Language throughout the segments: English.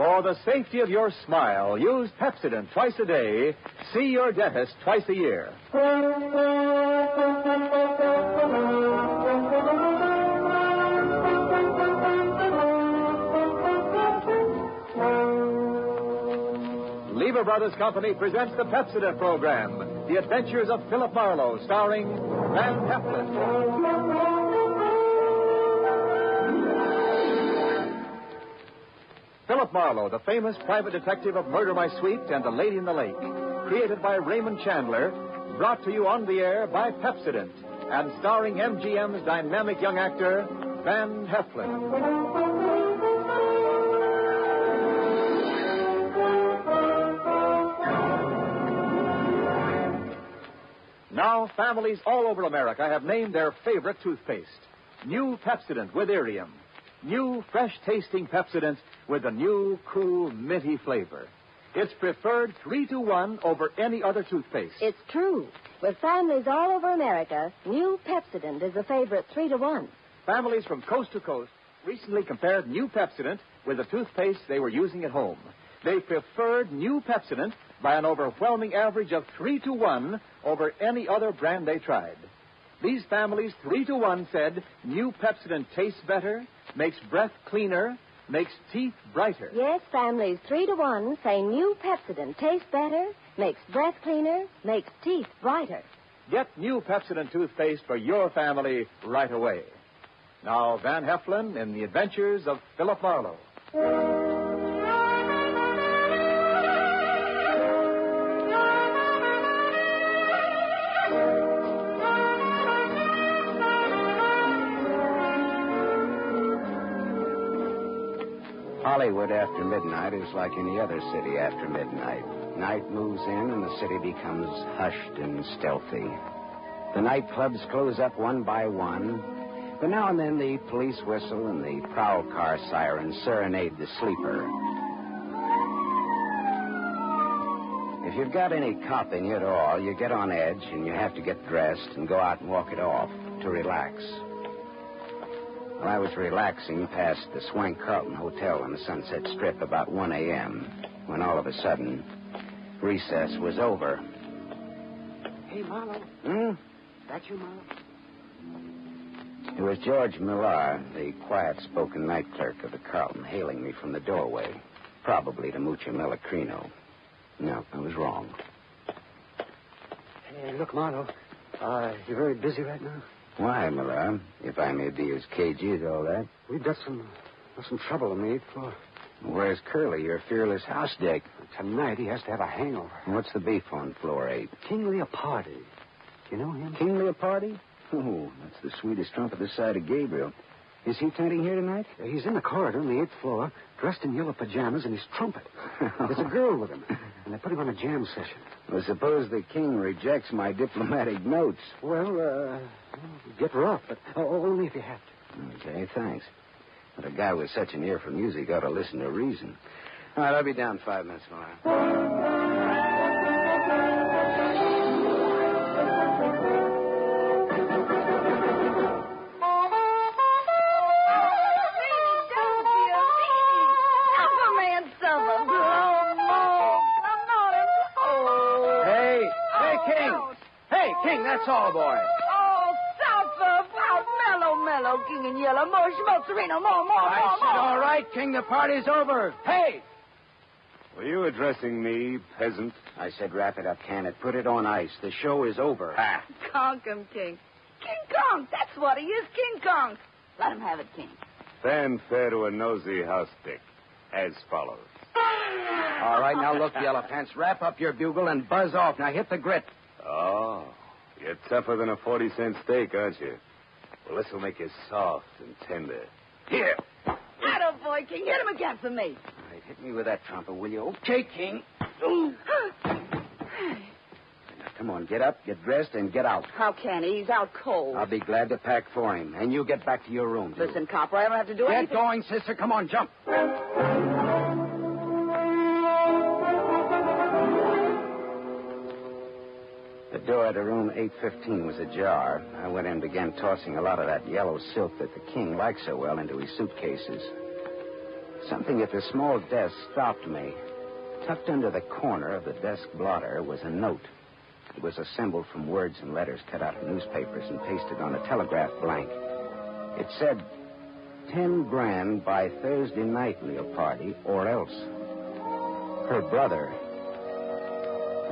For the safety of your smile, use Pepsodent twice a day. See your dentist twice a year. Lever Brothers Company presents the Pepsodent program, The Adventures of Philip Marlow, starring Van Heflin. Philip Marlow, the famous private detective of Murder My Sweet and The Lady in the Lake, created by Raymond Chandler, brought to you on the air by Pepsodent, and starring MGM's dynamic young actor, Van Heflin. Now, families all over America have named their favorite toothpaste. New Pepsodent with Irium. New, fresh-tasting Pepsodent with a new, cool, minty flavor. It's preferred 3-to-1 over any other toothpaste. It's true. With families all over America, new Pepsodent is a favorite 3-to-1. Families from coast to coast recently compared new Pepsodent with the toothpaste they were using at home. They preferred new Pepsodent by an overwhelming average of 3-to-1 over any other brand they tried. These families, 3-to-1, said new Pepsodent tastes better, makes breath cleaner, makes teeth brighter. Yes, families 3-to-1 say new Pepsodent tastes better, makes breath cleaner, makes teeth brighter. Get new Pepsodent toothpaste for your family right away. Now, Van Heflin in The Adventures of Philip Marlow. Hollywood after midnight is like any other city after midnight. Night moves in and the city becomes hushed and stealthy. The nightclubs close up one by one, but now and then the police whistle and the prowl car sirens serenade the sleeper. If you've got any cop in you at all, you get on edge and you have to get dressed and go out and walk it off to relax. Well, I was relaxing past the Swank Carlton Hotel on the Sunset Strip about 1 a.m. when all of a sudden, recess was over. Hey, Marlow. That you, Marlow? It was George Millar, the quiet-spoken night clerk of the Carlton, hailing me from the doorway, probably to Mucha Melacrino. No, I was wrong. Hey, look, Marlow, you're very busy right now? Why, Millar? If I may be as cagey as all that. We've got some trouble on the 8th floor. Where's Curly, your fearless house dick? Tonight he has to have a hangover. What's the beef on floor 8? King Leopardi. Do you know him? King Leopardi? Oh, that's the sweetest trump this side of Gabriel. Is he tenting here tonight? He's in the corridor on the 8th floor, dressed in yellow pajamas and his trumpet. There's a girl with him, and they put him on a jam session. Well, suppose the king rejects my diplomatic notes. Well, get rough, but only if you have to. Okay, thanks. But a guy with such an ear for music ought to listen to reason. All right, I'll be down 5 minutes, Millar. King, that's all, boy. Oh, South mellow, King and yellow. More schmozzarino, more. I said, all right, King, the party's over. Hey! Were you addressing me, peasant? I said, wrap it up, can it? Put it on ice. The show is over. Ah. Conk him, King. King Kong, that's what he is, King Kong. Let him have it, King. Fanfare to a nosy house dick, as follows. All right, now look, Yellow Pants, wrap up your bugle and buzz off. Now hit the grit. Oh, you're tougher than a 40-cent steak, aren't you? Well, this will make you soft and tender. Here. Attaboy, King. Hit him again for me. All right, hit me with that trumpet, will you? Okay, King. Now, come on, get up, get dressed, and get out. How can he? He's out cold. I'll be glad to pack for him. And you get back to your room, too. Listen, Copper, I don't have to do anything. Get going, sister. Come on, jump. The door to room 815 was ajar. I went in and began tossing a lot of that yellow silk that the king liked so well into his suitcases. Something at the small desk stopped me. Tucked under the corner of the desk blotter was a note. It was assembled from words and letters cut out of newspapers and pasted on a telegraph blank. It said, 10 grand by Thursday night, Leopardi, or else. Her brother.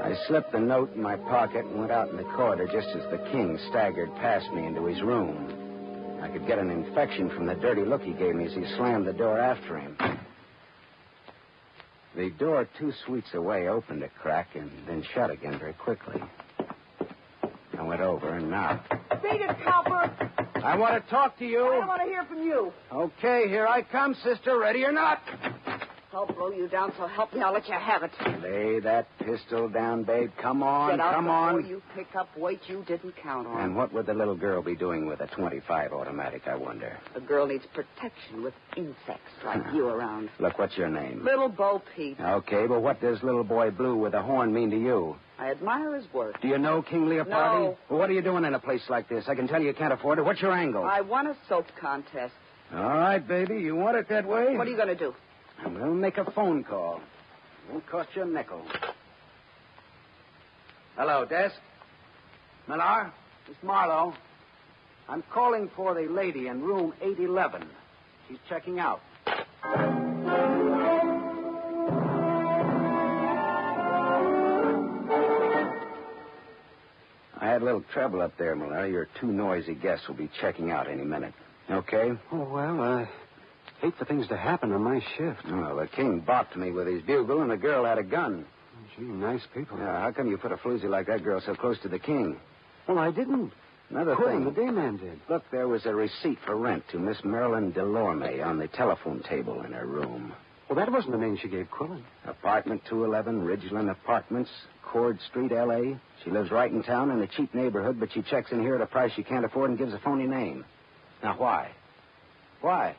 I slipped the note in my pocket and went out in the corridor just as the king staggered past me into his room. I could get an infection from the dirty look he gave me as he slammed the door after him. The door 2 suites away opened a crack and then shut again very quickly. I went over and knocked. Beat it, Copper. I want to talk to you. I don't want to hear from you. Okay, here I come, sister. Ready or not? I'll blow you down, so help me, I'll let you have it. Lay that pistol down, babe. Come on, Get out come before on. you pick up weight you didn't count on. And what would the little girl be doing with a .25 automatic, I wonder? A girl needs protection with insects like you around. Look, what's your name? Little Bo Peep. Okay, but what does little boy Blue with a horn mean to you? I admire his work. Do you know King Leopardi? No. Well, what are you doing in a place like this? I can tell you can't afford it. What's your angle? I won a soap contest. All right, baby. You want it that way? What are you going to do? I'm going to make a phone call. Won't cost you a nickel. Hello, desk. Millar? It's Marlow. I'm calling for the lady in room 811. She's checking out. I had a little trouble up there, Millar. Your 2 noisy guests will be checking out any minute. Okay? Oh, well, hate for things to happen on my shift. Well, the king balked me with his bugle, and the girl had a gun. Gee, nice people. Yeah, how come you put a floozy like that girl so close to the king? Well, I didn't. Another Quillen, thing. the day man did. Look, there was a receipt for rent to Miss Marilyn Delorme on the telephone table in her room. Well, that wasn't the name she gave Quillen. Apartment 211, Ridgeland Apartments, Cord Street, L.A. She lives right in town in a cheap neighborhood, but she checks in here at a price she can't afford and gives a phony name. Now, why? Why?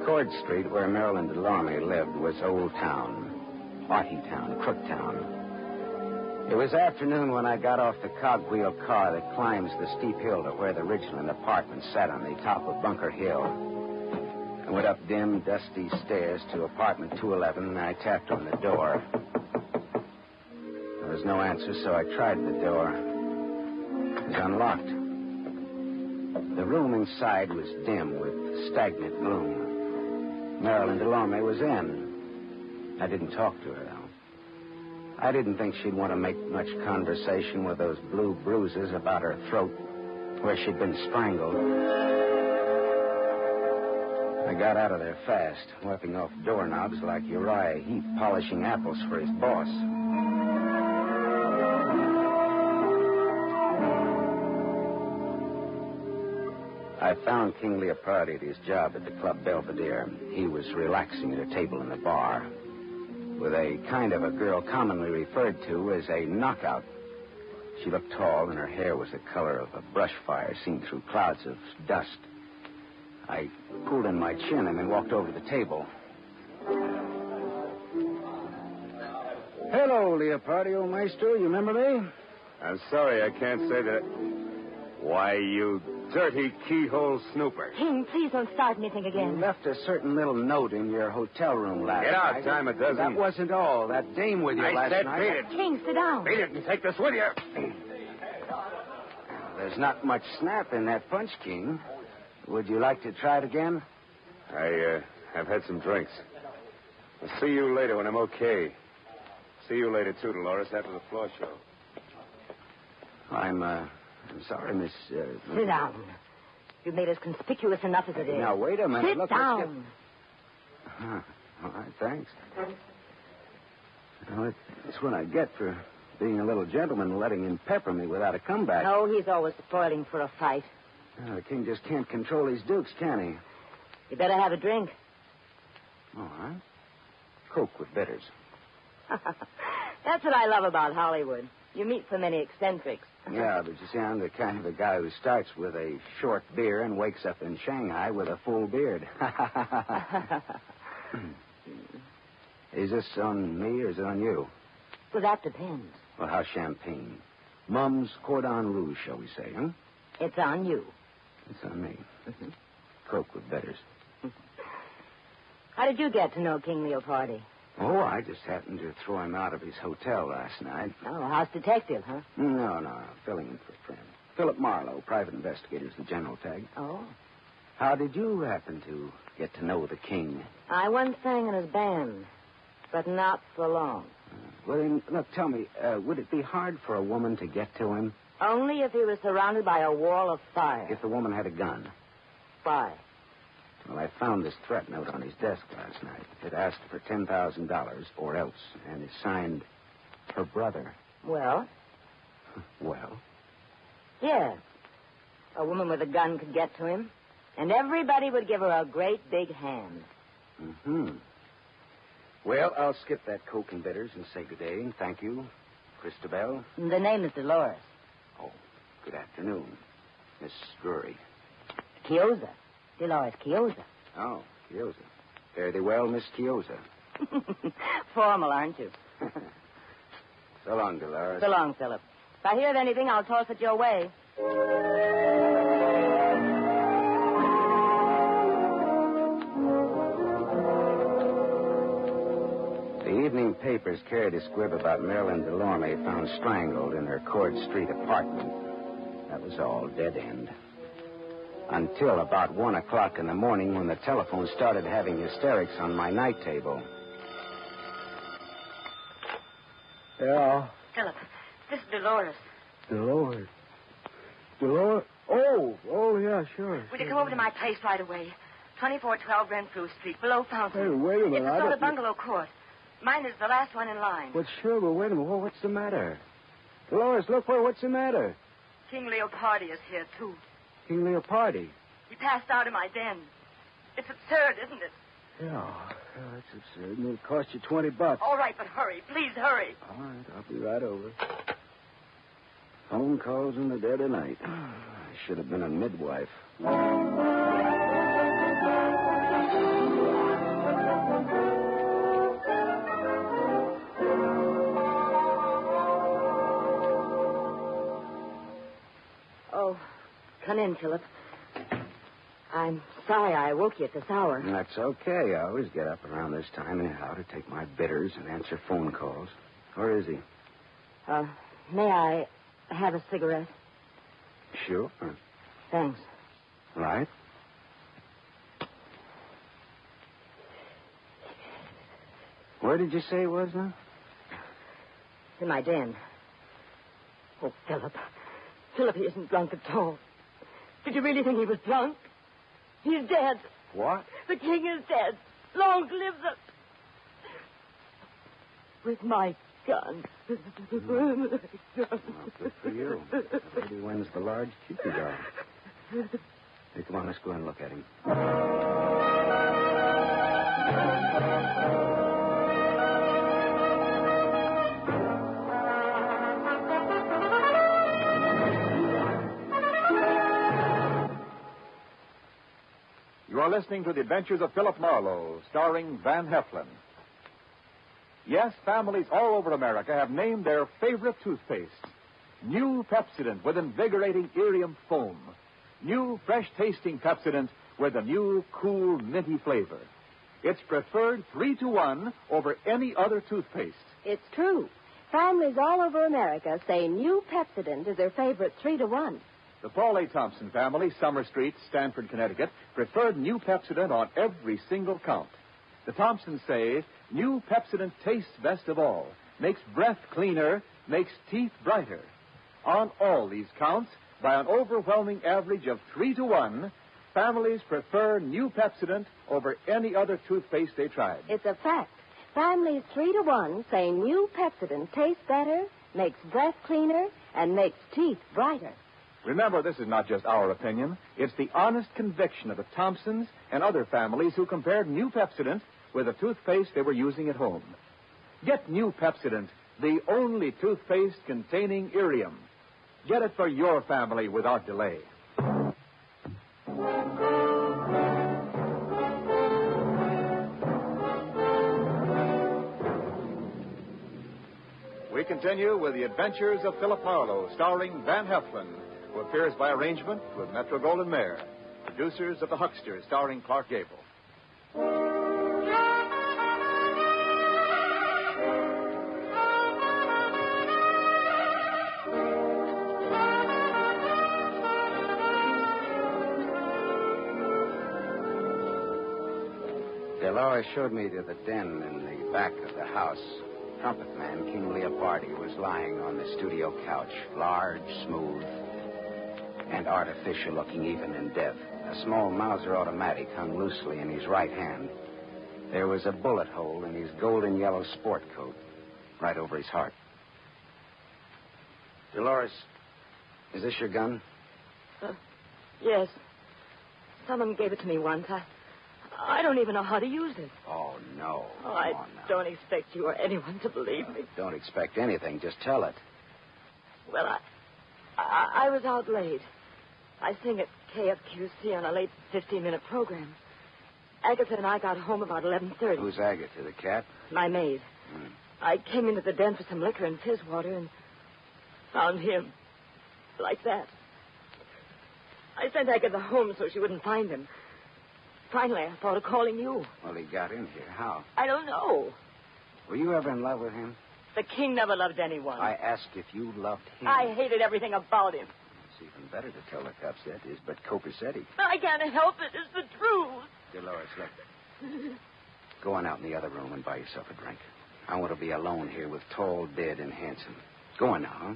Cord Street, where Marilyn Delorme lived, was Old Town, Arty Town, Crook Town. It was afternoon when I got off the cogwheel car that climbs the steep hill to where the Ridgeland Apartments sat on the top of Bunker Hill. I went up dim, dusty stairs to apartment 211, and I tapped on the door. There was no answer, so I tried the door. It was unlocked. The room inside was dim with stagnant gloom. Marilyn Delorme was in. I didn't talk to her, though. I didn't think she'd want to make much conversation with those blue bruises about her throat where she'd been strangled. I got out of there fast, wiping off doorknobs like Uriah Heep polishing apples for his boss. I found King Leopardi at his job at the Club Belvedere. He was relaxing at a table in the bar with a kind of a girl commonly referred to as a knockout. She looked tall, and her hair was the color of a brush fire seen through clouds of dust. I pulled in my chin and then walked over to the table. Hello, Leopardi, old maestro. You remember me? I'm sorry, I can't say that. Why, you dirty keyhole snooper. King, please don't start anything You again. left a certain little note in your hotel room last Get out, night. time a dozen. That wasn't all. That dame with you I last said night. beat it. King, sit down. Beat it and take this with you. There's not much snap in that punch, King. Would you like to try it again? I've had some drinks. I'll see you later when I'm okay. See you later, too, Dolores, after the floor show. I'm sorry, Miss... Sit down. You've made us conspicuous enough as it is. Now, wait a minute. Sit Look, let's down. All right, thanks. Well, it's what I get for being a little gentleman and letting him pepper me without a comeback. No, he's always spoiling for a fight. The king just can't control his dukes, can he? You better have a drink. All right. Coke with bitters. That's what I love about Hollywood. You meet so many eccentrics. Yeah, but you see, I'm the kind of a guy who starts with a short beer and wakes up in Shanghai with a full beard. Is this on me or is it on you? Well, that depends. Well, how's champagne? Mum's cordon rouge, shall we say, huh? It's on you. It's on me. Coke with bitters. How did you get to know King Leopardi? Oh, I just happened to throw him out of his hotel last night. Oh, house detective, huh? No. Filling in for a friend. Philip Marlow, private investigator's the general tag. Oh. How did you happen to get to know the king? I once sang in his band, but not for long. Well, then, look, tell me, would it be hard for a woman to get to him? Only if he was surrounded by a wall of fire. If the woman had a gun? Why? Well, I found this threat note on his desk last night. It asked for $10,000 or else, and it's signed her brother. Well? Well? Yes. A woman with a gun could get to him, and everybody would give her a great big hand. Mm-hmm. Well, I'll skip that Coke and bitters and say good day and thank you, Christabel. The name is Dolores. Oh, good afternoon, Miss Drury. Chiozza. Dolores Chiozza. Oh, Chiozza. Fare thee well, Miss Chiozza. Formal, aren't you? So long, Dolores. So long, Philip. If I hear of anything, I'll toss it your way. The evening papers carried a squib about Marilyn Delorme found strangled in her Cord Street apartment. That was all, dead end. Until about 1 o'clock in the morning when the telephone started having hysterics on my night table. Yeah. Philip, this is Dolores. Dolores. Oh, yeah, sure. Will you come over to my place right away? 2412 Renfrew Street, below Fountain. Hey, wait a minute. It's a sort of bungalow court. Mine is the last one in line. Well, sure, but wait a minute. What's the matter? Dolores, look, what's the matter? King Leopardi is here, too. King Leopardi. He passed out in my den. It's absurd, isn't it? Yeah, that's absurd. And it'll cost you $20. All right, but hurry. Please hurry. All right, I'll be right over. Phone calls in the dead of night. I should have been a midwife. Oh, come in, Philip. I'm sorry I woke you at this hour. That's okay. I always get up around this time anyhow to take my bitters and answer phone calls. Where is he? May I have a cigarette? Sure. Thanks. Right. Where did you say it was, now? In my den. Oh, Philip. Philip, he isn't drunk at all. Did you really think he was drunk? He's dead. What? The king is dead. Long live the... With my gun. Well, good for you. Maybe wins the large Cupid doll. Hey, come on, let's go and look at him. You are listening to The Adventures of Philip Marlowe, starring Van Heflin. Yes, families all over America have named their favorite toothpaste. New Pepsodent with invigorating Irium foam. New fresh-tasting Pepsodent with a new, cool, minty flavor. It's preferred 3-to-1 over any other toothpaste. It's true. Families all over America say new Pepsodent is their favorite 3-to-1. The Paul A. Thompson family, Summer Street, Stamford, Connecticut, preferred new Pepsodent on every single count. The Thompsons say new Pepsodent tastes best of all, makes breath cleaner, makes teeth brighter. On all these counts, by an overwhelming average of 3-to-1, families prefer new Pepsodent over any other toothpaste they tried. It's a fact. Families 3-to-1 say new Pepsodent tastes better, makes breath cleaner, and makes teeth brighter. Remember, this is not just our opinion. It's the honest conviction of the Thompsons and other families who compared new Pepsodent with the toothpaste they were using at home. Get new Pepsodent, the only toothpaste containing Irium. Get it for your family without delay. we continue with The Adventures of Philip Marlow, starring Van Heflin, who appears by arrangement with Metro-Goldwyn-Mayer. Producers of The Huckster, starring Clark Gable. Dolores showed me to the den in the back of the house. Trumpet man King Leopardi was lying on the studio couch, large, smooth, and artificial looking even in death. A small Mauser automatic hung loosely in his right hand. There was a bullet hole in his golden yellow sport coat, right over his heart. Dolores, is this your gun? Yes. Someone gave it to me once. I don't even know how to use it. Oh, no. Oh, I don't expect you or anyone to believe me. Don't expect anything. Just tell it. Well, I was out late. I sing at KFQC on a late 15-minute program. Agatha and I got home about 11:30. Who's Agatha, the cat? My maid. I came into the den for some liquor and fizz water and found him. Like that. I sent Agatha home so she wouldn't find him. Finally, I thought of calling you. Well, he got in here. How? I don't know. Were you ever in love with him? The king never loved anyone. I asked if you loved him. I hated everything about him. It's even better to tell the cops that is but copacetic. I can't help it. It's the truth. Dolores, look. Go on out in the other room and buy yourself a drink. I want to be alone here with tall, dead, and handsome. Go on now, huh?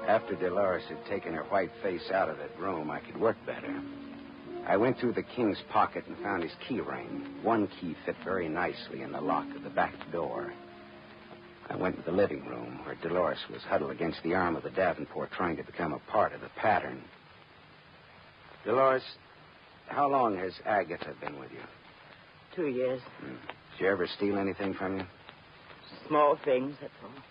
After Dolores had taken her white face out of that room, I could work better. I went through the king's pocket and found his key ring. One key fit very nicely in the lock of the back door. I went to the living room where Dolores was huddled against the arm of the Davenport trying to become a part of the pattern. Dolores, how long has Agatha been with you? 2 years. Did she ever steal anything from you? Small things, that's all.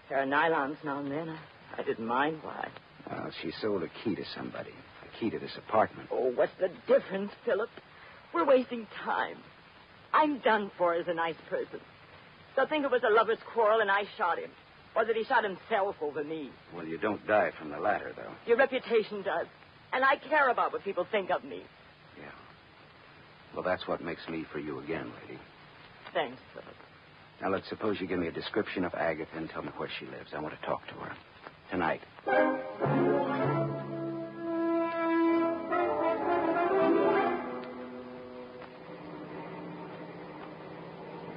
There are nylons now and then. I didn't mind why. Well, she sold a key to somebody. A key to this apartment. Oh, what's the difference, Philip? We're wasting time. I'm done for as a nice person. They'll think it was a lover's quarrel and I shot him. Or that he shot himself over me. Well, you don't die from the latter, though. Your reputation does. And I care about what people think of me. Yeah. Well, that's what makes me for you again, lady. Thanks, Philip. Now, let's suppose you give me a description of Agatha and tell me where she lives. I want to talk to her. Tonight.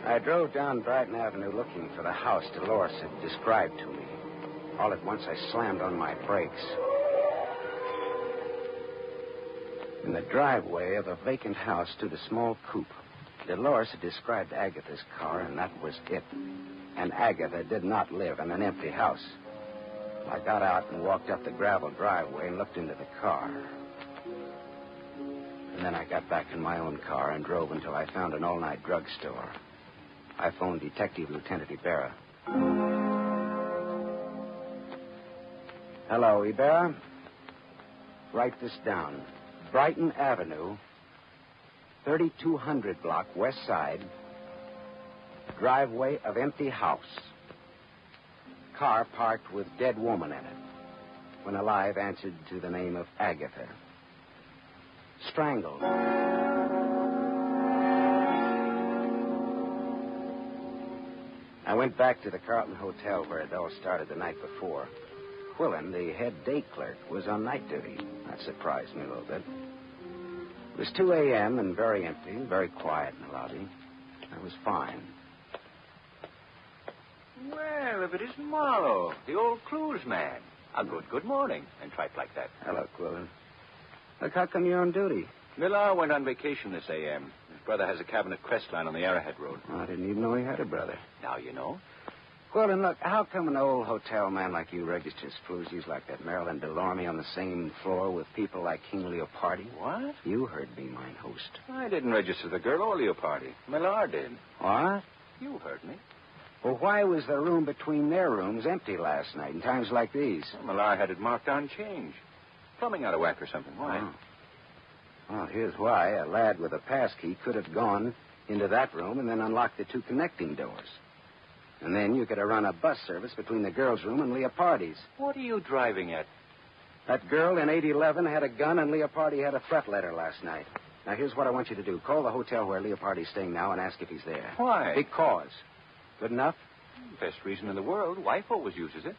I drove down Brighton Avenue looking for the house Dolores had described to me. All at once, I slammed on my brakes. In the driveway of a vacant house stood a small coupe. Dolores had described Agatha's car, and that was it. And Agatha did not live in an empty house. I got out and walked up the gravel driveway and looked into the car. And then I got back in my own car and drove until I found an all-night drugstore. I phoned Detective Lieutenant Ibarra. Hello, Ibarra. Write this down. Brighton Avenue, 3200 block, west side. Driveway of empty house. Car parked with dead woman in it. When alive, answered to the name of Agatha. Strangled. I went back to the Carlton Hotel where it all started the night before. Quillen, the head day clerk, was on night duty. That surprised me a little bit. It was 2 a.m. and very empty, very quiet in the lobby. I was fine. Well, if it isn't Marlow, the old cruise man. A good morning, and tripe like that. Hello, Quillen. Look, how come you're on duty? Millar went on vacation this a.m. His brother has a cabin at Crestline on the Arrowhead Road. Oh, I didn't even know he had a brother. Now you know. Quillen, look, how come an old hotel man like you registers floozies like that Marilyn Delorme on the same floor with people like King Leopardi? What? You heard me, mine host. I didn't register the girl or Leopardi. Millar did. What? You heard me. Well, why was the room between their rooms empty last night in times like these? Well, Millar had it marked on change. plumbing out of whack or something. Why? Oh. Well, here's why. A lad with a pass key could have gone into that room and then unlocked the 2 connecting doors. And then you could have run a bus service between the girls' room and Leopardi's. What are you driving at? That girl in 811 had a gun and Leopardi had a threat letter last night. Now, here's what I want you to do. Call the hotel where Leopardi's staying now and ask if he's there. Why? Because. Good enough? Best reason in the world. Wife always uses it.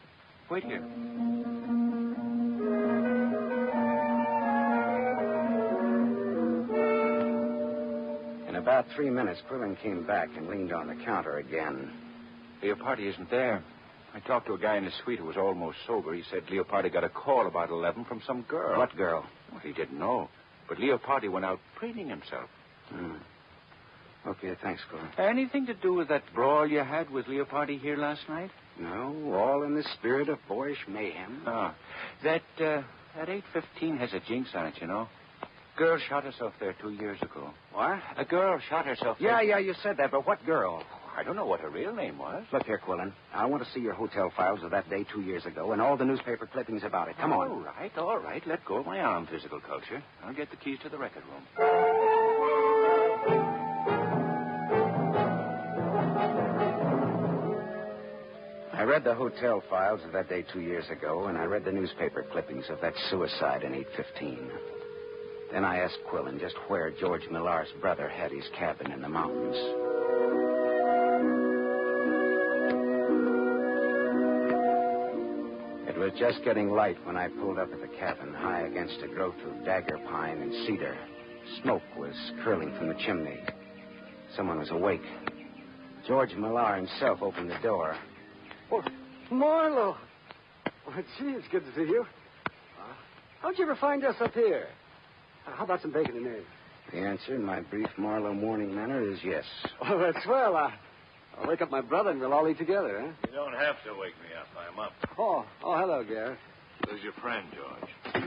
Wait here. In about 3 minutes, Quillen came back and leaned on the counter again. Leopardi isn't there. I talked to a guy in the suite who was almost sober. He said Leopardi got a call about 11 from some girl. What girl? Well, he didn't know. But Leopardi went out preening himself. Okay, thanks, Quillen. Anything to do with that brawl you had with Leopardi here last night? No, all in the spirit of boyish mayhem. Oh. That 815 has a jinx on it, you know. Girl shot herself there 2 years ago. What? A girl shot herself there. Yeah, you said that, but what girl? I don't know what her real name was. Look here, Quillen. I want to see your hotel files of that day 2 years ago and all the newspaper clippings about it. Come on. All right. Let go of my arm, physical culture. I'll get the keys to the record room. I read the hotel files of that day 2 years ago, and I read the newspaper clippings of that suicide in 815. Then I asked Quillen just where George Millar's brother had his cabin in the mountains. It was just getting light when I pulled up at the cabin, high against a growth of dagger pine and cedar. Smoke was curling from the chimney. Someone was awake. George Millar himself opened the door. Oh, Marlow. Well, gee, it's good to see you. How'd you ever find us up here? How about some bacon and eggs? The answer in my brief Marlow morning manner is yes. Oh, that's swell. I'll wake up my brother and we'll all eat together, huh? You don't have to wake me up. I'm up. Oh, hello, Gaff. Who's your friend, George?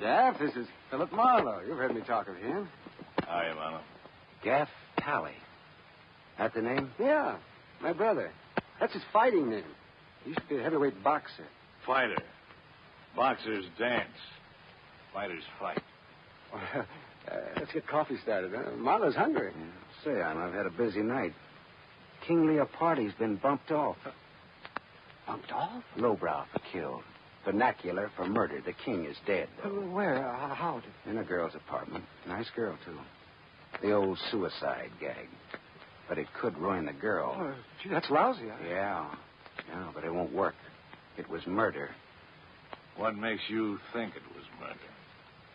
Gaff, this is Philip Marlow. You've heard me talk of him. Hiya, Marlow. Gaff Tally. That the name? Yeah, my brother. That's his fighting name. He used to be a heavyweight boxer. Fighter. Boxers dance. Fighters fight. Let's get coffee started, huh? Marlow's hungry. Say, I've had a busy night. King Leopardi's been bumped off. Bumped off? Lowbrow for killed. Vernacular for murder. The king is dead. Where? How? In a girl's apartment. Nice girl, too. The old suicide gag. But it could ruin the girl. Oh, gee, that's lousy. Yeah, but it won't work. It was murder. What makes you think it was murder?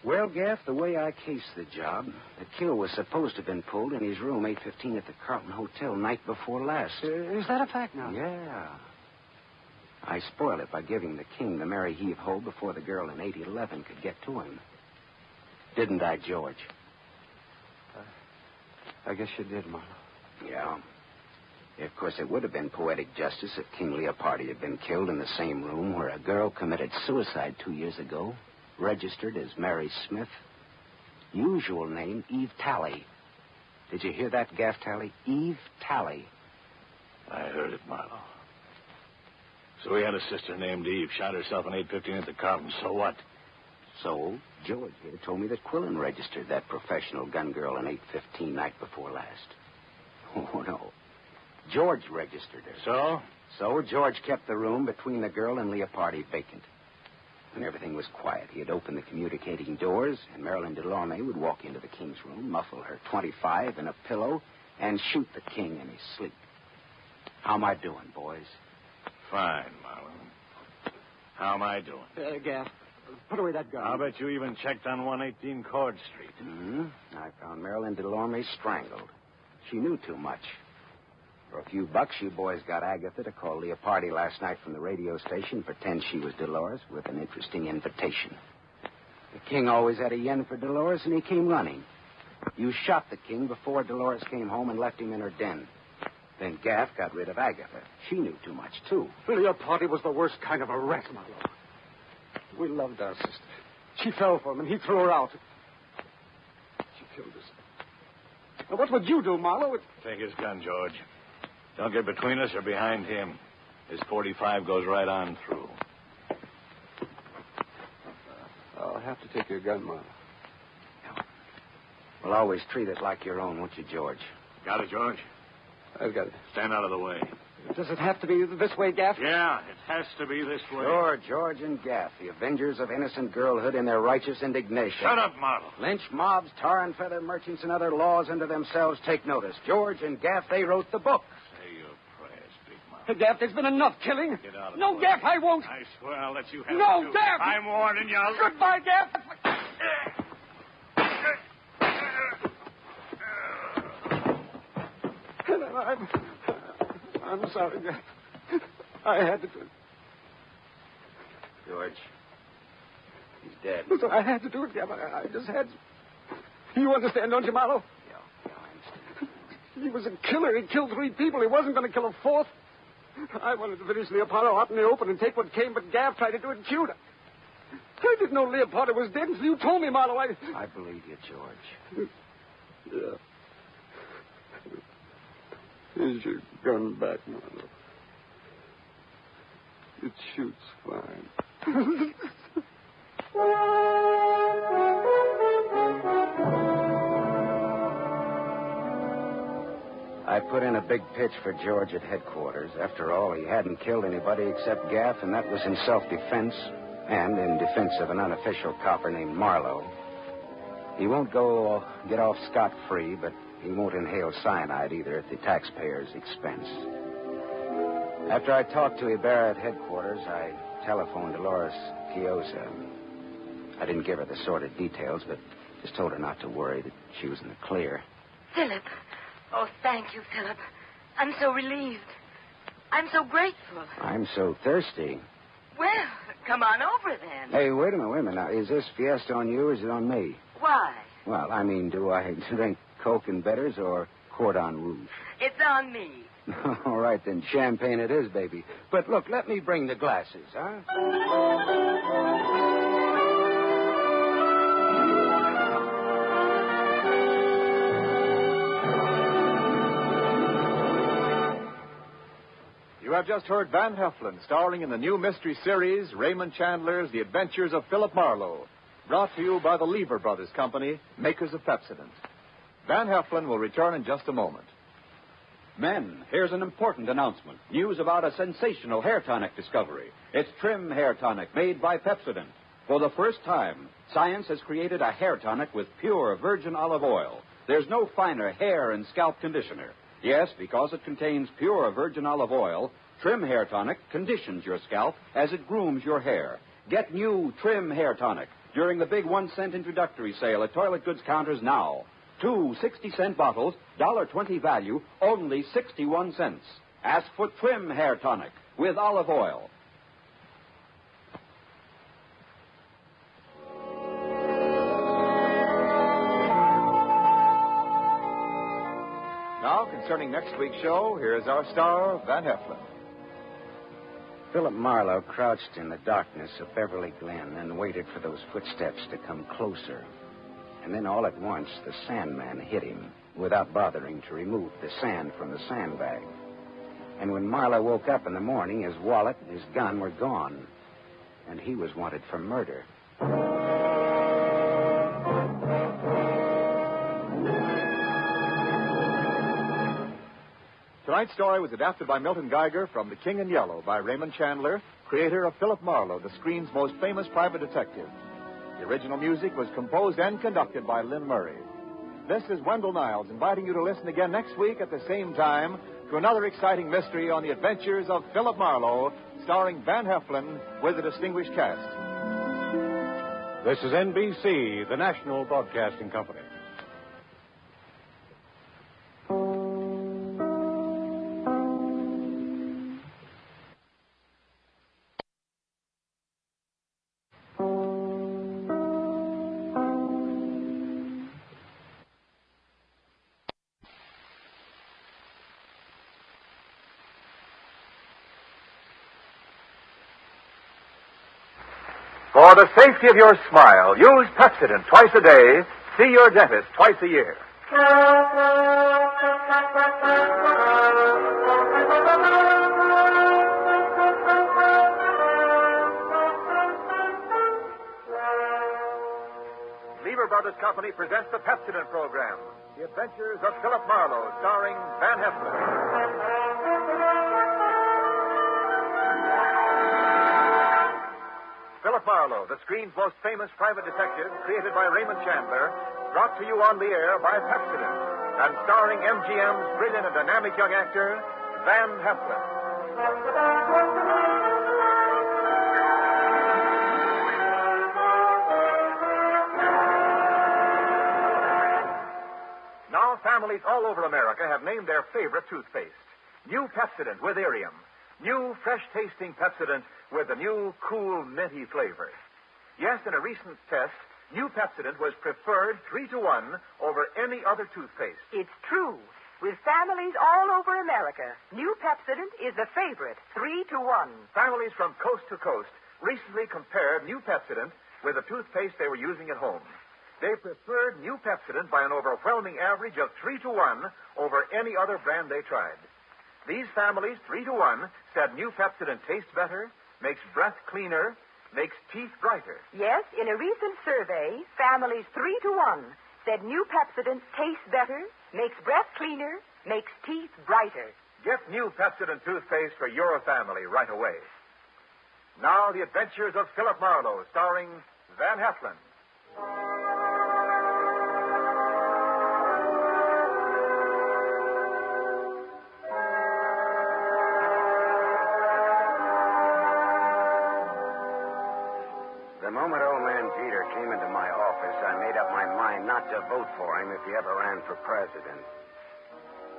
Well, Gaff, the way I cased the job, the kill was supposed to have been pulled in his room 815 at the Carlton Hotel night before last. Is that a fact now? Yeah. I spoiled it by giving the king the merry heave-ho before the girl in 811 could get to him. Didn't I, George? I guess you did, Marlow. Yeah. Of course, it would have been poetic justice if King Leopardi had been killed in the same room where a girl committed suicide 2 years ago, registered as Mary Smith. Usual name, Eve Tally. Did you hear that, Gaff Tally? Eve Tally. I heard it, Marlow. So he had a sister named Eve, shot herself in 815 at the Carlton. So what? So, George here told me that Quillen registered that professional gun girl in 815 night before last. Oh, no. George registered her. So George kept the room between the girl and Leopardi vacant. When everything was quiet, he'd open the communicating doors, and Marilyn Delorme would walk into the king's room, muffle her .25 in a pillow, and shoot the king in his sleep. How am I doing, boys? Fine, Marlon. How am I doing? Gaff, put away that gun. I'll bet you even checked on 118 Cord Street. Mm-hmm. I found Marilyn Delorme strangled. She knew too much. For a few bucks, you boys got Agatha to call Leopardi last night from the radio station, pretend she was Dolores, with an interesting invitation. The king always had a yen for Dolores, and he came running. You shot the king before Dolores came home and left him in her den. Then Gaff got rid of Agatha. She knew too much, too. Leopardi was the worst kind of a rat, Marlow. We loved our sister. She fell for him, and he threw her out. She killed us. Now, what would you do, Marlow? Take his gun, George. Don't get between us or behind him. His .45 goes right on through. Oh, have to take your gun, Marlow. We'll always treat it like your own, won't you, George? Got it, George? I've got it. Stand out of the way. Does it have to be this way, Gaff? Yeah, it has to be this way. Sure, George and Gaff, the avengers of innocent girlhood in their righteous indignation. Shut up, Marlow. Lynch mobs, tar and feather merchants, and other laws unto themselves take notice. George and Gaff, they wrote the book. Say your prayers, Big Marlow. Hey, Gaff, there's been enough killing. Get out of the No, way. Gaff, I won't. I swear I'll let you have No, it, too. Gaff! I'm warning you. Goodbye, Gaff. I'm sorry, Gaff. I had to do it. George, he's dead. Listen, I had to do it, Gaff. I just had to. You understand, don't you, Marlow? Yeah, I understand. He was a killer. He killed 3 people. He wasn't going to kill a 4th. I wanted to finish Leopardo out in the open and take what came, but Gaff tried to do it cute. I didn't know Leopardo was dead until you told me, Marlow. I believe you, George. Yeah. Here's your gun back, Marlow. It shoots fine. I put in a big pitch for George at headquarters. After all, he hadn't killed anybody except Gaff, and that was in self-defense and in defense of an unofficial copper named Marlow. He won't get off scot-free, but he won't inhale cyanide either at the taxpayer's expense. After I talked to Ibarra at headquarters, I telephoned Dolores Chiosa. I didn't give her the sordid details, but just told her not to worry, that she was in the clear. Philip. Oh, thank you, Philip. I'm so relieved. I'm so grateful. I'm so thirsty. Well, come on over then. Hey, wait a minute. Now, is this fiesta on you or is it on me? Why? Well, I mean, do I drink Coke and bitters or Cordon Rouge? It's on me. All right, then. Champagne it is, baby. But look, let me bring the glasses, huh? You have just heard Van Heflin, starring in the new mystery series, Raymond Chandler's The Adventures of Philip Marlow, brought to you by the Lever Brothers Company, makers of Pepsodent. Van Heflin will return in just a moment. Men, here's an important announcement. News about a sensational hair tonic discovery. It's Trim Hair Tonic made by Pepsodent. For the first time, science has created a hair tonic with pure virgin olive oil. There's no finer hair and scalp conditioner. Yes, because it contains pure virgin olive oil, Trim Hair Tonic conditions your scalp as it grooms your hair. Get new Trim Hair Tonic during the big 1-cent introductory sale at toilet goods counters now. 2 60-cent bottles, $1.20 value, only 61 cents. Ask for Trim Hair Tonic with olive oil. Now, concerning next week's show, here's our star, Van Heflin. Philip Marlowe crouched in the darkness of Beverly Glen and waited for those footsteps to come closer. And then all at once, the Sandman hit him without bothering to remove the sand from the sandbag. And when Marlowe woke up in the morning, his wallet and his gun were gone. And he was wanted for murder. Tonight's story was adapted by Milton Geiger from The King in Yellow by Raymond Chandler, creator of Philip Marlowe, the screen's most famous private detective. The original music was composed and conducted by Lynn Murray. This is Wendell Niles inviting you to listen again next week at the same time to another exciting mystery on the adventures of Philip Marlowe, starring Van Heflin with a distinguished cast. This is NBC, the National Broadcasting Company. For the safety of your smile, use Pepsodent twice a day. See your dentist twice a year. Lever Brothers Company presents the Pepsodent program, The Adventures of Philip Marlow, starring Van Heflin. Philip Marlow, the screen's most famous private detective, created by Raymond Chandler, brought to you on the air by Pepsodent, and starring MGM's brilliant and dynamic young actor, Van Heflin. Now, families all over America have named their favorite toothpaste. New Pepsodent with Irium. New, fresh-tasting Pepsodent with the new, cool, minty flavor. Yes, in a recent test, new Pepsodent was preferred 3-to-1 over any other toothpaste. It's true. With families all over America, new Pepsodent is the favorite, 3-to-1. Families from coast to coast recently compared new Pepsodent with the toothpaste they were using at home. They preferred new Pepsodent by an overwhelming average of 3-to-1 over any other brand they tried. These families, 3-to-1, said new Pepsodent tastes better, makes breath cleaner, makes teeth brighter. Yes, in a recent survey, families 3-to-1 said new Pepsodent tastes better, makes breath cleaner, makes teeth brighter. Get new Pepsodent toothpaste for your family right away. Now, The Adventures of Philip Marlow, starring Van Heflin. The moment old man Jeter came into my office, I made up my mind not to vote for him if he ever ran for president.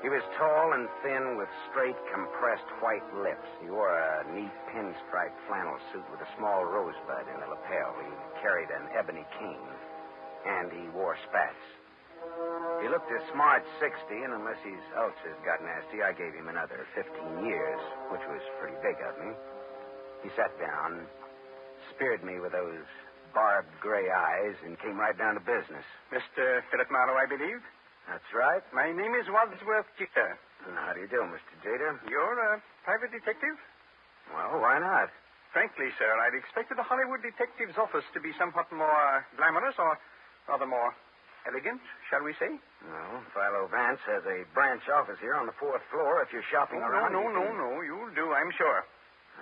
He was tall and thin with straight, compressed white lips. He wore a neat pinstripe flannel suit with a small rosebud in the lapel. He carried an ebony cane, and he wore spats. He looked a smart 60, and unless his ulcers got nasty, I gave him another 15 years, which was pretty big of me. He sat down, speared me with those barbed gray eyes, and came right down to business. Mr. Philip Marlow, I believe? That's right. My name is Wadsworth Jeter. How do you do, Mr. Jeter? You're a private detective? Well, why not? Frankly, sir, I'd expected the Hollywood detective's office to be somewhat more glamorous, or rather more elegant, shall we say? Well, Philo Vance has a branch office here on the 4th floor. If you're shopping around... No. You'll do, I'm sure.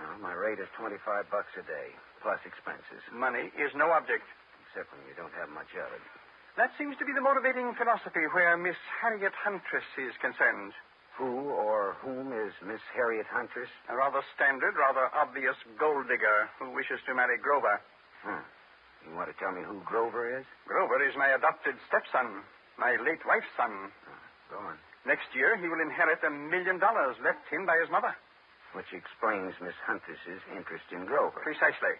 Well, my rate is $25 a day, plus expenses. Money is no object. Except when you don't have much of it. That seems to be the motivating philosophy where Miss Harriet Huntress is concerned. Who or whom is Miss Harriet Huntress? A rather standard, rather obvious gold digger who wishes to marry Grover. You want to tell me who Grover is? Grover is my adopted stepson, my late wife's son. Go on. Next year, he will inherit $1 million left him by his mother. Which explains Miss Huntress's interest in Grover. Precisely.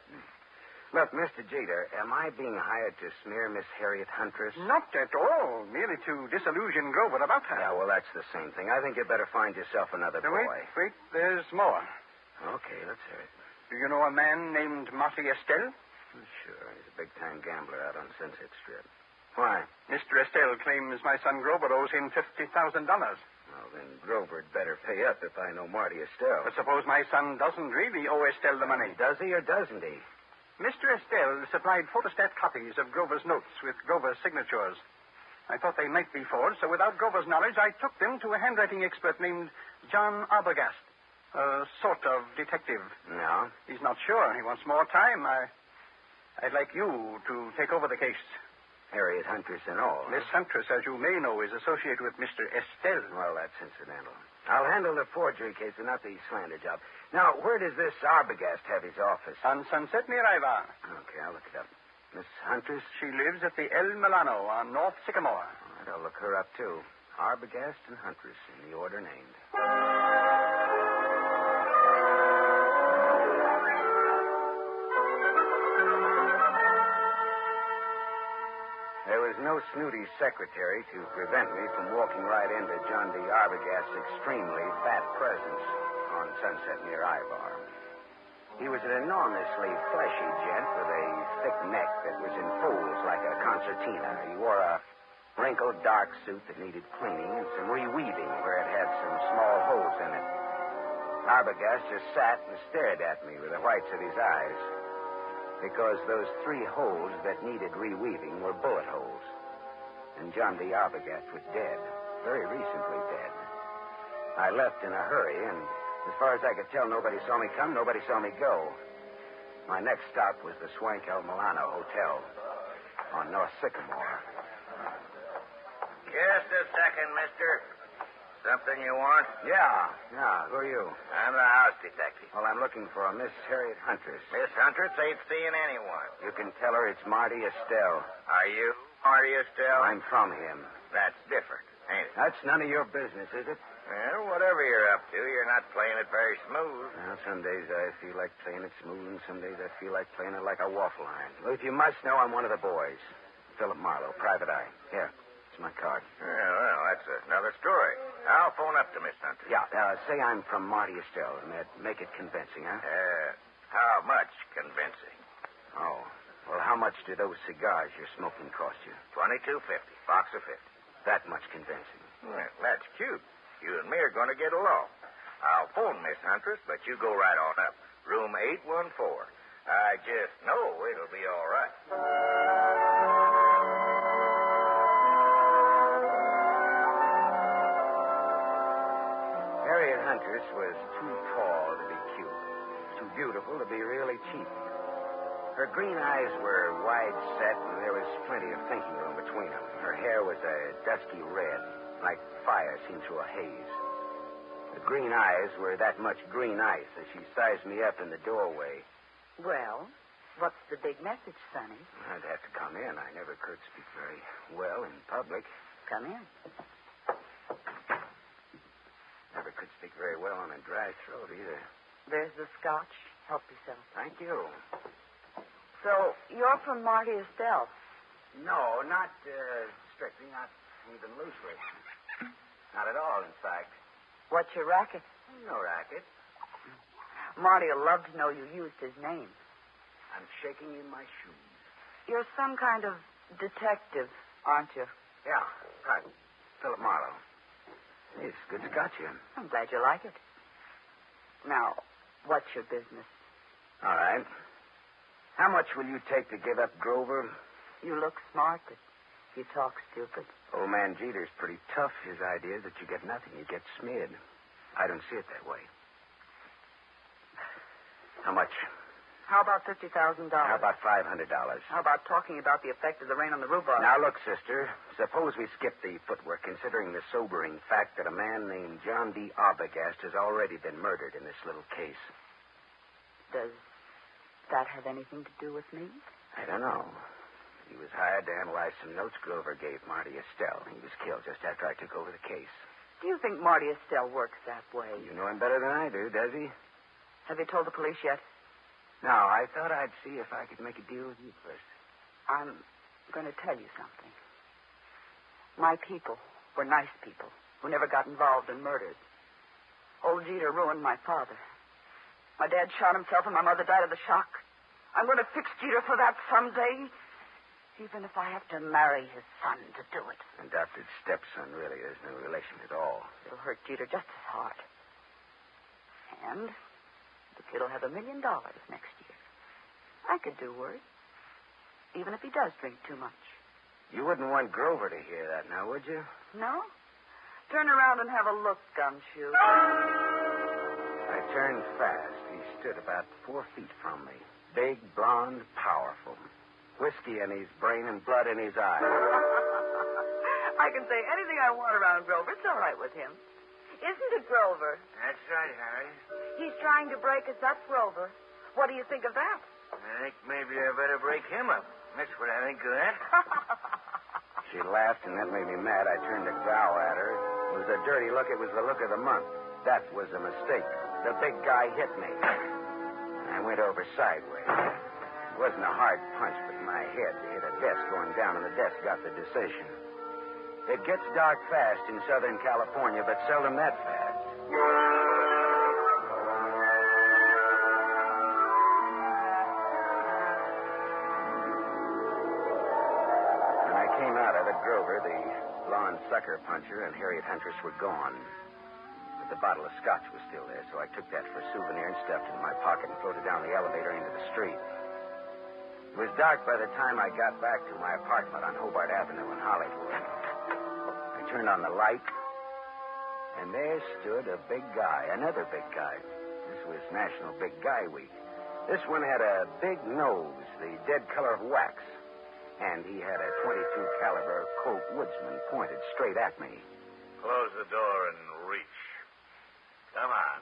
Look, Mr. Jeter, am I being hired to smear Miss Harriet Huntress? Not at all. Merely to disillusion Grover about her. Yeah, well, that's the same thing. I think you'd better find yourself another boy. Wait. There's more. Okay, let's hear it. Do you know a man named Marty Estelle? Sure. He's a big-time gambler out on Sunset Strip. Why? Mr. Estelle claims my son Grover owes him $50,000. Well, then Grover'd better pay up if I know Marty Estelle. But suppose my son doesn't really owe Estelle the money. Does he or doesn't he? Mr. Estelle supplied photostat copies of Grover's notes with Grover's signatures. I thought they might be forged, so without Grover's knowledge, I took them to a handwriting expert named John Arbogast, a sort of detective. No? He's not sure. He wants more time. I'd like you to take over the case. Harriet Huntress and all. Miss Huntress, as you may know, is associated with Mr. Estelle. Well, that's incidental. I'll handle the forgery case and not the slander job. Now, where does this Arbogast have his office? On Sunset near Ivar. Okay, I'll look it up. Miss Huntress? She lives at the El Milano on North Sycamore. All right, I'll look her up, too. Arbogast and Huntress in the order named. There was no snooty secretary to prevent me from walking right into John D. Arbogast's extremely fat presence on Sunset near Ivar. He was an enormously fleshy gent with a thick neck that was in folds like a concertina. He wore a wrinkled dark suit that needed cleaning and some reweaving where it had some small holes in it. Arbogast just sat and stared at me with the whites of his eyes. Because those 3 holes that needed reweaving were bullet holes. And John D. Arbogast was dead, very recently dead. I left in a hurry, and as far as I could tell, nobody saw me come, nobody saw me go. My next stop was the Swank El Milano Hotel on North Sycamore. Just a second, mister. Something you want? Yeah. Who are you? I'm the house detective. Well, I'm looking for a Miss Harriet Huntress. Miss Huntress ain't seeing anyone. You can tell her it's Marty Estelle. Are you Marty Estelle? I'm from him. That's different, ain't it? That's none of your business, is it? Well, whatever you're up to, you're not playing it very smooth. Well, some days I feel like playing it smooth, and some days I feel like playing it like a waffle iron. Well, if you must know, I'm one of the boys. Philip Marlow, private eye. Here, it's my card. Well, that's another story. I'll phone up to Miss Hunter. Yeah, say I'm from Marty Estelle, and make it convincing, huh? How much convincing? Oh, well, how much do those cigars you're smoking cost you? $22.50, box of 50. That much convincing. Well, that's cute. You and me are going to get along. I'll phone Miss Huntress, but you go right on up. Room 814. I just know it'll be all right. Harriet Huntress was too tall to be cute, too beautiful to be really cheap. Her green eyes were wide set, and there was plenty of thinking room between them. Her hair was a dusky red, like fire seen through a haze. The green eyes were that much green ice as she sized me up in the doorway. Well, what's the big message, Sonny? I'd have to come in. I never could speak very well in public. Come in. Never could speak very well on a dry throat either. There's the scotch. Help yourself. Thank you. So, you're from Marty Estelle? No, not strictly, not even loosely. Not at all, in fact. What's your racket? No racket. Marty will love to know you used his name. I'm shaking in my shoes. You're some kind of detective, aren't you? Yeah, right. Philip Marlow. It's good scotch here. I'm glad you like it. Now, what's your business? All right. How much will you take to give up Grover? You look smart, but you talk stupid. Old man Jeter's pretty tough. His idea is that you get nothing. You get smeared. I don't see it that way. How much? How about $50,000? How about $500? How about talking about the effect of the rain on the rhubarb? Now, look, sister. Suppose we skip the footwork, considering the sobering fact that a man named John D. Arbogast has already been murdered in this little case. Does that have anything to do with me? I don't know. He was hired to analyze some notes Grover gave Marty Estelle. He was killed just after I took over the case. Do you think Marty Estelle works that way? You know him better than I do, does he? Have you told the police yet? No, I thought I'd see if I could make a deal with you first. I'm going to tell you something. My people were nice people who never got involved in murders. Old Jeter ruined my father. My dad shot himself and my mother died of the shock. I'm going to fix Jeter for that someday, even if I have to marry his son to do it. Adopted stepson, really. There's no relation at all. It'll hurt Jeter just as hard. And the kid will have $1 million next year. I could do worse, even if he does drink too much. You wouldn't want Grover to hear that now, would you? No? Turn around and have a look, Gumshoe. I turned fast. He stood about 4 feet from me. Big, blonde, powerful. Whiskey in his brain and blood in his eyes. I can say anything I want around Grover. It's all right with him. Isn't it, Grover? That's right, Harry. He's trying to break us up, Grover. What do you think of that? I think maybe I better break him up. That's what I think of that. She laughed, and that made me mad. I turned to growl at her. It was a dirty look. It was the look of the month. That was a mistake. The big guy hit me. I went over sideways. It wasn't a hard punch, but my head hit a desk going down, and the desk got the decision. It gets dark fast in Southern California, but seldom that fast. When I came out of it, Grover, the blonde sucker puncher, and Harriet Huntress were gone. But the bottle of scotch was still there, so I took that for a souvenir and stuffed it in my pocket and floated down the elevator into the street. It was dark by the time I got back to my apartment on Hobart Avenue in Hollywood. I turned on the light, and there stood a big guy, another big guy. This was National Big Guy Week. This one had a big nose, the dead color of wax, and he had a .22 caliber Colt Woodsman pointed straight at me. Close the door and reach. Come on.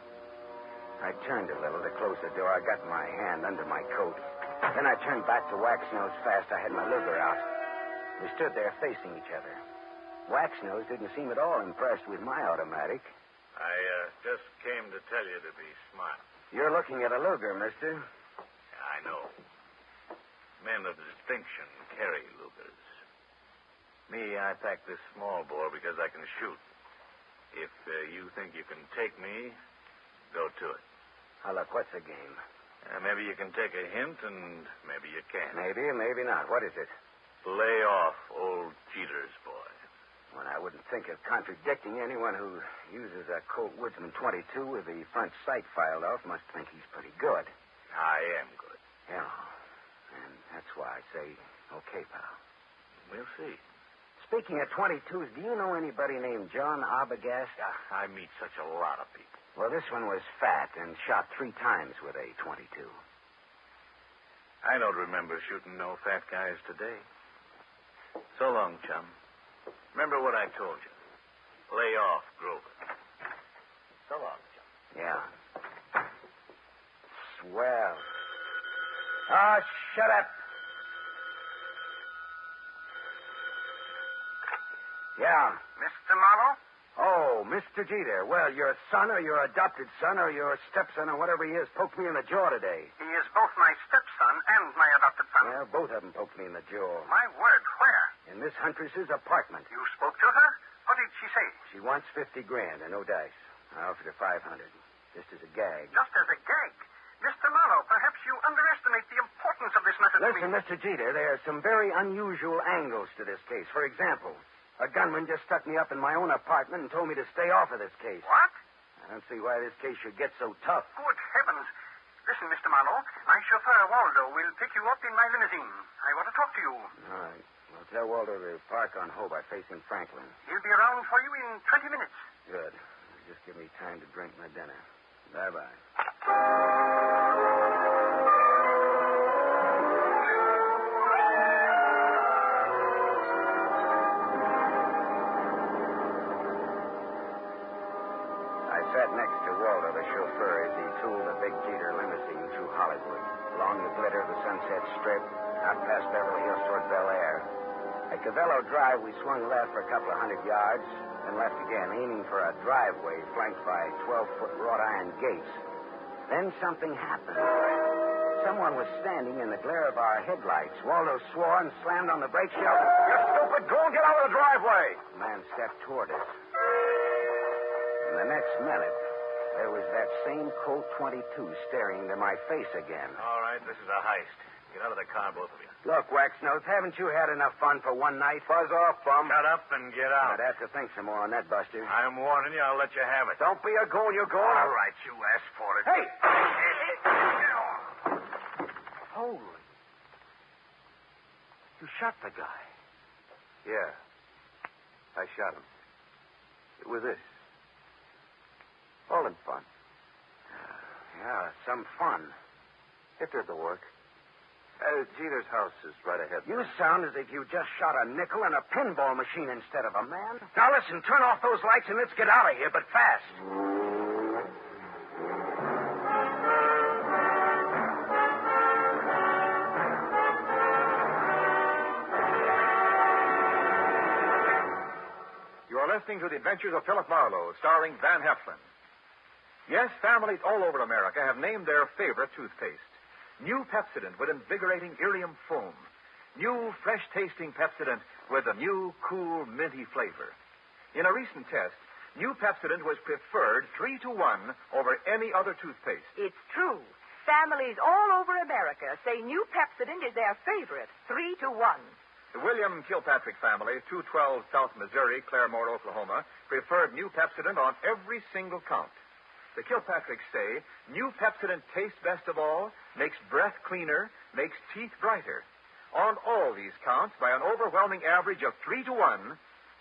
I turned a little to close the door. I got my hand under my coat. Then I turned back to Waxnose fast. I had my Luger out. We stood there facing each other. Waxnose didn't seem at all impressed with my automatic. I just came to tell you to be smart. You're looking at a Luger, mister. I know. Men of distinction carry Lugers. Me, I pack this small bore because I can shoot. If you think you can take me, go to it. Now, look, what's the game? Maybe you can take a hint, and maybe you can't. Maybe and maybe not. What is it? Lay off old Jeter's boy. Well, I wouldn't think of contradicting anyone who uses a Colt Woodsman .22 with the front sight filed off. Must think he's pretty good. I am good. Yeah. And that's why I say, okay, pal. We'll see. Speaking of .22s, do you know anybody named John Arbogast? I meet such a lot of people. Well, this one was fat and shot 3 times with a .22. I don't remember shooting no fat guys today. So long, chum. Remember what I told you. Lay off, Grover. So long, chum. Yeah. Swell. Oh, shut up. Yeah. Mr. Marlow? Oh, Mr. Jeter. Well, your son or your adopted son or your stepson or whatever he is poked me in the jaw today. He is both my stepson and my adopted son. Well, both of them poked me in the jaw. My word, where? In Miss Huntress's apartment. You spoke to her? What did she say? She wants $50,000 and no dice. I offered her $500, just as a gag. Just as a gag? Mr. Marlow, perhaps you underestimate the importance of this matter to me. Listen, Mr. Jeter, there are some very unusual angles to this case. For example, a gunman just stuck me up in my own apartment and told me to stay off of this case. What? I don't see why this case should get so tough. Good heavens. Listen, Mr. Marlow, my chauffeur, Waldo, will pick you up in my limousine. I want to talk to you. All right. Well, tell Waldo to park on Hobart facing Franklin. He'll be around for you in 20 minutes. Good. Just give me time to drink my dinner. Bye-bye. Sat next to Waldo, the chauffeur, as he tooled the big Jeter limousine through Hollywood, along the glitter of the Sunset Strip, out past Beverly Hills toward Bel Air. At Cavello Drive, we swung left for a couple of 100 yards, then left again, aiming for a driveway flanked by 12-foot wrought iron gates. Then something happened. Someone was standing in the glare of our headlights. Waldo swore and slammed on the brake shouting, "You stupid! Go and get out of the driveway!" The man stepped toward us. In the next minute, there was that same Colt .22 staring into my face again. All right, this is a heist. Get out of the car, both of you. Look, Waxnose, haven't you had enough fun for one night? Fuzz off, bum. Shut up and get out. I'd have to think some more on that, Buster. I'm warning you. I'll let you have it. Don't be a goon, you're going. All right, you asked for it. Hey! Holy. You shot the guy. Yeah. I shot him. With this. All in fun. Yeah, some fun. It did the work. Jeter's house is right ahead. You sound as if you just shot a nickel in a pinball machine instead of a man. Now listen, turn off those lights and let's get out of here, but fast. You are listening to The Adventures of Philip Marlowe, starring Van Heflin. Yes, families all over America have named their favorite toothpaste. New Pepsodent with invigorating Irium foam. New fresh-tasting Pepsodent with a new, cool, minty flavor. In a recent test, New Pepsodent was preferred 3-to-1 over any other toothpaste. It's true. Families all over America say New Pepsodent is their favorite, 3-to-1. The William Kilpatrick family, 212 South Missouri, Claremore, Oklahoma, preferred New Pepsodent on every single count. The Kilpatricks say New Pepsodent tastes best of all, makes breath cleaner, makes teeth brighter. On all these counts, by an overwhelming average of 3-1,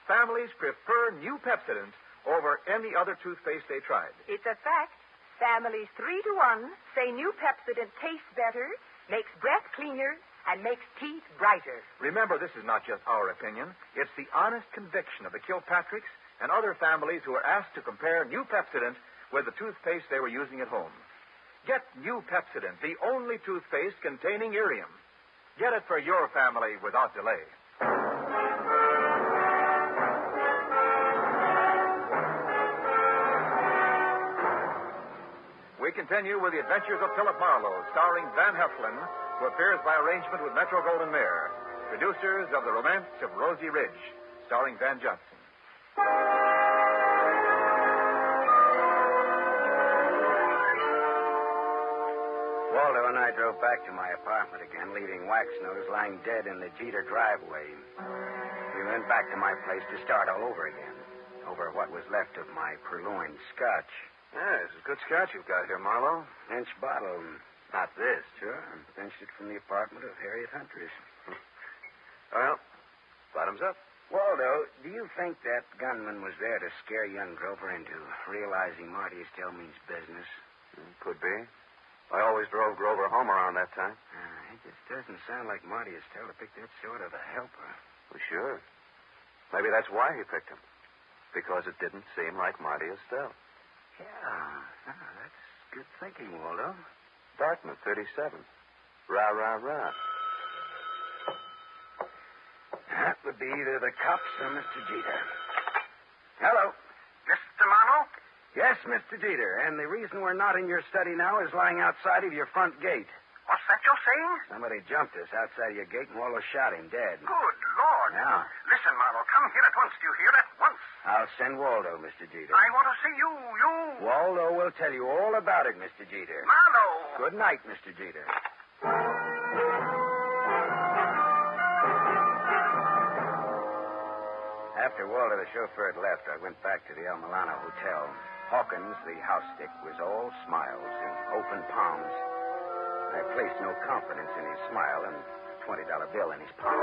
families prefer new Pepsodent over any other toothpaste they tried. It's a fact. Families 3-1 say new Pepsodent tastes better, makes breath cleaner, and makes teeth brighter. Remember, this is not just our opinion. It's the honest conviction of the Kilpatricks and other families who were asked to compare new Pepsodent with the toothpaste they were using at home. Get new Pepsodent, the only toothpaste containing irium. Get it for your family without delay. We continue with the adventures of Philip Marlow, starring Van Heflin, who appears by arrangement with Metro-Goldwyn-Mayer. Producers of The Romance of Rosie Ridge, starring Van Johnson. Waldo and I drove back to my apartment again, leaving Waxnose lying dead in the Jeter driveway. We went back to my place to start all over again, over what was left of my purloined scotch. Yeah, this is good scotch you've got here, Marlow. Inch bottle. Not this. Sure. I pinched it from the apartment of Harriet Huntress. Well, bottoms up. Waldo, do you think that gunman was there to scare young Grover into realizing Marty Estelle means business? Could be. I always drove Grover home around that time. It just doesn't sound like Marty Estelle to pick that sort of a helper. Well, sure. Maybe that's why he picked him. Because it didn't seem like Marty Estelle. Yeah. That's good thinking, Waldo. Dartmouth, 37. Rah, rah, rah. That would be either the cops or Mr. Jeter. Hello. Mr. Marlow? Yes, Mr. Jeter. And the reason we're not in your study now is lying outside of your front gate. What's that you're saying? Somebody jumped us outside your gate and Waldo shot him dead. Good Lord. Now. Listen, Marlow, come here at once. Do you hear? At once. I'll send Waldo, Mr. Jeter. I want to see you. Waldo will tell you all about it, Mr. Jeter. Marlow. Good night, Mr. Jeter. After Waldo, the chauffeur, had left, I went back to the El Milano Hotel. Hawkins, the house stick, was all smiles and open palms. I placed no confidence in his smile and a $20 bill in his palm.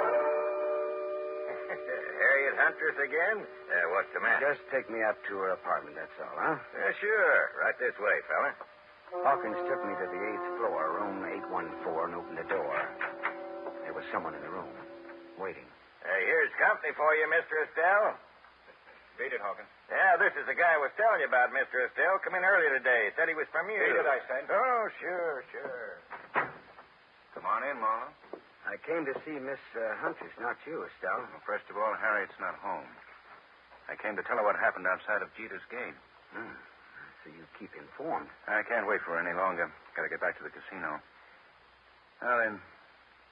Harriet Huntress again? What's the matter? Just take me up to her apartment, that's all, huh? Sure. Right this way, fella. Hawkins took me to the 8th floor, room 814, and opened the door. There was someone in the room, waiting. Here's company for you, Mr. Estelle. Beat it, Hawkins. Yeah, this is the guy I was telling you about, Mr. Estelle. Come in earlier today. Said he was from you. Beat it, I said. Oh, sure. Come on in, Marlow. I came to see Miss Huntress, not you, Estelle. Well, first of all, Harriet's not home. I came to tell her what happened outside of Jeter's gate. So you keep informed. I can't wait for her any longer. Got to get back to the casino. Well, then,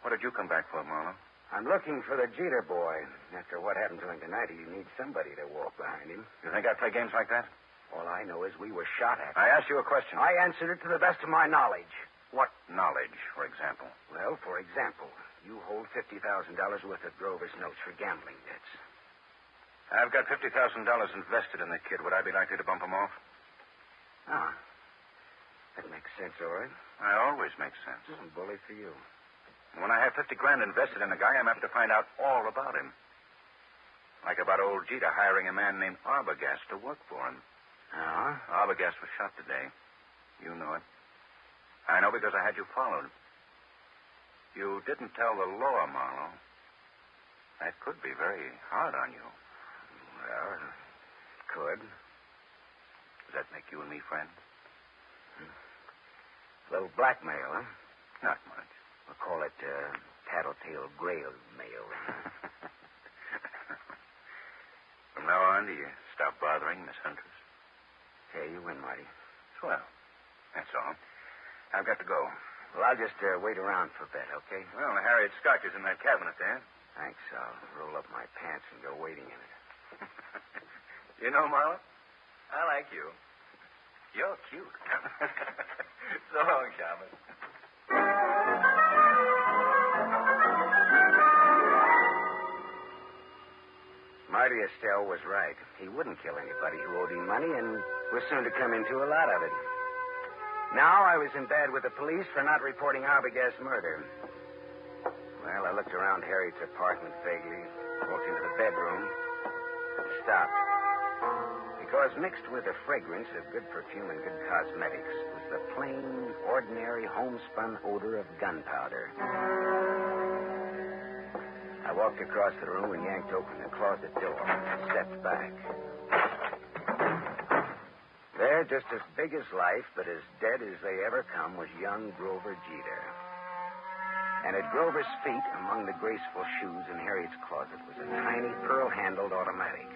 what did you come back for, Marlow? I'm looking for the Jeter boy. After what happened to him tonight, he needs somebody to walk behind him. You think I play games like that? All I know is we were shot at. I asked you a question. I answered it to the best of my knowledge. What knowledge, for example? Well, for example, you hold $50,000 worth of Grover's notes for gambling debts. I've got $50,000 invested in the kid. Would I be likely to bump him off? That makes sense, all right. I always make sense. Bully for you. When I have $50,000 invested in a guy, I'm apt to find out all about him. Like about old Jeter hiring a man named Arbogast to work for him. Arbogast was shot today. You know it. I know because I had you followed. You didn't tell the law, Marlow. That could be very hard on you. Well, it could. Does that make you and me friends? A little blackmail, huh? Not much. We'll call it tattletale grail mail. From now on, do you stop bothering Miss Huntress? Hey, you win, Marty. Swell. That's all. I've got to go. Well, I'll just wait around for a bit, okay? Well, Harriet's scotch is in that cabinet there. Thanks. I'll roll up my pants and go waiting in it. You know, Marlow, I like you. You're cute. So long, Shaman. Marty Estelle was right. He wouldn't kill anybody who owed him money and was soon to come into a lot of it. Now I was in bed with the police for not reporting Arbogast's murder. Well, I looked around Harriet's apartment vaguely, walked into the bedroom, and stopped. Because mixed with the fragrance of good perfume and good cosmetics was the plain, ordinary, homespun odor of gunpowder. I walked across the room and yanked open the closet door and stepped back. There, just as big as life, but as dead as they ever come, was young Grover Jeter. And at Grover's feet, among the graceful shoes in Harriet's closet, was a tiny pearl-handled automatic.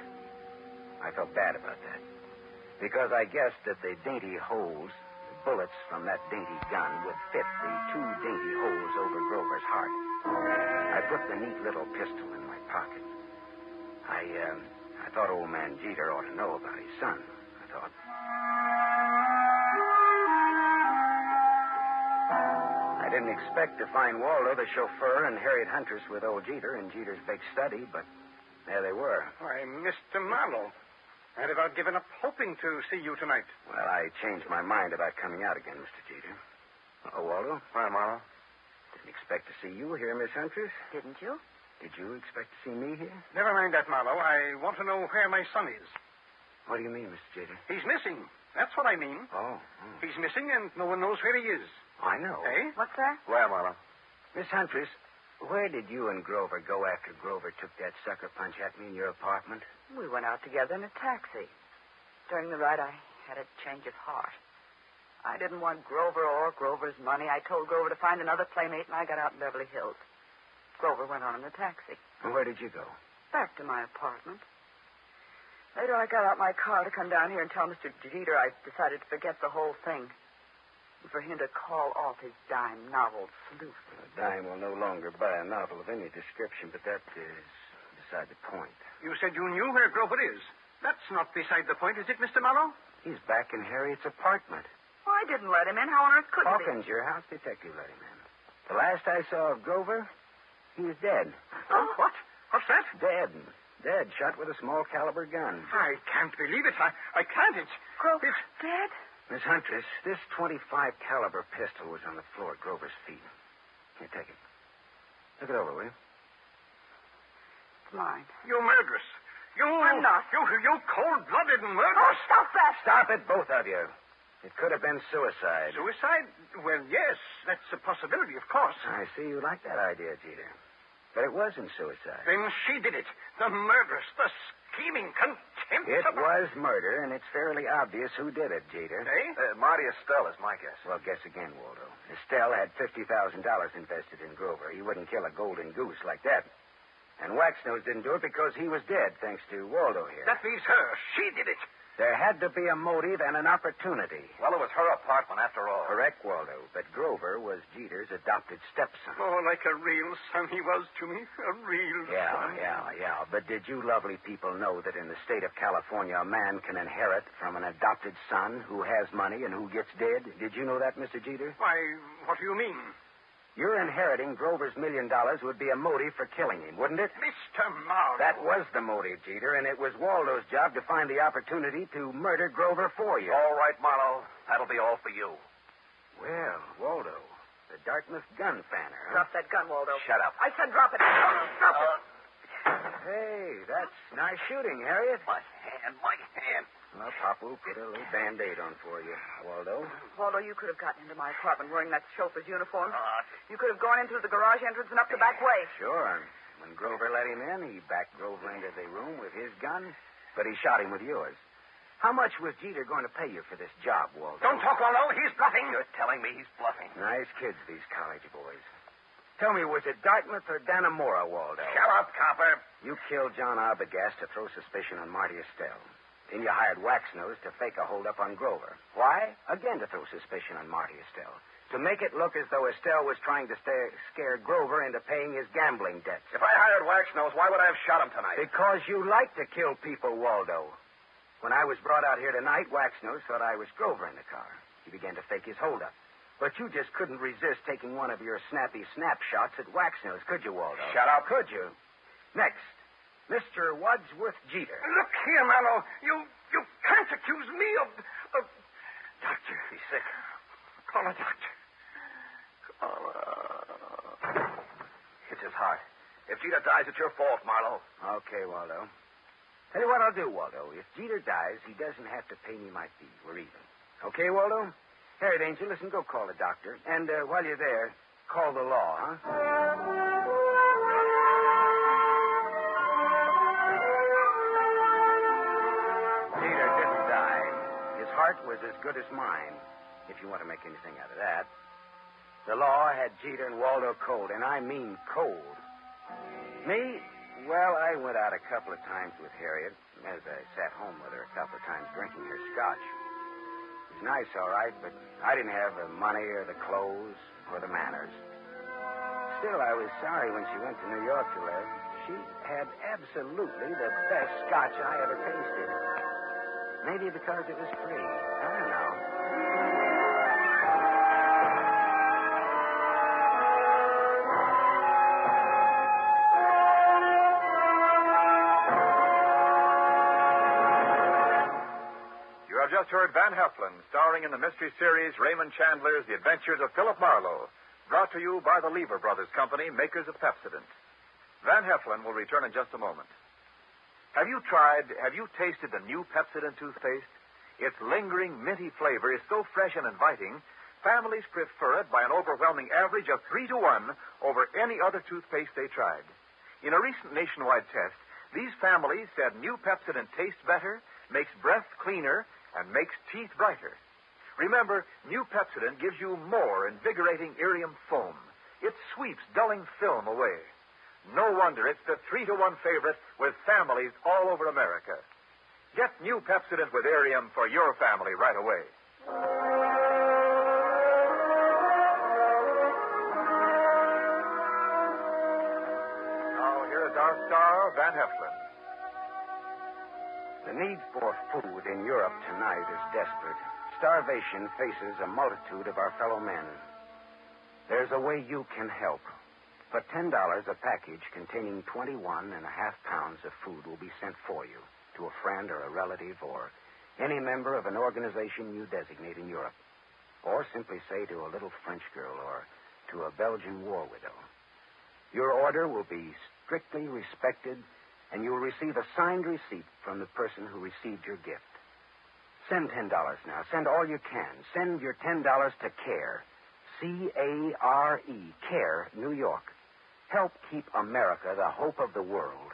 I felt bad about that, because I guessed that the dainty holes, the bullets from that dainty gun, would fit the two dainty holes over Grover's heart. I put the neat little pistol in my pocket. I thought old man Jeter ought to know about his son, I thought. I didn't expect to find Waldo, the chauffeur, and Harriet Huntress with old Jeter in Jeter's big study, but there they were. Why, Mr. Marlow, I'd about given up hoping to see you tonight. Well, I changed my mind about coming out again, Mr. Jeter. Oh, Waldo? Why, Marlow? Didn't expect to see you here, Miss Huntress. Didn't you? Did you expect to see me here? Never mind that, Marlow. I want to know where my son is. What do you mean, Mr. Jeter? He's missing. That's what I mean. Oh. He's missing, and no one knows where he is. I know. Eh? What's that? Where, Marlow? Miss Huntress, where did you and Grover go after Grover took that sucker punch at me in your apartment? We went out together in a taxi. During the ride, I had a change of heart. I didn't want Grover or Grover's money. I told Grover to find another playmate, and I got out in Beverly Hills. Grover went on in the taxi. And where did you go? Back to my apartment. Later, I got out my car to come down here and tell Mr. Jeter I decided to forget the whole thing. And for him to call off his dime novel, Sleuth. A dime will no longer buy a novel of any description, but that is beside the point. You said you knew where Grover is. That's not beside the point, is it, Mr. Marlow? He's back in Harriet's apartment. Well, I didn't let him in. How on earth could he? Hawkins, your house detective, let him in. The last I saw of Grover, he was dead. Oh, what? What's that? Dead. Dead, shot with a small caliber gun. I can't believe it. I can't. Grover's dead? Miss Huntress, this .25 caliber pistol was on the floor at Grover's feet. Here, take it. Look it over, will you? It's mine. You murderess. I'm not. You cold-blooded murderess. Oh, stop that! Stop it, both of you. It could have been suicide. Suicide? Well, yes, that's a possibility, of course. I see you like that idea, Jeter. But it wasn't suicide. Then she did it. The murderess, the scheming, contemptible... It was murder, and it's fairly obvious who did it, Jeter. Eh? Marty Estelle is my guess. Well, guess again, Waldo. Estelle had $50,000 invested in Grover. He wouldn't kill a golden goose like that. And Waxnose didn't do it because he was dead, thanks to Waldo here. That leaves her. She did it. There had to be a motive and an opportunity. Well, it was her apartment, after all. Correct, Waldo. But Grover was Jeter's adopted stepson. Oh, like a real son he was to me. A real son. Yeah. But did you lovely people know that in the state of California, a man can inherit from an adopted son who has money and who gets dead? Did you know that, Mr. Jeter? Why, what do you mean? Your inheriting Grover's $1 million would be a motive for killing him, wouldn't it? Mr. Marlow. That was the motive, Jeter, and it was Waldo's job to find the opportunity to murder Grover for you. All right, Marlow. That'll be all for you. Well, Waldo, the Dartmouth gun fanner, huh? Drop that gun, Waldo. Shut up. I said drop it. Drop it. Hey, that's nice shooting, Harriet. My hand. Well, Pop will put a little Band-Aid on for you, Waldo. Waldo, you could have gotten into my apartment wearing that chauffeur's uniform. You could have gone into the garage entrance and up the back way. Sure. When Grover let him in, he backed Grover into the room with his gun, but he shot him with yours. How much was Jeter going to pay you for this job, Waldo? Don't talk, Waldo. He's bluffing. You're telling me he's bluffing. Nice kids, these college boys. Tell me, was it Dartmouth or Dannemora, Waldo? Shut up, copper. You killed John Arbogast to throw suspicion on Marty Estelle. Then you hired Waxnose to fake a holdup on Grover. Why? Again to throw suspicion on Marty Estelle. To make it look as though Estelle was trying to scare Grover into paying his gambling debts. If I hired Waxnose, why would I have shot him tonight? Because you like to kill people, Waldo. When I was brought out here tonight, Waxnose thought I was Grover in the car. He began to fake his holdup. But you just couldn't resist taking one of your snappy snapshots at Waxnose, could you, Waldo? Shut up. Could you? Next, Mr. Wadsworth Jeter. Look here, Marlow. You can't accuse me of... Doctor, he's sick. Call a doctor. It's his heart. If Jeter dies, it's your fault, Marlow. Okay, Waldo. Tell you what I'll do, Waldo. If Jeter dies, he doesn't have to pay me my fee. We're even. Okay, Waldo? Harriet Angel, listen, go call the doctor. And while you're there, call the law, huh? Jeter didn't die. His heart was as good as mine, if you want to make anything out of that. The law had Jeter and Waldo cold, and I mean cold. Me? Well, I went out a couple of times with Harriet, as I sat home with her a couple of times drinking her scotch. It was nice, all right, but I didn't have the money or the clothes or the manners. Still, I was sorry when she went to New York to live. She had absolutely the best scotch I ever tasted. Maybe because it was free. I don't know. You have just heard Van Heflin, starring in the mystery series Raymond Chandler's The Adventures of Philip Marlow, brought to you by the Lever Brothers Company, makers of Pepsodent. Van Heflin will return in just a moment. Have you tasted the new Pepsodent toothpaste? Its lingering, minty flavor is so fresh and inviting, families prefer it by an overwhelming average of 3-to-1 over any other toothpaste they tried. In a recent nationwide test, these families said new Pepsodent tastes better, makes breath cleaner, and makes teeth brighter. Remember, new Pepsodent gives you more invigorating irium foam. It sweeps dulling film away. No wonder it's the 3-to-1 favorite with families all over America. Get new Pepsodent with irium for your family right away. Now, here is our star, Van Heflin. The need for food in Europe tonight is desperate. Starvation faces a multitude of our fellow men. There's a way you can help. For $10, a package containing 21.5 pounds of food will be sent for you to a friend or a relative or any member of an organization you designate in Europe. Or simply say to a little French girl or to a Belgian war widow. Your order will be strictly respected, and you'll receive a signed receipt from the person who received your gift. Send $10 now. Send all you can. Send your $10 to CARE. C-A-R-E. CARE, New York. Help keep America the hope of the world.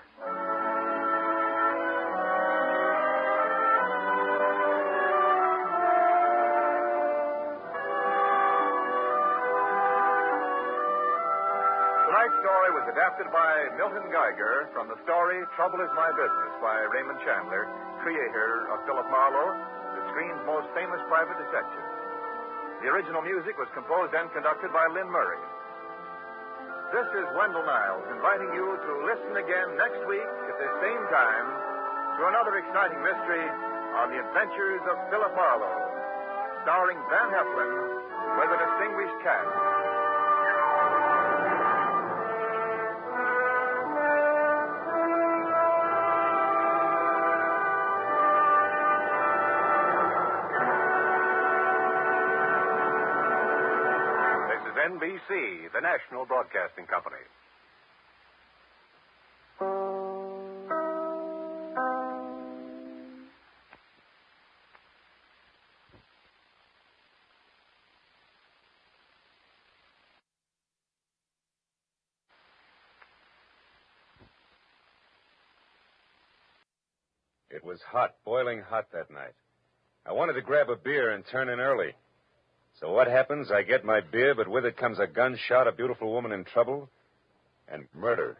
Tonight's story was adapted by Milton Geiger from the story Trouble Is My Business by Raymond Chandler, creator of Philip Marlowe, the screen's most famous private detective. The original music was composed and conducted by Lynn Murray. This is Wendell Niles inviting you to listen again next week at the same time to another exciting mystery on the adventures of Philip Marlowe, starring Van Heflin with a distinguished cast. NBC, the national broadcasting company. It was hot, boiling hot that night. I wanted to grab a beer and turn in early. So what happens? I get my beer, but with it comes a gunshot, a beautiful woman in trouble, and murder.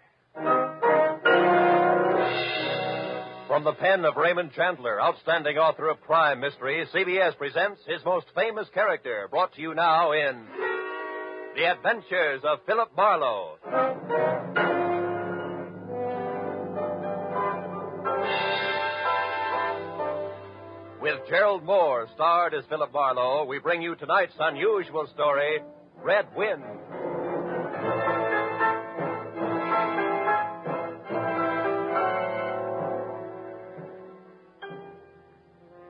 From the pen of Raymond Chandler, outstanding author of crime mystery, CBS presents his most famous character, brought to you now in The Adventures of Philip Marlowe. With Gerald Moore starred as Philip Marlowe, we bring you tonight's unusual story, Red Wind.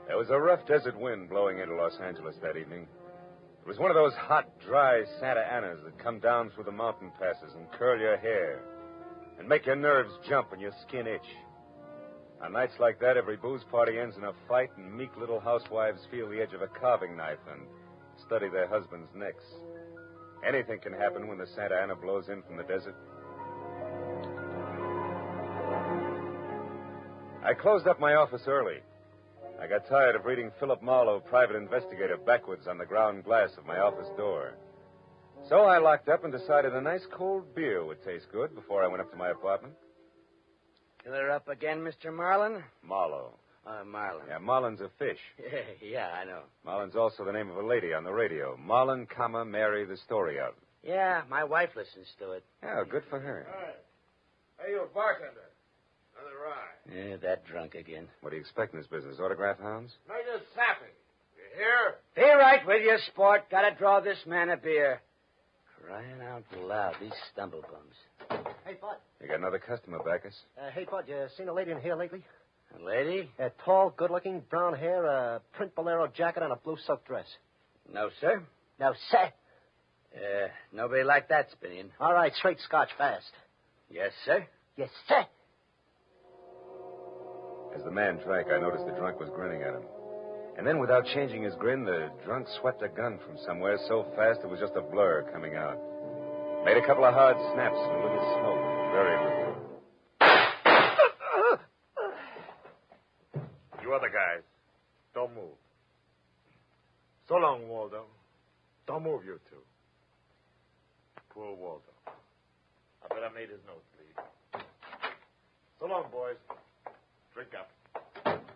There was a rough desert wind blowing into Los Angeles that evening. It was one of those hot, dry Santa Anas that come down through the mountain passes and curl your hair and make your nerves jump and your skin itch. On nights like that, every booze party ends in a fight, and meek little housewives feel the edge of a carving knife and study their husbands' necks. Anything can happen when the Santa Ana blows in from the desert. I closed up my office early. I got tired of reading Philip Marlow, private investigator, backwards on the ground glass of my office door. So I locked up and decided a nice cold beer would taste good before I went up to my apartment. Killer up again, Mr. Marlin? Marlow. Marlin. Yeah, Marlin's a fish. Yeah, I know. Marlin's also the name of a lady on the radio. Marlin, Mary, the story of. Yeah, my wife listens to it. Yeah, good for her. All right. Hey, you bartender. Another rye. Yeah, that drunk again. What do you expect in this business? Autograph hounds? No, just sapping. You hear? Be right with you, sport. Gotta draw this man a beer. Crying out loud, these stumble bums. Hey, Bud. You got another customer, Backus? Hey, Bud, you seen a lady in here lately? A lady? Tall, good-looking, brown hair, a print bolero jacket, and a blue silk dress. No, sir. No, sir. Nobody like that, Spinion. All right, straight Scotch fast. Yes, sir. Yes, sir. As the man drank, I noticed the drunk was grinning at him. And then, without changing his grin, the drunk swept a gun from somewhere so fast it was just a blur coming out. Made a couple of hard snaps and a little smoke. Very little. You other guys, don't move. So long, Waldo. Don't move, you two. Poor Waldo. I bet I made his nosebleed. So long, boys. Drink up.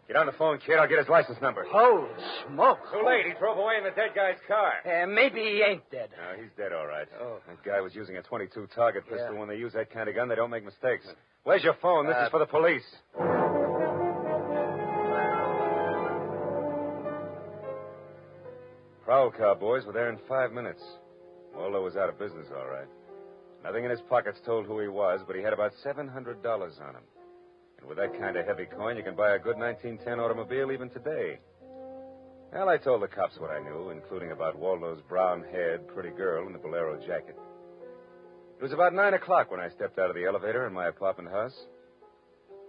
Get on the phone, kid. I'll get his license number. Holy smoke. Too late. He drove away in the dead guy's car. Maybe he ain't dead. No, he's dead, all right. Oh. That guy was using a .22 target pistol. Yeah. When they use that kind of gun, they don't make mistakes. Where's your phone? This is for the police. Prowl car boys were there in 5 minutes. Waldo was out of business, all right. Nothing in his pockets told who he was, but he had about $700 on him. And with that kind of heavy coin, you can buy a good 1910 automobile even today. Well, I told the cops what I knew, including about Waldo's brown-haired, pretty girl in the bolero jacket. It was about 9 o'clock when I stepped out of the elevator in my apartment house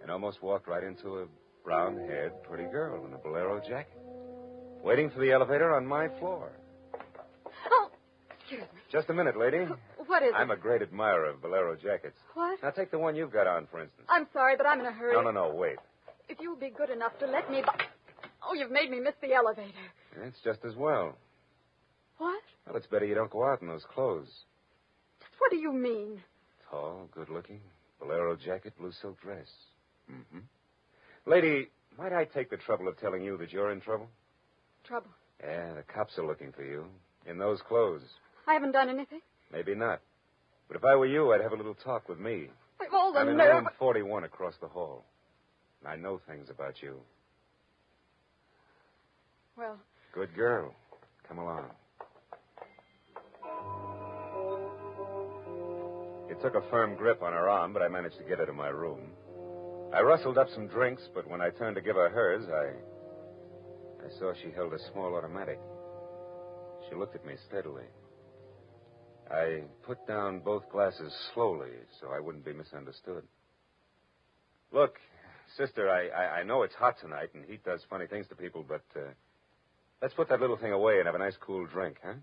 and almost walked right into a brown-haired, pretty girl in a bolero jacket, waiting for the elevator on my floor. Oh, excuse me. Just a minute, lady. What is I'm a great admirer of bolero jackets. What? Now, take the one you've got on, for instance. I'm sorry, but I'm in a hurry. No, wait. If you'll be good enough to let me... Oh, you've made me miss the elevator. It's just as well. What? Well, it's better you don't go out in those clothes. What do you mean? Tall, good-looking, bolero jacket, blue silk dress. Mm-hmm. Lady, might I take the trouble of telling you that you're in trouble? Trouble? Yeah, the cops are looking for you. In those clothes. I haven't done anything. Maybe not. But if I were you, I'd have a little talk with me. I've all the I'm in nerve. room 41 across the hall. And I know things about you. Well... Good girl. Come along. It took a firm grip on her arm, but I managed to get her to my room. I rustled up some drinks, but when I turned to give her hers, I saw she held a small automatic. She looked at me steadily. I put down both glasses slowly so I wouldn't be misunderstood. Look, sister, I know it's hot tonight and heat does funny things to people, but let's put that little thing away and have a nice cool drink, huh?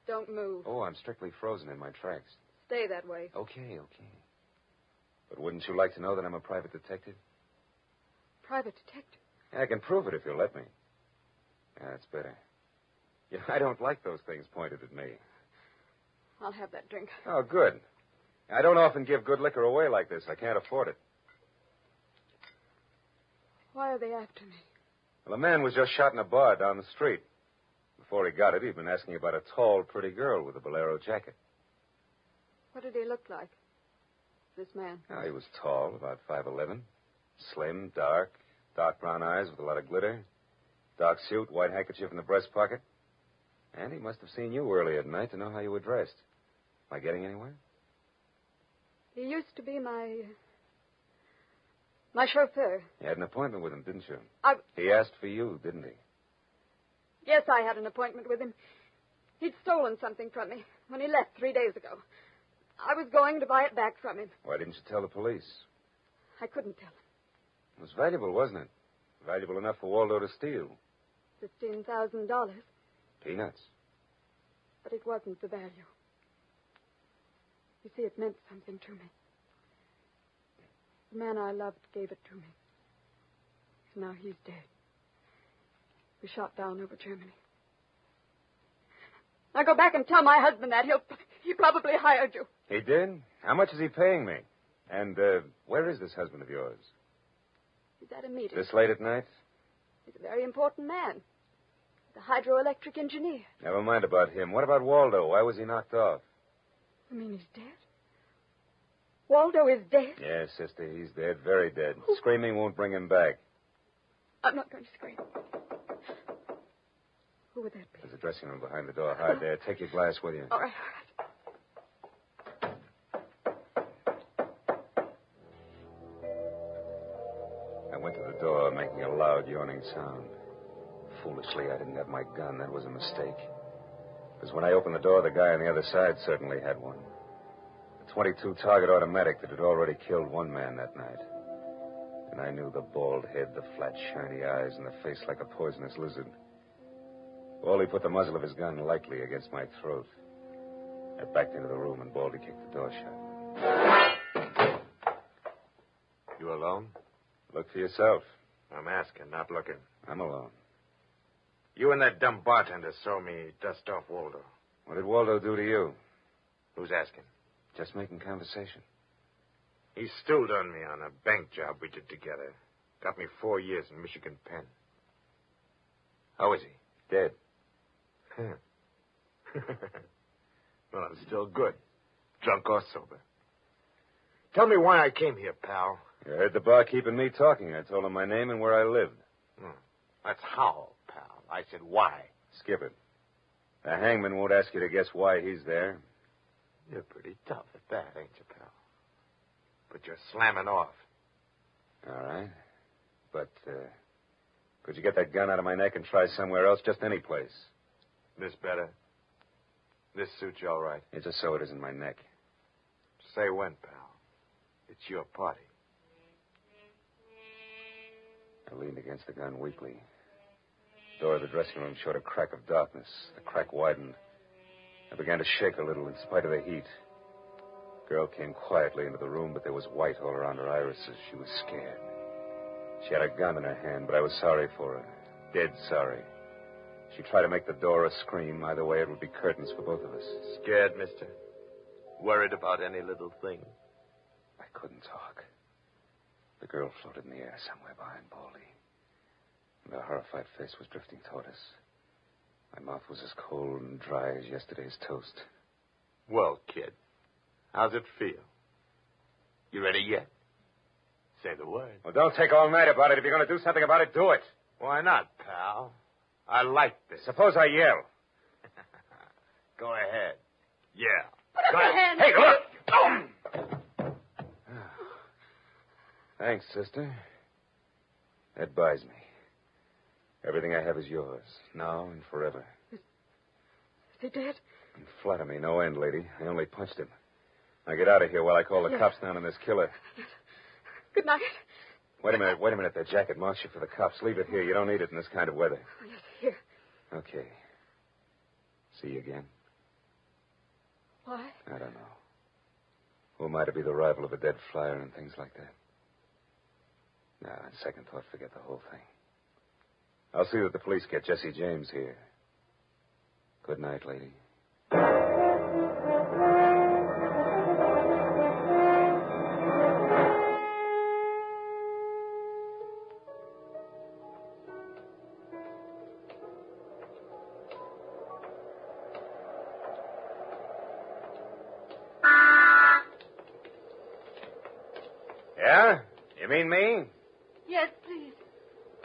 Don't move. Oh, I'm strictly frozen in my tracks. Stay that way. Okay. But wouldn't you like to know that I'm a private detective? Private detective? I can prove it if you'll let me. Yeah, that's better. You know, I don't like those things pointed at me. I'll have that drink. Oh, good. I don't often give good liquor away like this. I can't afford it. Why are they after me? Well, a man was just shot in a bar down the street. Before he got it, he'd been asking about a tall, pretty girl with a bolero jacket. What did he look like, this man? Oh, he was tall, about 5'11", slim, dark brown eyes with a lot of glitter, dark suit, white handkerchief in the breast pocket. And he must have seen you early at night to know how you were dressed. Am I getting anywhere? He used to be my chauffeur. You had an appointment with him, didn't you? I... He asked for you, didn't he? Yes, I had an appointment with him. He'd stolen something from me when he left 3 days ago. I was going to buy it back from him. Why didn't you tell the police? I couldn't tell him. It was valuable, wasn't it? Valuable enough for Waldo to steal. $15,000. Peanuts. But it wasn't the value. You see, it meant something to me. The man I loved gave it to me. And now he's dead. He was shot down over Germany. Now go back and tell my husband that. He probably hired you. He did? How much is he paying me? And where is this husband of yours? He's at a meeting. This late at night? He's a very important man. The hydroelectric engineer. Never mind about him. What about Waldo? Why was he knocked off? You mean he's dead? Waldo is dead? Yes, sister, he's dead. Very dead. Screaming won't bring him back. I'm not going to scream. Who would that be? There's a dressing room behind the door. Hide there. Take your glass with you. All right. I went to the door, making a loud, yawning sound. Foolishly, I didn't have my gun. That was a mistake. Because when I opened the door, the guy on the other side certainly had one. A .22 target automatic that had already killed one man that night. And I knew the bald head, the flat, shiny eyes, and the face like a poisonous lizard. Baldy put the muzzle of his gun lightly against my throat. I backed into the room, and Baldy kicked the door shut. You alone? Look for yourself. I'm asking, not looking. I'm alone. You and that dumb bartender saw me dust off Waldo. What did Waldo do to you? Who's asking? Just making conversation. He stooled on me on a bank job we did together. Got me 4 years in Michigan Penn. How is he? Dead. Well, I'm still good. Drunk or sober. Tell me why I came here, pal. You heard the barkeep and me talking. I told him my name and where I lived. That's how, pal. I said why. Skip it. The hangman won't ask you to guess why he's there. You're pretty tough at that, ain't you, pal? But you're slamming off. All right. But, could you get that gun out of my neck and try somewhere else? Just any place. This better? This suits you all right? Yeah, just so it isn't my neck. Say when, pal. It's your party. I leaned against the gun weakly. The door of the dressing room showed a crack of darkness. The crack widened. I began to shake a little in spite of the heat. The girl came quietly into the room, but there was white all around her irises. She was scared. She had a gun in her hand, but I was sorry for her. Dead sorry. She tried to make the door a scream. Either way, it would be curtains for both of us. Scared, mister? Worried about any little thing? I couldn't talk. The girl floated in the air somewhere behind Baldy. And her horrified face was drifting toward us. My mouth was as cold and dry as yesterday's toast. Well, kid, how's it feel? You ready yet? Say the word. Well, don't take all night about it. If you're going to do something about it, do it. Why not, pal? I like this. Suppose I yell. Go ahead. Yeah. Put up your hand. Hey, look! Thanks, sister. That buys me. Everything I have is yours, now and forever. Is he dead? And flatter me, no end, lady. I only punched him. Now get out of here while I call the cops down on this killer. Good night. Wait a minute. That jacket marks you for the cops. Leave it here. You don't need it in this kind of weather. Oh, yes, here. Okay. See you again? Why? I don't know. Who am I to be the rival of a dead flyer and things like that? Nah, on second thought, forget the whole thing. I'll see that the police get Jesse James here. Good night, lady. Yeah? You mean me? Yes, please.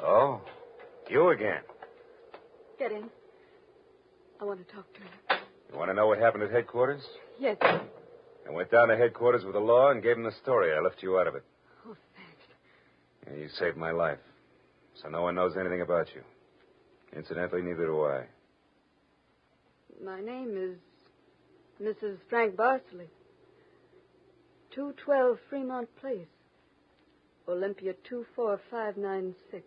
Oh, you again. Get in. I want to talk to you. You want to know what happened at headquarters? Yes. I went down to headquarters with the law and gave them the story. I left you out of it. Oh, thanks. Yeah, you saved my life. So no one knows anything about you. Incidentally, neither do I. My name is Mrs. Frank Barsley. 212 Fremont Place. Olympia 24596.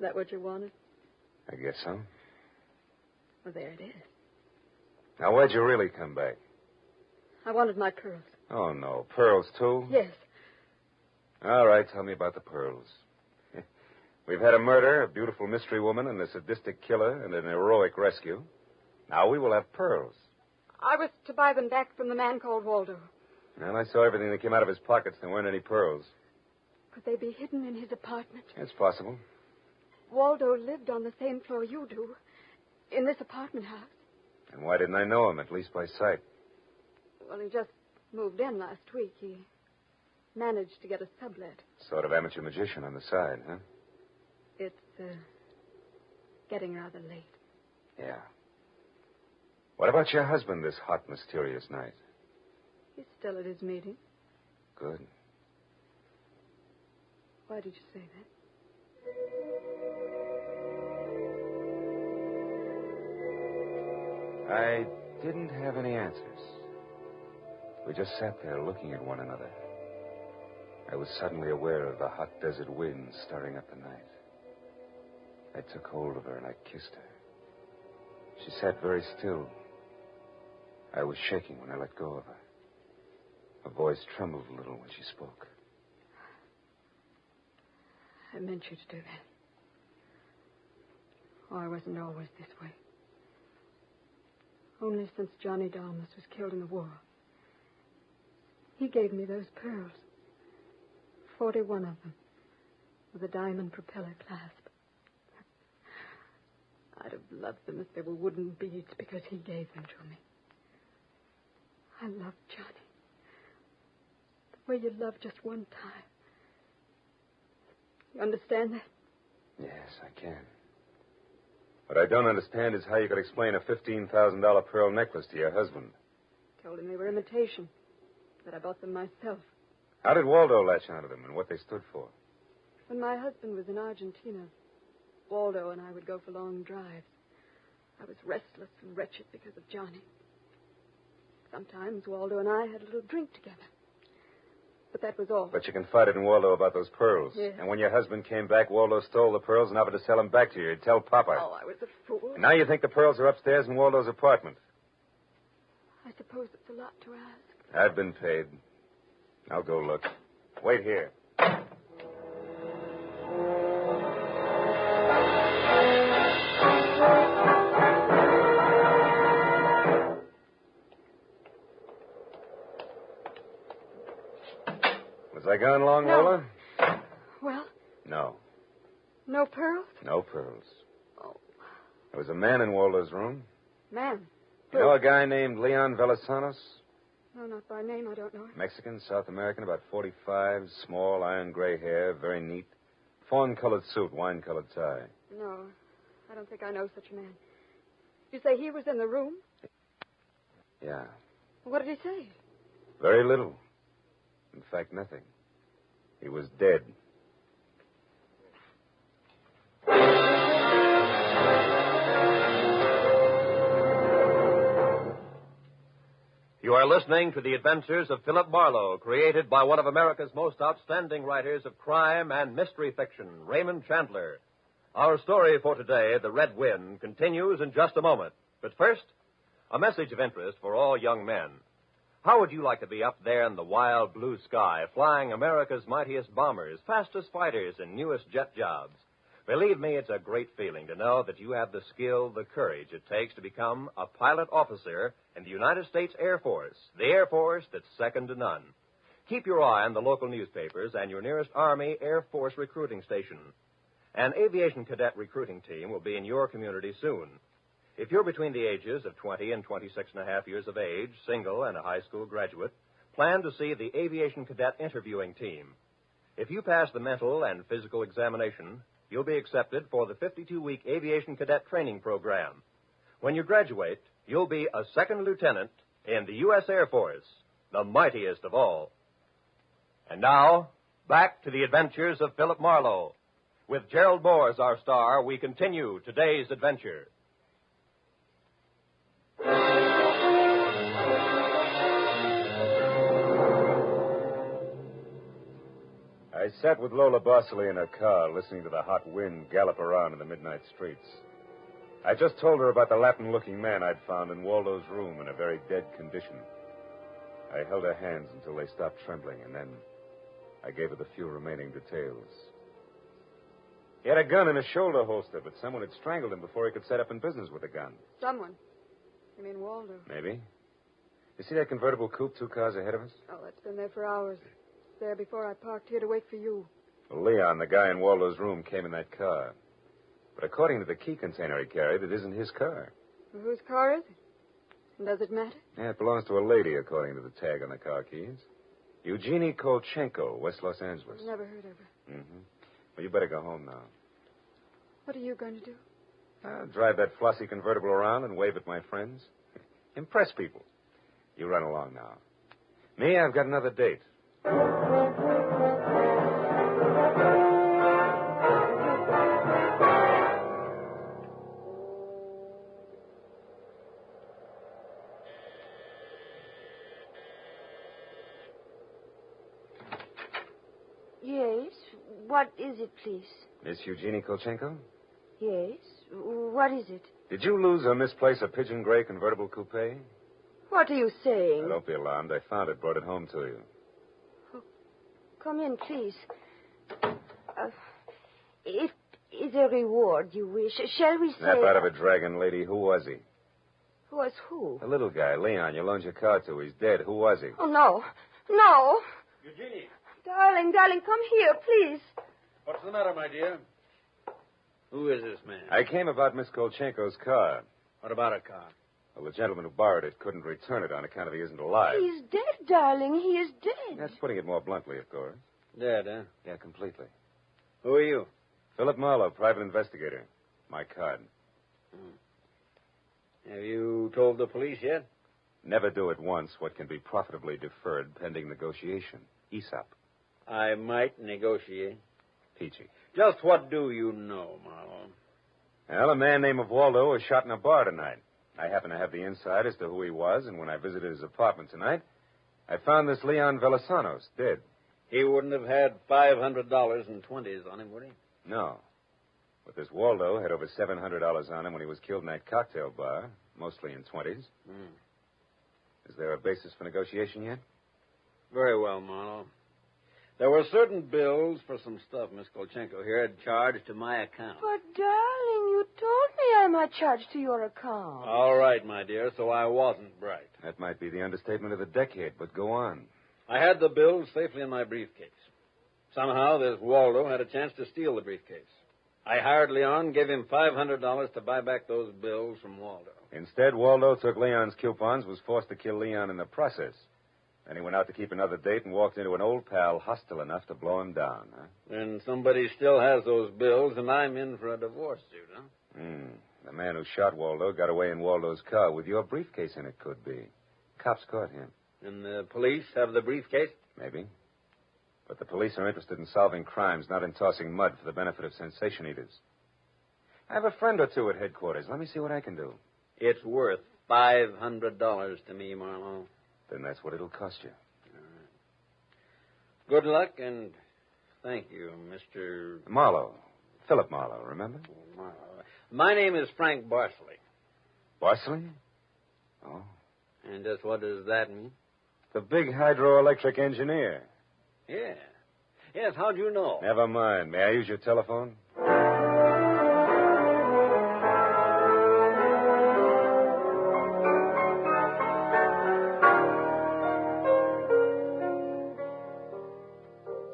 That what you wanted? I guess so. Well, there it is. Now, why'd you really come back? I wanted my pearls. Oh, no. Pearls, too? Yes. All right, tell me about the pearls. We've had a murder, a beautiful mystery woman, and a sadistic killer, and an heroic rescue. Now we will have pearls. I was to buy them back from the man called Waldo. Well, I saw everything that came out of his pockets. There weren't any pearls. Could they be hidden in his apartment? It's possible. Waldo lived on the same floor you do, in this apartment house. And why didn't I know him, at least by sight? Well, he just moved in last week. He managed to get a sublet. Sort of amateur magician on the side, huh? It's getting rather late. Yeah. What about your husband this hot, mysterious night? He's still at his meeting. Good. Why did you say that? I didn't have any answers. We just sat there looking at one another. I was suddenly aware of the hot desert wind stirring up the night. I took hold of her and I kissed her. She sat very still. I was shaking when I let go of her. Her voice trembled a little when she spoke. I meant you to do that. Oh, I wasn't always this way. Only since Johnny Dalmas was killed in the war. He gave me those pearls. 41 of them. With a diamond propeller clasp. I'd have loved them if they were wooden beads because he gave them to me. I love Johnny. The way you love just one time. You understand that? Yes, I can. What I don't understand is how you could explain a $15,000 pearl necklace to your husband. Told him they were imitation. That I bought them myself. How did Waldo latch onto them and what they stood for? When my husband was in Argentina, Waldo and I would go for long drives. I was restless and wretched because of Johnny. Sometimes Waldo and I had a little drink together. But that was all. But you confided in Waldo about those pearls. Yes. And when your husband came back, Waldo stole the pearls and offered to sell them back to you. He'd tell Papa. Oh, I was a fool. And now you think the pearls are upstairs in Waldo's apartment. I suppose it's a lot to ask. I've been paid. I'll go look. Wait here. Was I gone long, No. Lola? Well, No. no pearls? No pearls. Oh. There was a man in Waldo's room. Man. You know a guy named Leon Velasanos? No, not by name. I don't know him. Mexican, South American, about 45, small, iron gray hair, very neat. Fawn-colored suit, wine-colored tie. No, I don't think I know such a man. You say he was in the room? Yeah. What did he say? Very little. In fact, nothing. He was dead. You are listening to the adventures of Philip Marlow, created by one of America's most outstanding writers of crime and mystery fiction, Raymond Chandler. Our story for today, The Red Wind, continues in just a moment. But first, a message of interest for all young men. How would you like to be up there in the wild blue sky, flying America's mightiest bombers, fastest fighters, and newest jet jobs? Believe me, it's a great feeling to know that you have the skill, the courage it takes to become a pilot officer in the United States Air Force, the Air Force that's second to none. Keep your eye on the local newspapers and your nearest Army Air Force recruiting station. An aviation cadet recruiting team will be in your community soon. If you're between the ages of 20 and 26 and a half years of age, single, and a high school graduate, plan to see the aviation cadet interviewing team. If you pass the mental and physical examination, you'll be accepted for the 52-week aviation cadet training program. When you graduate, you'll be a second lieutenant in the U.S. Air Force, the mightiest of all. And now, back to the adventures of Philip Marlowe. With Gerald Moore as our star, we continue today's adventure. I sat with Lola Bosley in her car, listening to the hot wind gallop around in the midnight streets. I just told her about the Latin-looking man I'd found in Waldo's room in a very dead condition. I held her hands until they stopped trembling, and then I gave her the few remaining details. He had a gun in his shoulder holster, but someone had strangled him before he could set up in business with a gun. Someone? You mean Waldo? Maybe. You see that convertible coupe 2 cars ahead of us? Oh, that's been there for hours. It's there before I parked here to wait for you. Well, Leon, the guy in Waldo's room, came in that car. But according to the key container he carried, it isn't his car. Well, whose car is it? And does it matter? Yeah, it belongs to a lady, according to the tag on the car keys. Eugenie Kolchenko, West Los Angeles. Never heard of her. Mm-hmm. Well, you better go home now. What are you going to do? Drive that flossy convertible around and wave at my friends. Impress people. You run along now. Me, I've got another date. Yes. What is it, please? Miss Eugenie Kolchenko? Yes. What is it? Did you lose or misplace a pigeon gray convertible coupe? What are you saying? Now, don't be alarmed. I found it, brought it home to you. Oh, come in, please. If is a reward you wish, shall we say... Snap out of it, dragon lady. Who was he? Who was who? The little guy, Leon. You loaned your car to. He's dead. Who was he? Oh, no. No. Eugenie. Darling, come here, please. What's the matter, my dear? Who is this man? I came about Miss Kolchenko's car. What about her car? Well, the gentleman who borrowed it couldn't return it on account of he isn't alive. He's dead, darling. He is dead. That's putting it more bluntly, of course. Dead, huh? Yeah, completely. Who are you? Philip Marlow, private investigator. My card. Have you told the police yet? Never do at once what can be profitably deferred pending negotiation. Aesop. I might negotiate. Peachy. Just what do you know, Marlow? Well, a man named Waldo was shot in a bar tonight. I happen to have the inside as to who he was, and when I visited his apartment tonight, I found this Leon Velasanos dead. He wouldn't have had $500 in 20s on him, would he? No. But this Waldo had over $700 on him when he was killed in that cocktail bar, mostly in 20s. Is there a basis for negotiation yet? Very well, Marlow. There were certain bills for some stuff Miss Kolchenko here had charged to my account. But, darling, you told me I might charge to your account. All right, my dear, so I wasn't bright. That might be the understatement of the decade, but go on. I had the bills safely in my briefcase. Somehow, this Waldo had a chance to steal the briefcase. I hired Leon, gave him $500 to buy back those bills from Waldo. Instead, Waldo took Leon's coupons, was forced to kill Leon in the process. Then he went out to keep another date and walked into an old pal hostile enough to blow him down, huh? And somebody still has those bills, and I'm in for a divorce suit, huh? The man who shot Waldo got away in Waldo's car with your briefcase in it, could be. Cops caught him. And the police have the briefcase? Maybe. But the police are interested in solving crimes, not in tossing mud for the benefit of sensation eaters. I have a friend or two at headquarters. Let me see what I can do. It's worth $500 to me, Marlow. Then that's what it'll cost you. All right. Good luck, and thank you, Mr. Marlow. Philip Marlow, remember? Marlow. My name is Frank Barsley. Barsley? Oh. And just what does that mean? The big hydroelectric engineer. Yeah. Yes, how'd you know? Never mind. May I use your telephone?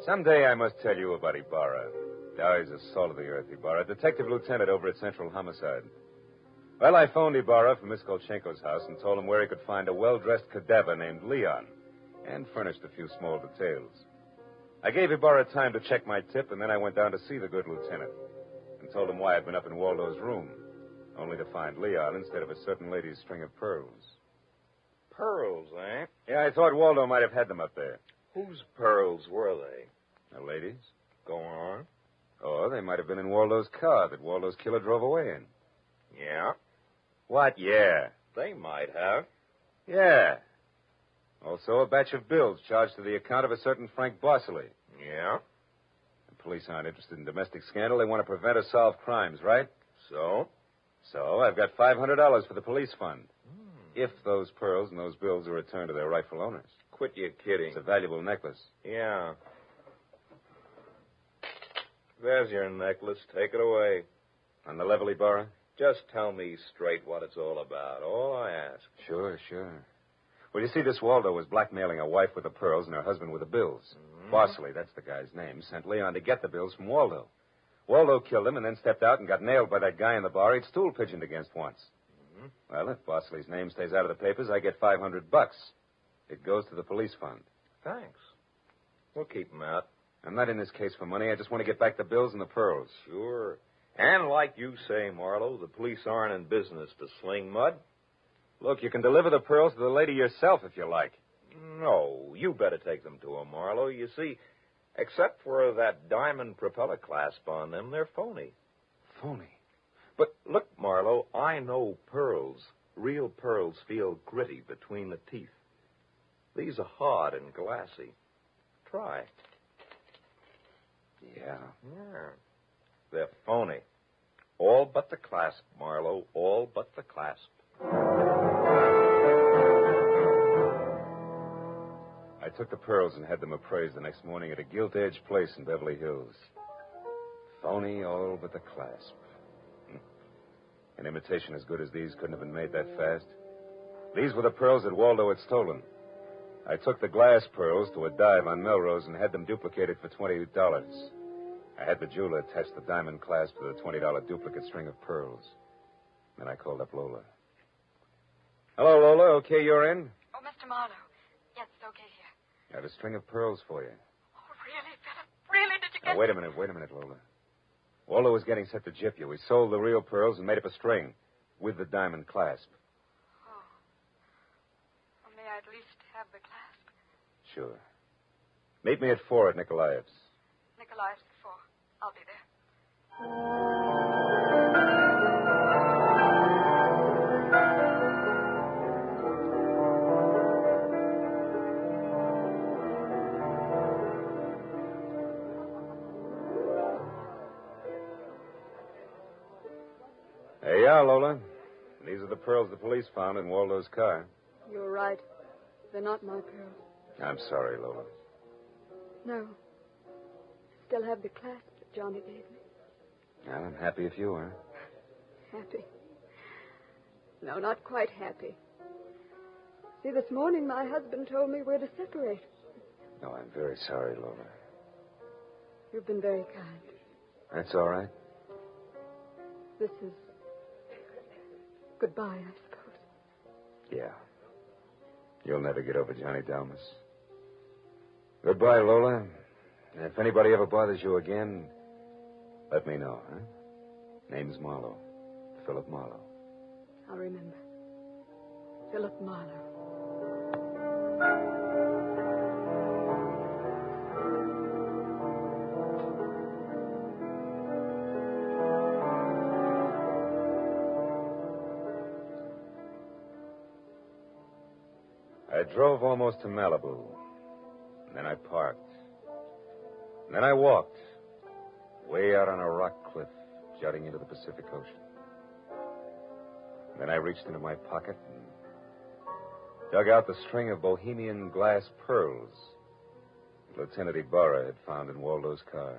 Someday I must tell you about Ibarra. Now he's a salt of the earth, Ibarra. Detective lieutenant over at Central Homicide. Well, I phoned Ibarra from Miss Kolchenko's house and told him where he could find a well-dressed cadaver named Leon, and furnished a few small details. I gave Ibarra time to check my tip, and then I went down to see the good lieutenant and told him why I'd been up in Waldo's room, only to find Leon instead of a certain lady's string of pearls. Pearls, eh? Yeah, I thought Waldo might have had them up there. Whose pearls were they? The ladies. Go on. Or they might have been in Waldo's car that Waldo's killer drove away in. Yeah? What, yeah? They might have. Yeah. Also a batch of bills charged to the account of a certain Frank Barsley. Yeah? police aren't interested in domestic scandal. They want to prevent or solve crimes, right? So? So I've got $500 for the police fund. If those pearls and those bills are returned to their rightful owners. Quit your kidding. It's a valuable necklace. Yeah. There's your necklace. Take it away. On the level, Ibarra? Just tell me straight what it's all about. All I ask. Sure. Well, you see, this Waldo was blackmailing a wife with the pearls and her husband with the bills. Bosley, that's the guy's name, sent Leon to get the bills from Waldo. Waldo killed him and then stepped out and got nailed by that guy in the bar he'd stool pigeoned against once. Well, if Bosley's name stays out of the papers, I get $500. It goes to the police fund. Thanks. We'll keep them out. I'm not in this case for money. I just want to get back the bills and the pearls. Sure. And like you say, Marlow, the police aren't in business to sling mud. Look, you can deliver the pearls to the lady yourself if you like. No, you better take them to her, Marlow. You see, except for that diamond propeller clasp on them, they're phony. Phony? But look, Marlow, I know pearls. Real pearls feel gritty between the teeth. These are hard and glassy. Try. Yeah. They're phony. All but the clasp, Marlow. All but the clasp. I took the pearls and had them appraised the next morning at a gilt-edged place in Beverly Hills. Phony all but the clasp. An imitation as good as these couldn't have been made that fast. These were the pearls that Waldo had stolen. I took the glass pearls to a dive on Melrose and had them duplicated for $20. I had the jeweler attach the diamond clasp to the $20 duplicate string of pearls. Then I called up Lola. Hello, Lola. Okay, you're in? Oh, Mr. Marlow. Yes, it's okay here. I have a string of pearls for you. Oh, really, Philip? Really? Did you get... Now, wait a minute, Lola. Waldo was getting set to gyp you. We sold the real pearls and made up a string with the diamond clasp. Oh. Well, may I at least have the clasp? Sure. Meet me at 4 at Nikolaev's. Nikolaev's at 4. I'll be there. There you are, Lola. These are the pearls the police found in Waldo's car. You're right. They're not my pearls. I'm sorry, Lola. No. I still have the clasp that Johnny gave me. Well, I'm happy if you are. Happy? No, not quite happy. See, this morning my husband told me we're to separate. No, I'm very sorry, Lola. You've been very kind. That's all right. This is goodbye, I suppose. Yeah. You'll never get over Johnny Dalmas. Goodbye, Lola. And if anybody ever bothers you again, let me know, huh? Name's Marlow. Philip Marlow. I'll remember. Philip Marlow. I drove almost to Malibu. And then I parked. And then I walked. Way out on a rock cliff, jutting into the Pacific Ocean. And then I reached into my pocket and dug out the string of Bohemian glass pearls that Lieutenant Ibarra had found in Waldo's car.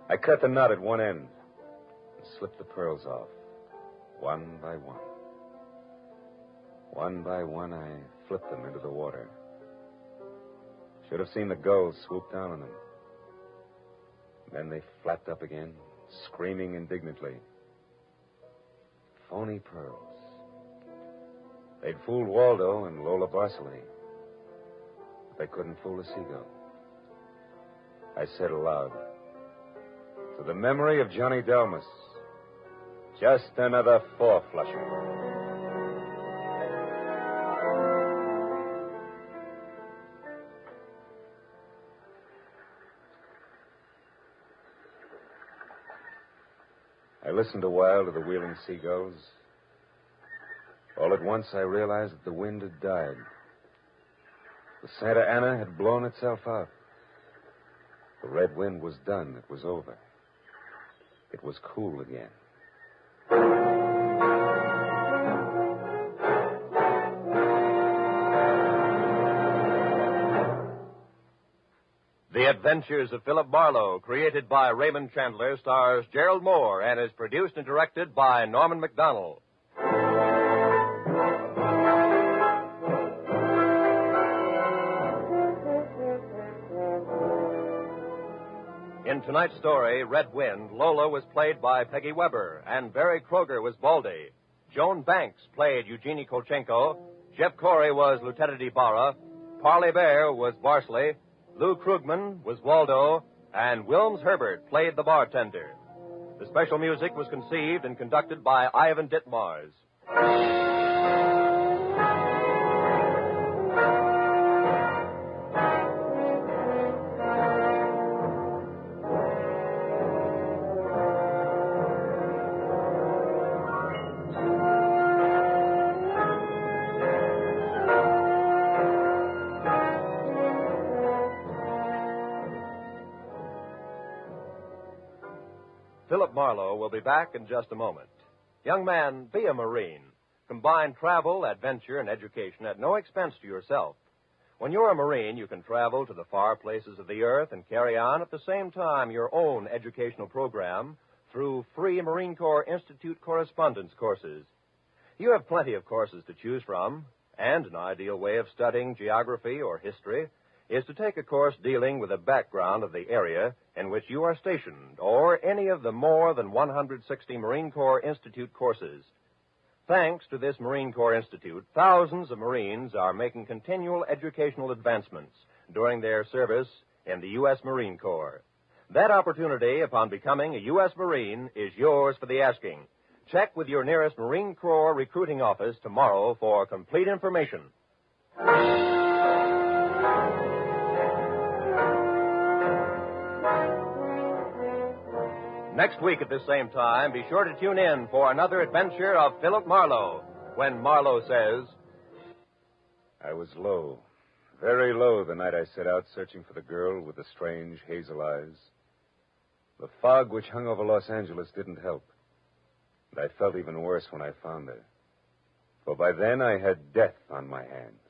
I cut the knot at one end and slipped the pearls off, one by one. One by one, I flipped them into the water. Should have seen the gulls swoop down on them. Then they flapped up again, screaming indignantly. Phony pearls. They'd fooled Waldo and Lola Barceley. But they couldn't fool a seagull. I said aloud, to the memory of Johnny Delmas, just another four-flusher. I listened a while to the wheeling seagulls. All at once, I realized that the wind had died. The Santa Ana had blown itself out. The red wind was done. It was over. It was cool again. The Adventures of Philip Marlow, created by Raymond Chandler, stars Gerald Moore and is produced and directed by Norman MacDonald. In tonight's story, Red Wind, Lola was played by Peggy Weber, and Barry Kroger was Baldy. Joan Banks played Eugenie Kolchenko. Jeff Corey was Lieutenant Ibarra. Parley Bear was Barsley. Lou Krugman was Waldo, and Wilms Herbert played the bartender. The special music was conceived and conducted by Ivan Ditmars. Philip Marlowe will be back in just a moment. Young man, be a Marine. Combine travel, adventure, and education at no expense to yourself. When you're a Marine, you can travel to the far places of the earth and carry on at the same time your own educational program through free Marine Corps Institute correspondence courses. You have plenty of courses to choose from, and an ideal way of studying geography or history is to take a course dealing with the background of the area in which you are stationed, or any of the more than 160 Marine Corps Institute courses. Thanks to this Marine Corps Institute, thousands of Marines are making continual educational advancements during their service in the U.S. Marine Corps. That opportunity, upon becoming a U.S. Marine, is yours for the asking. Check with your nearest Marine Corps recruiting office tomorrow for complete information. Next week at this same time, be sure to tune in for another adventure of Philip Marlowe, when Marlowe says, I was low, very low the night I set out searching for the girl with the strange hazel eyes. The fog which hung over Los Angeles didn't help, and I felt even worse when I found her. For by then I had death on my hands.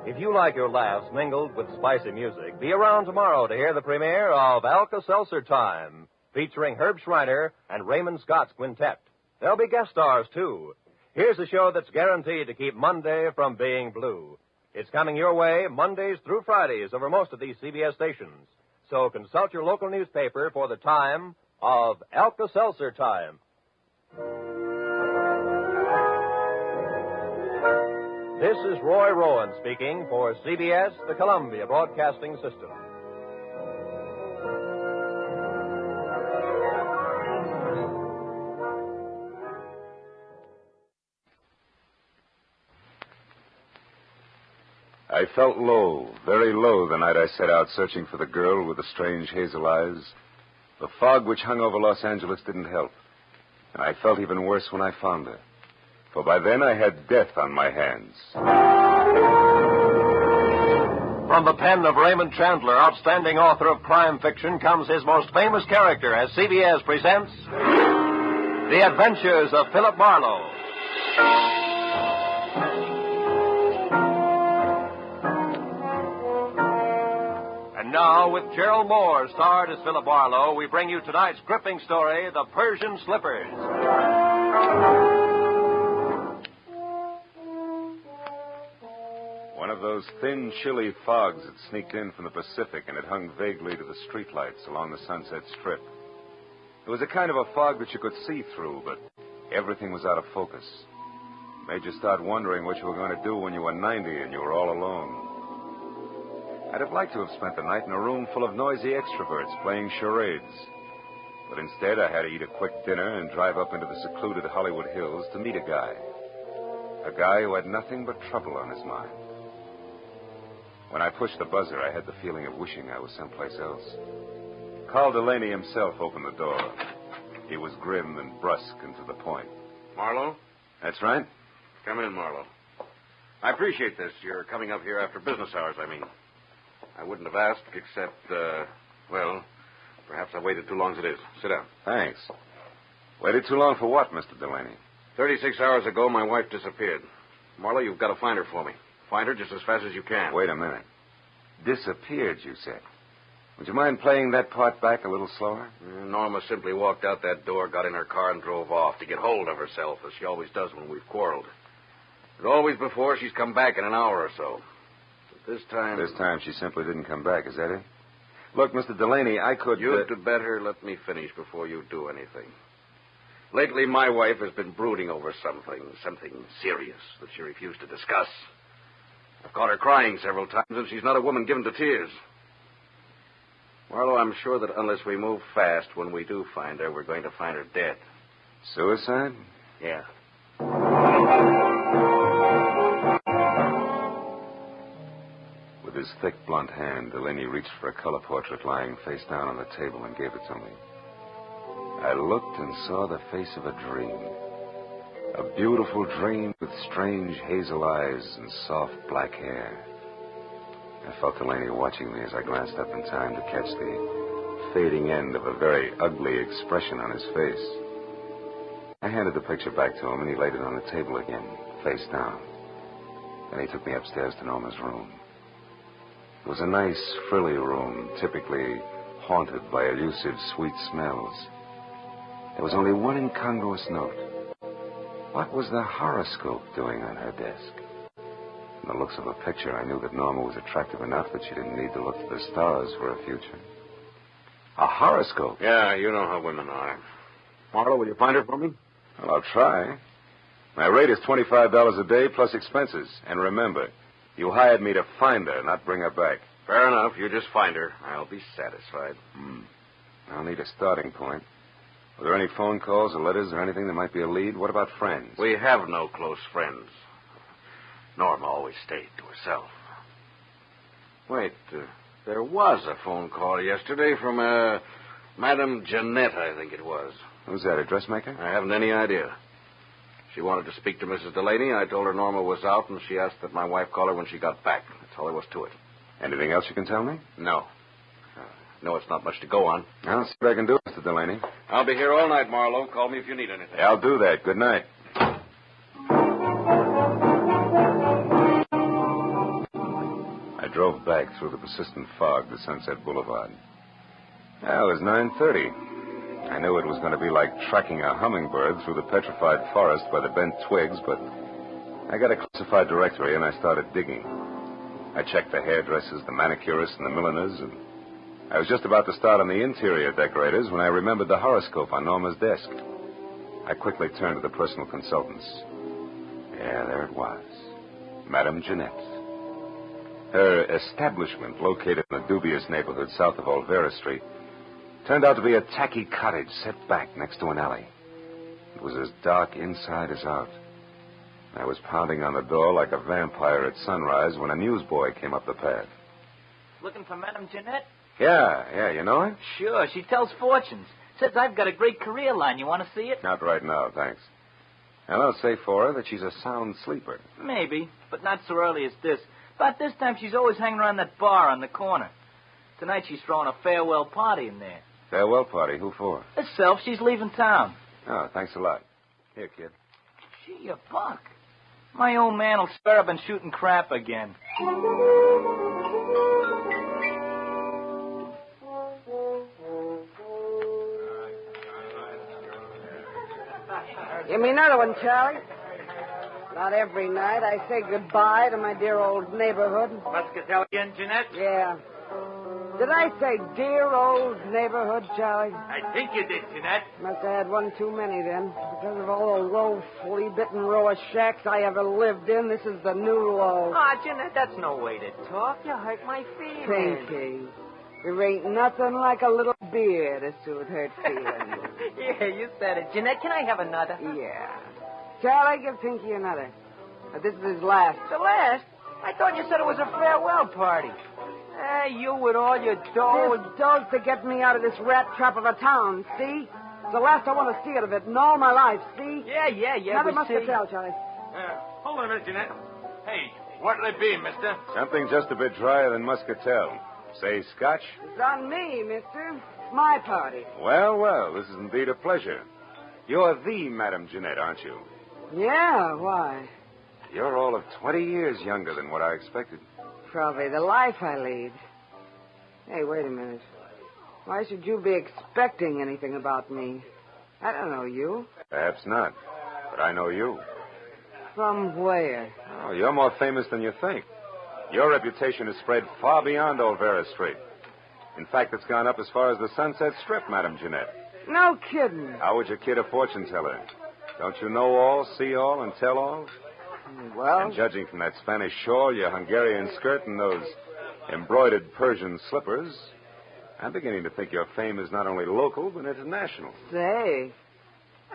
If you like your laughs mingled with spicy music, be around tomorrow to hear the premiere of Alka-Seltzer Time, featuring Herb Schreiner and Raymond Scott's quintet. There'll be guest stars, too. Here's a show that's guaranteed to keep Monday from being blue. It's coming your way Mondays through Fridays over most of these CBS stations. So consult your local newspaper for the time of Alka-Seltzer Time. This is Roy Rowan speaking for CBS, the Columbia Broadcasting System. I felt low, very low the night I set out searching for the girl with the strange hazel eyes. The fog which hung over Los Angeles didn't help, and I felt even worse when I found her. For by then I had death on my hands. From the pen of Raymond Chandler, outstanding author of crime fiction, comes his most famous character as CBS presents The Adventures of Philip Marlowe. And now, with Gerald Moore starred as Philip Marlowe, we bring you tonight's gripping story, The Persian Slippers. One of those thin, chilly fogs had sneaked in from the Pacific, and it hung vaguely to the streetlights along the Sunset Strip. It was a kind of a fog that you could see through, but everything was out of focus. It made you start wondering what you were going to do when you were 90 and you were all alone. I'd have liked to have spent the night in a room full of noisy extroverts playing charades. But instead, I had to eat a quick dinner and drive up into the secluded Hollywood Hills to meet a guy. A guy who had nothing but trouble on his mind. When I pushed the buzzer, I had the feeling of wishing I was someplace else. Carl Delaney himself opened the door. He was grim and brusque and to the point. Marlowe? That's right. Come in, Marlow. I appreciate this. You're coming up here after business hours, I mean. I wouldn't have asked except, well, perhaps I waited too long as it is. Sit down. Thanks. Waited too long for what, Mr. Delaney? 36 hours ago, my wife disappeared. Marlow, you've got to find her for me. Find her just as fast as you can. Wait a minute. Disappeared, you said. Would you mind playing that part back a little slower? Norma simply walked out that door, got in her car, and drove off to get hold of herself, as she always does when we've quarreled. But always before, she's come back in an hour or so. But this time... This time she simply didn't come back, is that it? Look, Mr. Delaney, I could... You'd better let me finish before you do anything. Lately, my wife has been brooding over something serious that she refused to discuss. I've caught her crying several times, and she's not a woman given to tears. Marlow, I'm sure that unless we move fast, when we do find her, we're going to find her dead. Suicide? Yeah. With his thick, blunt hand, Delaney reached for a color portrait lying face down on the table and gave it to me. I looked and saw the face of a dream. A beautiful dream with strange hazel eyes and soft black hair. I felt Delaney watching me as I glanced up in time to catch the fading end of a very ugly expression on his face. I handed the picture back to him, and he laid it on the table again, face down. Then he took me upstairs to Norma's room. It was a nice, frilly room, typically haunted by elusive, sweet smells. There was only one incongruous note. What was the horoscope doing on her desk? From the looks of the picture, I knew that Norma was attractive enough that she didn't need to look to the stars for a future. A horoscope? Yeah, you know how women are. Marlow, will you find her for me? Well, I'll try. My rate is $25 a day plus expenses. And remember, you hired me to find her, not bring her back. Fair enough. You just find her. I'll be satisfied. I'll need a starting point. Were there any phone calls or letters or anything that might be a lead? What about friends? We have no close friends. Norma always stayed to herself. Wait, there was a phone call yesterday from, Madame Jeanette, I think it was. Who's that, a dressmaker? I haven't any idea. She wanted to speak to Mrs. Delaney. I told her Norma was out, and she asked that my wife call her when she got back. That's all there was to it. Anything else you can tell me? No. No, it's not much to go on. I'll see what I can do, Mr. Delaney. I'll be here all night, Marlow. Call me if you need anything. I'll do that. Good night. I drove back through the persistent fog to Sunset Boulevard. It was 9:30. I knew it was going to be like tracking a hummingbird through the petrified forest by the bent twigs, but I got a classified directory and I started digging. I checked the hairdressers, the manicurists, and the milliners, and I was just about to start on the interior decorators when I remembered the horoscope on Norma's desk. I quickly turned to the personal consultants. Yeah, there it was. Madame Jeanette. Her establishment, located in a dubious neighborhood south of Olvera Street, turned out to be a tacky cottage set back next to an alley. It was as dark inside as out. I was pounding on the door like a vampire at sunrise when a newsboy came up the path. Looking for Madame Jeanette? Yeah, you know her? Sure, she tells fortunes. Says I've got a great career line. You want to see it? Not right now, thanks. And I'll say for her that she's a sound sleeper. Maybe, but not so early as this. About this time, she's always hanging around that bar on the corner. Tonight, she's throwing a farewell party in there. Farewell party? Who for? Herself. She's leaving town. Oh, thanks a lot. Here, kid. Gee, a buck. My old man will swear I've been shooting crap again. Give me another one, Charlie. Not every night I say goodbye to my dear old neighborhood. Muscatel again, Jeanette? Yeah. Did I say dear old neighborhood, Charlie? I think you did, Jeanette. Must have had one too many then. Because of all the low, flea-bitten row of shacks I ever lived in, this is the new low. Jeanette, that's no way to talk. You hurt my feelings. Pinky, there ain't nothing like a little beer to soothe hurt feelings. Yeah, you said it. Jeanette, can I have another? Yeah. Charlie, give Pinky another. This is his last. The last? I thought you said it was a farewell party. You with all your dough. This dough's to get me out of this rat trap of a town, see? It's the last I want to see it of it in all my life, see? Yeah. Another we see. muscatel, Charlie. Hold on a minute, Jeanette. Hey, what'll it be, mister? Something just a bit drier than muscatel. Say scotch? It's on me, mister. It's my party. Well, this is indeed a pleasure. You're the Madame Jeanette, aren't you? Yeah, why? You're all of 20 years younger than what I expected. Probably the life I lead. Hey, wait a minute. Why should you be expecting anything about me? I don't know you. Perhaps not, but I know you. From where? Oh, you're more famous than you think. Your reputation has spread far beyond Old Vera Street. In fact, it's gone up as far as the Sunset Strip, Madame Jeanette. No kidding. How would you kid a fortune teller? Don't you know all, see all, and tell all? Well... And judging from that Spanish shawl, your Hungarian skirt, and those embroidered Persian slippers, I'm beginning to think your fame is not only local, but international. Say,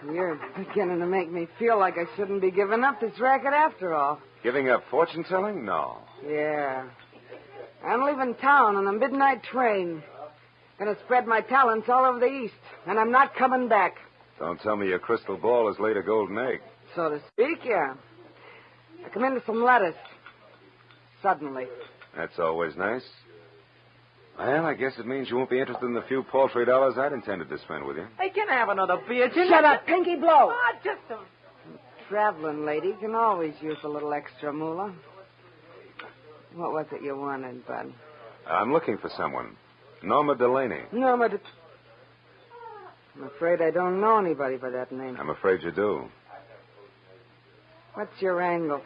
you're beginning to make me feel like I shouldn't be giving up this racket after all. Giving up fortune telling? No. Yeah. I'm leaving town on a midnight train. Gonna spread my talents all over the East, and I'm not coming back. Don't tell me your crystal ball has laid a golden egg. So to speak, yeah. I come into some lettuce. Suddenly. That's always nice. Well, I guess it means you won't be interested in the few paltry dollars I'd intended to spend with you. Hey, can I have another beer? Shut up, Pinky Blow. Ah, just a... Traveling lady can always use a little extra moolah. What was it you wanted, Bud? I'm looking for someone. Norma Delaney. I'm afraid I don't know anybody by that name. I'm afraid you do. What's your angle?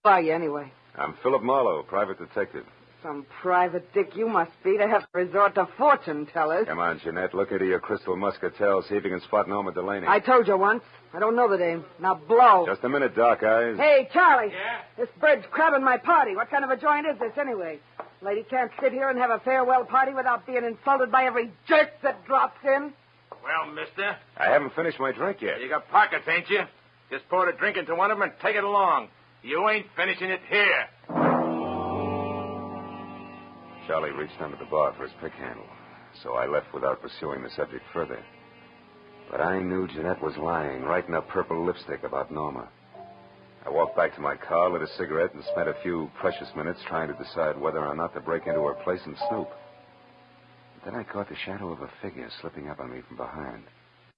Who are you, anyway? I'm Philip Marlow, private detective. Some private dick you must be to have to resort to fortune tellers. Come on, Jeanette. Look into your crystal muscatel. See if you can spot Norma Delaney. I told you once. I don't know the name. Now blow. Just a minute, Doc Eyes. Hey, Charlie. Yeah? This bird's crabbing my party. What kind of a joint is this, anyway? Lady can't sit here and have a farewell party without being insulted by every jerk that drops in. Well, mister, I haven't finished my drink yet. you got pockets, ain't you? Just pour the drink into one of them and take it along. You ain't finishing it here. Charlie reached under the bar for his pick handle, so I left without pursuing the subject further. But I knew Jeanette was lying, right in a purple lipstick about Norma. I walked back to my car, lit a cigarette, and spent a few precious minutes trying to decide whether or not to break into her place and snoop. But then I caught the shadow of a figure slipping up on me from behind.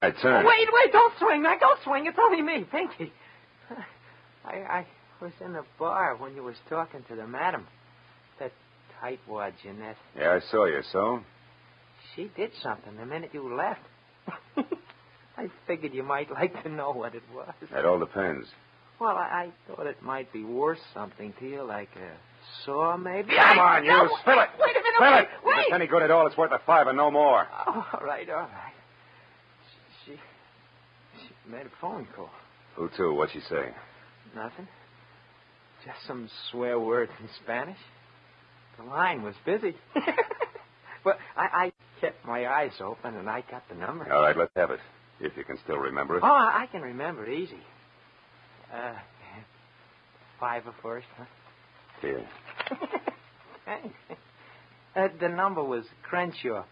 I turned. Wait, don't swing, man. Don't swing. It's only me, Pinky. I was in the bar when you was talking to the madam. That tightwad, Jeanette. Yeah, I saw you, so? She did something the minute you left. I figured you might like to know what it was. That all depends. Well, I thought it might be worth something to you, like a saw, maybe. Come on, you. Spill it. Wait a minute. Spill it. Wait. If it's any good at all, it's worth $5 and no more. Oh, all right. She made a phone call. Who to? What'd she say? Nothing. Just some swear words in Spanish. The line was busy. But I kept my eyes open, and I got the number. All right, let's have it, if you can still remember it. Oh, I can remember it easy. 5 first, huh? Here. Thanks. The number was Crenshaw,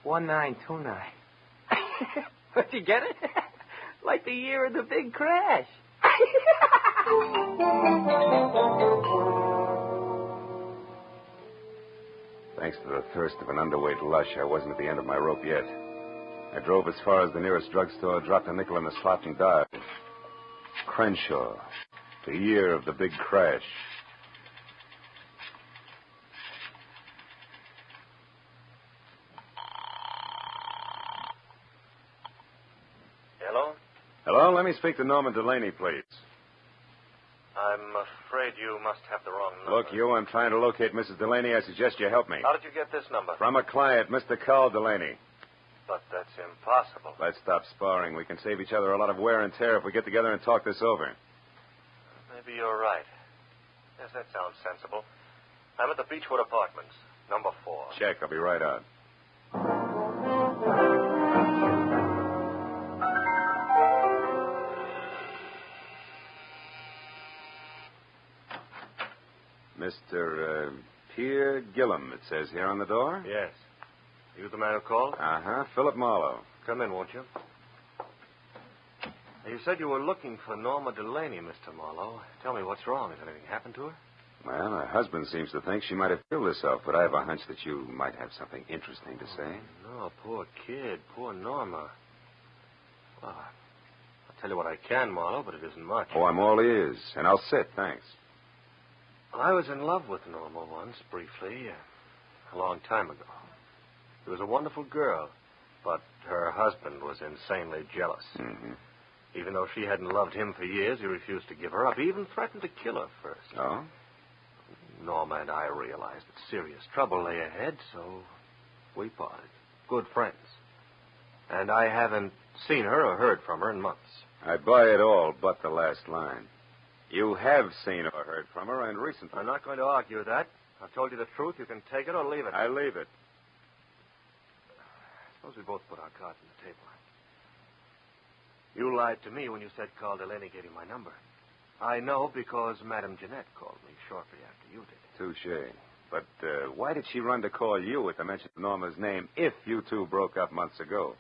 1929. But you get it? Like the year of the big crash. Thanks to the thirst of an underweight lush, I wasn't at the end of my rope yet. I drove as far as the nearest drugstore, dropped a nickel in the slot, and dialed. Crenshaw, the year of the big crash. Hello? Hello, let me speak to Norma Delaney, please. I'm afraid you must have the wrong number. Look, you, I'm trying to locate Mrs. Delaney. I suggest you help me. How did you get this number? From a client, Mr. Carl Delaney. But that's impossible. Let's stop sparring. We can save each other a lot of wear and tear if we get together and talk this over. Maybe you're right. Yes, that sounds sensible. I'm at the Beechwood Apartments, number 4. Check. I'll be right out. Mr. Pierre Gillum, it says here on the door. Yes. You the man who called? Uh-huh. Philip Marlow. Come in, won't you? You said you were looking for Norma Delaney, Mr. Marlowe. Tell me what's wrong. Has anything happened to her? Well, her husband seems to think she might have killed herself, but I have a hunch that you might have something interesting to say. No, poor kid. Poor Norma. Well, I'll tell you what I can, Marlowe, but it isn't much. Oh, I'm all ears, and I'll sit, thanks. Well, I was in love with Norma once, briefly, a long time ago. She was a wonderful girl, but her husband was insanely jealous. Mm-hmm. Even though she hadn't loved him for years, he refused to give her up. He even threatened to kill her first. Oh? Norma and I realized that serious trouble lay ahead, so we parted. Good friends. And I haven't seen her or heard from her in months. I buy it all but the last line. You have seen or heard from her, and recently. I'm not going to argue that. I've told you the truth. You can take it or leave it. I leave it. Suppose we both put our cards on the table. You lied to me when you said Carl Delaney gave you my number. I know because Madame Jeanette called me shortly after you did. Touché. But why did she run to call you at the mention of Norma's name if you two broke up months ago?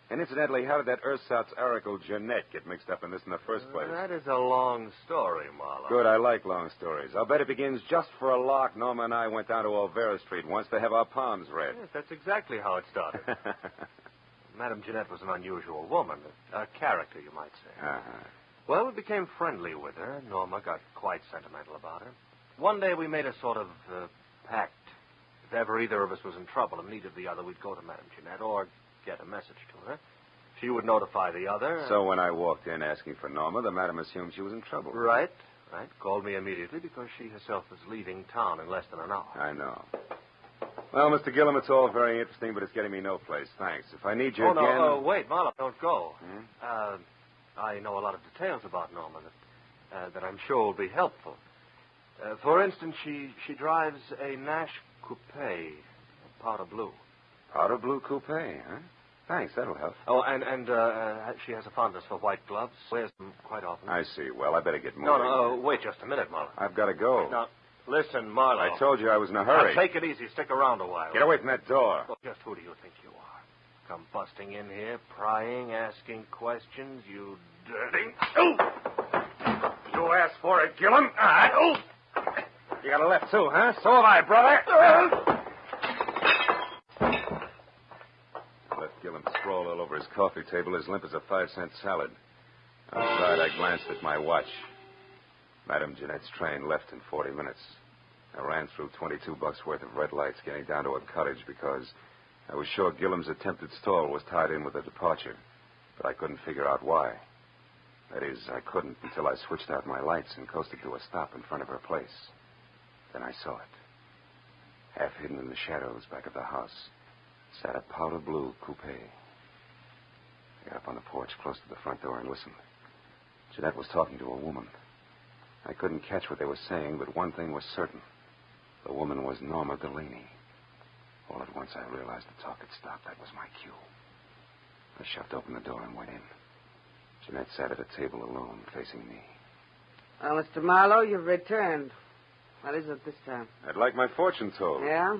And incidentally, how did that ersatz oracle Jeanette get mixed up in this in the first place? That is a long story, Marlowe. Good, I like long stories. I'll bet it begins just for a lark. Norma and I went down to Olvera Street once to have our palms read. Yes, that's exactly how it started. Madame Jeanette was an unusual woman, a character, you might say. Uh-huh. Well, we became friendly with her. Norma got quite sentimental about her. One day we made a sort of pact. If ever either of us was in trouble and needed the other, we'd go to Madame Jeanette or get a message to her. She would notify the other. So when I walked in asking for Norma, the madam assumed she was in trouble. Right. Called me immediately because she herself was leaving town in less than an hour. I know. Well, Mr. Gillum, it's all very interesting, but it's getting me no place. Thanks. If I need you again... No, wait, Marlowe, don't go. Hmm? I know a lot of details about Norma that I'm sure will be helpful. For instance, she drives a Nash coupe, powder blue. Powder blue coupe, huh? Thanks, that'll help. Oh, and she has a fondness for white gloves. Wears them quite often. I see. Well, I better get moving. No, wait just a minute, Marlowe. I've got to go. Now, listen, Marlowe. I told you I was in a hurry. Now, take it easy. Stick around a while. Get away from that door. Well, just who do you think you are? Come busting in here, prying, asking questions, you dirty... Oh! You asked for it, Gillum. Oh! You got a left, too, huh? So have I, brother. Left Gillum sprawled all over his coffee table, as limp as a 5-cent salad. Outside, I glanced at my watch. Madame Jeanette's train left in 40 minutes. I ran through $22 worth of red lights, getting down to a cottage because I was sure Gillum's attempted stall was tied in with the departure, but I couldn't figure out why. That is, I couldn't until I switched out my lights and coasted to a stop in front of her place. Then I saw it. Half hidden in the shadows back of the house sat a powder blue coupe. I got up on the porch close to the front door and listened. Jeanette was talking to a woman. I couldn't catch what they were saying, but one thing was certain. The woman was Norma Delaney. All at once, I realized the talk had stopped. That was my cue. I shoved open the door and went in. Jeanette sat at a table alone, facing me. Well, Mr. Marlowe, you've returned. What is it this time? I'd like my fortune told. Yeah?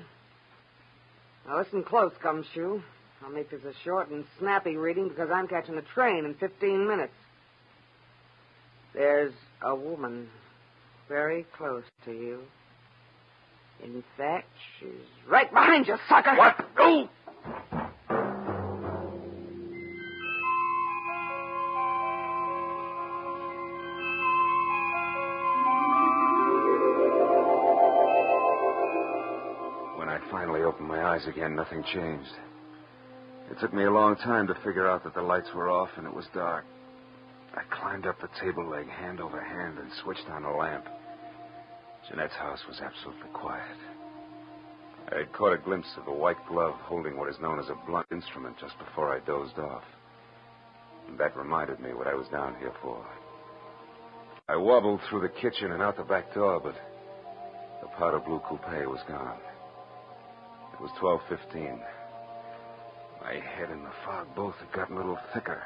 Now, listen close, Gumshoe. I'll make this a short and snappy reading because I'm catching a train in 15 minutes. There's a woman very close to you. In fact, she's right behind you, sucker. What? Go! When I finally opened my eyes again, nothing changed. It took me a long time to figure out that the lights were off and it was dark. I climbed up the table leg hand over hand and switched on a lamp. Jeanette's house was absolutely quiet. I had caught a glimpse of a white glove holding what is known as a blunt instrument just before I dozed off. And that reminded me what I was down here for. I wobbled through the kitchen and out the back door, but the powder blue coupe was gone. It was 12:15. My head and the fog both had gotten a little thicker.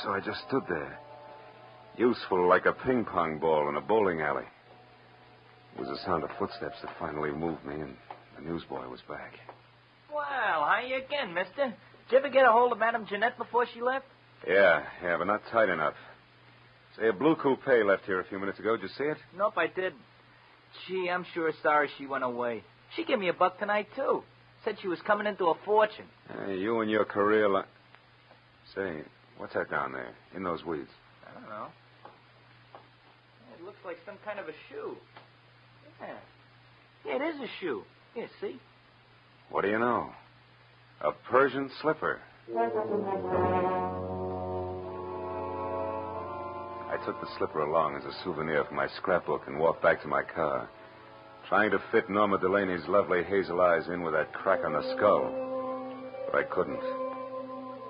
So I just stood there, useful like a ping-pong ball in a bowling alley. It was the sound of footsteps that finally moved me, and the newsboy was back. Well, how you again, mister? Did you ever get a hold of Madame Jeanette before she left? Yeah, but not tight enough. Say, a blue coupe left here a few minutes ago. Did you see it? Nope, I did. Gee, I'm sure sorry she went away. She gave me $1 tonight, too. Said she was coming into a fortune. Hey, you and your career... Say, what's that down there, in those weeds? I don't know. It looks like some kind of a shoe. Yeah, it is a shoe. Here, see? What do you know? A Persian slipper. I took the slipper along as a souvenir from my scrapbook and walked back to my car, trying to fit Norma Delaney's lovely hazel eyes in with that crack on the skull. But I couldn't.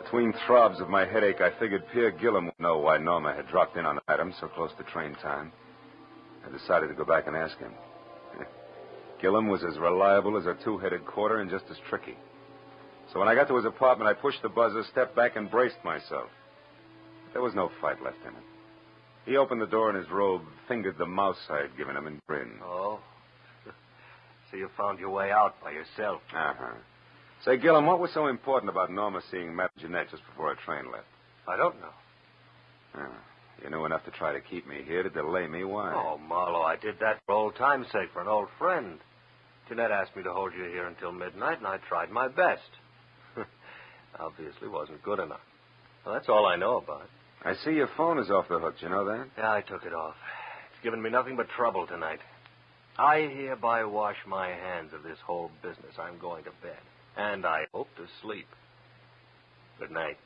Between throbs of my headache, I figured Pierre Gillum would know why Norma had dropped in on Adam so close to train time. I decided to go back and ask him. Gillum was as reliable as a two-headed quarter and just as tricky. So when I got to his apartment, I pushed the buzzer, stepped back, and braced myself. There was no fight left in it. He opened the door in his robe, fingered the mouse I'd given him, and grinned. Oh. So you found your way out by yourself. Uh-huh. Say, Gillum, what was so important about Norma seeing Madame Jeanette just before her train left? I don't know. You knew enough to try to keep me here, to delay me. Why? Oh, Marlow, I did that for old time's sake, for an old friend. Jeanette asked me to hold you here until midnight, and I tried my best. Obviously wasn't good enough. Well, that's all I know about it. I see your phone is off the hook. You know that? Yeah, I took it off. It's given me nothing but trouble tonight. I hereby wash my hands of this whole business. I'm going to bed. And I hope to sleep. Good night.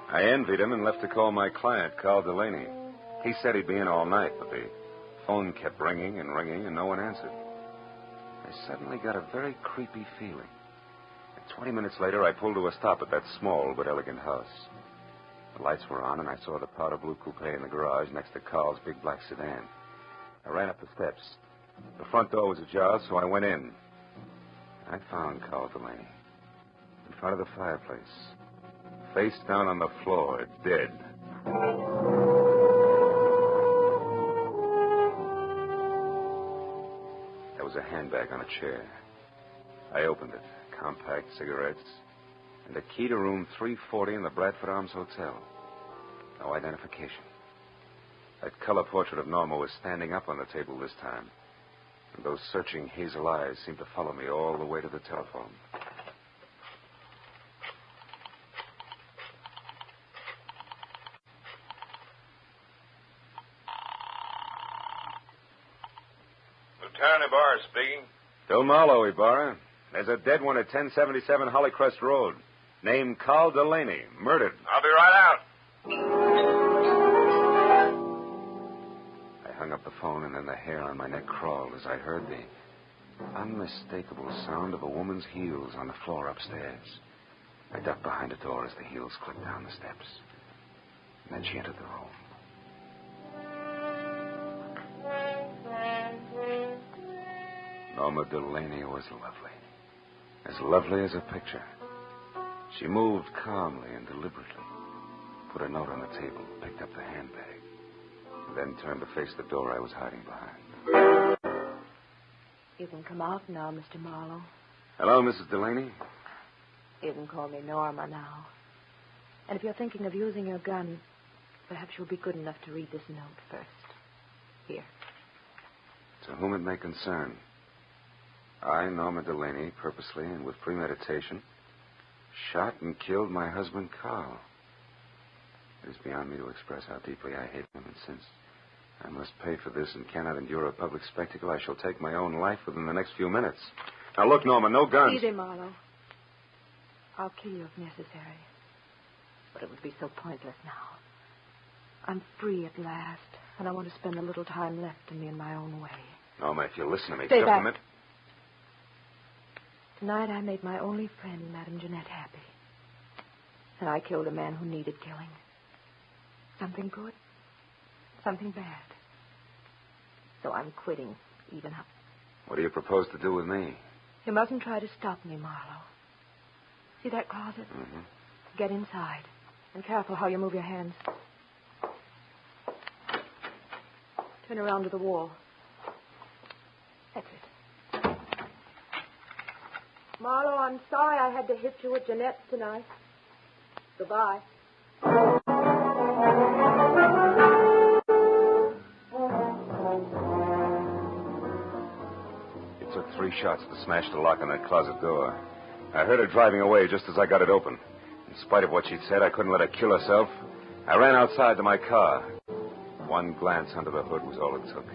I envied him and left to call my client, Carl Delaney. He said he'd be in all night, but the phone kept ringing and ringing, and no one answered. I suddenly got a very creepy feeling. And 20 minutes later, I pulled to a stop at that small but elegant house. The lights were on, and I saw the powder blue coupe in the garage next to Carl's big black sedan. I ran up the steps. The front door was ajar, so I went in. I found Carl Delaney in front of the fireplace, face down on the floor, dead. There was a handbag on a chair. I opened it. Compact, cigarettes, and a key to room 340 in the Bradford Arms Hotel. No identification. That color portrait of Norma was standing up on the table this time, and those searching hazel eyes seemed to follow me all the way to the telephone. Lieutenant Ibarra speaking. Bill Marlow, Ibarra. There's a dead one at 1077 Hollycrest Road, named Carl Delaney, murdered. I'll be right out. I hung up the phone, and then the hair on my neck crawled as I heard the unmistakable sound of a woman's heels on the floor upstairs. I ducked behind a door as the heels clicked down the steps. And then she entered the room. Norma Delaney was lovely as a picture. She moved calmly and deliberately, put a note on the table, picked up the handbag, and then turned to face the door I was hiding behind. You can come out now, Mr. Marlow. Hello, Mrs. Delaney. You can call me Norma now. And if you're thinking of using your gun, perhaps you'll be good enough to read this note first. Here. To whom it may concern, I, Norma Delaney, purposely and with premeditation, shot and killed my husband, Carl. It is beyond me to express how deeply I hate him, and since I must pay for this and cannot endure a public spectacle, I shall take my own life within the next few minutes. Now, look, Norma, no guns. Easy, Marlow. I'll kill you if necessary. But it would be so pointless now. I'm free at last, and I want to spend a little time left to me in my own way. Norma, if you'll listen to me Stay just back. a minute. Tonight I made my only friend, Madame Jeanette, happy. And I killed a man who needed killing. Something good, something bad. So I'm quitting, even up. What do you propose to do with me? You mustn't try to stop me, Marlow. See that closet? Mm-hmm. Get inside. And careful how you move your hands. Turn around to the wall. That's it. Marlow, I'm sorry I had to hit you with Jeanette tonight. Goodbye. It took 3 shots to smash the lock on that closet door. I heard her driving away just as I got it open. In spite of what she'd said, I couldn't let her kill herself. I ran outside to my car. One glance under the hood was all it took.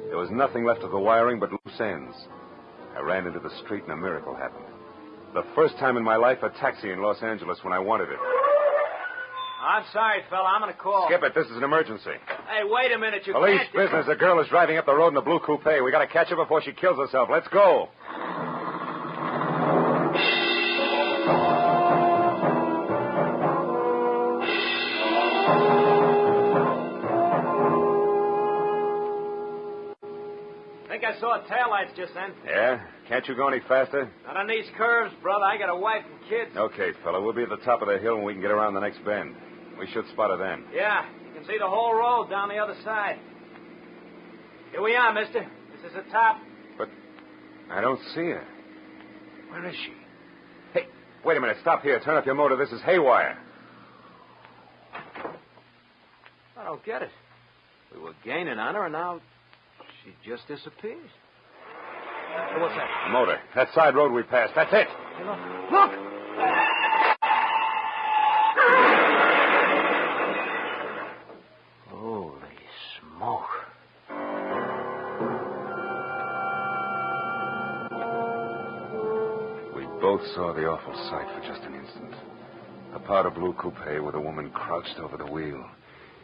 There was nothing left of the wiring but loose ends. I ran into the street and a miracle happened. The first time in my life, a taxi in Los Angeles when I wanted it. I'm sorry, fella. I'm going to call. Skip it. This is an emergency. Hey, wait a minute. You Police can't... business. A girl is driving up the road in a blue coupe. We got to catch her before she kills herself. Let's go. I think I saw taillights just then. Yeah? Can't you go any faster? Not on these curves, brother. I got a wife and kids. Okay, fella. We'll be at the top of the hill when we can get around the next bend. We should spot her then. Yeah, you can see the whole road down the other side. Here we are, mister. This is the top. But I don't see her. Where is she? Hey, wait a minute. Stop here. Turn up your motor. This is haywire. I don't get it. We were gaining on her, and now she just disappears. Hey, what's that? A motor. That side road we passed. That's it. Hey, look. Look! Holy smoke. We both saw the awful sight for just an instant. A powder blue coupe with a woman crouched over the wheel.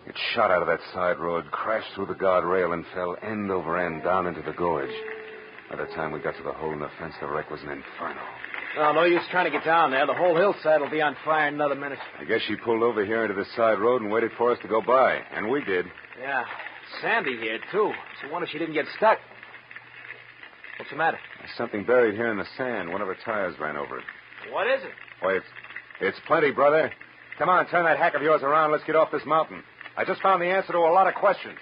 It shot out of that side road, crashed through the guardrail, and fell end over end down into the gorge. By the time we got to the hole in the fence, the wreck was an inferno. Oh, no use trying to get down there. The whole hillside will be on fire in another minute. I guess she pulled over here into this side road and waited for us to go by. And we did. Yeah. Sandy here, too. It's a wonder she didn't get stuck. What's the matter? There's something buried here in the sand. One of her tires ran over it. What is it? Why, it's plenty, brother. Come on, turn that hack of yours around. Let's get off this mountain. I just found the answer to a lot of questions.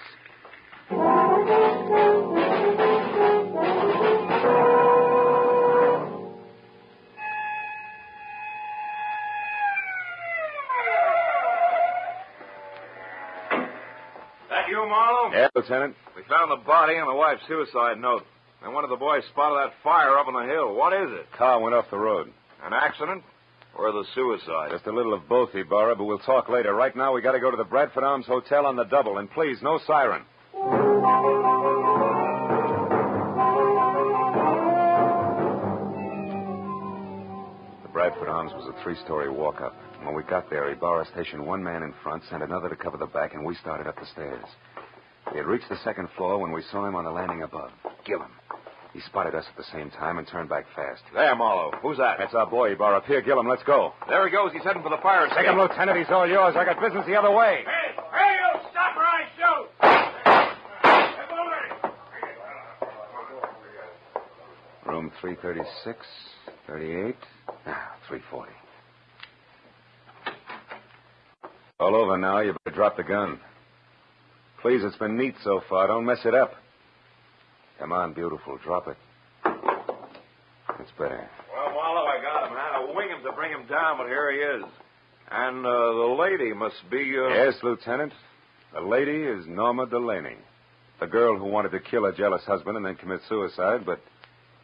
That you, Marlow? Yeah, Lieutenant. We found the body and the wife's suicide note. And one of the boys spotted that fire up on the hill. What is it? Car went off the road. An accident? Or the suicide? Just a little of both, Ibarra, but we'll talk later. Right now, we got to go to the Bradford Arms Hotel on the double. And please, no siren. The Bradford Arms was a 3-story walk-up. When we got there, Ibarra stationed one man in front, sent another to cover the back, and we started up the stairs. We had reached the second floor when we saw him on the landing above. Gillum. He spotted us at the same time and turned back fast. There, Marlow. Who's that? That's our boy, Ibarra. Here, Gillum, let's go. There he goes. He's heading for the fire escape. Take him, Lieutenant. He's all yours. I got business the other way. Hey, you stop or I shoot! Room 336, 38, 340. All over now. You better drop the gun. Please, it's been neat so far. Don't mess it up. Come on, beautiful. Drop it. It's better. Well, Marlow, I got him. I had to wing him to bring him down, but here he is. And the lady must be... Yes, Lieutenant. The lady is Norma Delaney. The girl who wanted to kill her jealous husband and then commit suicide, but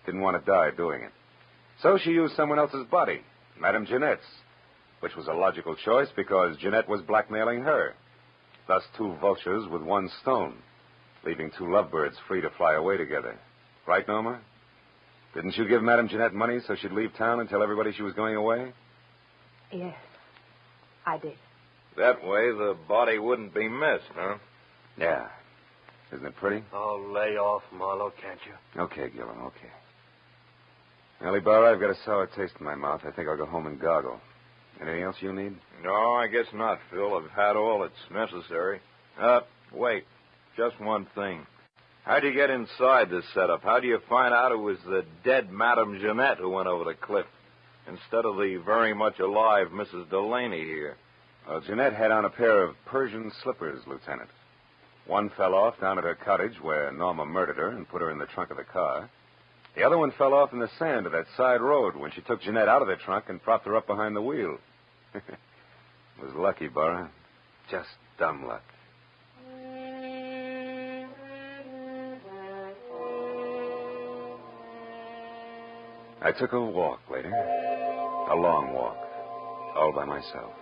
didn't want to die doing it. So she used someone else's body, Madame Jeanette's, which was a logical choice because Jeanette was blackmailing her. Thus, 2 vultures with 1 stone, leaving 2 lovebirds free to fly away together. Right, Norma? Didn't you give Madame Jeanette money so she'd leave town and tell everybody she was going away? Yes, I did. That way the body wouldn't be missed, huh? Yeah. Isn't it pretty? Oh, lay off, Marlow, can't you? Okay, Gillum, okay. Well, Ibarra, I've got a sour taste in my mouth. I think I'll go home and goggle. Anything else you need? No, I guess not, Phil. I've had all that's necessary. Wait. Just one thing. How'd you get inside this setup? How do you find out it was the dead Madame Jeanette who went over the cliff instead of the very much alive Mrs. Delaney here? Well, Jeanette had on a pair of Persian slippers, Lieutenant. One fell off down at her cottage where Norma murdered her and put her in the trunk of the car. The other one fell off in the sand of that side road when she took Jeanette out of the trunk and propped her up behind the wheel. It was lucky, Burra. Just dumb luck. I took a walk later. A long walk. All by myself.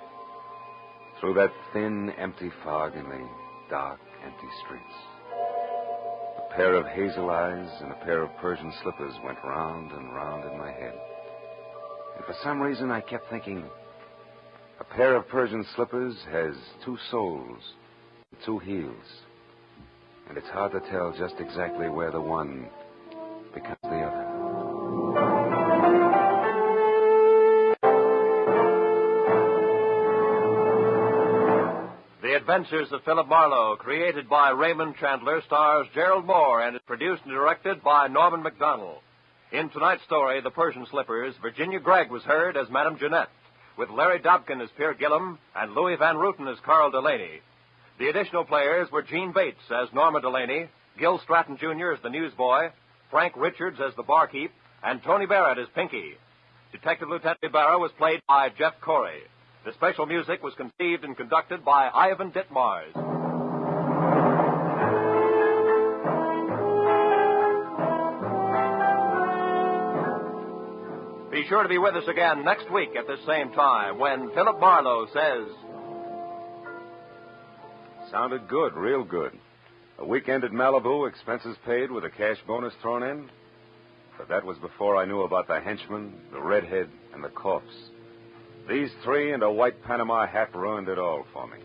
Through that thin, empty fog in the dark, empty streets. A pair of hazel eyes and a pair of Persian slippers went round and round in my head. And for some reason I kept thinking, a pair of Persian slippers has two soles, two heels. And it's hard to tell just exactly where the one becomes the other. The Adventures of Philip Marlow, created by Raymond Chandler, stars Gerald Moore and is produced and directed by Norman MacDonald. In tonight's story, The Persian Slippers, Virginia Gregg was heard as Madame Jeanette, with Larry Dobkin as Pierre Gillum and Louis Van Rooten as Carl Delaney. The additional players were Gene Bates as Norma Delaney, Gil Stratton Jr. as the newsboy, Frank Richards as the barkeep, and Tony Barrett as Pinky. Detective Lieutenant Ibarra was played by Jeff Corey. The special music was conceived and conducted by Ivan Ditmars. Be sure to be with us again next week at the same time when Philip Marlowe says... Sounded good, real good. A weekend at Malibu, expenses paid with a cash bonus thrown in. But that was before I knew about the henchman, the redhead, and the corpse. These three and a white Panama hat ruined it all for me.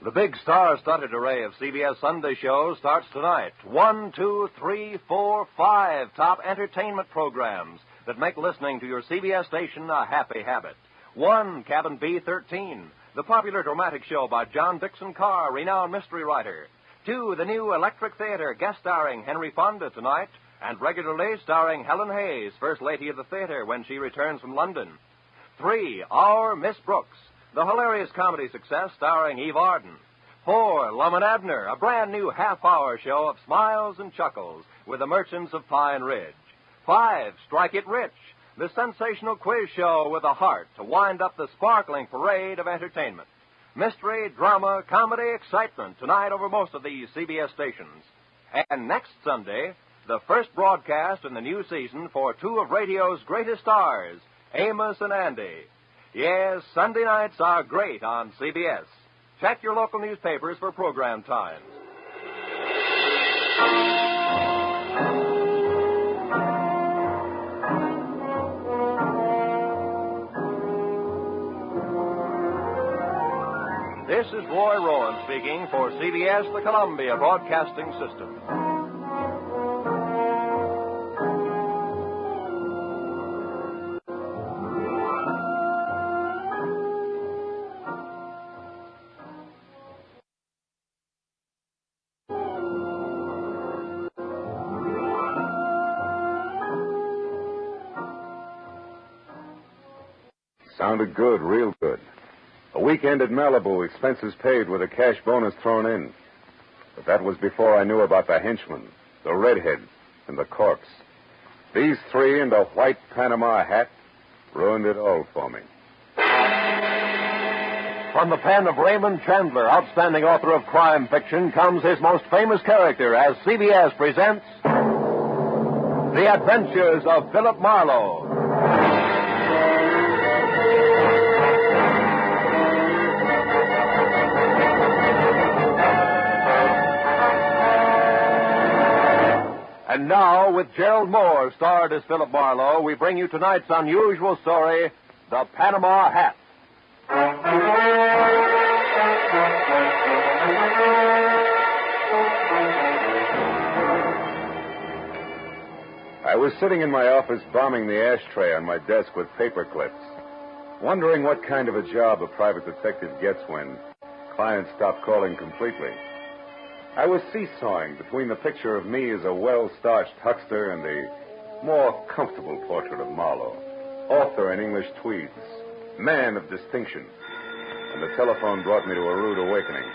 The big star-studded array of CBS Sunday shows starts tonight. 1, 2, 3, 4, 5 top entertainment programs that make listening to your CBS station a happy habit. 1, Cabin B-13, the popular dramatic show by John Dixon Carr, renowned mystery writer. 2, the new Electric Theater, guest starring Henry Fonda tonight, and regularly starring Helen Hayes, First Lady of the Theater, when she returns from London. 3, Our Miss Brooks, the hilarious comedy success starring Eve Arden. 4, Lum and Abner, a brand new half-hour show of smiles and chuckles with the merchants of Pine Ridge. 5, Strike It Rich, the sensational quiz show with a heart to wind up the sparkling parade of entertainment. Mystery, drama, comedy, excitement tonight over most of these CBS stations. And next Sunday, the first broadcast in the new season for two of radio's greatest stars, Amos and Andy. Yes, Sunday nights are great on CBS. Check your local newspapers for program times. This is Roy Rowan speaking for CBS, the Columbia Broadcasting System. Sounded good, real good. A weekend at Malibu, expenses paid with a cash bonus thrown in. But that was before I knew about the henchman, the redhead, and the corpse. These three and a white Panama hat ruined it all for me. From the pen of Raymond Chandler, outstanding author of crime fiction, comes his most famous character as CBS presents The Adventures of Philip Marlowe. And now, with Gerald Moore starred as Philip Marlowe, we bring you tonight's unusual story, The Panama Hat. I was sitting in my office bombing the ashtray on my desk with paper clips, wondering what kind of a job a private detective gets when clients stop calling completely. I was seesawing between the picture of me as a well-starched huckster and the more comfortable portrait of Marlowe, author in English tweeds, man of distinction. And the telephone brought me to a rude awakening.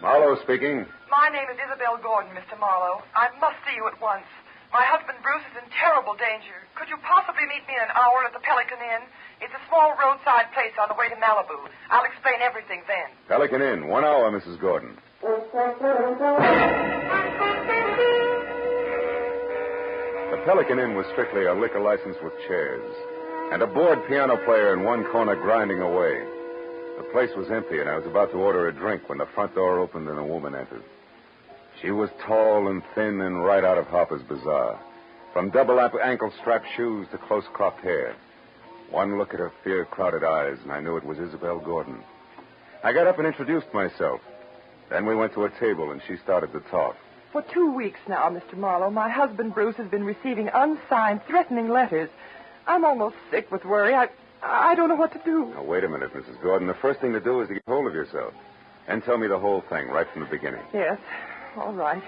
Marlow speaking. My name is Isabel Gordon, Mr. Marlow. I must see you at once. My husband Bruce is in terrible danger. Could you possibly meet me in an hour at the Pelican Inn? It's a small roadside place on the way to Malibu. I'll explain everything then. Pelican Inn, 1 hour, Mrs. Gordon. The Pelican Inn was strictly a liquor license with chairs, and a bored piano player in one corner grinding away. The place was empty, and I was about to order a drink when the front door opened and a woman entered. She was tall and thin and right out of Harper's Bazaar, from double ankle-strap shoes to close-cropped hair. One look at her fear-crowded eyes, and I knew it was Isabel Gordon. I got up and introduced myself. Then we went to a table, and she started to talk. For 2 weeks now, Mr. Marlowe, my husband Bruce has been receiving unsigned, threatening letters. I'm almost sick with worry. I don't know what to do. Now, wait a minute, Mrs. Gordon. The first thing to do is to get hold of yourself and tell me the whole thing right from the beginning. Yes, all right.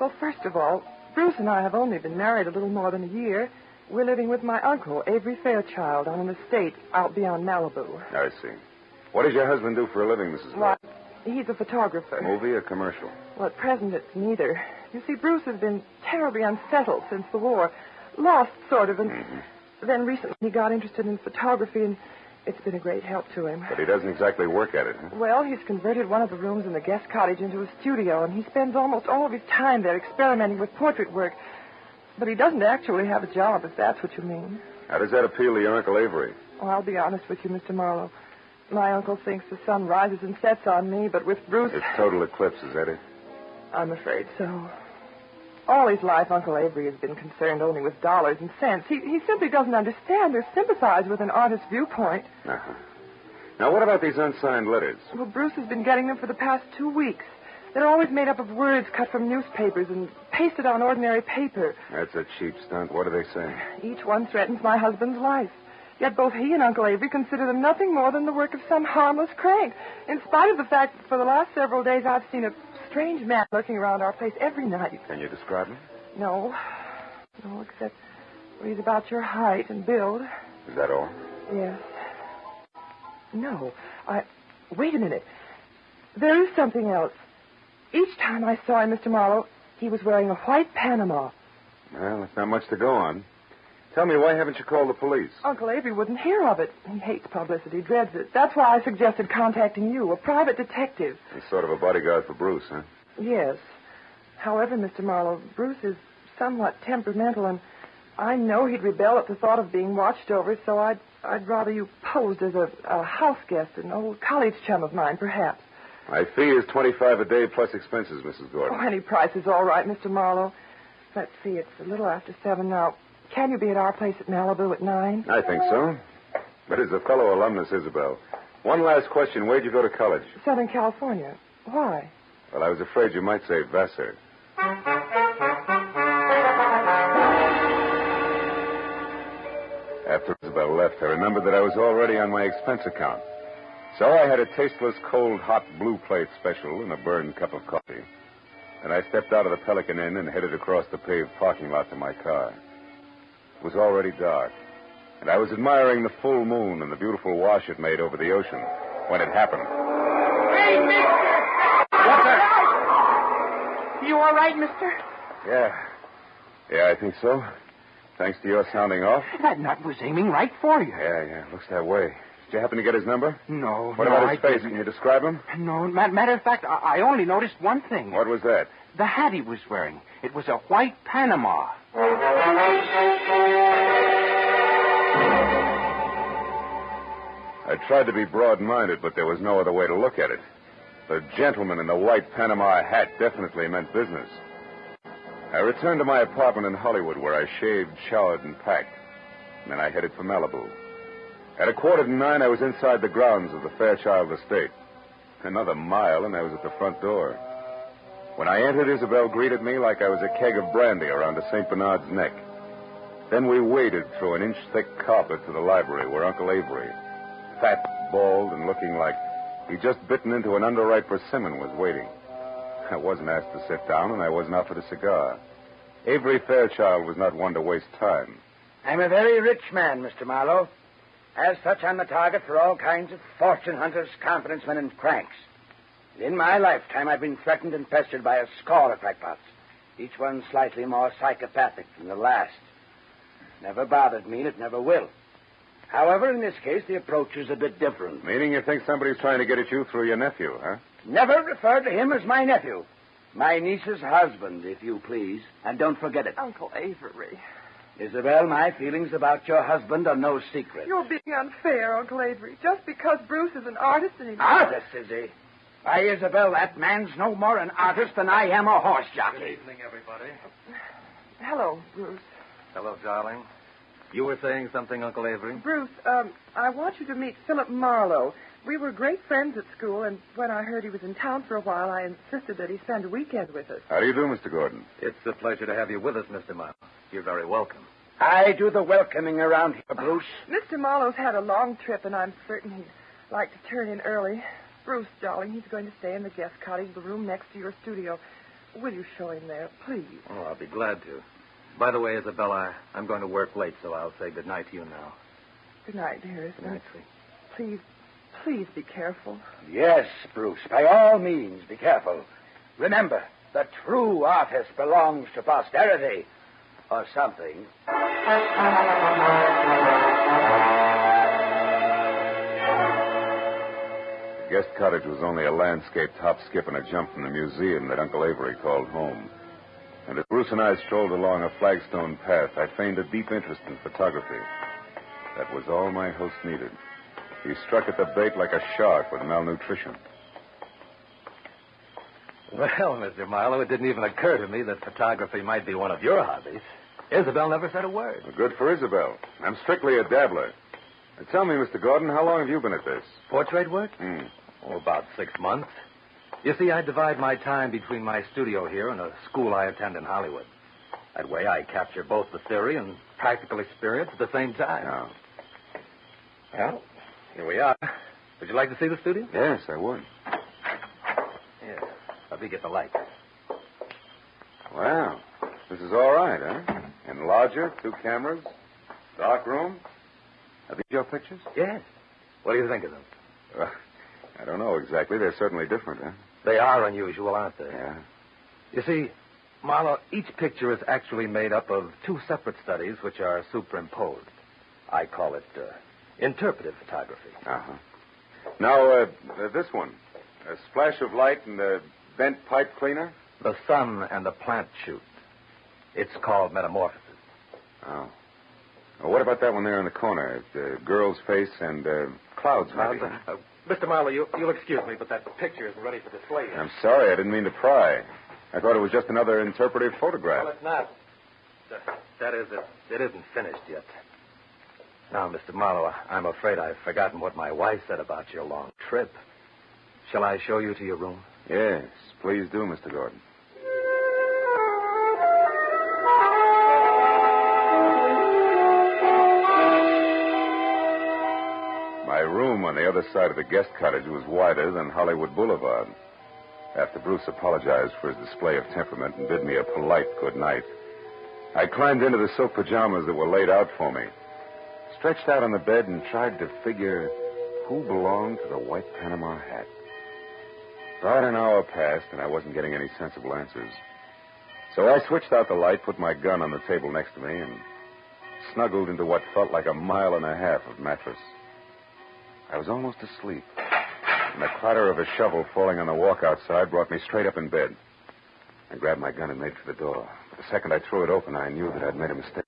Well, first of all, Bruce and I have only been married a little more than a year. We're living with my uncle, Avery Fairchild, on an estate out beyond Malibu. I see. What does your husband do for a living, Mrs. Gordon? Why, he's a photographer. Movie or commercial? Well, at present, it's neither. You see, Bruce has been terribly unsettled since the war. Lost, sort of, and then recently he got interested in photography, and it's been a great help to him. But he doesn't exactly work at it, huh? Well, he's converted one of the rooms in the guest cottage into a studio, and he spends almost all of his time there experimenting with portrait work. But he doesn't actually have a job, if that's what you mean. How does that appeal to your Uncle Avery? Oh, I'll be honest with you, Mr. Marlowe. My uncle thinks the sun rises and sets on me, but with Bruce... It's total eclipse, is that it? I'm afraid so. All his life, Uncle Avery has been concerned only with dollars and cents. He simply doesn't understand or sympathize with an artist's viewpoint. Uh-huh. Now, what about these unsigned letters? Well, Bruce has been getting them for the past 2 weeks. They're always made up of words cut from newspapers and pasted on ordinary paper. That's a cheap stunt. What do they say? Each one threatens my husband's life. Yet both he and Uncle Avery consider them nothing more than the work of some harmless crank, in spite of the fact that for the last several days I've seen a strange man lurking around our place every night. Can you describe him? No, except he's about your height and build. Is that all? Yes. No, wait a minute. There is something else. Each time I saw him, Mr. Marlowe, he was wearing a white Panama. Well, that's not much to go on. Tell me, why haven't you called the police? Uncle Avery wouldn't hear of it. He hates publicity, dreads it. That's why I suggested contacting you, a private detective. He's sort of a bodyguard for Bruce, huh? Yes. However, Mr. Marlowe, Bruce is somewhat temperamental, and I know he'd rebel at the thought of being watched over, so I'd rather you posed as a house guest, an old college chum of mine, perhaps. My fee is $25 a day plus expenses, Mrs. Gordon. Oh, any price is all right, Mr. Marlowe. Let's see, it's a little after 7 now. Can you be at our place at Malibu at 9? I think so. But as a fellow alumnus, Isabel, one last question. Where'd you go to college? Southern California. Why? Well, I was afraid you might say Vassar. After Isabel left, I remembered that I was already on my expense account. So I had a tasteless, cold, hot blue plate special and a burned cup of coffee. Then I stepped out of the Pelican Inn and headed across the paved parking lot to my car. It was already dark, and I was admiring the full moon and the beautiful wash it made over the ocean when it happened. Hey, mister! What's that? You all right, mister? Yeah, I think so. Thanks to your sounding off. That nut was aiming right for you. Yeah, looks that way. Did you happen to get his number? No. What about his face? Can you describe him? No, matter of fact, I only noticed one thing. What was that? The hat he was wearing. It was a white Panama. I tried to be broad-minded, but there was no other way to look at it. The gentleman in the white Panama hat definitely meant business. I returned to my apartment in Hollywood, where I shaved, showered, and packed. And then I headed for Malibu. At 8:45, I was inside the grounds of the Fairchild estate. Another mile, and I was at the front door. When I entered, Isabel greeted me like I was a keg of brandy around a St. Bernard's neck. Then we waded through an inch-thick carpet to the library where Uncle Avery, fat, bald, and looking like he'd just bitten into an underripe persimmon, was waiting. I wasn't asked to sit down, and I wasn't offered a cigar. Avery Fairchild was not one to waste time. I'm a very rich man, Mr. Marlowe. As such, I'm the target for all kinds of fortune hunters, confidence men, and cranks. In my lifetime, I've been threatened and pestered by a score of crackpots, each one slightly more psychopathic than the last. Never bothered me, and it never will. However, in this case, the approach is a bit different. Meaning you think somebody's trying to get at you through your nephew, huh? Never refer to him as my nephew. My niece's husband, if you please. And don't forget it. Uncle Avery. Isabel, my feelings about your husband are no secret. You're being unfair, Uncle Avery. Just because Bruce is an artist and he... Artist, is he? Why, Isabel, that man's no more an artist than I am a horse jockey. Good evening, everybody. Hello, Bruce. Hello, darling. You were saying something, Uncle Avery? Bruce, I want you to meet Philip Marlow. We were great friends at school, and when I heard he was in town for a while, I insisted that he spend a weekend with us. How do you do, Mr. Gordon? It's a pleasure to have you with us, Mr. Marlow. You're very welcome. I do the welcoming around here, Bruce. Mr. Marlow's had a long trip, and I'm certain he'd like to turn in early. Bruce, darling, he's going to stay in the guest cottage, the room next to your studio. Will you show him there, please? Oh, I'll be glad to. By the way, Isabella, I'm going to work late, so I'll say good night to you now. Good night, dearest. Good night, sweet. Please be careful. Yes, Bruce, by all means, be careful. Remember, the true artist belongs to posterity, or something. The guest cottage was only a landscaped hop, skip, and a jump from the museum that Uncle Avery called home. And as Bruce and I strolled along a flagstone path, I feigned a deep interest in photography. That was all my host needed. He struck at the bait like a shark with malnutrition. Well, Mr. Marlowe, it didn't even occur to me that photography might be one of your hobbies. Isabel never said a word. Well, good for Isabel. I'm strictly a dabbler. Now, tell me, Mr. Gordon, how long have you been at this? Portrait work? Oh, about 6 months. You see, I divide my time between my studio here and a school I attend in Hollywood. That way I capture both the theory and practical experience at the same time. Oh. Well, here we are. Would you like to see the studio? Yes, I would. Here. Let me get the light. Wow. This is all right, huh? Enlarger, 2 cameras, dark room. Are these your pictures? Yes. What do you think of them? I don't know exactly. They're certainly different, huh? They are unusual, aren't they? Yeah. You see, Marlowe, each picture is actually made up of 2 separate studies which are superimposed. I call it interpretive photography. Uh-huh. Now, this one. A splash of light and a bent pipe cleaner? The sun and the plant shoot. It's called metamorphosis. Oh. Well, what about that one there in the corner? The girl's face and clouds, maybe. Mr. Marlowe, you'll excuse me, but that picture isn't ready for display yet. I'm sorry. I didn't mean to pry. I thought it was just another interpretive photograph. Well, it's not. That is, it isn't finished yet. Now, Mr. Marlowe, I'm afraid I've forgotten what my wife said about your long trip. Shall I show you to your room? Yes, please do, Mr. Gordon. My room on the other side of the guest cottage was wider than Hollywood Boulevard. After Bruce apologized for his display of temperament and bid me a polite good night, I climbed into the silk pajamas that were laid out for me, stretched out on the bed, and tried to figure who belonged to the white Panama hat. About an hour passed, and I wasn't getting any sensible answers. So I switched out the light, put my gun on the table next to me, and snuggled into what felt like a mile and a half of mattress. I was almost asleep, and the clatter of a shovel falling on the walk outside brought me straight up in bed. I grabbed my gun and made for the door. But the second I threw it open, I knew that I'd made a mistake.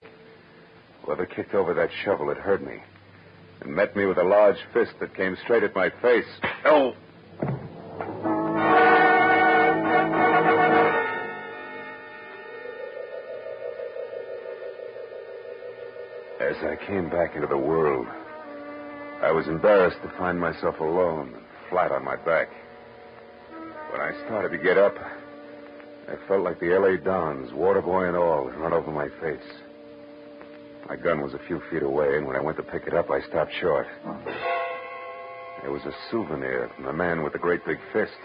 Whoever kicked over that shovel had heard me and met me with a large fist that came straight at my face. Oh! As I came back into the world, I was embarrassed to find myself alone and flat on my back. When I started to get up, I felt like the L.A. Dons, water boy and all, had run over my face. My gun was a few feet away, and when I went to pick it up, I stopped short. There was a souvenir from the man with the great big fist.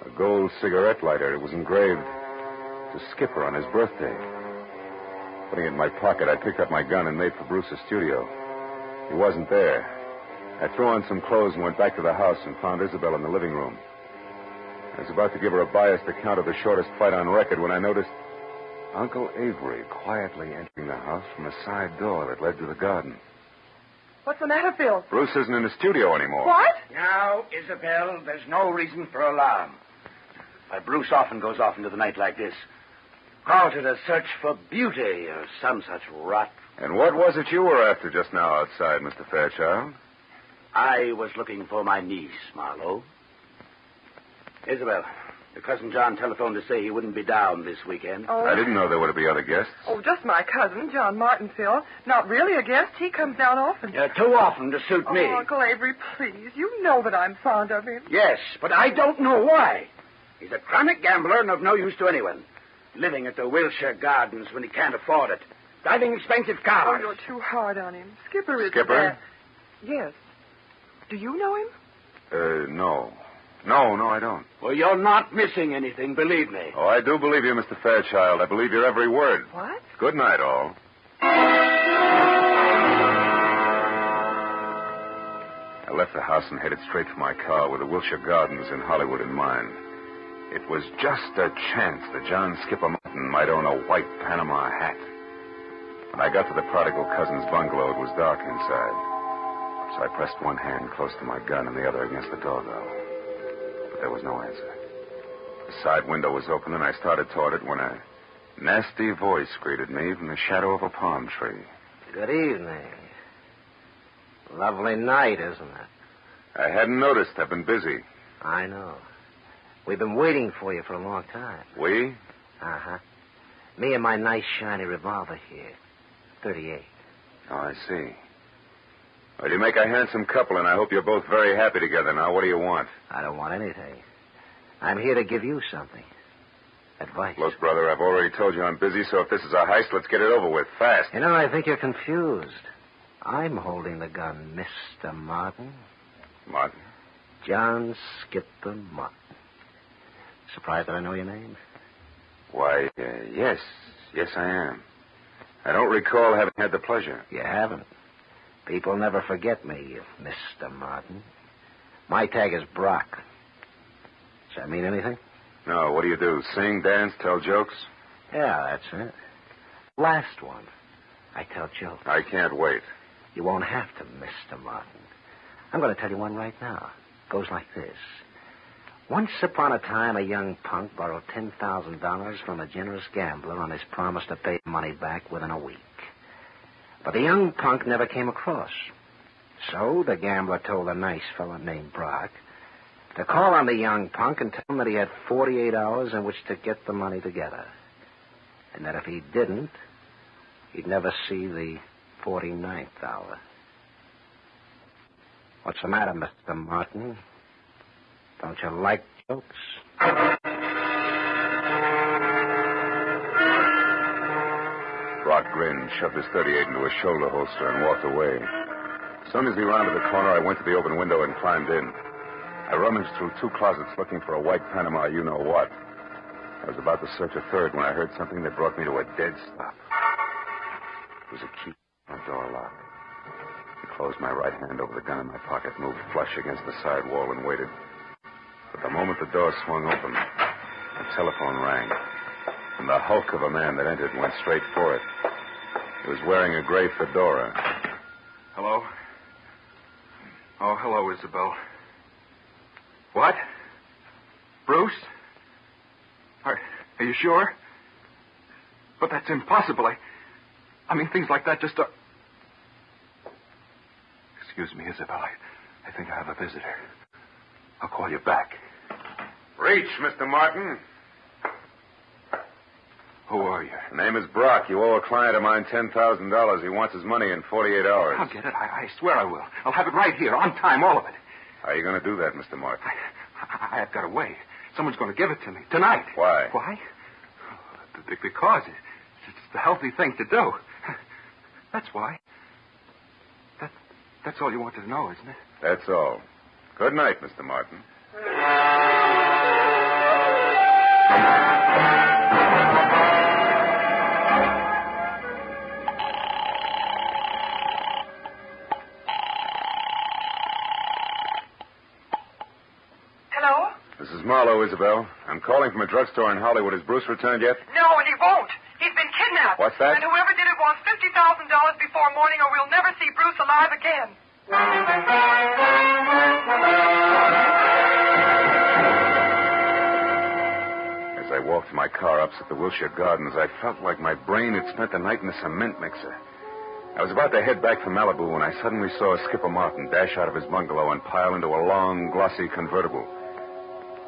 A gold cigarette lighter. It was engraved to Skipper on his birthday. Putting it in my pocket, I picked up my gun and made for Bruce's studio. He wasn't there. I threw on some clothes and went back to the house and found Isabel in the living room. I was about to give her a biased account of the shortest fight on record when I noticed Uncle Avery quietly entering the house from a side door that led to the garden. What's the matter, Phil? Bruce isn't in the studio anymore. What? Now, Isabel, there's no reason for alarm. Why, Bruce often goes off into the night like this. Calls it a search for beauty or some such rot. And what was it you were after just now outside, Mr. Fairchild? I was looking for my niece, Marlow. Isabel, your cousin John telephoned to say he wouldn't be down this weekend. Oh. I didn't know there would be other guests. Oh, just my cousin, John Martin, Phil. Not really a guest. He comes down often. Too often to suit me. Oh, Uncle Avery, please. You know that I'm fond of him. Yes, but I don't know why. He's a chronic gambler and of no use to anyone. Living at the Wilshire Gardens when he can't afford it. Driving expensive Oh, cars. you're too hard on him. Skipper is Skipper? Yes. Do you know him? No. No, I don't. Well, you're not missing anything, believe me. Oh, I do believe you, Mr. Fairchild. I believe your every word. What? Good night, all. I left the house and headed straight for my car with the Wilshire Gardens in Hollywood in mind. It was just a chance that John Skipper Martin might own a white Panama hat. When I got to the prodigal cousin's bungalow, it was dark inside. So I pressed one hand close to my gun and the other against the doorbell. But there was no answer. The side window was open, and I started toward it when a nasty voice greeted me from the shadow of a palm tree. Good evening. Lovely night, isn't it? I hadn't noticed. I've been busy. I know. We've been waiting for you for a long time. We? Uh-huh. Me and my nice shiny revolver here. 38. Oh, I see. Well, you make a handsome couple, and I hope you're both very happy together. Now, what do you want? I don't want anything. I'm here to give you something. Advice. Look, brother, I've already told you I'm busy, so if this is a heist, let's get it over with, fast. You know, I think you're confused. I'm holding the gun, Mr. Martin. Martin? John Skipper Martin. Surprised that I know your name? Why, yes. Yes, I am. I don't recall having had the pleasure. You haven't. People never forget me, Mr. Martin. My tag is Brock. Does that mean anything? No, what do you do? Sing, dance, tell jokes? Yeah, that's it. Last one. I tell jokes. I can't wait. You won't have to, Mr. Martin. I'm going to tell you one right now. It goes like this. Once upon a time, a young punk borrowed $10,000 from a generous gambler on his promise to pay the money back within a week. But the young punk never came across. So the gambler told a nice fellow named Brock to call on the young punk and tell him that he had 48 hours in which to get the money together. And that if he didn't, he'd never see the 49th hour. What's the matter, Mr. Martin? Don't you like jokes? Brock grinned, shoved his .38 into his shoulder holster, and walked away. As soon as he rounded the corner, I went to the open window and climbed in. I rummaged through 2 closets looking for a white Panama you-know-what. I was about to search a third when I heard something that brought me to a dead stop. It was a key on the door lock. I closed my right hand over the gun in my pocket, moved flush against the side wall, and waited. But the moment the door swung open, the telephone rang. And the hulk of a man that entered went straight for it. He was wearing a gray fedora. Hello? Oh, hello, Isabel. What? Bruce? Are you sure? But that's impossible. I mean, things like that just don't... Excuse me, Isabel. I think I have a visitor. I'll call you back. Reach, Mr. Martin. Who are you? The name is Brock. You owe a client of mine $10,000. He wants his money in 48 hours. I'll get it. I swear I will. I'll have it right here, on time, all of it. How are you going to do that, Mr. Martin? I've got a way. Someone's going to give it to me tonight. Why? Why? Because it's the healthy thing to do. That's why. That's all you wanted to know, isn't it? That's all. Good night, Mr. Martin. Isabel. I'm calling from a drugstore in Hollywood. Has Bruce returned yet? No, and he won't. He's been kidnapped. What's that? And whoever did it wants $50,000 before morning, or we'll never see Bruce alive again. As I walked to my car opposite the Wilshire Gardens, I felt like my brain had spent the night in a cement mixer. I was about to head back for Malibu when I suddenly saw Skipper Martin dash out of his bungalow and pile into a long, glossy convertible.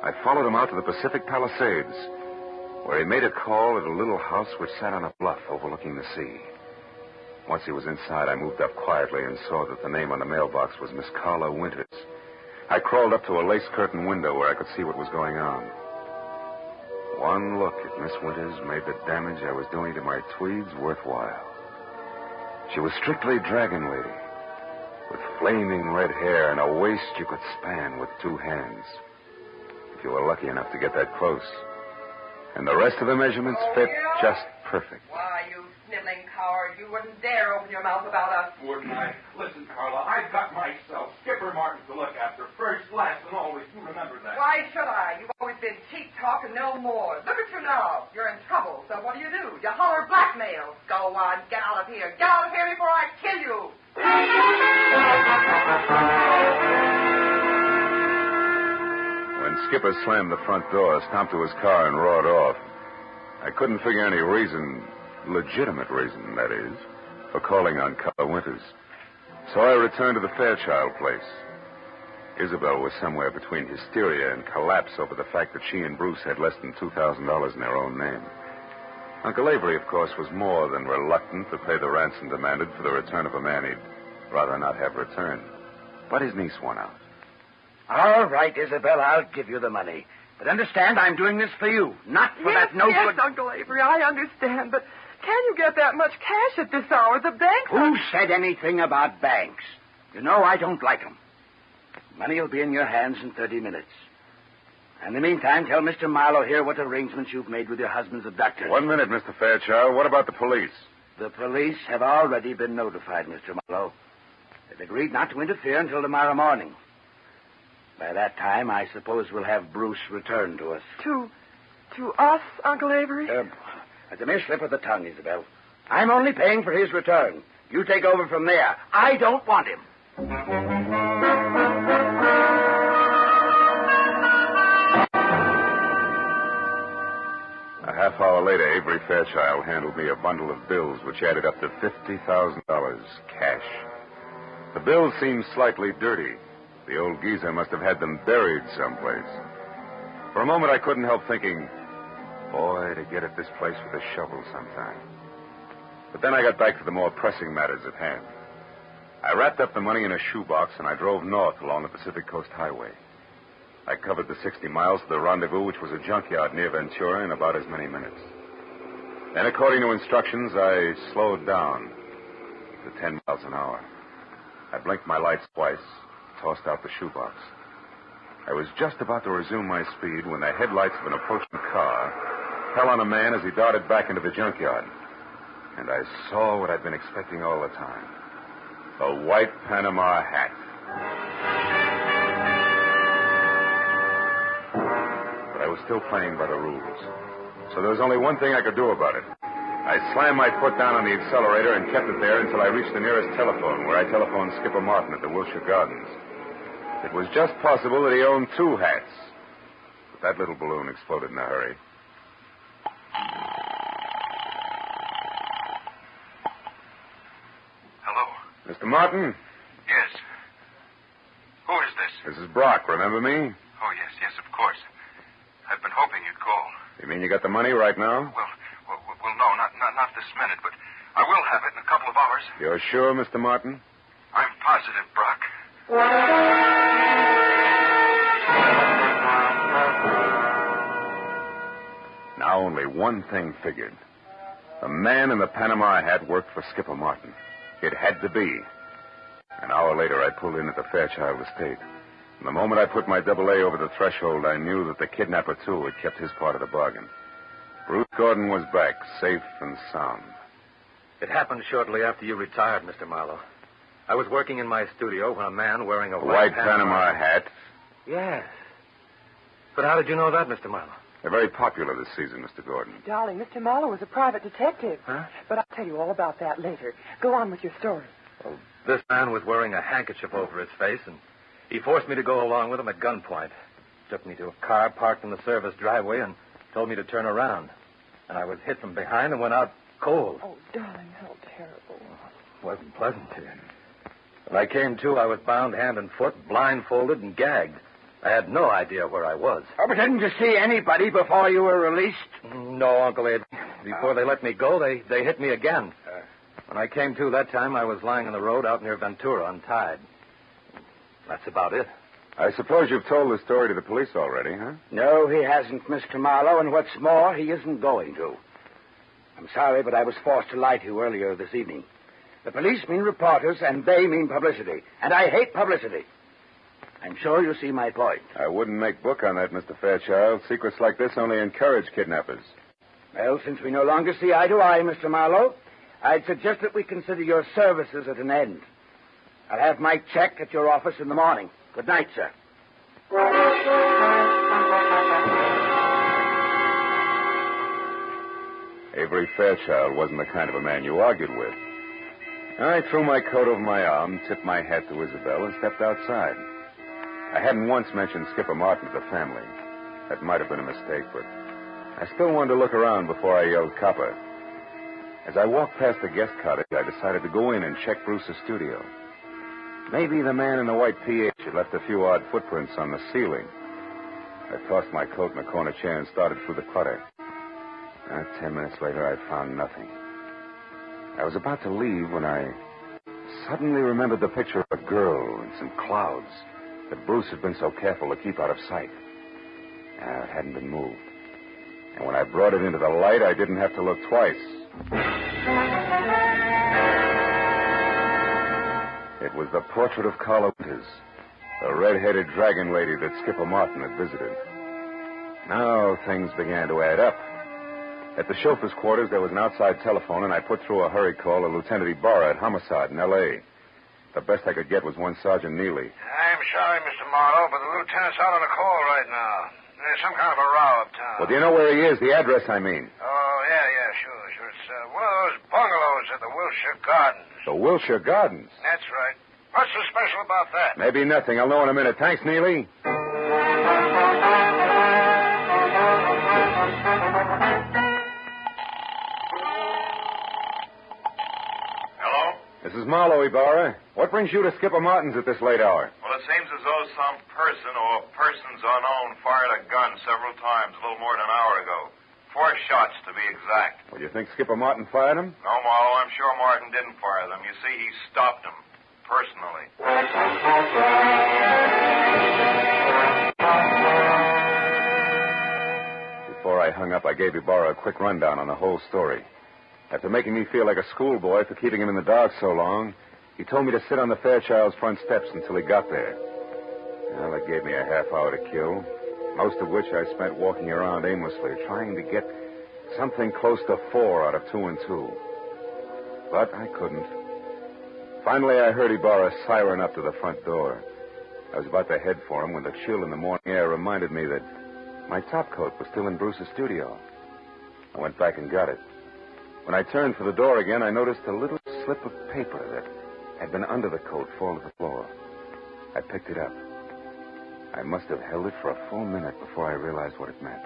I followed him out to the Pacific Palisades, where he made a call at a little house which sat on a bluff overlooking the sea. Once he was inside, I moved up quietly and saw that the name on the mailbox was Miss Carla Winters. I crawled up to a lace-curtained window where I could see what was going on. One look at Miss Winters made the damage I was doing to my tweeds worthwhile. She was strictly dragon lady, with flaming red hair and a waist you could span with two hands, if you were lucky enough to get that close. And the rest of the measurements fit just perfect. Why, you sniveling coward, you wouldn't dare open your mouth about us. Wouldn't I? Listen, Carla, I've got myself Skipper Martin to look after. First, last, and always. You remember that. Why should I? You've always been cheap talk and no more. Look at you now. You're in trouble, so what do? You holler blackmail. Go on, get out of here. Get out of here before I kill you. When Skipper slammed the front door, stomped to his car, and roared off, I couldn't figure any reason, legitimate reason, that is, for calling on Carla Winters. So I returned to the Fairchild place. Isabel was somewhere between hysteria and collapse over the fact that she and Bruce had less than $2,000 in their own name. Uncle Avery, of course, was more than reluctant to pay the ransom demanded for the return of a man he'd rather not have returned. But his niece won out. All right, Isabel, I'll give you the money. But understand, I'm doing this for you, not for that no Yes, good... Uncle Avery, I understand, but can you get that much cash at this hour? The bank... Who said anything about banks? You know I don't like them. Money will be in your hands in 30 minutes. In the meantime, tell Mr. Marlow here what arrangements you've made with your husband's abductors. 1 minute, Mr. Fairchild. What about the police? The police have already been notified, Mr. Marlow. They've agreed not to interfere until tomorrow morning. By that time, I suppose we'll have Bruce returned to us. To us, Uncle Avery? That's a mere slip of the tongue, Isabel. I'm only paying for his return. You take over from there. I don't want him. A half hour later, Avery Fairchild handed me a bundle of bills which added up to $50,000 cash. The bills seemed slightly dirty. The old geezer must have had them buried someplace. For a moment, I couldn't help thinking, boy, to get at this place with a shovel sometime. But then I got back to the more pressing matters at hand. I wrapped up the money in a shoebox, and I drove north along the Pacific Coast Highway. I covered the 60 miles to the rendezvous, which was a junkyard near Ventura, in about as many minutes. Then, according to instructions, I slowed down to 10 miles an hour. I blinked my lights twice, tossed out the shoebox. I was just about to resume my speed when the headlights of an approaching car fell on a man as he darted back into the junkyard. And I saw what I'd been expecting all the time. A white Panama hat. But I was still playing by the rules. So there was only one thing I could do about it. I slammed my foot down on the accelerator and kept it there until I reached the nearest telephone, where I telephoned Skipper Martin at the Wilshire Gardens. It was just possible that he owned two hats. But that little balloon exploded in a hurry. Hello? Mr. Martin? Yes. Who is this? This is Brock, remember me? Oh, yes, of course. I've been hoping you'd call. You mean you got the money right now? Well, no, not this minute, but I will have it in a couple of hours. You're sure, Mr. Martin? I'm positive, Brock. Now only one thing figured. The man in the Panama hat worked for Skipper Martin. It had to be. An hour later, I pulled in at the Fairchild estate. And the moment I put my AA over the threshold, I knew that the kidnapper, too, had kept his part of the bargain. Bruce Gordon was back, safe and sound. It happened shortly after you retired, Mr. Marlow. I was working in my studio when a man wearing a white Panama hat? Yes. But how did you know that, Mr. Marlow? They're very popular this season, Mr. Gordon. Darling, Mr. Marlow was a private detective. Huh? But I'll tell you all about that later. Go on with your story. Well, this man was wearing a handkerchief over his face, and he forced me to go along with him at gunpoint. Took me to a car parked in the service driveway and told me to turn around. And I was hit from behind and went out cold. Oh, darling, how terrible. Wasn't pleasant to you. When I came to, I was bound hand and foot, blindfolded, and gagged. I had no idea where I was. Oh, but didn't you see anybody before you were released? No, Uncle Ed. Before they let me go, they hit me again. When I came to that time, I was lying on the road out near Ventura, untied. That's about it. I suppose you've told the story to the police already, huh? No, he hasn't, Mr. Marlowe, and what's more, he isn't going to. I'm sorry, but I was forced to lie to you earlier this evening. The police mean reporters, and they mean publicity. And I hate publicity. I'm sure you see my point. I wouldn't make book on that, Mr. Fairchild. Secrets like this only encourage kidnappers. Well, since we no longer see eye to eye, Mr. Marlowe, I'd suggest that we consider your services at an end. I'll have my check at your office in the morning. Good night, sir. Avery Fairchild wasn't the kind of a man you argued with. I threw my coat over my arm, tipped my hat to Isabel, and stepped outside. I hadn't once mentioned Skipper Martin to the family. That might have been a mistake, but I still wanted to look around before I yelled copper. As I walked past the guest cottage, I decided to go in and check Bruce's studio. Maybe the man in the white PH had left a few odd footprints on the ceiling. I tossed my coat in a corner chair and started through the clutter. 10 minutes later, I found nothing. I was about to leave when I suddenly remembered the picture of a girl in some clouds that Bruce had been so careful to keep out of sight. It hadn't been moved. And when I brought it into the light, I didn't have to look twice. It was the portrait of Carla Winters, the red-headed dragon lady that Skipper Martin had visited. Now things began to add up. At the chauffeur's quarters, there was an outside telephone, and I put through a hurry call to Lieutenant Ibarra at Homicide in L.A. The best I could get was one Sergeant Neely. I'm sorry, Mr. Marlowe, but the lieutenant's out on a call right now. There's some kind of a row uptown. Well, do you know where he is? The address, I mean. Oh, yeah, sure. It's one of those bungalows at the Wilshire Gardens. The Wilshire Gardens? That's right. What's so special about that? Maybe nothing. I'll know in a minute. Thanks, Neely. This is Marlow, Ibarra. What brings you to Skipper Martin's at this late hour? Well, it seems as though some person or persons unknown fired a gun several times a little more than an hour ago. 4 shots, to be exact. Well, you think Skipper Martin fired them? No, Marlowe, I'm sure Martin didn't fire them. You see, he stopped them, personally. Before I hung up, I gave Ibarra a quick rundown on the whole story. After making me feel like a schoolboy for keeping him in the dark so long, he told me to sit on the Fairchild's front steps until he got there. Well, that gave me a half hour to kill, most of which I spent walking around aimlessly, trying to get something close to 4 out of 2 and 2. But I couldn't. Finally, I heard Ibarra siren up to the front door. I was about to head for him when the chill in the morning air reminded me that my topcoat was still in Bruce's studio. I went back and got it. When I turned for the door again, I noticed a little slip of paper that had been under the coat fall to the floor. I picked it up. I must have held it for a full minute before I realized what it meant.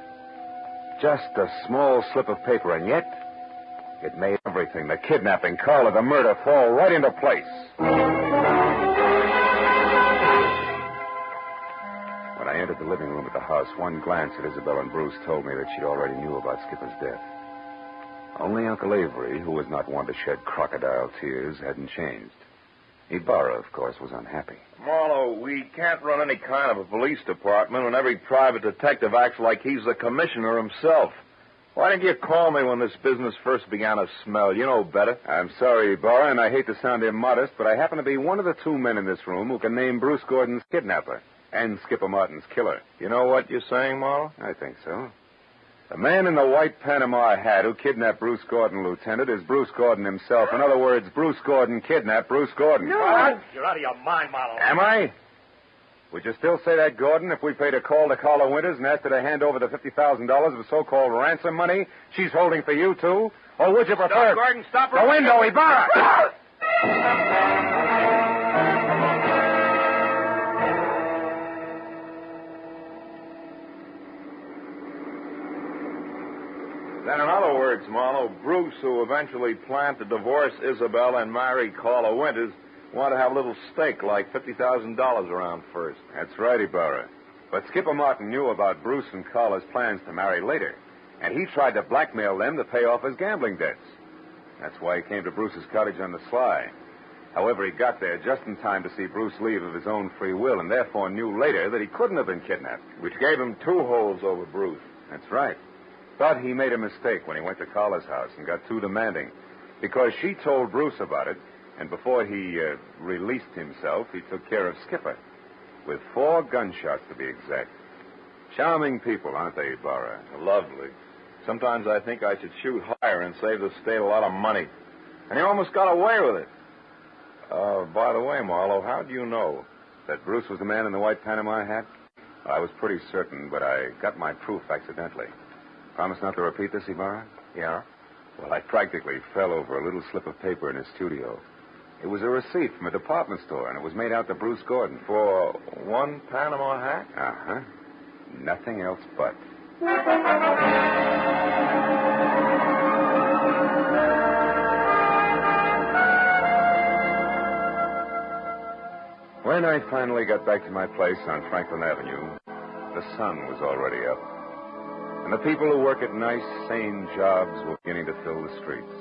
Just a small slip of paper, and yet it made everything, the kidnapping, Carla, the murder, fall right into place. When I entered the living room at the house, one glance at Isabel and Bruce told me that she'd already knew about Skipper's death. Only Uncle Avery, who was not one to shed crocodile tears, hadn't changed. Ibarra, of course, was unhappy. Marlowe, we can't run any kind of a police department when every private detective acts like he's the commissioner himself. Why didn't you call me when this business first began to smell? You know better. I'm sorry, Ibarra, and I hate to sound immodest, but I happen to be one of the 2 men in this room who can name Bruce Gordon's kidnapper and Skipper Martin's killer. You know what you're saying, Marlowe? I think so. The man in the white Panama hat who kidnapped Bruce Gordon, Lieutenant, is Bruce Gordon himself. In other words, Bruce Gordon kidnapped Bruce Gordon. No. What? You're out of your mind, Marlowe. Am I? Would you still say that, Gordon, if we paid a call to Carla Winters and asked her to hand over the $50,000 of so-called ransom money she's holding for you, too? Or would you prefer... Stop, Gordon, stop. The window, Ibarra! Then, in other words, Marlow, Bruce, who eventually planned to divorce Isabel and marry Carla Winters, wanted to have a little stake, like $50,000 around first. That's right, Ibarra. But Skipper Martin knew about Bruce and Carla's plans to marry later, and he tried to blackmail them to pay off his gambling debts. That's why he came to Bruce's cottage on the sly. However, he got there just in time to see Bruce leave of his own free will, and therefore knew later that he couldn't have been kidnapped. Which gave him 2 holes over Bruce. That's right. But he made a mistake when he went to Carla's house and got too demanding, because she told Bruce about it, and before he released himself, he took care of Skipper, with 4 gunshots to be exact. Charming people, aren't they, Ibarra? Lovely. Sometimes I think I should shoot higher and save the state a lot of money. And he almost got away with it. By the way, Marlowe, how do you know? That Bruce was the man in the white Panama hat? I was pretty certain, but I got my proof accidentally. Promise not to repeat this, Ibarra? Yeah? Well, I practically fell over a little slip of paper in his studio. It was a receipt from a department store, and it was made out to Bruce Gordon. For 1 Panama hat? Uh-huh. Nothing else but. When I finally got back to my place on Franklin Avenue, the sun was already up. And the people who work at nice, sane jobs were beginning to fill the streets.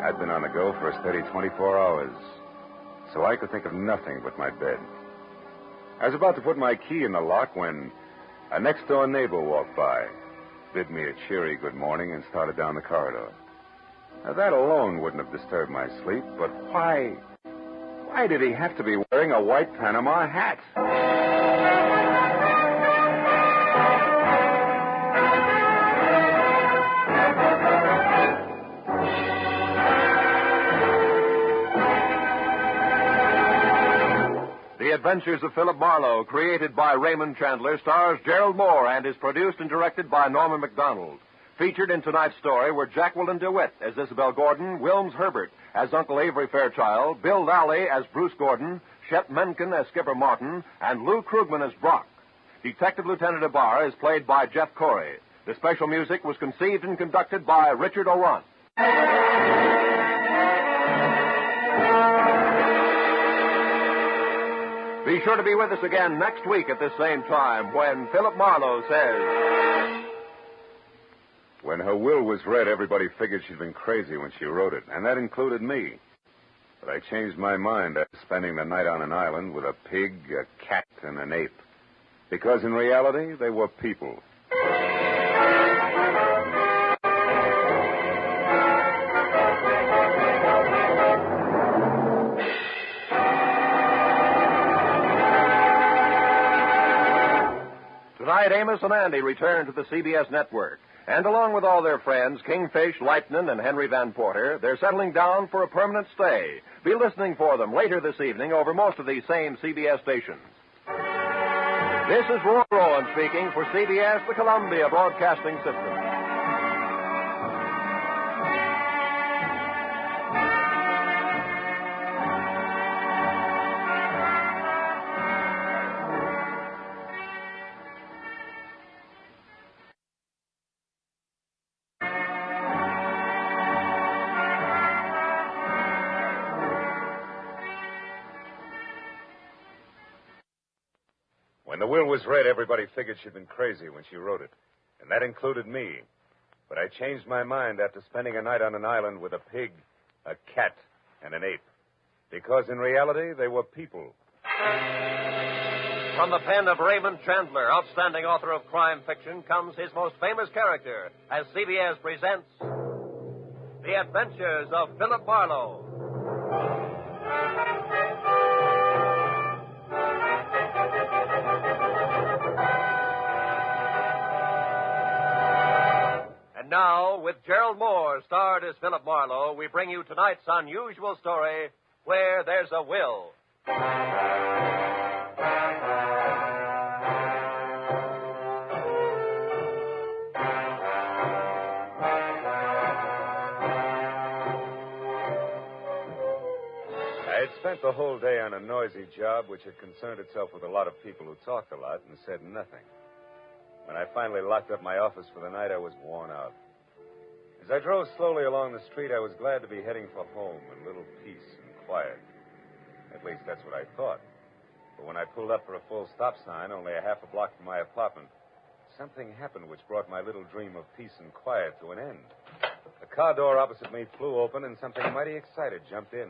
I'd been on the go for a steady 24 hours, so I could think of nothing but my bed. I was about to put my key in the lock when a next-door neighbor walked by, bid me a cheery good morning, and started down the corridor. Now, that alone wouldn't have disturbed my sleep, but why did he have to be wearing a white Panama hat? The Adventures of Philip Marlow, created by Raymond Chandler, stars Gerald Moore and is produced and directed by Norman MacDonald. Featured in tonight's story were Jacqueline DeWitt as Isabel Gordon, Wilms Herbert as Uncle Avery Fairchild, Bill Lally as Bruce Gordon, Shep Menken as Skipper Martin, and Lou Krugman as Brock. Detective Lieutenant Ibarra is played by Jeff Corey. The special music was conceived and conducted by Richard O'Runt. Be sure to be with us again next week at this same time when Philip Marlowe says... When her will was read, everybody figured she'd been crazy when she wrote it, and that included me. But I changed my mind after spending the night on an island with a pig, a cat, and an ape. Because in reality, they were people. Tonight, Amos and Andy return to the CBS network. And along with all their friends, Kingfish, Lightnin, and Henry Van Porter, they're settling down for a permanent stay. Be listening for them later this evening over most of these same CBS stations. This is Roy Rowan speaking for CBS, the Columbia Broadcasting System. When the will was read, everybody figured she'd been crazy when she wrote it. And that included me. But I changed my mind after spending a night on an island with a pig, a cat, and an ape. Because in reality, they were people. From the pen of Raymond Chandler, outstanding author of crime fiction, comes his most famous character as CBS presents The Adventures of Philip Marlowe. And now, with Gerald Moore, starred as Philip Marlowe, we bring you tonight's unusual story, Where There's a Will. spent the whole day on a noisy job which had concerned itself with a lot of people who talked a lot and said nothing. When I finally locked up my office for the night, I was worn out. As I drove slowly along the street, I was glad to be heading for home in a little peace and quiet. At least that's what I thought. But when I pulled up for a full stop sign, only a half a block from my apartment, something happened which brought my little dream of peace and quiet to an end. The car door opposite me flew open, and something mighty excited jumped in.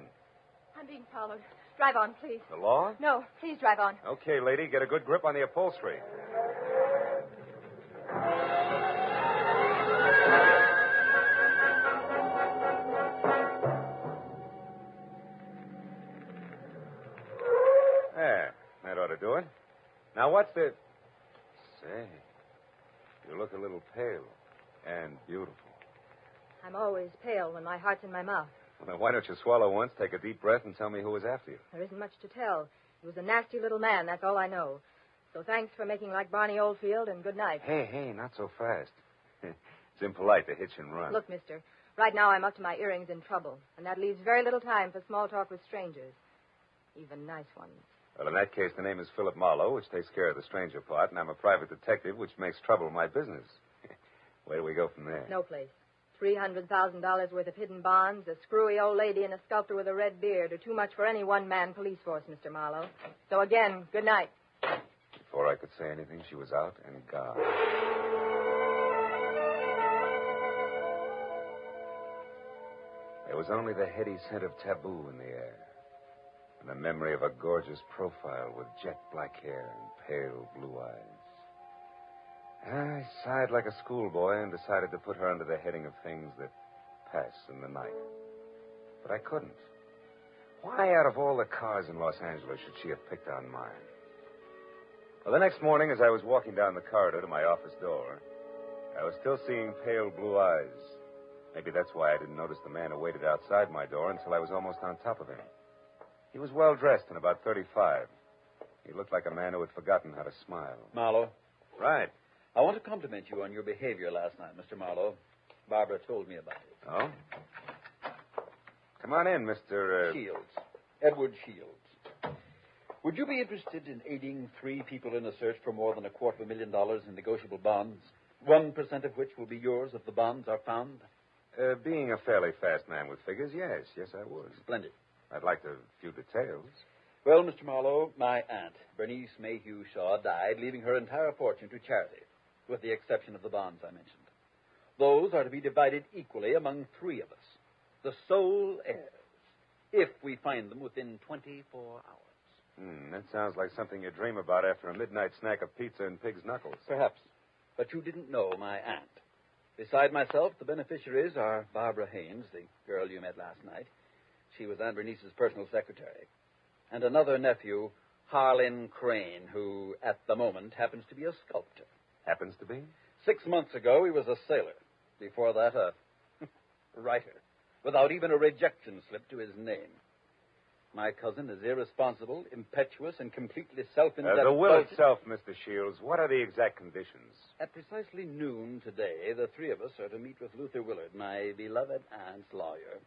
I'm being followed. Drive on, please. The law? No, please drive on. Okay, lady, get a good grip on the upholstery. There, that ought to do it. Now, what's the... Say, you look a little pale and beautiful. I'm always pale when my heart's in my mouth. Well, then why don't you swallow once, take a deep breath, and tell me who was after you? There isn't much to tell. He was a nasty little man, that's all I know. So thanks for making like Barney Oldfield, and good night. Hey, not so fast. It's impolite to hitch and run. Look, mister, right now I'm up to my earrings in trouble, and that leaves very little time for small talk with strangers, even nice ones. Well, in that case, the name is Philip Marlow, which takes care of the stranger part, and I'm a private detective, which makes trouble my business. Where do we go from there? No place. $300,000 worth of hidden bonds, a screwy old lady, and a sculptor with a red beard are too much for any one-man police force, Mr. Marlowe. So again, good night. Before I could say anything, she was out and gone. There was only the heady scent of taboo in the air, and the memory of a gorgeous profile with jet black hair and pale blue eyes. I sighed like a schoolboy and decided to put her under the heading of things that pass in the night. But I couldn't. Why, out of all the cars in Los Angeles, should she have picked on mine? Well, the next morning, as I was walking down the corridor to my office door, I was still seeing pale blue eyes. Maybe that's why I didn't notice the man who waited outside my door until I was almost on top of him. He was well-dressed and about 35. He looked like a man who had forgotten how to smile. Marlow. Right. I want to compliment you on your behavior last night, Mr. Marlow. Barbara told me about it. Oh? Come on in, Mr. Shields. Edward Shields. Would you be interested in aiding 3 people in a search for more than $250,000 in negotiable bonds? 1% of which will be yours if the bonds are found? Being a fairly fast man with figures, yes. Yes, I would. Splendid. I'd like a few details. Well, Mr. Marlowe, my aunt, Bernice Mayhew Shaw, died, leaving her entire fortune to charity, with the exception of the bonds I mentioned. Those are to be divided equally among 3 of us, the sole heirs, if we find them within 24 hours. That sounds like something you dream about after a midnight snack of pizza and pig's knuckles. Perhaps. But you didn't know my aunt. Beside myself, the beneficiaries are Barbara Haynes, the girl you met last night. She was Aunt Bernice's personal secretary. And another nephew, Harlan Crane, who, at the moment, happens to be a sculptor. Happens to be? 6 months ago, he was a sailor. Before that, a writer, without even a rejection slip to his name. My cousin is irresponsible, impetuous, and completely self-indulgent. The will itself, Mr. Shields, what are the exact conditions? At precisely noon today, the 3 of us are to meet with Luther Willard, my beloved aunt's lawyer,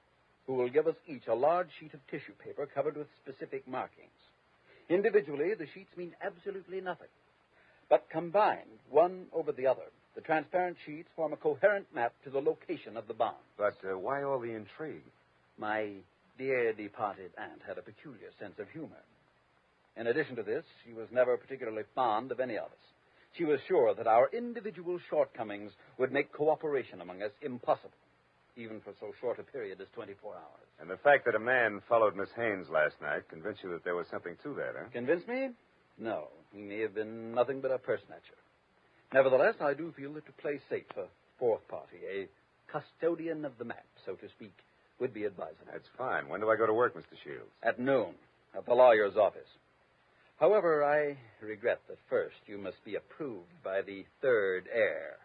who will give us each a large sheet of tissue paper covered with specific markings. Individually, the sheets mean absolutely nothing. But combined, one over the other, the transparent sheets form a coherent map to the location of the bond. But why all the intrigue? My dear departed aunt had a peculiar sense of humor. In addition to this, she was never particularly fond of any of us. She was sure that our individual shortcomings would make cooperation among us impossible, even for so short a period as 24 hours. And the fact that a man followed Miss Haynes last night convinced you that there was something to that, huh? Convinced me? No. He may have been nothing but a personature. Nevertheless, I do feel that to play safe, a 4th party, a custodian of the map, so to speak, would be advisable. That's fine. When do I go to work, Mr. Shields? At noon, at the lawyer's office. However, I regret that first you must be approved by the 3rd heir.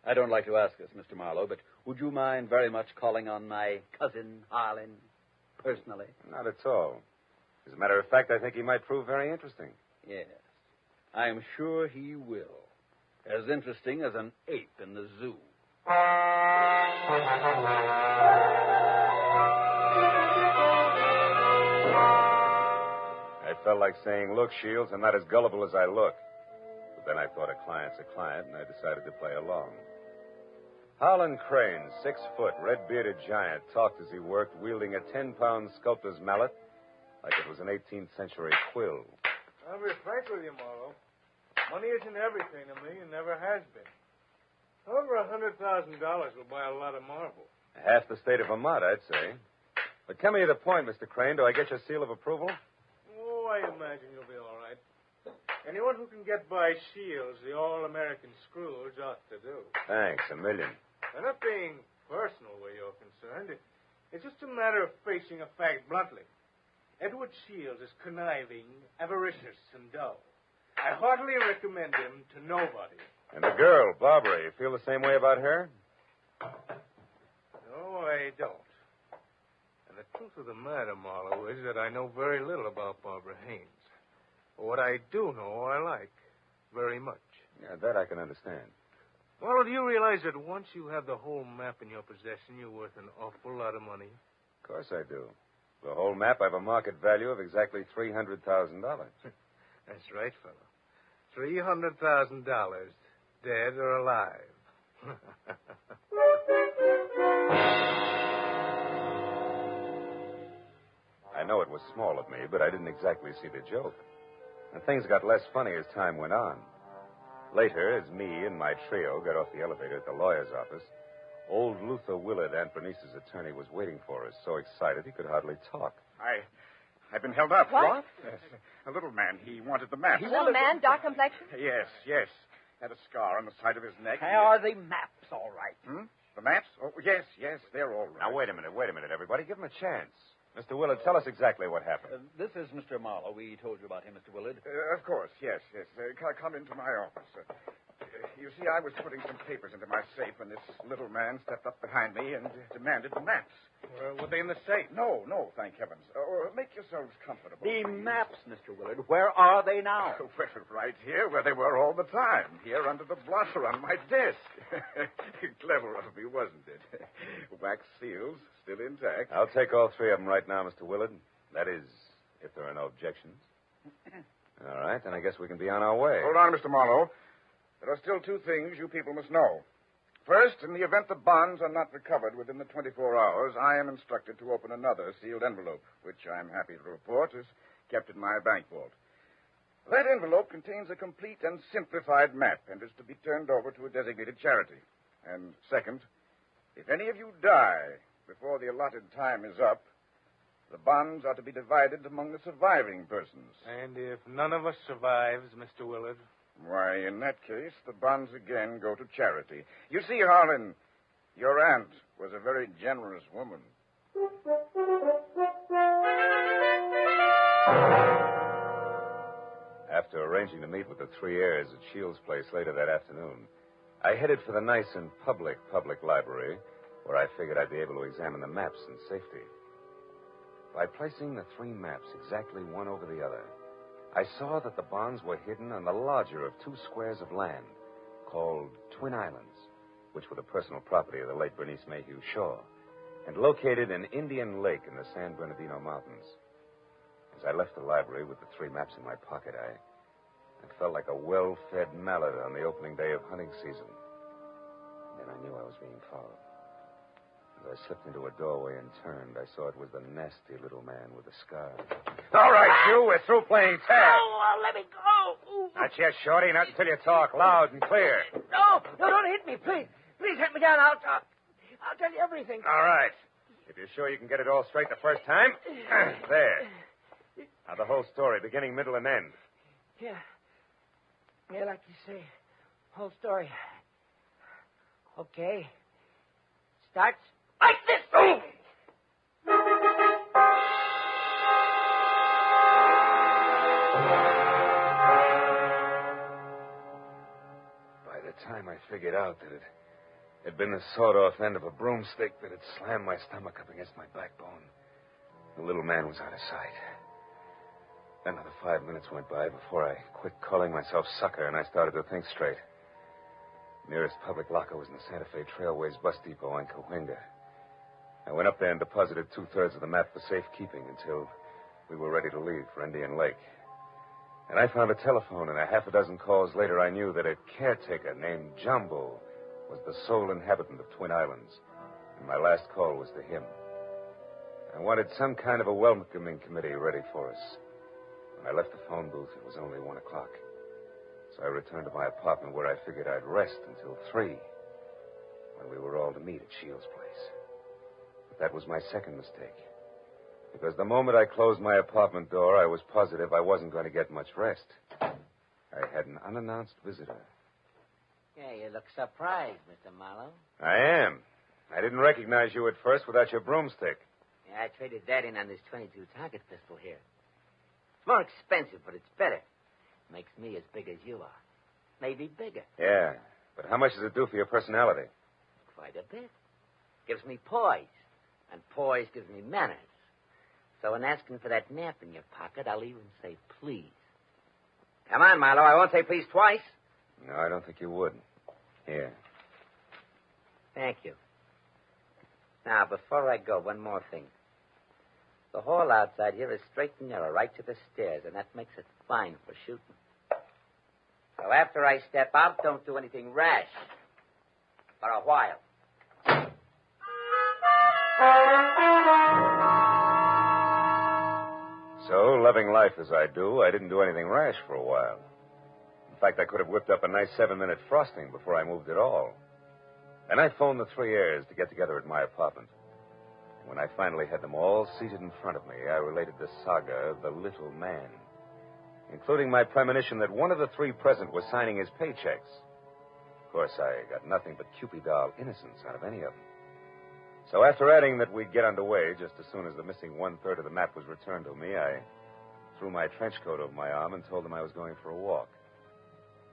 I don't like to ask this, Mr. Marlowe, but would you mind very much calling on my cousin Harlan personally? Not at all. As a matter of fact, I think he might prove very interesting. Yes. I'm sure he will. As interesting as an ape in the zoo. like saying, look, Shields, I'm not as gullible as I look. But then I thought a client's a client, and I decided to play along. Howland Crane, 6-foot, red-bearded giant, talked as he worked, wielding a 10-pound sculptor's mallet like it was an 18th century quill. I'll be frank with you, Marlow. Money isn't everything to me and never has been. Over $100,000 will buy a lot of marble. Half the state of Vermont, I'd say. But come to the point, Mr. Crane. Do I get your seal of approval? Oh, I imagine you'll be all right. Anyone who can get by Shields, the all-American Scrooge, ought to do. Thanks, a million. I'm not being personal where you're concerned. It's just a matter of facing a fact bluntly. Edward Shields is conniving, avaricious, and dull. I heartily recommend him to nobody. And the girl, Barbara, you feel the same way about her? No, I don't. And the truth of the matter, Marlow, is that I know very little about Barbara Haynes. But what I do know, I like very much. Yeah, that I can understand. Marlow, do you realize that once you have the whole map in your possession, you're worth an awful lot of money? Of course I do. The whole map, I have a market value of exactly $300,000. That's right, fellow. $300,000, dead or alive. I know it was small of me, but I didn't exactly see the joke. And things got less funny as time went on. Later, as me and my trio got off the elevator at the lawyer's office, old Luther Willard, Aunt Bernice's attorney, was waiting for us, so excited he could hardly talk. I've been held up. What? Yes. A little man. He wanted the map. Little man, dark complexion? Yes. Had a scar on the side of his neck. Are the maps all right? The maps? Oh, yes, they're all right. Now, wait a minute, everybody. Give him a chance. Mr. Willard, tell us exactly what happened. This is Mr. Marlow. We told you about him, Mr. Willard. Of course, yes. Come into my office. You see, I was putting some papers into my safe when this little man stepped up behind me and demanded the maps. Were they in the safe? No, thank heavens. Make yourselves comfortable. The maps, Mr. Willard. Where are they now? Well, right here, where they were all the time. Here under the blotter on my desk. Clever of me, wasn't it? Wax seals, still intact. I'll take all three of them right now, Mr. Willard. That is, if there are no objections. All right, then I guess we can be on our way. Hold on, Mr. Marlowe. There are still two things you people must know. First, in the event the bonds are not recovered within the 24 hours, I am instructed to open another sealed envelope, which I'm happy to report is kept in my bank vault. That envelope contains a complete and simplified map and is to be turned over to a designated charity. And second, if any of you die before the allotted time is up, the bonds are to be divided among the surviving persons. And if none of us survives, Mr. Willard? Why, in that case, the bonds again go to charity. You see, Harlan, your aunt was a very generous woman. After arranging to meet with the three heirs at Shields' place later that afternoon, I headed for the nice and public library, where I figured I'd be able to examine the maps in safety. By placing the three maps exactly one over the other, I saw that the bonds were hidden on the larger of two squares of land called Twin Islands, which were the personal property of the late Bernice Mayhew Shaw, and located in Indian Lake in the San Bernardino Mountains. As I left the library with the three maps in my pocket, I felt like a well-fed mallard on the opening day of hunting season. Then I knew I was being followed. As I slipped into a doorway and turned, I saw it was the nasty little man with the scar. All right, you. We're through playing tag. Oh, let me go. Not yet, Shorty. Not until you talk loud and clear. No, don't hit me, please. Please hit me down. I'll tell you everything. All right. If you're sure you can get it all straight the first time. There. Now, the whole story, beginning, middle, and end. Yeah, like you say. Whole story. Okay. Starts like this. By the time I figured out that it had been the sawed-off end of a broomstick that had slammed my stomach up against my backbone, the little man was out of sight. Another 5 minutes went by before I quit calling myself sucker and I started to think straight. Nearest public locker was in the Santa Fe Trailways bus depot in Cahuenga. I went up there and deposited 2/3 of the map for safekeeping until we were ready to leave for Indian Lake. And I found a telephone, and a half a dozen calls later, I knew that a caretaker named Jumbo was the sole inhabitant of Twin Islands. And my last call was to him. I wanted some kind of a welcoming committee ready for us. When I left the phone booth, it was only 1 o'clock. So I returned to my apartment where I figured I'd rest until 3, when we were all to meet at Shields' place. But that was my second mistake. Because the moment I closed my apartment door, I was positive I wasn't going to get much rest. I had an unannounced visitor. Yeah, you look surprised, Mr. Marlow. I am. I didn't recognize you at first without your broomstick. Yeah, I traded that in on this 22 target pistol here. It's more expensive, but it's better. Makes me as big as you are. Maybe bigger. Yeah, but how much does it do for your personality? Quite a bit. Gives me poise. And poise gives me manners. So in asking for that nap in your pocket, I'll even say please. Come on, Marlow. I won't say please twice. No, I don't think you would. Here. Thank you. Now, before I go, one more thing. The hall outside here is straight and narrow, right to the stairs, and that makes it fine for shooting. So after I step out, don't do anything rash. For a while. So, loving life as I do, I didn't do anything rash for a while. In fact, I could have whipped up a nice 7-minute frosting before I moved at all. Then I phoned the 3 heirs to get together at my apartment. When I finally had them all seated in front of me, I related the saga of the little man, including my premonition that one of the 3 present was signing his paychecks. Of course, I got nothing but Cupid-doll innocence out of any of them. So after adding that we'd get underway just as soon as the missing 1/3 of the map was returned to me, I threw my trench coat over my arm and told them I was going for a walk.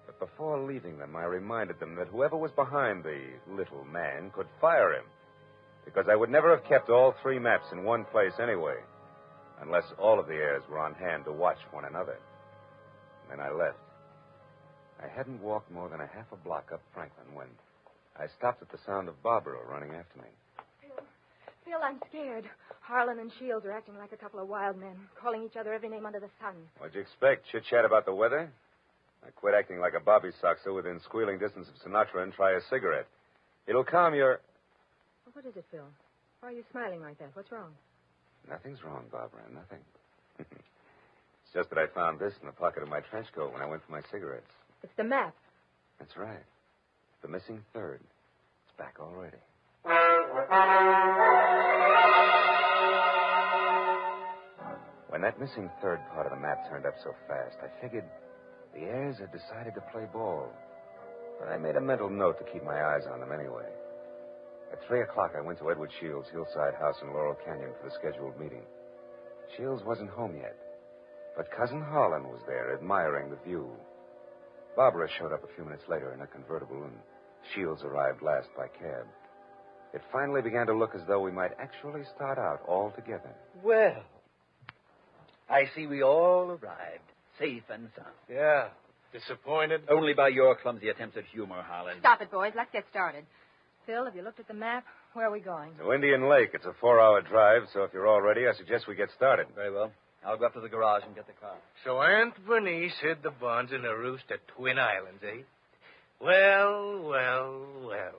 But before leaving them, I reminded them that whoever was behind the little man could fire him, because I would never have kept all 3 maps in one place anyway, unless all of the heirs were on hand to watch one another. And then I left. I hadn't walked more than a half a block up Franklin when I stopped at the sound of Barbara running after me. Phil, I'm scared. Harlan and Shields are acting like a couple of wild men, calling each other every name under the sun. What'd you expect? Chit-chat about the weather? I quit acting like a bobby soxer within squealing distance of Sinatra and try a cigarette. It'll calm your... Well, what is it, Phil? Why are you smiling like that? What's wrong? Nothing's wrong, Barbara. Nothing. It's just that I found this in the pocket of my trench coat when I went for my cigarettes. It's the map. That's right. The missing 3rd. It's back already. When that missing 3rd part of the map turned up so fast, I figured the heirs had decided to play ball. But I made a mental note to keep my eyes on them anyway. At 3 o'clock, I went to Edward Shields' hillside house in Laurel Canyon for the scheduled meeting. Shields wasn't home yet, but Cousin Harlan was there, admiring the view. Barbara showed up a few minutes later in a convertible, and Shields arrived last by cab. It finally began to look as though we might actually start out all together. Well, I see we all arrived, safe and sound. Yeah. Disappointed? Only by your clumsy attempts at humor, Harlan. Stop it, boys. Let's get started. Phil, have you looked at the map? Where are we going? To Indian Lake. It's a 4-hour drive, so if you're all ready, I suggest we get started. Very well. I'll go up to the garage and get the car. So Aunt Bernice hid the bonds in a roost at Twin Islands, eh? Well, well, well.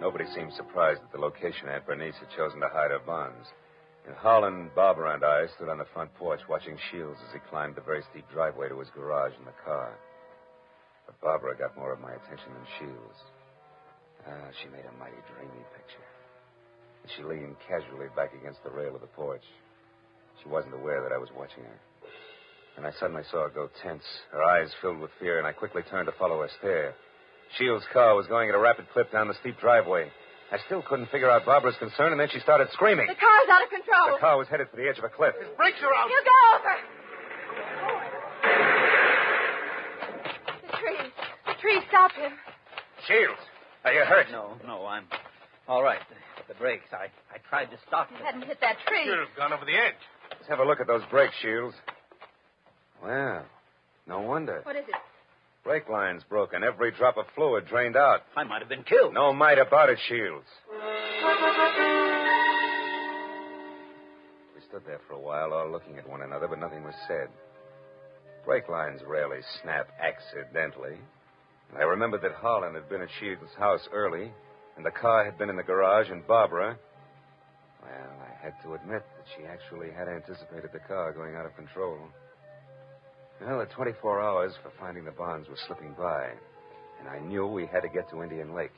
Nobody seemed surprised at the location Aunt Bernice had chosen to hide her bonds. And Harlan, Barbara, and I stood on the front porch watching Shields as he climbed the very steep driveway to his garage in the car. But Barbara got more of my attention than Shields. She made a mighty dreamy picture. And she leaned casually back against the rail of the porch. She wasn't aware that I was watching her. And I suddenly saw her go tense, her eyes filled with fear, and I quickly turned to follow her stare. Shields' car was going at a rapid clip down the steep driveway. I still couldn't figure out Barbara's concern, and then she started screaming. The car's out of control. The car was headed for the edge of a cliff. His brakes are out. You go over. The tree stopped him. Shields, are you hurt? No, I'm all right. The brakes, I tried to stop He them. hadn't hit that tree. Should have gone over the edge. Let's have a look at those brakes, Shields. Well, no wonder. What is it? Brake line's broken. Every drop of fluid drained out. I might have been killed. No might about it, Shields. We stood there for a while, all looking at one another, but nothing was said. Brake lines rarely snap accidentally. And I remembered that Harlan had been at Shields' house early, and the car had been in the garage, and Barbara... Well, I had to admit that she actually had anticipated the car going out of control. Well, the 24 hours for finding the bonds were slipping by, and I knew we had to get to Indian Lake.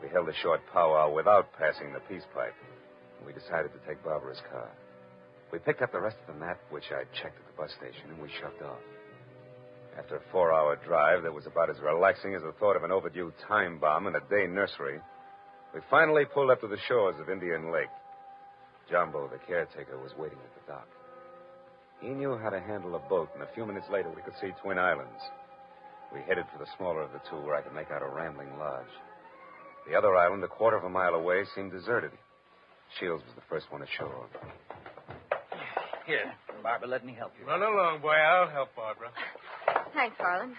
We held a short powwow without passing the peace pipe, and we decided to take Barbara's car. We picked up the rest of the map, which I'd checked at the bus station, and we shoved off. After a 4-hour drive that was about as relaxing as the thought of an overdue time bomb in a day nursery, we finally pulled up to the shores of Indian Lake. Jumbo, the caretaker, was waiting at the dock. He knew how to handle a boat, and a few minutes later we could see Twin Islands. We headed for the smaller of the two, where I could make out a rambling lodge. The other island, a quarter of a mile away, seemed deserted. Shields was the first one ashore. Here, Barbara, let me help you. Run along, boy. I'll help Barbara. Thanks, Harlan.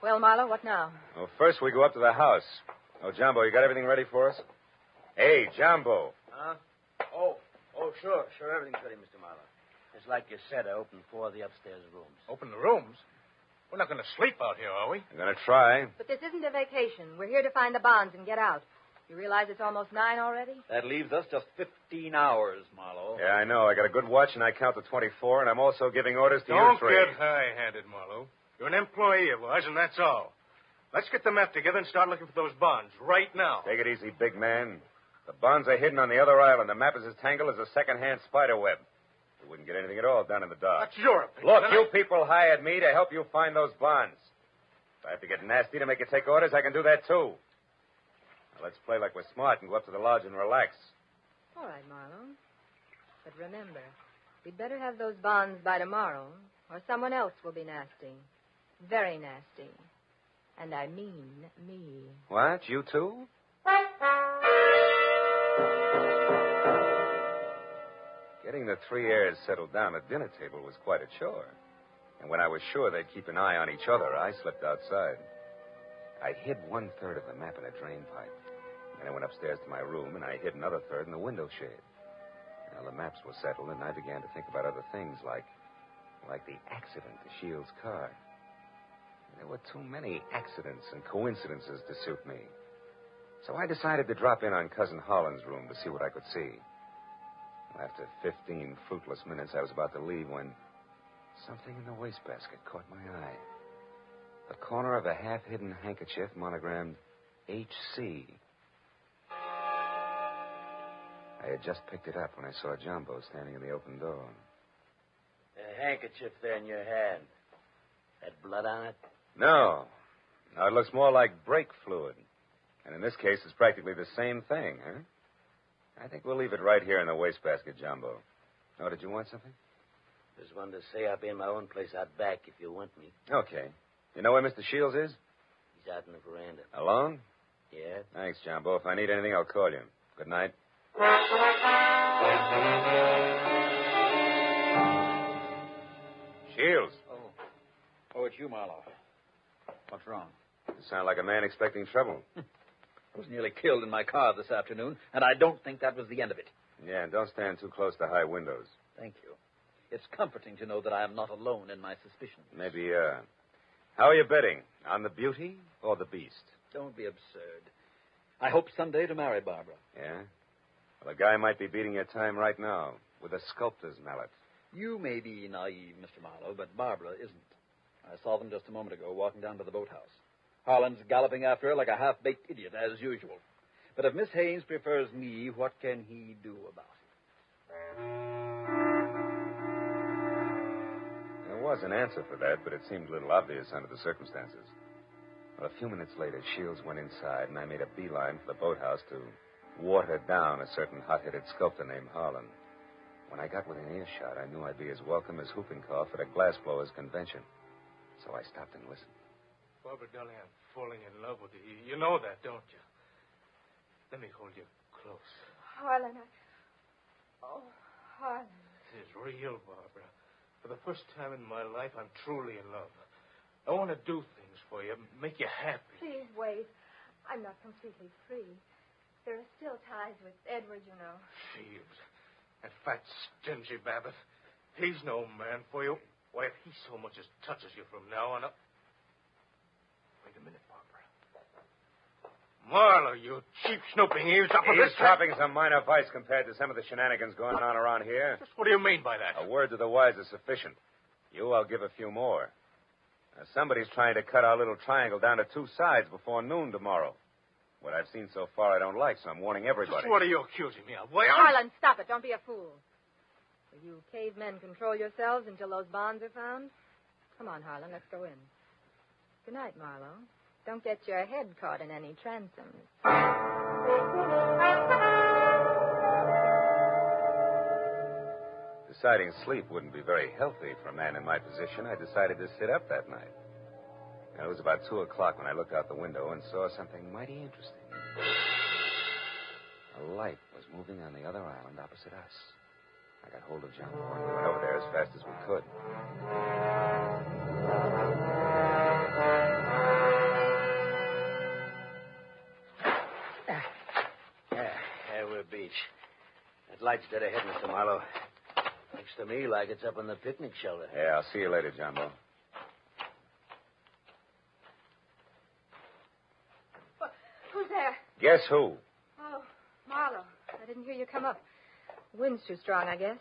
Well, Marlow, what now? Well, first we go up to the house. Oh, Jumbo, you got everything ready for us? Hey, Jumbo. Huh? Oh, sure. Everything's ready, Mr. Marlow. Just like you said, I opened 4 of the upstairs rooms. Open the rooms? We're not going to sleep out here, are we? We're going to try. But this isn't a vacation. We're here to find the bonds and get out. You realize it's almost 9 already? That leaves us just 15 hours, Marlow. Yeah, I know. I got a good watch, and I count to 24, and I'm also giving orders to you Don't three. get high-handed, Marlow. You're an employee of ours, and that's all. Let's get the map together and start looking for those bonds right now. Take it easy, big man. The bonds are hidden on the other island. The map is as tangled as a second-hand spider web. We wouldn't get anything at all down in the dark. That's your opinion. Look, you people hired me to help you find those bonds. If I have to get nasty to make you take orders, I can do that, too. Now, let's play like we're smart and go up to the lodge and relax. All right, Marlow. But remember, we'd better have those bonds by tomorrow, or someone else will be nasty. Very nasty. And I mean me. What? You too? Getting the 3 heirs settled down at dinner table was quite a chore. And when I was sure they'd keep an eye on each other, I slipped outside. I hid 1/3 of the map in a drain pipe. Then I went upstairs to my room, and I hid another third in the window shade. Well, the maps were settled, and I began to think about other things, like the accident to Shields' car. There were too many accidents and coincidences to suit me. So I decided to drop in on Cousin Harlan's room to see what I could see. Well, after 15 fruitless minutes, I was about to leave when something in the wastebasket caught my eye. The corner of a half-hidden handkerchief monogrammed H.C. I had just picked it up when I saw Jumbo standing in the open door. A handkerchief there in your hand. Had blood on it? No. Now, it looks more like brake fluid. And in this case, it's practically the same thing, huh? I think we'll leave it right here in the wastebasket, Jumbo. Oh, did you want something? Just wanted to say I'll be in my own place out back if you want me. Okay. You know where Mr. Shields is? He's out in the veranda. Alone? Yeah? Thanks, Jumbo. If I need anything, I'll call you. Good night. Shields. Oh, it's you, Marlow. What's wrong? You sound like a man expecting trouble. I was nearly killed in my car this afternoon, and I don't think that was the end of it. Yeah, and don't stand too close to high windows. Thank you. It's comforting to know that I am not alone in my suspicions. Maybe, How are you betting? On the beauty or the beast? Don't be absurd. I hope someday to marry Barbara. Yeah? Well, a guy might be beating your time right now with a sculptor's mallet. You may be naive, Mr. Marlowe, but Barbara isn't. I saw them just a moment ago walking down to the boathouse. Harlan's galloping after her like a half-baked idiot, as usual. But if Miss Haynes prefers me, what can he do about it? There was an answer for that, but it seemed a little obvious under the circumstances. Well, a few minutes later, Shields went inside, and I made a beeline for the boathouse to water down a certain hot-headed sculptor named Harlan. When I got within earshot, I knew I'd be as welcome as whooping cough at a glassblowers convention. So I stopped and listened. Barbara, darling, I'm falling in love with you. You know that, don't you? Let me hold you close. Harlan, Oh, Harlan. This is real, Barbara. For the first time in my life, I'm truly in love. I want to do things for you, make you happy. Please wait. I'm not completely free. There are still ties with Edward, you know. Shields. That fat, stingy Babbitt. He's no man for you. Why, if he so much as touches you from now on up... Wait a minute, Barbara. Marlow, you cheap snooping eavesdropper. He's dropping some minor vice compared to some of the shenanigans going on around here. Just what do you mean by that? A word to the wise is sufficient. You, I'll give a few more. Now, somebody's trying to cut our little triangle down to two sides before noon tomorrow. What I've seen so far I don't like, so I'm warning everybody. Just what are you accusing me of? Why, Harlan, stop it. Don't be a fool. Will you cavemen control yourselves until those bonds are found? Come on, Harlan, let's go in. Good night, Marlow. Don't get your head caught in any transoms. Deciding sleep wouldn't be very healthy for a man in my position, I decided to sit up that night. It was about 2 o'clock when I looked out the window and saw something mighty interesting. A light was moving on the other island opposite us. I got hold of John Moore and we went over there as fast as we could. There we're beach. That light's dead ahead, Mr. Marlowe. Looks to me like it's up on the picnic shelter. Yeah, I'll see you later, Jumbo. Who's there? Guess who? Oh, Marlow. I didn't hear you come up. The wind's too strong, I guess.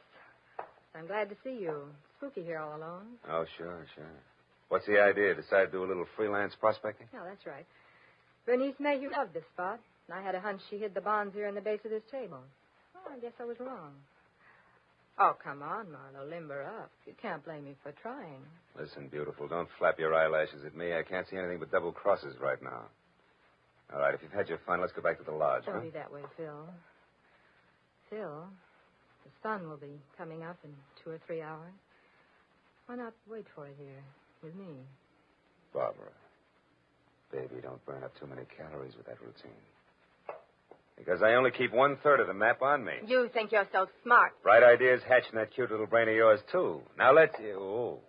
I'm glad to see you. Spooky here all alone. Oh, sure. What's the idea? Decide to do a little freelance prospecting? No, that's right. Bernice Mayhew loved this spot, and I had a hunch she hid the bonds here in the base of this table. Oh, I guess I was wrong. Oh, come on, Marlow. Limber up. You can't blame me for trying. Listen, beautiful, don't flap your eyelashes at me. I can't see anything but double crosses right now. All right, if you've had your fun, let's go back to the lodge, Don't huh? be that way, Phil. Phil, the sun will be coming up in 2 or 3 hours. Why not wait for it here with me? Barbara, baby, don't burn up too many calories with that routine. Because I only keep 1/3 of the map on me. You think you're so smart. Bright ideas hatch in that cute little brain of yours, too. Now let's... Oh,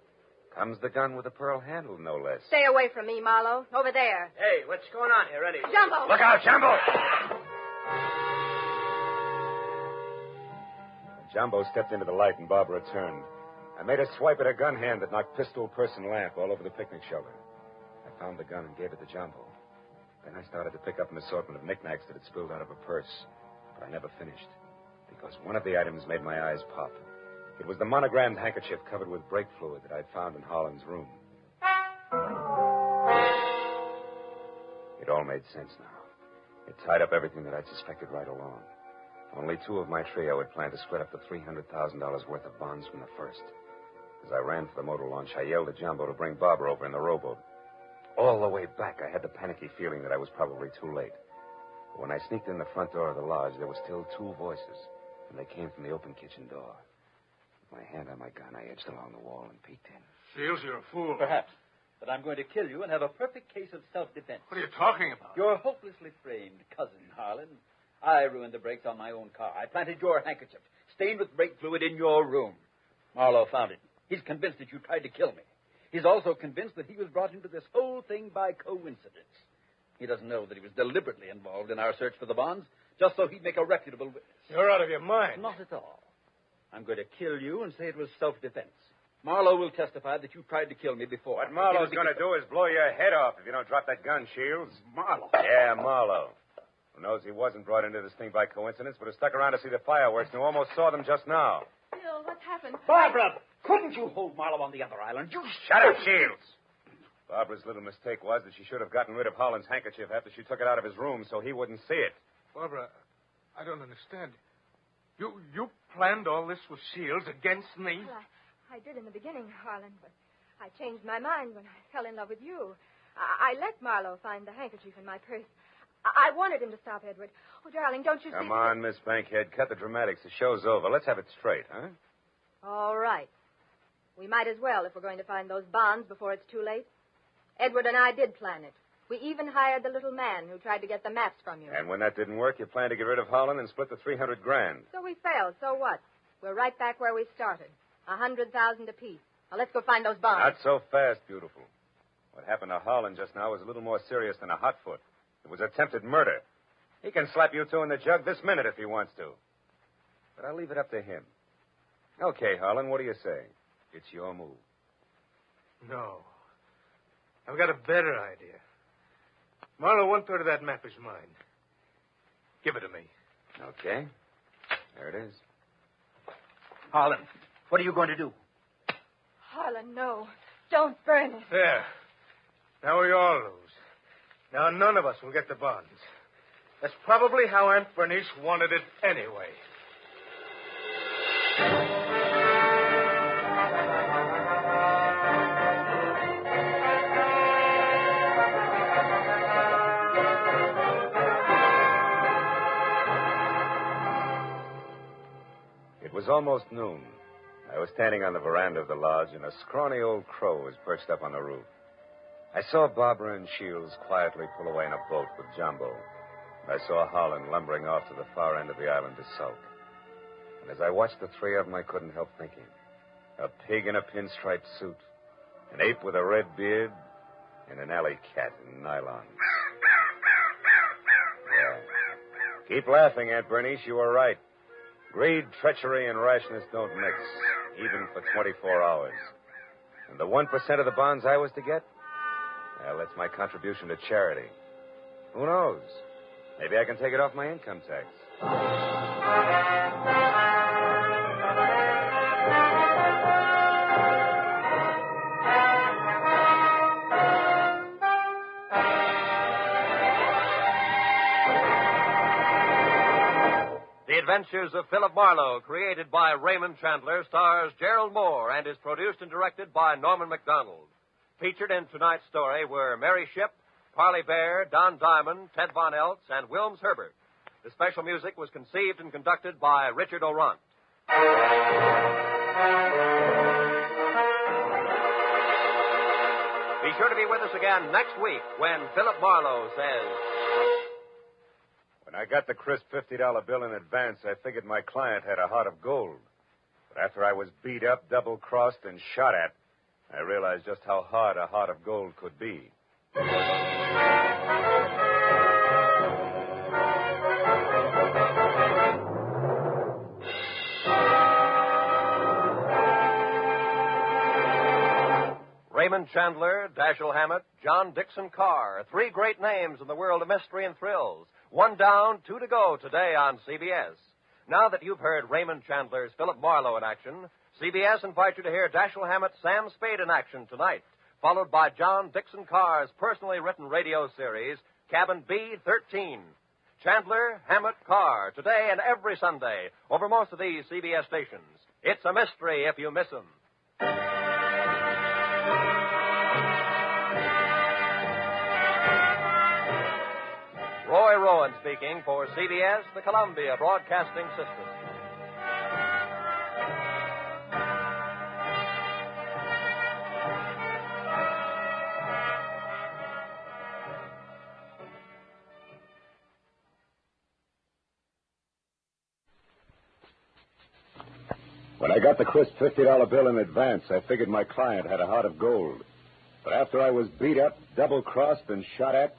comes the gun with a pearl handle, no less. Stay away from me, Marlow. Over there. Hey, what's going on here, anyway? Jumbo! Look out, Jumbo! Jumbo stepped into the light and Barbara turned. I made a swipe at her gun hand that knocked pistol, purse, and lamp all over the picnic shelter. I found the gun and gave it to Jumbo. Then I started to pick up an assortment of knickknacks that had spilled out of her purse. But I never finished, because one of the items made my eyes pop. It was the monogrammed handkerchief covered with brake fluid that I'd found in Holland's room. It all made sense now. It tied up everything that I'd suspected right along. Only 2 of my trio had planned to split up the $300,000 worth of bonds from the first. As I ran for the motor launch, I yelled at Jumbo to bring Barbara over in the rowboat. All the way back, I had the panicky feeling that I was probably too late. But when I sneaked in the front door of the lodge, there were still 2 voices, and they came from the open kitchen door. With my hand on my gun, I edged along the wall and peeked in. Shields, you're a fool. Perhaps. But I'm going to kill you and have a perfect case of self-defense. What are you talking about? Your hopelessly framed cousin, Harlan. I ruined the brakes on my own car. I planted your handkerchief, stained with brake fluid, in your room. Marlow found it. He's convinced that you tried to kill me. He's also convinced that he was brought into this whole thing by coincidence. He doesn't know that he was deliberately involved in our search for the bonds, just so he'd make a reputable witness. You're out of your mind. Not at all. I'm going to kill you and say it was self-defense. Marlow will testify that you tried to kill me before. What Marlow's going to do is blow your head off if you don't drop that gun, Shields. Marlow? Yeah, Marlow. Who knows he wasn't brought into this thing by coincidence, but has stuck around to see the fireworks and who almost saw them just now. Phil, what's happened? Barbara, couldn't you hold Marlow on the other island? You Shut up, Shields. Barbara's little mistake was that she should have gotten rid of Holland's handkerchief after she took it out of his room so he wouldn't see it. Barbara, I don't understand. You planned all this with Shields against me? Well, I did in the beginning, Harlan, but I changed my mind when I fell in love with you. I let Marlow find the handkerchief in my purse. I wanted him to stop Edward. Oh, darling, don't you see... Come on, Miss Bankhead. Cut the dramatics. The show's over. Let's have it straight, huh? All right. We might as well if we're going to find those bonds before it's too late. Edward and I did plan it. We even hired the little man who tried to get the maps from you. And when that didn't work, you planned to get rid of Holland and split the $300,000. So we failed. So what? We're right back where we started. 100,000 apiece. Now let's go find those bonds. Not so fast, beautiful. What happened to Holland just now was a little more serious than a hot foot. It was attempted murder. He can slap you two in the jug this minute if he wants to. But I'll leave it up to him. Okay, Harlan, what do you say? It's your move. No. I've got a better idea. Marlow, 1/3 of that map is mine. Give it to me. Okay. There it is. Harlan, what are you going to do? Harlan, no. Don't burn it. There. Now we all lose. Now none of us will get the bonds. That's probably how Aunt Bernice wanted it anyway. It was almost noon. I was standing on the veranda of the lodge, and a scrawny old crow was perched up on the roof. I saw Barbara and Shields quietly pull away in a boat with Jumbo. And I saw Harlan lumbering off to the far end of the island to sulk. And as I watched the three of them, I couldn't help thinking. A pig in a pinstriped suit, an ape with a red beard, and an alley cat in nylon. Yeah. Keep laughing, Aunt Bernice. You were right. Greed, treachery, and rashness don't mix, even for 24 hours. And the 1% of the bonds I was to get? Well, that's my contribution to charity. Who knows? Maybe I can take it off my income tax. The Adventures of Philip Marlow, created by Raymond Chandler, stars Gerald Moore and is produced and directed by Norman MacDonald. Featured in tonight's story were Mary Shipp, Parley Bear, Don Diamond, Ted Von Eltz, and Wilms Herbert. The special music was conceived and conducted by Richard Orant. Be sure to be with us again next week when Philip Marlowe says... When I got the crisp $50 bill in advance, I figured my client had a heart of gold. But after I was beat up, double-crossed, and shot at, I realized just how hard a heart of gold could be. Raymond Chandler, Dashiell Hammett, John Dixon Carr. 3 great names in the world of mystery and thrills. 1 down, 2 to go today on CBS. Now that you've heard Raymond Chandler's Philip Marlowe in action, CBS invites you to hear Dashiell Hammett's Sam Spade in action tonight, followed by John Dixon Carr's personally written radio series, Cabin B-13. Chandler, Hammett, Carr, today and every Sunday, over most of these CBS stations. It's a mystery if you miss them. Roy Rowan speaking for CBS, the Columbia Broadcasting System. When I got the crisp $50 bill in advance, I figured my client had a heart of gold. But after I was beat up, double-crossed, and shot at,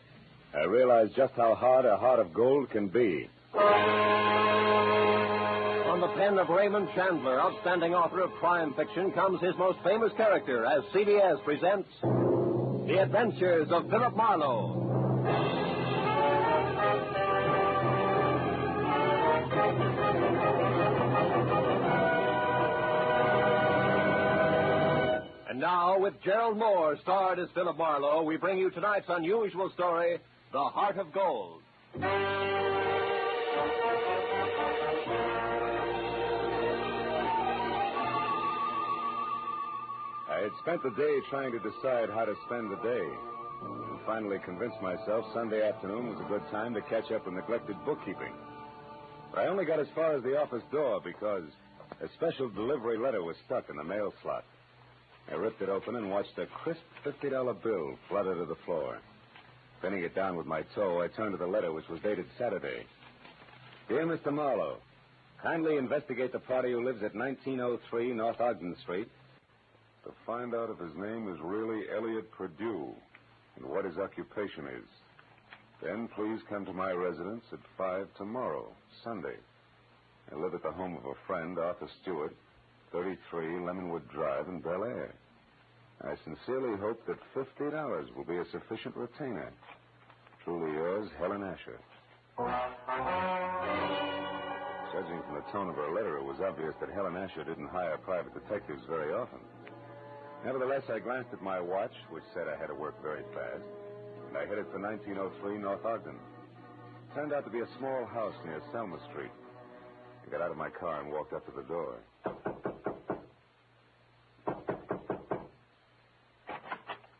I realized just how hard a heart of gold can be. From the pen of Raymond Chandler, outstanding author of crime fiction, comes his most famous character as CBS presents The Adventures of Philip Marlowe. And now, with Gerald Moore starred as Philip Marlowe, we bring you tonight's unusual story, The Heart of Gold. I had spent the day trying to decide how to spend the day, and finally convinced myself Sunday afternoon was a good time to catch up with neglected bookkeeping. But I only got as far as the office door because a special delivery letter was stuck in the mail slot. I ripped it open and watched a crisp $50 bill flutter to the floor. Bending it down with my toe, I turned to the letter, which was dated Saturday. Dear Mr. Marlowe, kindly investigate the party who lives at 1903 North Ogden Street to find out if his name is really Elliot Perdue and what his occupation is. Then please come to my residence at 5 tomorrow, Sunday. I live at the home of a friend, Arthur Stewart, 33 Lemonwood Drive in Bel Air. I sincerely hope that $50 will be a sufficient retainer. Truly yours, Helen Asher. Judging from the tone of her letter, it was obvious that Helen Asher didn't hire private detectives very often. Nevertheless, I glanced at my watch, which said I had to work very fast, and I headed for 1903 North Ogden. It turned out to be a small house near Selma Street. I got out of my car and walked up to the door.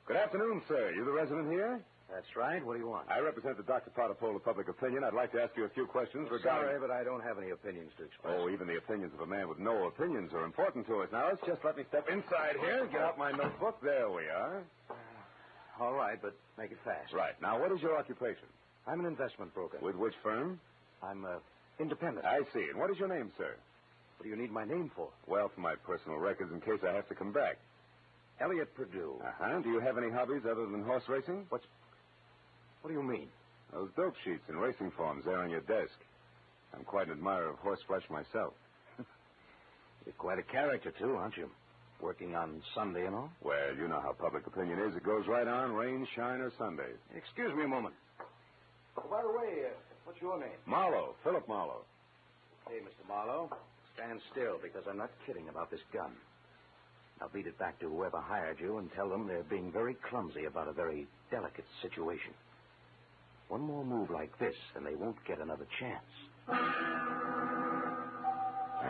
Good afternoon, sir. You the resident here? That's right. What do you want? I represent the Dr. Potter poll of public opinion. I'd like to ask you a few questions regarding... Sorry, but I don't have any opinions to express. Oh, even the opinions of a man with no opinions are important to us. Now, let's just let me step inside here and get out my notebook. There we are. All right, but make it fast. Right. Now, what is your occupation? I'm an investment broker. With which firm? I'm independent. I see. And what is your name, sir? What do you need my name for? Well, for my personal records in case I have to come back. Elliot Perdue. Uh-huh. Do you have any hobbies other than horse racing? What do you mean? Those dope sheets and racing forms there on your desk. I'm quite an admirer of horseflesh myself. You're quite a character, too, aren't you? Working on Sunday and all? Well, you know how public opinion is. It goes right on, rain, shine, or Sunday. Excuse me a moment. Oh, by the way, what's your name? Marlow, Philip Marlow. Hey, Mr. Marlow, stand still because I'm not kidding about this gun. I'll beat it back to whoever hired you and tell them they're being very clumsy about a very delicate situation. One more move like this, and they won't get another chance. I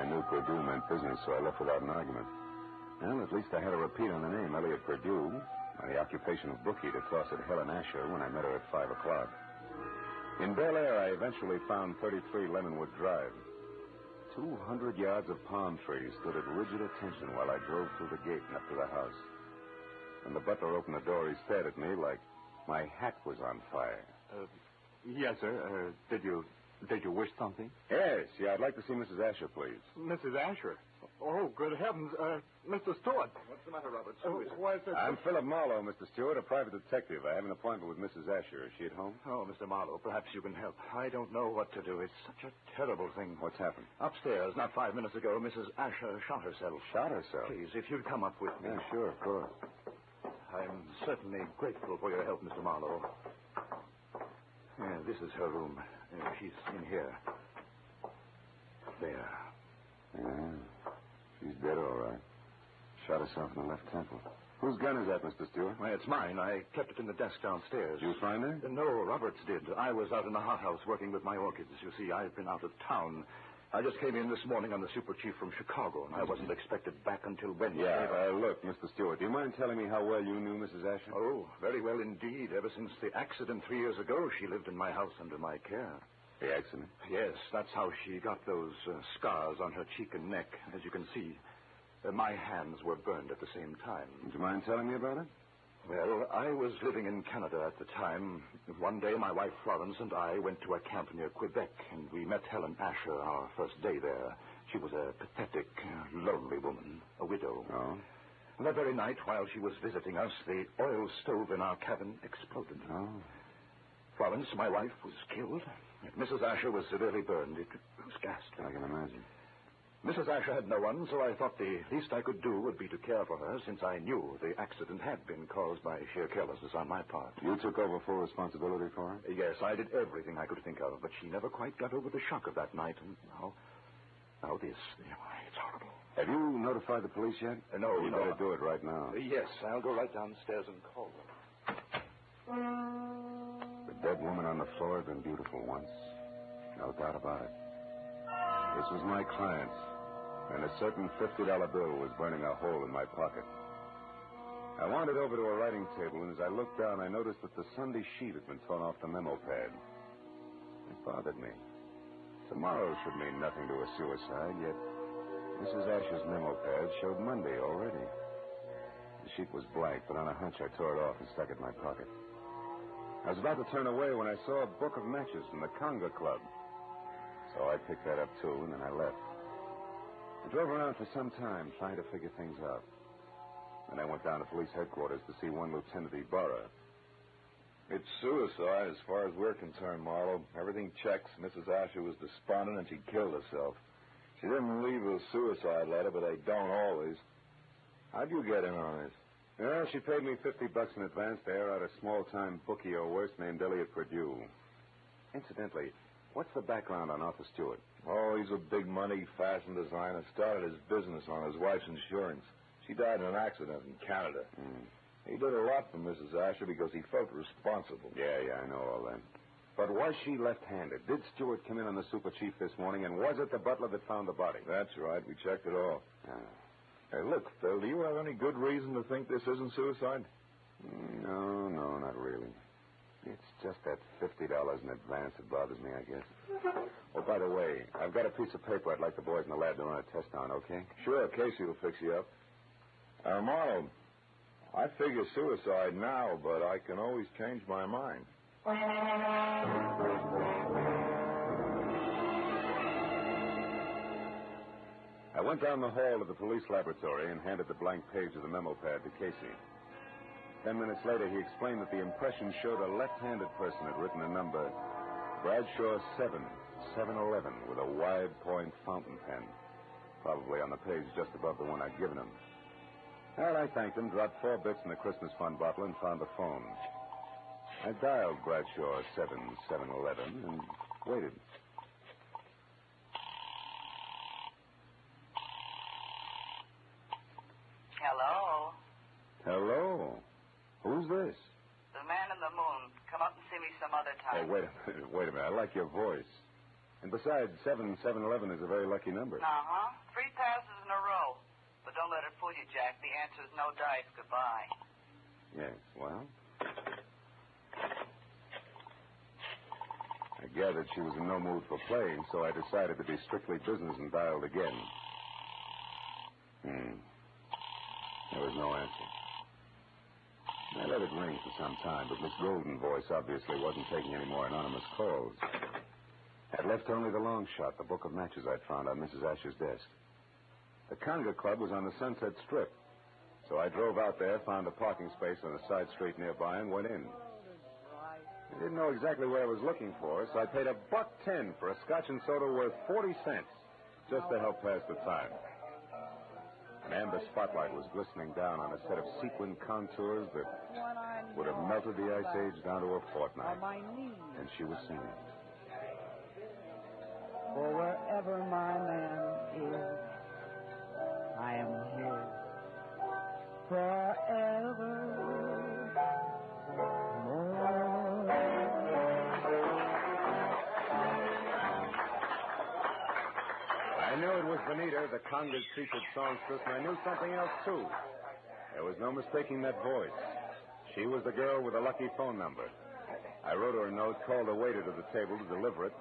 knew Perdue meant business, so I left without an argument. Well, at least I had a repeat on the name, Elliot Perdue, and the occupation of bookie to toss at Helen Asher when I met her at 5 o'clock. In Bel Air, I eventually found 33 Lemonwood Drive. 200 yards of palm trees stood at rigid attention while I drove through the gate and up to the house. When the butler opened the door, he stared at me like my hat was on fire. Yes, sir. Did you wish something? Yes. Yeah, I'd like to see Mrs. Asher, please. Mrs. Asher? Oh, good heavens. Mr. Stewart. What's the matter, Roberts? Why is there... I'm Philip Marlowe, Mr. Stewart, a private detective. I have an appointment with Mrs. Asher. Is she at home? Oh, Mr. Marlowe, perhaps you can help. I don't know what to do. It's such a terrible thing. What's happened? Upstairs, not 5 minutes ago, Mrs. Asher shot herself. Shot herself? Please, if you'd come up with me. Yeah, sure, of course. I'm certainly grateful for your help, Mr. Marlowe. Yeah, this is her room. She's in here. There. Yeah. She's dead, all right. Shot herself in the left temple. Whose gun is that, Mr. Stewart? Well, it's mine. I kept it in the desk downstairs. Did you find her? No, Roberts did. I was out in the hothouse working with my orchids. You see, I've been out of town. I just came in this morning on the super chief from Chicago, and I wasn't expected back until Wednesday. Yeah, look, Mr. Stewart, do you mind telling me how well you knew Mrs. Asher? Oh, very well indeed. Ever since the accident 3 years ago, she lived in my house under my care. The accident? Yes, that's how she got those scars on her cheek and neck. As you can see, my hands were burned at the same time. Would you mind telling me about it? Well, I was living in Canada at the time. One day, my wife Florence and I went to a camp near Quebec, and we met Helen Asher our first day there. She was a pathetic, lonely woman, a widow. Oh? And that very night, while she was visiting us, the oil stove in our cabin exploded. Oh. Florence, my wife, was killed. Mrs. Asher was severely burned. It was gassed. I can imagine. Mrs. Asher had no one, so I thought the least I could do would be to care for her, since I knew the accident had been caused by sheer carelessness on my part. You took over full responsibility for her? Yes, I did everything I could think of, but she never quite got over the shock of that night, and now this. It's horrible. Have you notified the police yet? No, You better do it right now. Yes, I'll go right downstairs and call them. The dead woman on the floor had been beautiful once. No doubt about it. This was my client, and a certain $50 bill was burning a hole in my pocket. I wandered over to a writing table, and as I looked down, I noticed that the Sunday sheet had been torn off the memo pad. It bothered me. Tomorrow should mean nothing to a suicide, yet Mrs. Asher's memo pad showed Monday already. The sheet was blank, but on a hunch I tore it off and stuck it in my pocket. I was about to turn away when I saw a book of matches from the Conga Club. So I picked that up, too, and then I left. I drove around for some time trying to figure things out. Then I went down to police headquarters to see one Lieutenant Ibarra. It's suicide as far as we're concerned, Marlowe. Everything checks. Mrs. Asher was despondent and she killed herself. She didn't leave a suicide letter, but they don't always. How'd you get in on this? Well, she paid me $50 in advance to air out a small-time bookie or worse named Elliot Purdue. Incidentally, what's the background on Arthur Stewart? Oh, he's a big-money fashion designer. Started his business on his wife's insurance. She died in an accident in Canada. He did a lot for Mrs. Asher because he felt responsible. Yeah, I know all that. But was she left-handed? Did Stewart come in on the super chief this morning, and was it the butler that found the body? That's right. We checked it all. Hey, look, Phil, do you have any good reason to think this isn't suicide? No, not really. It's just that $50 in advance that bothers me, I guess. Oh, by the way, I've got a piece of paper I'd like the boys in the lab to run a test on, okay? Sure, Casey will fix you up. Marlow, I figure suicide now, but I can always change my mind. I went down the hall to the police laboratory and handed the blank page of the memo pad to Casey. 10 minutes later, he explained that the impression showed a left-handed person had written a number, Bradshaw 711, with a wide-point fountain pen, probably on the page just above the one I'd given him. Well, I thanked him, dropped 4 bits in the Christmas fund bottle, and found the phone. I dialed Bradshaw 711 and waited. Hello? Hello? Who's this? The man in the moon. Come up and see me some other Hey, time. wait a minute. I like your voice. And besides, 711 is a very lucky number. 3 passes in a row. But don't let it fool you, Jack. The answer's no dice. Goodbye. Yes, well. I gathered she was in no mood for playing, so I decided to be strictly business and dialed again. There was no answer. I let it ring for some time, but Miss Golden's voice obviously wasn't taking any more anonymous calls. I'd left only the long shot, the book of matches I'd found on Mrs. Asher's desk. The Conga Club was on the Sunset Strip, so I drove out there, found a parking space on a side street nearby, and went in. I didn't know exactly what I was looking for, so I paid $1.10 for a scotch and soda worth 40 cents, just to help pass the time. An amber spotlight was glistening down on a set of sequin contours that would have melted the ice age down to a fortnight. And she was singing. For wherever my man is, I am his I knew it was Benita, the Conga's featured songstress, and I knew something else, too. There was no mistaking that voice. She was the girl with the lucky phone number. I wrote her a note, called a waiter to the table to deliver it,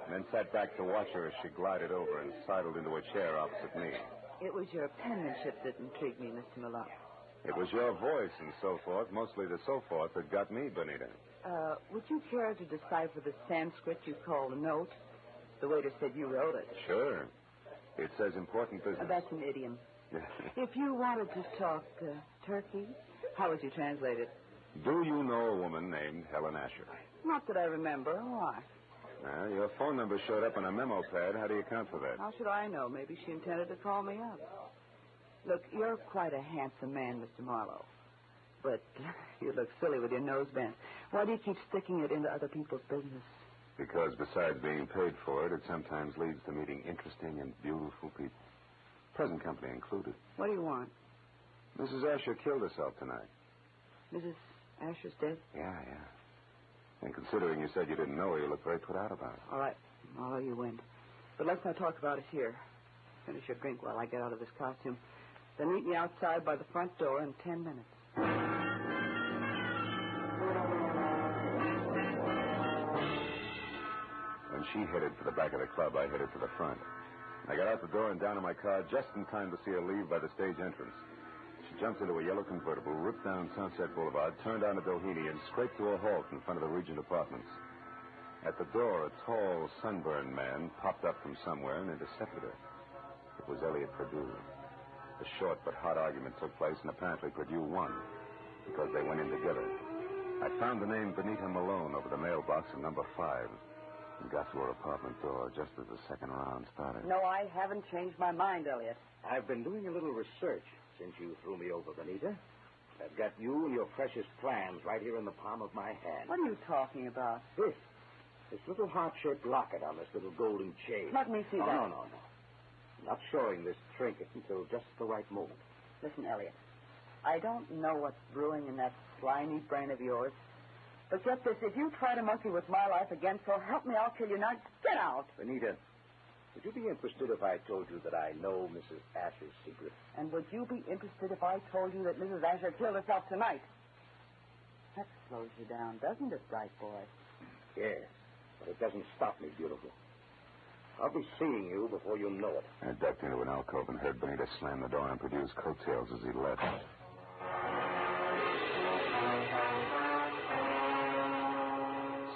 and then sat back to watch her as she glided over and sidled into a chair opposite me. It was your penmanship that intrigued me, Mr. Marlow. It was your voice and so forth, mostly the so forth, that got me, Benita. Would you care to decipher the Sanskrit you call a note? The waiter said you wrote it. Sure. It says important business. That's an idiom. If you wanted to talk turkey, how would you translate it? Do you know a woman named Helen Asher? Not that I remember. Why? Your phone number showed up on a memo pad. How do you account for that? How should I know? Maybe she intended to call me up. Look, you're quite a handsome man, Mr. Marlow. But you look silly with your nose bent. Why do you keep sticking it into other people's business? Because besides being paid for it, it sometimes leads to meeting interesting and beautiful people. Present company included. What do you want? Mrs. Asher killed herself tonight. Mrs. Asher's dead? Yeah. And considering you said you didn't know her, you look very put out about it. All right. Marlow, you win. But let's not talk about it here. Finish your drink while I get out of this costume. Then meet me outside by the front door in 10 minutes. When she headed for the back of the club, I headed for the front. I got out the door and down to my car just in time to see her leave by the stage entrance. She jumped into a yellow convertible, ripped down Sunset Boulevard, turned onto Doheny, and scraped to a halt in front of the Regent Apartments. At the door, a tall, sunburned man popped up from somewhere and intercepted her. It was Elliot Purdue. A short but hot argument took place, and apparently Purdue won, because they went in together. I found the name Benita Malone over the mailbox of number 5. and got to her apartment door just as the second round started. No, I haven't changed my mind, Elliot. I've been doing a little research since you threw me over, Benita. I've got you and your precious plans right here in the palm of my hand. What are you talking about? This little heart-shaped locket on this little golden chain. Let me see that. No. I'm not showing this trinket until just the right moment. Listen, Elliot, I don't know what's brewing in that slimy brain of yours, but get this, if you try to monkey with my life again, so help me, I'll kill you. Now, get out. Benita, would you be interested if I told you that I know Mrs. Asher's secret? And would you be interested if I told you that Mrs. Asher killed herself tonight? That slows you down, doesn't it, bright boy? Yes, but it doesn't stop me, beautiful. I'll be seeing you before you know it. I ducked into an alcove and heard Benita slam the door and Purdue's coattails as he left.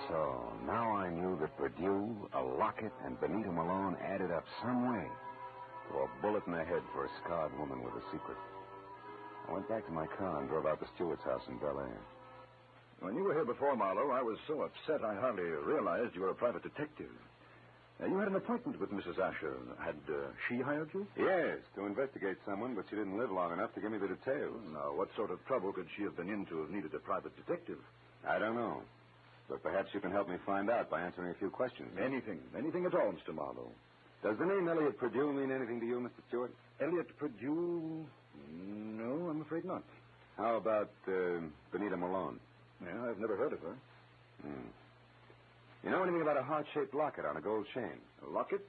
So now I knew that Purdue, a locket, and Benita Malone added up some way to a bullet in the head for a scarred woman with a secret. I went back to my car and drove out to Stewart's house in Bel Air. When you were here before, Marlow, I was so upset I hardly realized you were a private detective. You had an appointment with Mrs. Asher. Had she hired you? Yes, to investigate someone, but she didn't live long enough to give me the details. Now, what sort of trouble could she have been in to have needed a private detective? I don't know. But perhaps you can help me find out by answering a few questions. Anything at all, Mr. Marlow. Does the name Elliot Purdue mean anything to you, Mr. Stewart? Elliot Purdue? No, I'm afraid not. How about Benita Malone? Yeah, I've never heard of her. You know anything about a heart-shaped locket on a gold chain? A locket?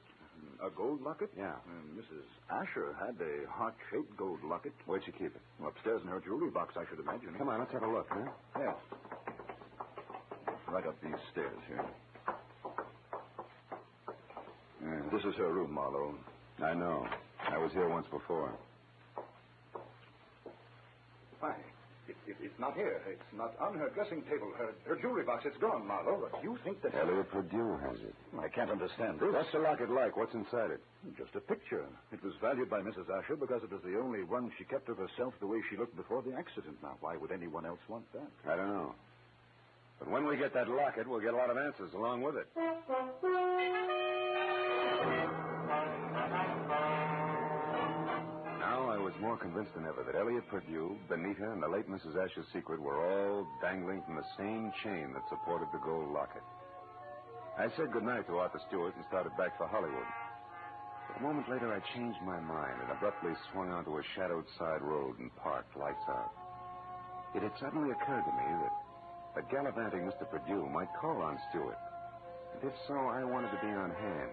A gold locket? Yeah. Mrs. Asher had a heart-shaped gold locket. Where'd she keep it? Upstairs in her jewelry box, I should imagine. Come on, let's have a look, huh? Yes. Right up these stairs here. This is her room, Marlow. I know. I was here once before. Why? It's not here. It's not on her dressing table. Her jewelry box, it's gone, Marlow. But you think that... Elliot Purdue has it. I can't understand this. What's the locket like? What's inside it? Just a picture. It was valued by Mrs. Asher because it was the only one she kept of herself the way she looked before the accident. Now, why would anyone else want that? I don't know. But when we get that locket, we'll get a lot of answers along with it. Now I was more convinced than ever that Elliot Purdue, Benita, and the late Mrs. Asher's secret were all dangling from the same chain that supported the gold locket. I said goodnight to Arthur Stewart and started back for Hollywood. But a moment later, I changed my mind and abruptly swung onto a shadowed side road and parked, lights out. It had suddenly occurred to me that gallivanting Mr. Purdue might call on Stewart. And if so, I wanted to be on hand.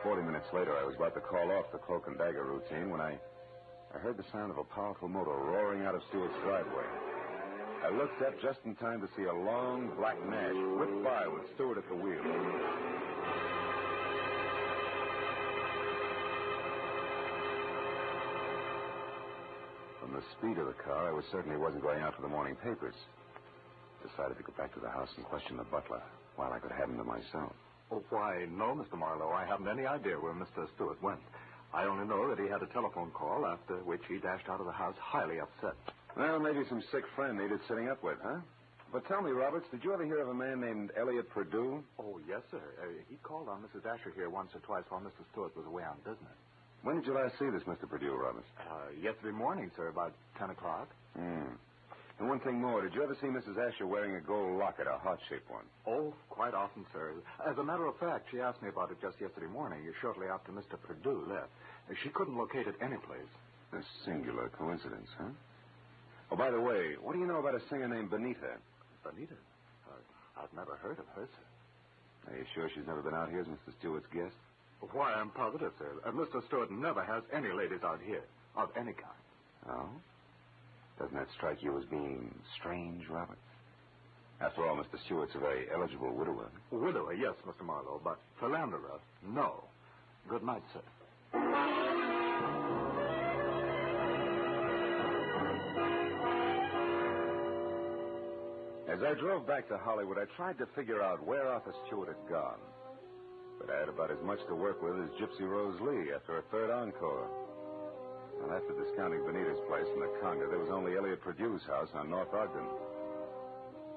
40 minutes later, I was about to call off the cloak and dagger routine when I heard the sound of a powerful motor roaring out of Stewart's driveway. I looked up just in time to see a long black Nash whip by with Stewart at the wheel. From the speed of the car, I was certain he wasn't going out for the morning papers. Decided to go back to the house and question the butler while I could have him to myself. Oh, why, no, Mr. Marlowe. I haven't any idea where Mr. Stewart went. I only know that he had a telephone call, after which he dashed out of the house highly upset. Well, maybe some sick friend needed sitting up with, huh? But tell me, Roberts, did you ever hear of a man named Elliot Purdue? Oh, yes, sir. He called on Mrs. Asher here once or twice while Mr. Stewart was away on business. When did you last see this Mr. Purdue, Roberts? Yesterday morning, sir, about 10 o'clock. And one thing more, did you ever see Mrs. Asher wearing a gold locket, a heart-shaped one? Oh, quite often, sir. As a matter of fact, she asked me about it just yesterday morning, shortly after Mr. Purdue left. She couldn't locate it anyplace. A singular coincidence, huh? Oh, by the way, what do you know about a singer named Benita? Benita? I've never heard of her, sir. Are you sure she's never been out here as Mr. Stewart's guest? Why, I'm positive, sir. Mr. Stewart never has any ladies out here, of any kind. Oh? Doesn't that strike you as being strange, Robert? After all, Mr. Stewart's a very eligible widower. Widower, yes, Mr. Marlowe, but philanderer, no. Good night, sir. As I drove back to Hollywood, I tried to figure out where Arthur Stewart had gone. But I had about as much to work with as Gypsy Rose Lee after a third encore. Well, after discounting Benita's place in the Conga, there was only Elliot Purdue's house on North Ogden.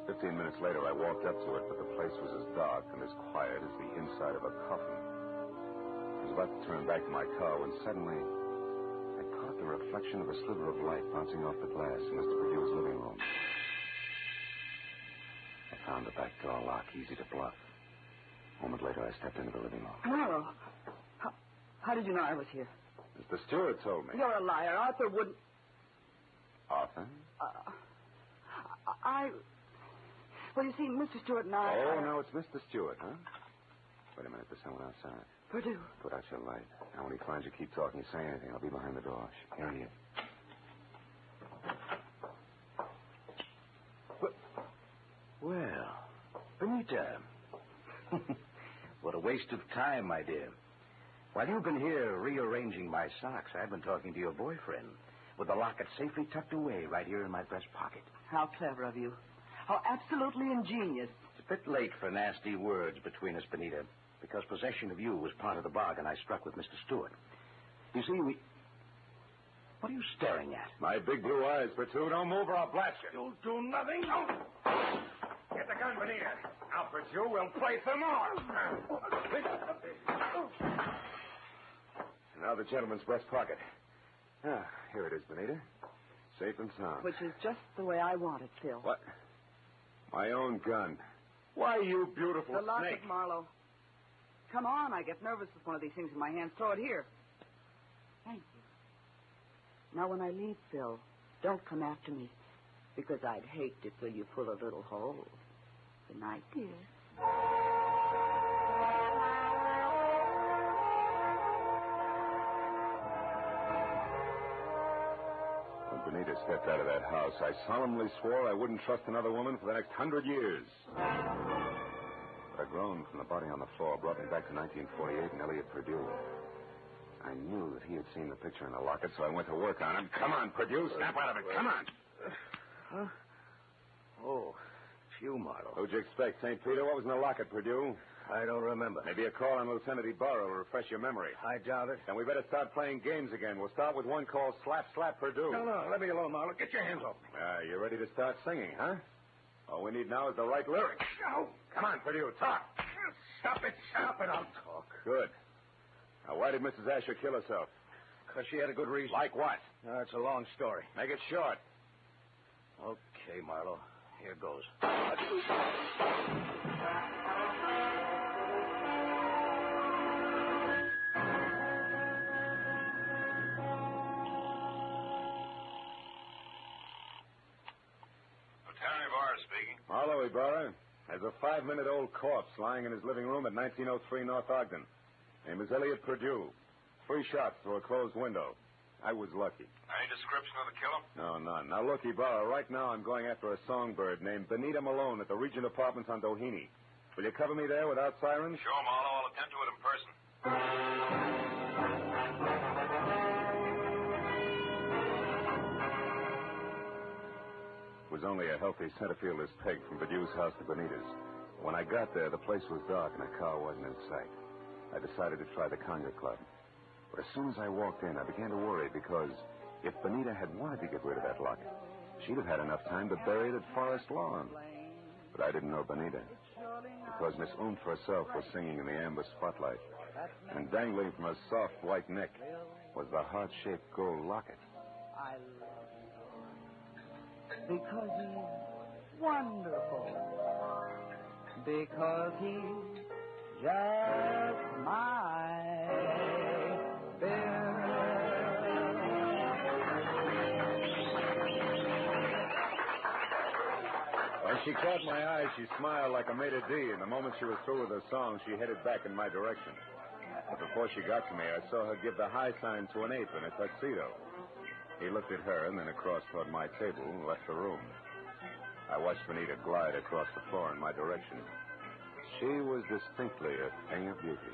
15 minutes later, I walked up to it, but the place was as dark and as quiet as the inside of a coffin. I was about to turn back to my car when suddenly I caught the reflection of a sliver of light bouncing off the glass in Mr. Perdue's living room. I found the back door lock easy to bluff. A moment later, I stepped into the living room. Marlow, how did you know I was here? Mr. Stewart told me. You're a liar. Arthur wouldn't... Arthur? Well, you see, Mr. Stewart and I... Oh, now it's Mr. Stewart, huh? Wait a minute, there's someone outside. Purdue. Put out your light. Now, when he finds you, keep talking. Say anything. I'll be behind the door. Here he is. Well, Benita. What a waste of time, my dear. While you've been here rearranging my socks, I've been talking to your boyfriend with the locket safely tucked away right here in my breast pocket. How clever of you. How absolutely ingenious. It's a bit late for nasty words between us, Benita, because possession of you was part of the bargain I struck with Mr. Stewart. You see, What are you staring at? My big blue eyes, Perdue. Don't move or I'll blast you. You'll do nothing. No. Get the gun, Benita. Now, Perdue, we'll play some more. Now the gentleman's breast pocket. Ah, here it is, Benita. Safe and sound. Which is just the way I want it, Phil. What? My own gun. Why, you beautiful The locket, snake. Marlow. Come on, I get nervous with one of these things in my hands. Throw it here. Thank you. Now, when I leave, Phil, don't come after me, because I'd hate to fill you full of little holes. Good night, dear. When Benita stepped out of that house, I solemnly swore I wouldn't trust another woman for the next 100 years. But a groan from the body on the floor brought me back to 1948 and Elliot Perdue. I knew that he had seen the picture in the locket, so I went to work on him. Come on, Perdue, snap out of it. Come on. Huh? Oh, it's you, Marlow. Who'd you expect, St. Peter? What was in the locket, Perdue? I don't remember. Maybe a call on Lieutenant Ibarra will refresh your memory. I doubt it. Then we better start playing games again. We'll start with one called Slap Slap Perdue. No, let me alone, Marlow. Get your hands off me. You ready to start singing, huh? All we need now is the right lyrics. No. Come on, Perdue, talk. Stop it, I'll talk. Good. Now, why did Mrs. Asher kill herself? Because she had a good reason. Like what? It's a long story. Make it short. Okay, Marlow. Here goes. Lieutenant Ibarra speaking. Marlow, Ibarra. There's a 5-minute-old corpse lying in his living room at 1903 North Ogden. Name is Elliot Perdue. 3 shots through a closed window. I was lucky. Any description of the killer? No, none. Now, look, Ibarra, right now I'm going after a songbird named Benita Malone at the Regent Apartments on Doheny. Will you cover me there without sirens? Sure, Marlow. I'll attend to it in person. It was only a healthy center fielder's peg from Perdue's house to Benita's. When I got there, the place was dark and a car wasn't in sight. I decided to try the Conga Club. But as soon as I walked in, I began to worry because if Benita had wanted to get rid of that locket, she'd have had enough time to bury it at Forest Lawn. But I didn't know Benita, because Miss Oomph herself was singing in the amber spotlight, and dangling from her soft white neck was the heart-shaped gold locket. I love you because he's wonderful, because he's just my Bill. When she caught my eye, she smiled like a maitre d', and the moment she was through with her song, she headed back in my direction. But before she got to me, I saw her give the high sign to an ape in a tuxedo. He looked at her and then across toward my table and left the room. I watched Benita glide across the floor in my direction. She was distinctly a thing of beauty.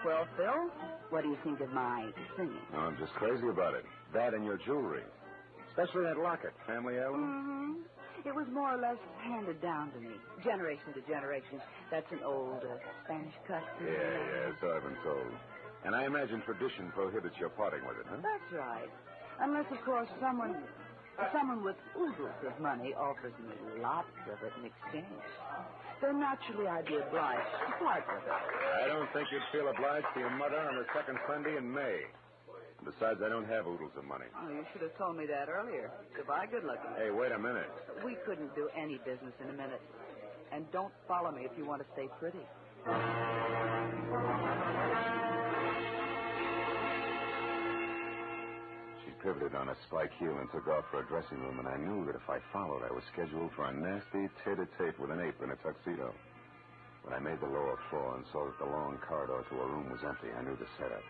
Well, Phil, what do you think of my singing? No, I'm just crazy about it. That and your jewelry. Especially that locket. Family heirloom? Mm-hmm. It was more or less handed down to me, generation to generation. That's an old Spanish custom. Yeah, so I've been told. And I imagine tradition prohibits your parting with it, huh? That's right. Unless, of course, someone... Someone with oodles of money offers me lots of it in exchange. Then naturally I'd be obliged to part with it. I don't think you'd feel obliged to your mother on the second Sunday in May. Besides, I don't have oodles of money. Oh, you should have told me that earlier. Goodbye, good looking. Hey, wait a minute. We couldn't do any business in a minute. And don't follow me if you want to stay pretty. She pivoted on a spike heel and took off for a dressing room, and I knew that if I followed, I was scheduled for a nasty tete-a-tete with an ape in a tuxedo. When I made the lower floor and saw that the long corridor to her room was empty, I knew the setup.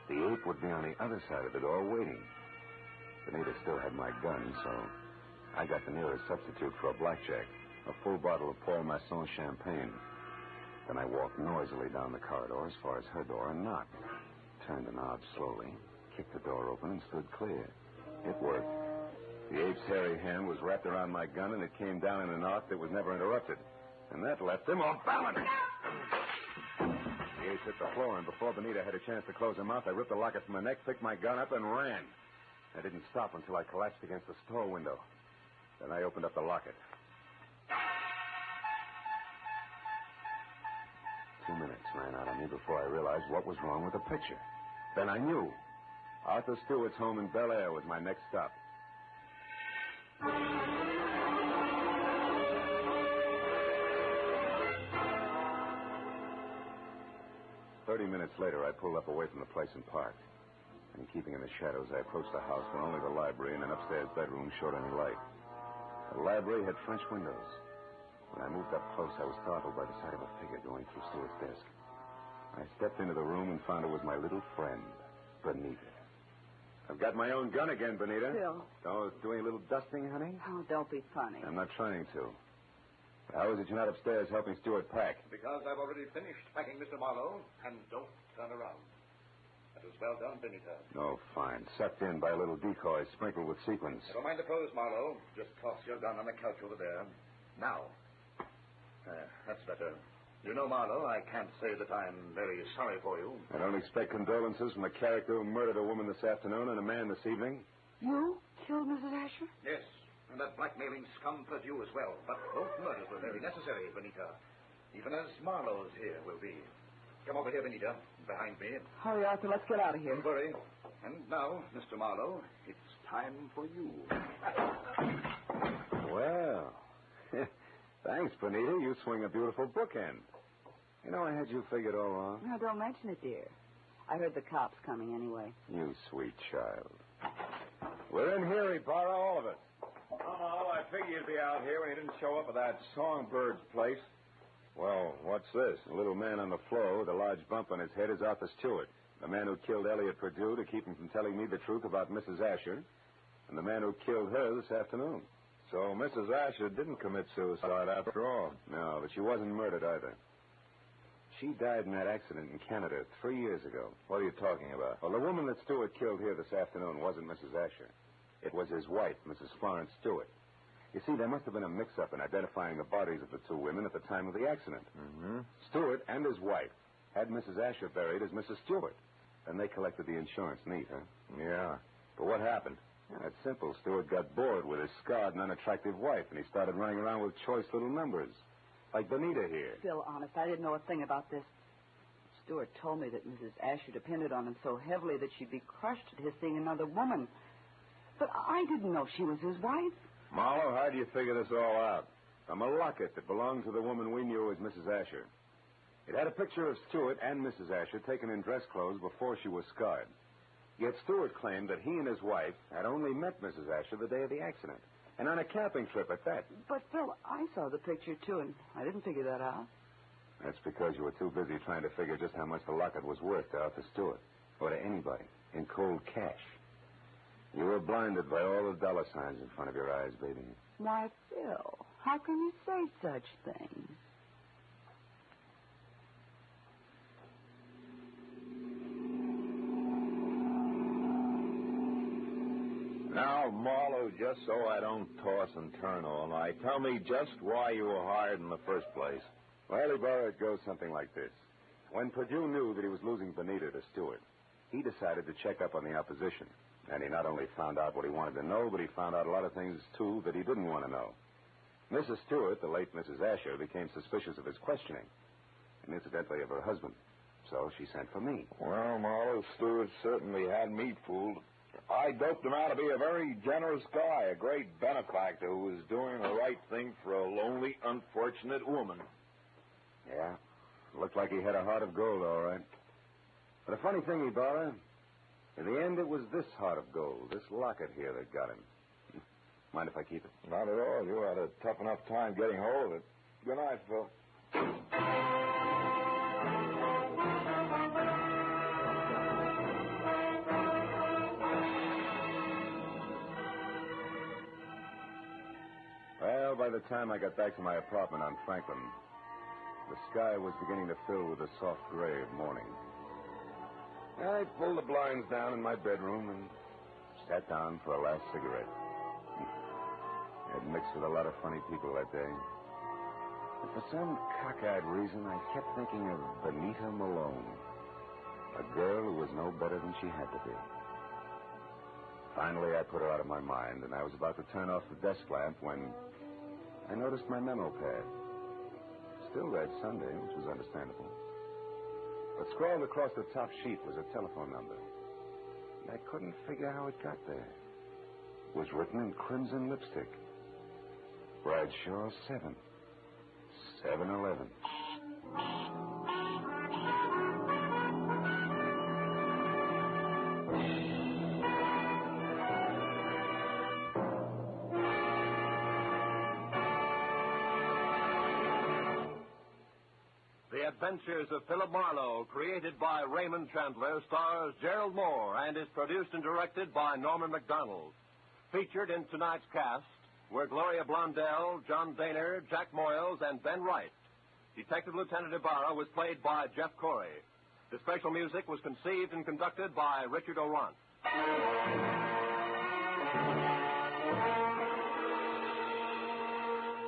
The ape would be on the other side of the door waiting. Benita still had my gun, so I got the nearest substitute for a blackjack, a full bottle of Paul Masson champagne. Then I walked noisily down the corridor as far as her door and knocked. Turned the knob slowly, kicked the door open, and stood clear. It worked. The ape's hairy hand was wrapped around my gun, and it came down in an arc that was never interrupted. And that left him off balance. The ape hit the floor, and before Benita had a chance to close her mouth, I ripped the locket from her neck, picked my gun up, and ran. I didn't stop until I collapsed against the store window. Then I opened up the locket. 2 minutes ran out on me before I realized what was wrong with the picture. Then I knew. Arthur Stewart's home in Bel Air was my next stop. 30 minutes later, I pulled up away from the place and parked. And keeping in the shadows, I approached the house where only the library and an upstairs bedroom showed any light. The library had French windows. When I moved up close, I was startled by the sight of a figure going through Stewart's desk. I stepped into the room and found it was my little friend, Benita. I've got my own gun again, Benita. Phil. Oh, doing a little dusting, honey? Oh, don't be funny. I'm not trying to. How is it you're not upstairs helping Stewart pack? Because I've already finished packing, Mr. Marlow, and don't turn around. That was well done, Benita. Oh, fine. Sucked in by a little decoy sprinkled with sequins. Never mind the pose, Marlow. Just toss your gun on the couch over there. Now. That's better. You know, Marlow, I can't say that I'm very sorry for you. I don't expect condolences from a character who murdered a woman this afternoon and a man this evening. You killed Mrs. Asher? Yes, and that blackmailing scum fled you as well. But both murders were very necessary, Benita. Even as Marlow's here will be. Come over here, Benita, behind me. Hurry, Arthur, let's get out of here. Don't worry. And now, Mr. Marlow, it's time for you. Well, thanks, Benita. You swing a beautiful bookend. You know, I had you figured all wrong. No, don't mention it, dear. I heard the cops coming anyway. You sweet child. We're in here, Ibarra, all of us. Oh, I figured you'd be out here when you didn't show up at that Songbird's place. Well, what's this? The little man on the floor with a large bump on his head is Arthur Stewart, the man who killed Elliot Perdue to keep him from telling me the truth about Mrs. Asher, and the man who killed her this afternoon. So Mrs. Asher didn't commit suicide after all. No, but she wasn't murdered either. She died in that accident in Canada 3 years ago. What are you talking about? Well, the woman that Stewart killed here this afternoon wasn't Mrs. Asher. It was his wife, Mrs. Florence Stewart. You see, there must have been a mix-up in identifying the bodies of the two women at the time of the accident. Mm-hmm. Stewart and his wife had Mrs. Asher buried as Mrs. Stewart. Then they collected the insurance neat, huh? Yeah. But what happened? Yeah, it's simple. Stewart got bored with his scarred and unattractive wife, and he started running around with choice little numbers. Like Benita here. Phil, honest, I didn't know a thing about this. Stewart told me that Mrs. Asher depended on him so heavily that she'd be crushed at his seeing another woman. But I didn't know she was his wife. Marlow, how do you figure this all out? From a locket that belonged to the woman we knew as Mrs. Asher. It had a picture of Stewart and Mrs. Asher taken in dress clothes before she was scarred. Yet Stewart claimed that he and his wife had only met Mrs. Asher the day of the accident, and on a camping trip at that. But, Phil, I saw the picture, too, and I didn't figure that out. That's because you were too busy trying to figure just how much the locket was worth to Arthur Stewart, or to anybody, in cold cash. You were blinded by all the dollar signs in front of your eyes, baby. Why, Phil, how can you say such things? Now, Marlow, just so I don't toss and turn all night, tell me just why you were hired in the first place. Well, Ibarra, it goes something like this. When Perdue knew that he was losing Benita to Stewart, he decided to check up on the opposition. And he not only found out what he wanted to know, but he found out a lot of things, too, that he didn't want to know. Mrs. Stewart, the late Mrs. Asher, became suspicious of his questioning, and incidentally of her husband. So she sent for me. Well, Marlow, Stewart certainly had me fooled. I doped him out to be a very generous guy, a great benefactor who was doing the right thing for a lonely, unfortunate woman. Yeah, looked like he had a heart of gold, all right. But a funny thing, Ibarra, in the end, it was this heart of gold, this locket here that got him. Mind if I keep it? Not at all. You had a tough enough time getting hold of it. Good night, Phil. Well, by the time I got back to my apartment on Franklin, the sky was beginning to fill with the soft gray of morning. I pulled the blinds down in my bedroom and sat down for a last cigarette. I'd mixed with a lot of funny people that day. But for some cockeyed reason, I kept thinking of Benita Malone, a girl who was no better than she had to be. Finally, I put her out of my mind, and I was about to turn off the desk lamp when I noticed my memo pad. Still read Sunday, which was understandable. But scrawled across the top sheet was a telephone number. And I couldn't figure how it got there. It was written in crimson lipstick. Bradshaw 7. 7-Eleven. The Adventures of Philip Marlow, created by Raymond Chandler, stars Gerald Moore and is produced and directed by Norman MacDonald. Featured in tonight's cast were Gloria Blondell, John Daner, Jack Moyles, and Ben Wright. Detective Lieutenant Ibarra was played by Jeff Corey. The special music was conceived and conducted by Richard Orant.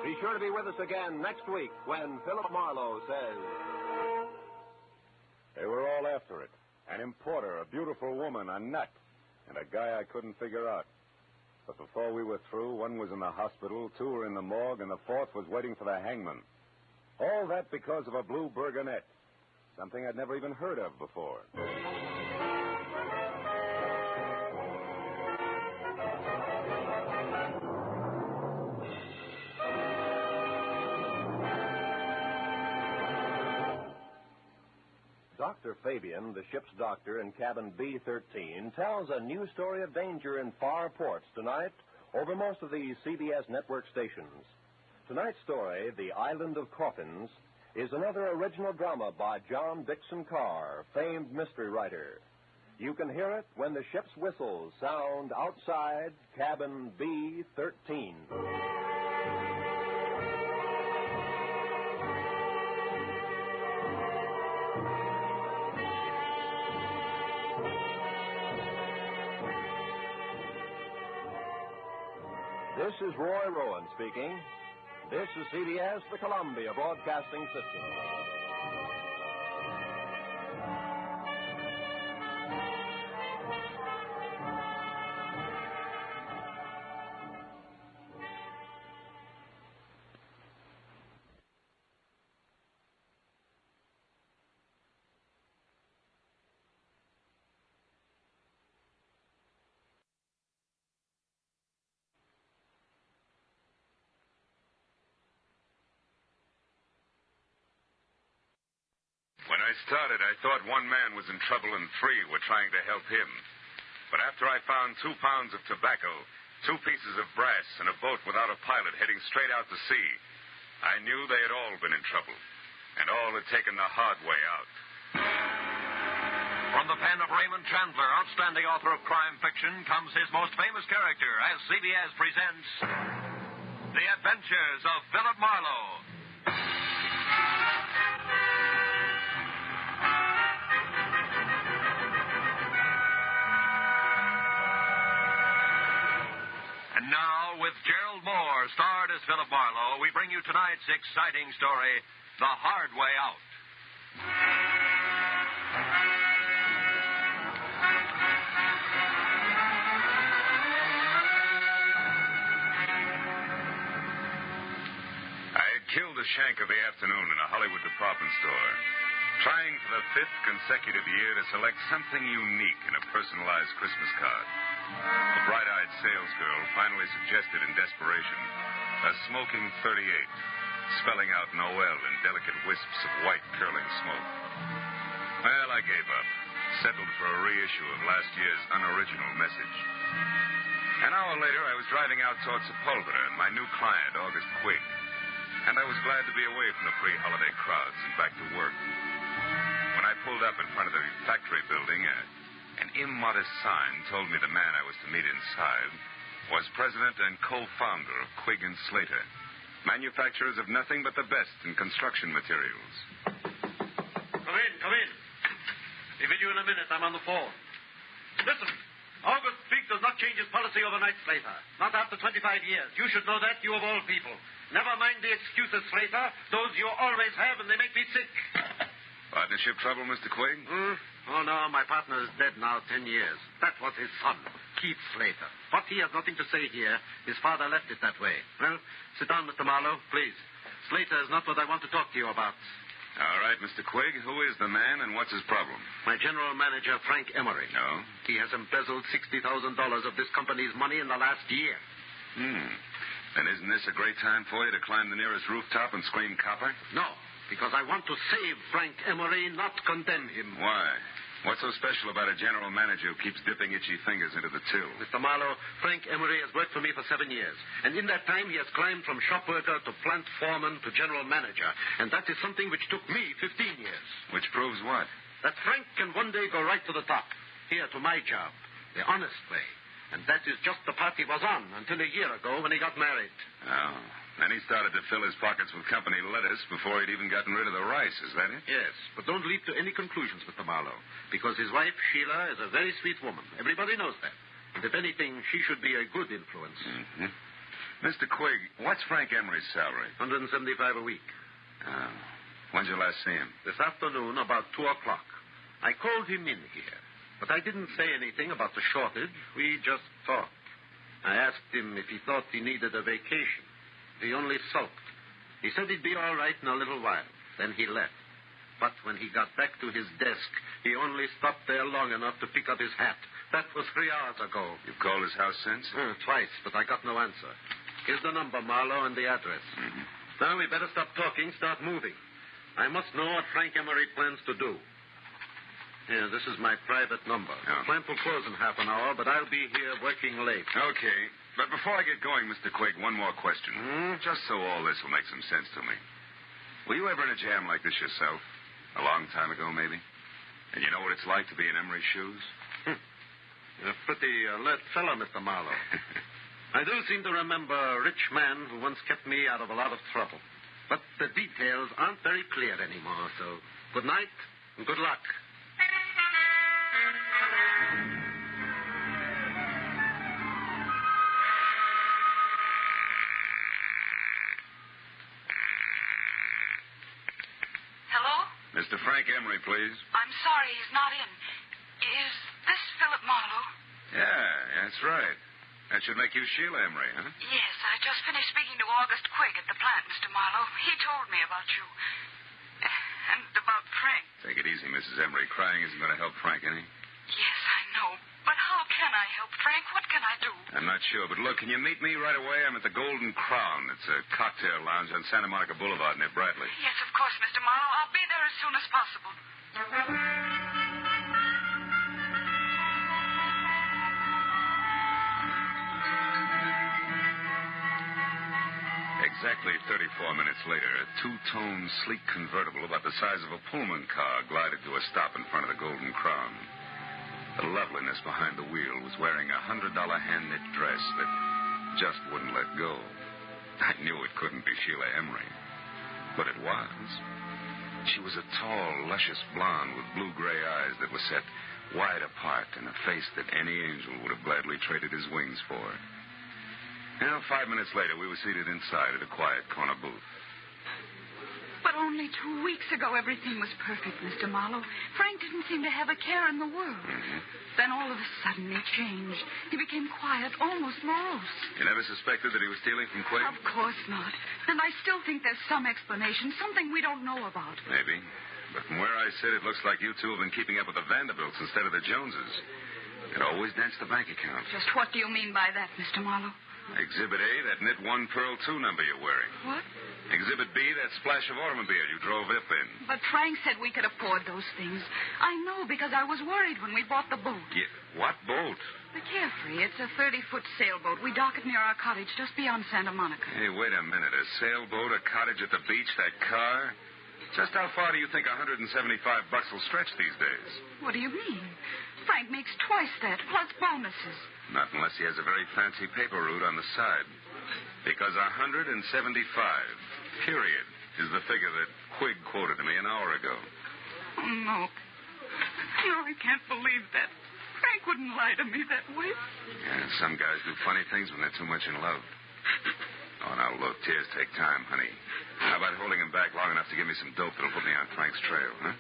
Be sure to be with us again next week when Philip Marlowe says... They were all after it. An importer, a beautiful woman, a nut, and a guy I couldn't figure out. But before we were through, one was in the hospital, two were in the morgue, and the fourth was waiting for the hangman. All that because of a blue burgonet. Something I'd never even heard of before. Dr. Fabian, the ship's doctor in cabin B-13, tells a new story of danger in far ports tonight over most of the CBS network stations. Tonight's story, The Island of Coffins, is another original drama by John Dixon Carr, famed mystery writer. You can hear it when the ship's whistles sound outside cabin B-13. This is Roy Rowan speaking. This is CBS, the Columbia Broadcasting System. When I started, I thought one man was in trouble and three were trying to help him. But after I found 2 pounds of tobacco, 2 pieces of brass, and a boat without a pilot heading straight out to sea, I knew they had all been in trouble, and all had taken the hard way out. From the pen of Raymond Chandler, outstanding author of crime fiction, comes his most famous character as CBS presents The Adventures of Philip Marlowe. And now, with Gerald Moore, starred as Philip Marlowe, we bring you tonight's exciting story, The Hard Way Out. killed the shank of the afternoon in a Hollywood department store, trying for the 5th consecutive year to select something unique in a personalized Christmas card. A bright-eyed salesgirl finally suggested in desperation a smoking 38, spelling out Noel in delicate wisps of white curling smoke. Well, I gave up, settled for a reissue of last year's unoriginal message. An hour later, I was driving out towards Sepulveda and my new client, August Quigg. And I was glad to be away from the pre-holiday crowds and back to work. When I pulled up in front of the factory building, an immodest sign told me the man I was to meet inside was president and co-founder of Quigg & Slater, manufacturers of nothing but the best in construction materials. Come in. Be with you in a minute. I'm on the phone. Listen, August Quigg does not change his policy overnight, Slater. Not after 25 years. You should know that, you of all people. Never mind the excuses, Slater. Those you always have, and they make me sick. Partnership trouble, Mr. Quigg? Oh, no, my partner is dead now 10 years. That was his son, Keith Slater. But he has nothing to say here. His father left it that way. Well, sit down, Mr. Marlow, please. Slater is not what I want to talk to you about. All right, Mr. Quigg, who is the man and what's his problem? My general manager, Frank Emery. No? He has embezzled $60,000 of this company's money in the last year. Then isn't this a great time for you to climb the nearest rooftop and scream copper? No, because I want to save Frank Emery, not condemn him. Why? What's so special about a general manager who keeps dipping itchy fingers into the till? Mr. Marlow, Frank Emery has worked for me for 7 years. And in that time, he has climbed from shop worker to plant foreman to general manager. And that is something which took me 15 years. Which proves what? That Frank can one day go right to the top. Here, to my job. The honest way. And that is just the path he was on until a year ago when he got married. Oh. Then he started to fill his pockets with company lettuce before he'd even gotten rid of the rice, is that it? Yes, but don't leap to any conclusions, Mr. Marlow, because his wife, Sheila, is a very sweet woman. Everybody knows that. And if anything, she should be a good influence. Mr. Quigg, what's Frank Emery's salary? $175 a week. Oh. When'd you last see him? This afternoon, about 2 o'clock. I called him in here, but I didn't say anything about the shortage. We just talked. I asked him if he thought he needed a vacation. He only sulked. He said he'd be all right in a little while. Then he left. But when he got back to his desk, he only stopped there long enough to pick up his hat. That was 3 hours ago. You've called his house since? Twice, but I got no answer. Here's the number, Marlow, and the address. Now we better stop talking, start moving. I must know what Frank Emery plans to do. Here, this is my private number. Oh. Plant will close in half an hour, but I'll be here working late. Okay. But before I get going, Mr. Quigg, one more question. Just so all this will make some sense to me. Were you ever in a jam like this yourself? A long time ago, maybe? And you know what it's like to be in Emery's shoes? You're a pretty alert fellow, Mr. Marlow. I do seem to remember a rich man who once kept me out of a lot of trouble. But the details aren't very clear anymore, so good night and good luck. Mr. Frank Emery, please. I'm sorry, he's not in. Is this Philip Marlow? Yeah, that's right. That should make you Sheila Emery, huh? Yes, I just finished speaking to August Quigg at the plant, Mr. Marlow. He told me about you. And about Frank. Take it easy, Mrs. Emery. Crying isn't going to help Frank any. Yes, I know. But how can I help Frank? What can I do? I'm not sure, but look, can you meet me right away? I'm at the Golden Crown. It's a cocktail lounge on Santa Monica Boulevard near Bradley. Yes, of course, Mr. Marlow. I'll be there as soon as possible. Exactly 34 minutes later, a two-tone, sleek convertible about the size of a Pullman car glided to a stop in front of the Golden Crown. The loveliness behind the wheel was wearing a $100 hand-knit dress that just wouldn't let go. I knew it couldn't be Sheila Emery, but it was. She was a tall, luscious blonde with blue-gray eyes that were set wide apart and a face that any angel would have gladly traded his wings for. Now, 5 minutes later, we were seated inside at a quiet corner booth. But only 2 weeks ago, everything was perfect, Mr. Marlow. Frank didn't seem to have a care in the world. Then all of a sudden he changed. He became quiet, almost morose. You never suspected that he was stealing from Quig? Of course not. And I still think there's some explanation, something we don't know about. Maybe. But from where I sit, it looks like you two have been keeping up with the Vanderbilts instead of the Joneses. It always danced the bank account. Just what do you mean by that, Mr. Marlow? Exhibit A, that knit 1 pearl 2 number you're wearing. What? Exhibit B, that splash of automobile you drove up in. But Frank said we could afford those things. I know because I was worried when we bought the boat. Yeah, what boat? The Carefree. It's a 30-foot sailboat. We dock it near our cottage just beyond Santa Monica. Hey, wait a minute. A sailboat, a cottage at the beach, that car? Just how far do you think $175 will stretch these days? What do you mean? Frank makes twice that, plus bonuses. Not unless he has a very fancy paper route on the side. Because 175, period, is the figure that Quig quoted to me an hour ago. Oh, no. No, I can't believe that. Frank wouldn't lie to me that way. Yeah, some guys do funny things when they're too much in love. Oh, now, look, tears take time, honey. How about holding him back long enough to give me some dope that'll put me on Frank's trail, huh?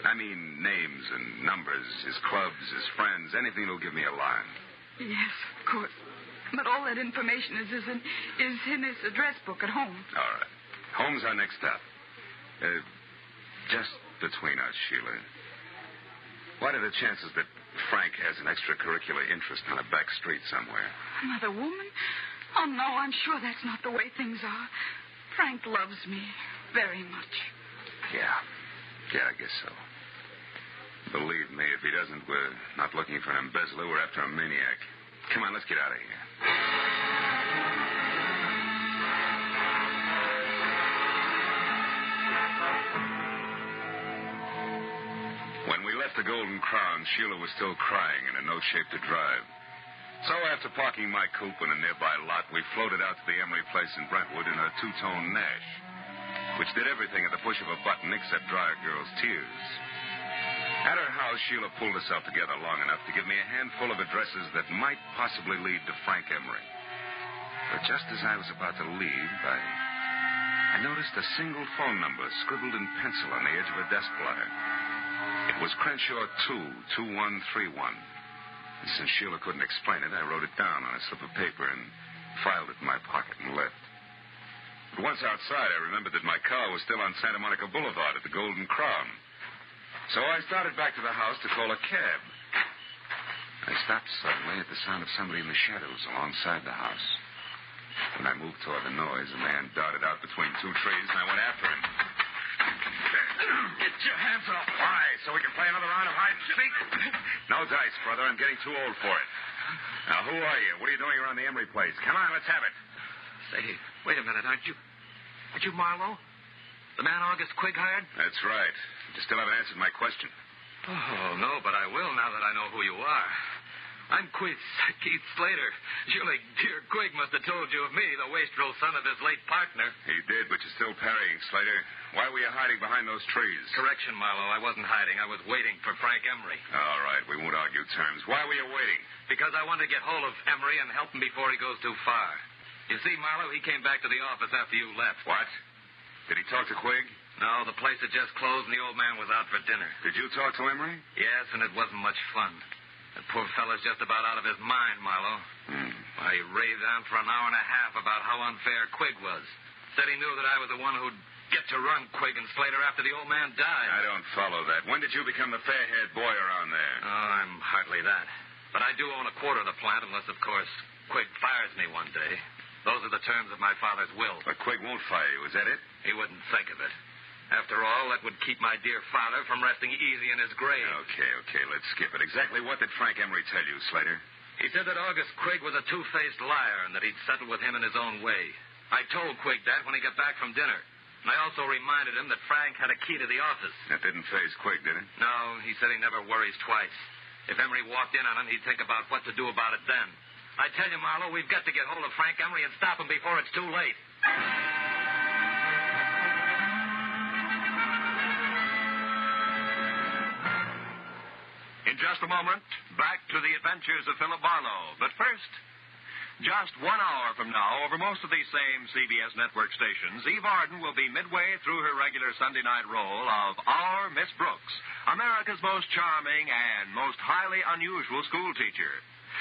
I mean, names and numbers, his clubs, his friends, anything that'll give me a line. Yes, of course. But all that information is in his address book at home. All right. Home's our next stop. Just between us, Sheila. What are the chances that Frank has an extracurricular interest on a back street somewhere? Another woman? Oh, no, I'm sure that's not the way things are. Frank loves me very much. Yeah, I guess so. Believe me, if he doesn't, we're not looking for an embezzler. We're after a maniac. Come on, let's get out of here. When we left the Golden Crown, Sheila was still crying and in no shape to drive. So after parking my coupe in a nearby lot, we floated out to the Emery place in Brentwood in a two-tone Nash, which did everything at the push of a button except dry a girl's tears. At her house, Sheila pulled herself together long enough to give me a handful of addresses that might possibly lead to Frank Emery. But just as I was about to leave, I noticed a single phone number scribbled in pencil on the edge of a desk blotter. It was Crenshaw 22131. And since Sheila couldn't explain it, I wrote it down on a slip of paper and filed it in my pocket and left. But once outside, I remembered that my car was still on Santa Monica Boulevard at the Golden Crown. So I started back to the house to call a cab. I stopped suddenly at the sound of somebody in the shadows alongside the house. When I moved toward the noise, a man darted out between two trees, and I went after him. Get your hands off. Why? So we can play another round of hide and seek? No dice, brother. I'm getting too old for it. Now, who are you? What are you doing around the Emery place? Come on, let's have it. Say, wait a minute. Aren't you Marlow? The man August Quig hired? That's right. You still haven't answered my question. Oh, no, but I will now that I know who you are. I'm Keith Slater. Surely dear Quig must have told you of me, the wastrel son of his late partner. He did, but you're still parrying, Slater. Why were you hiding behind those trees? Correction, Marlow. I wasn't hiding. I was waiting for Frank Emery. All right, we won't argue terms. Why were you waiting? Because I wanted to get hold of Emery and help him before he goes too far. You see, Marlow, he came back to the office after you left. What? Did he talk to Quig? No, the place had just closed and the old man was out for dinner. Did you talk to Emery? Yes, and it wasn't much fun. That poor fellow's just about out of his mind, Marlow. Why, he raved on for an hour and a half about how unfair Quig was. Said he knew that I was the one who'd get to run Quig and Slater after the old man died. I don't follow that. When did you become the fair-haired boy around there? Oh, I'm hardly that. But I do own a quarter of the plant, unless, of course, Quig fires me one day. Those are the terms of my father's will. But Quig won't fire you, is that it? He wouldn't think of it. After all, that would keep my dear father from resting easy in his grave. Okay, let's skip it. Exactly what did Frank Emery tell you, Slater? He said that August Quig was a two-faced liar and that he'd settle with him in his own way. I told Quig that when he got back from dinner. And I also reminded him that Frank had a key to the office. That didn't faze Quig, did it? No, he said he never worries twice. If Emery walked in on him, he'd think about what to do about it then. I tell you, Marlow, we've got to get hold of Frank Emery and stop him before it's too late. In just a moment, back to the adventures of Philip Marlowe. But first, Just 1 hour from now, over most of these same CBS network stations, Eve Arden will be midway through her regular Sunday night role of Our Miss Brooks, America's most charming and most highly unusual school teacher.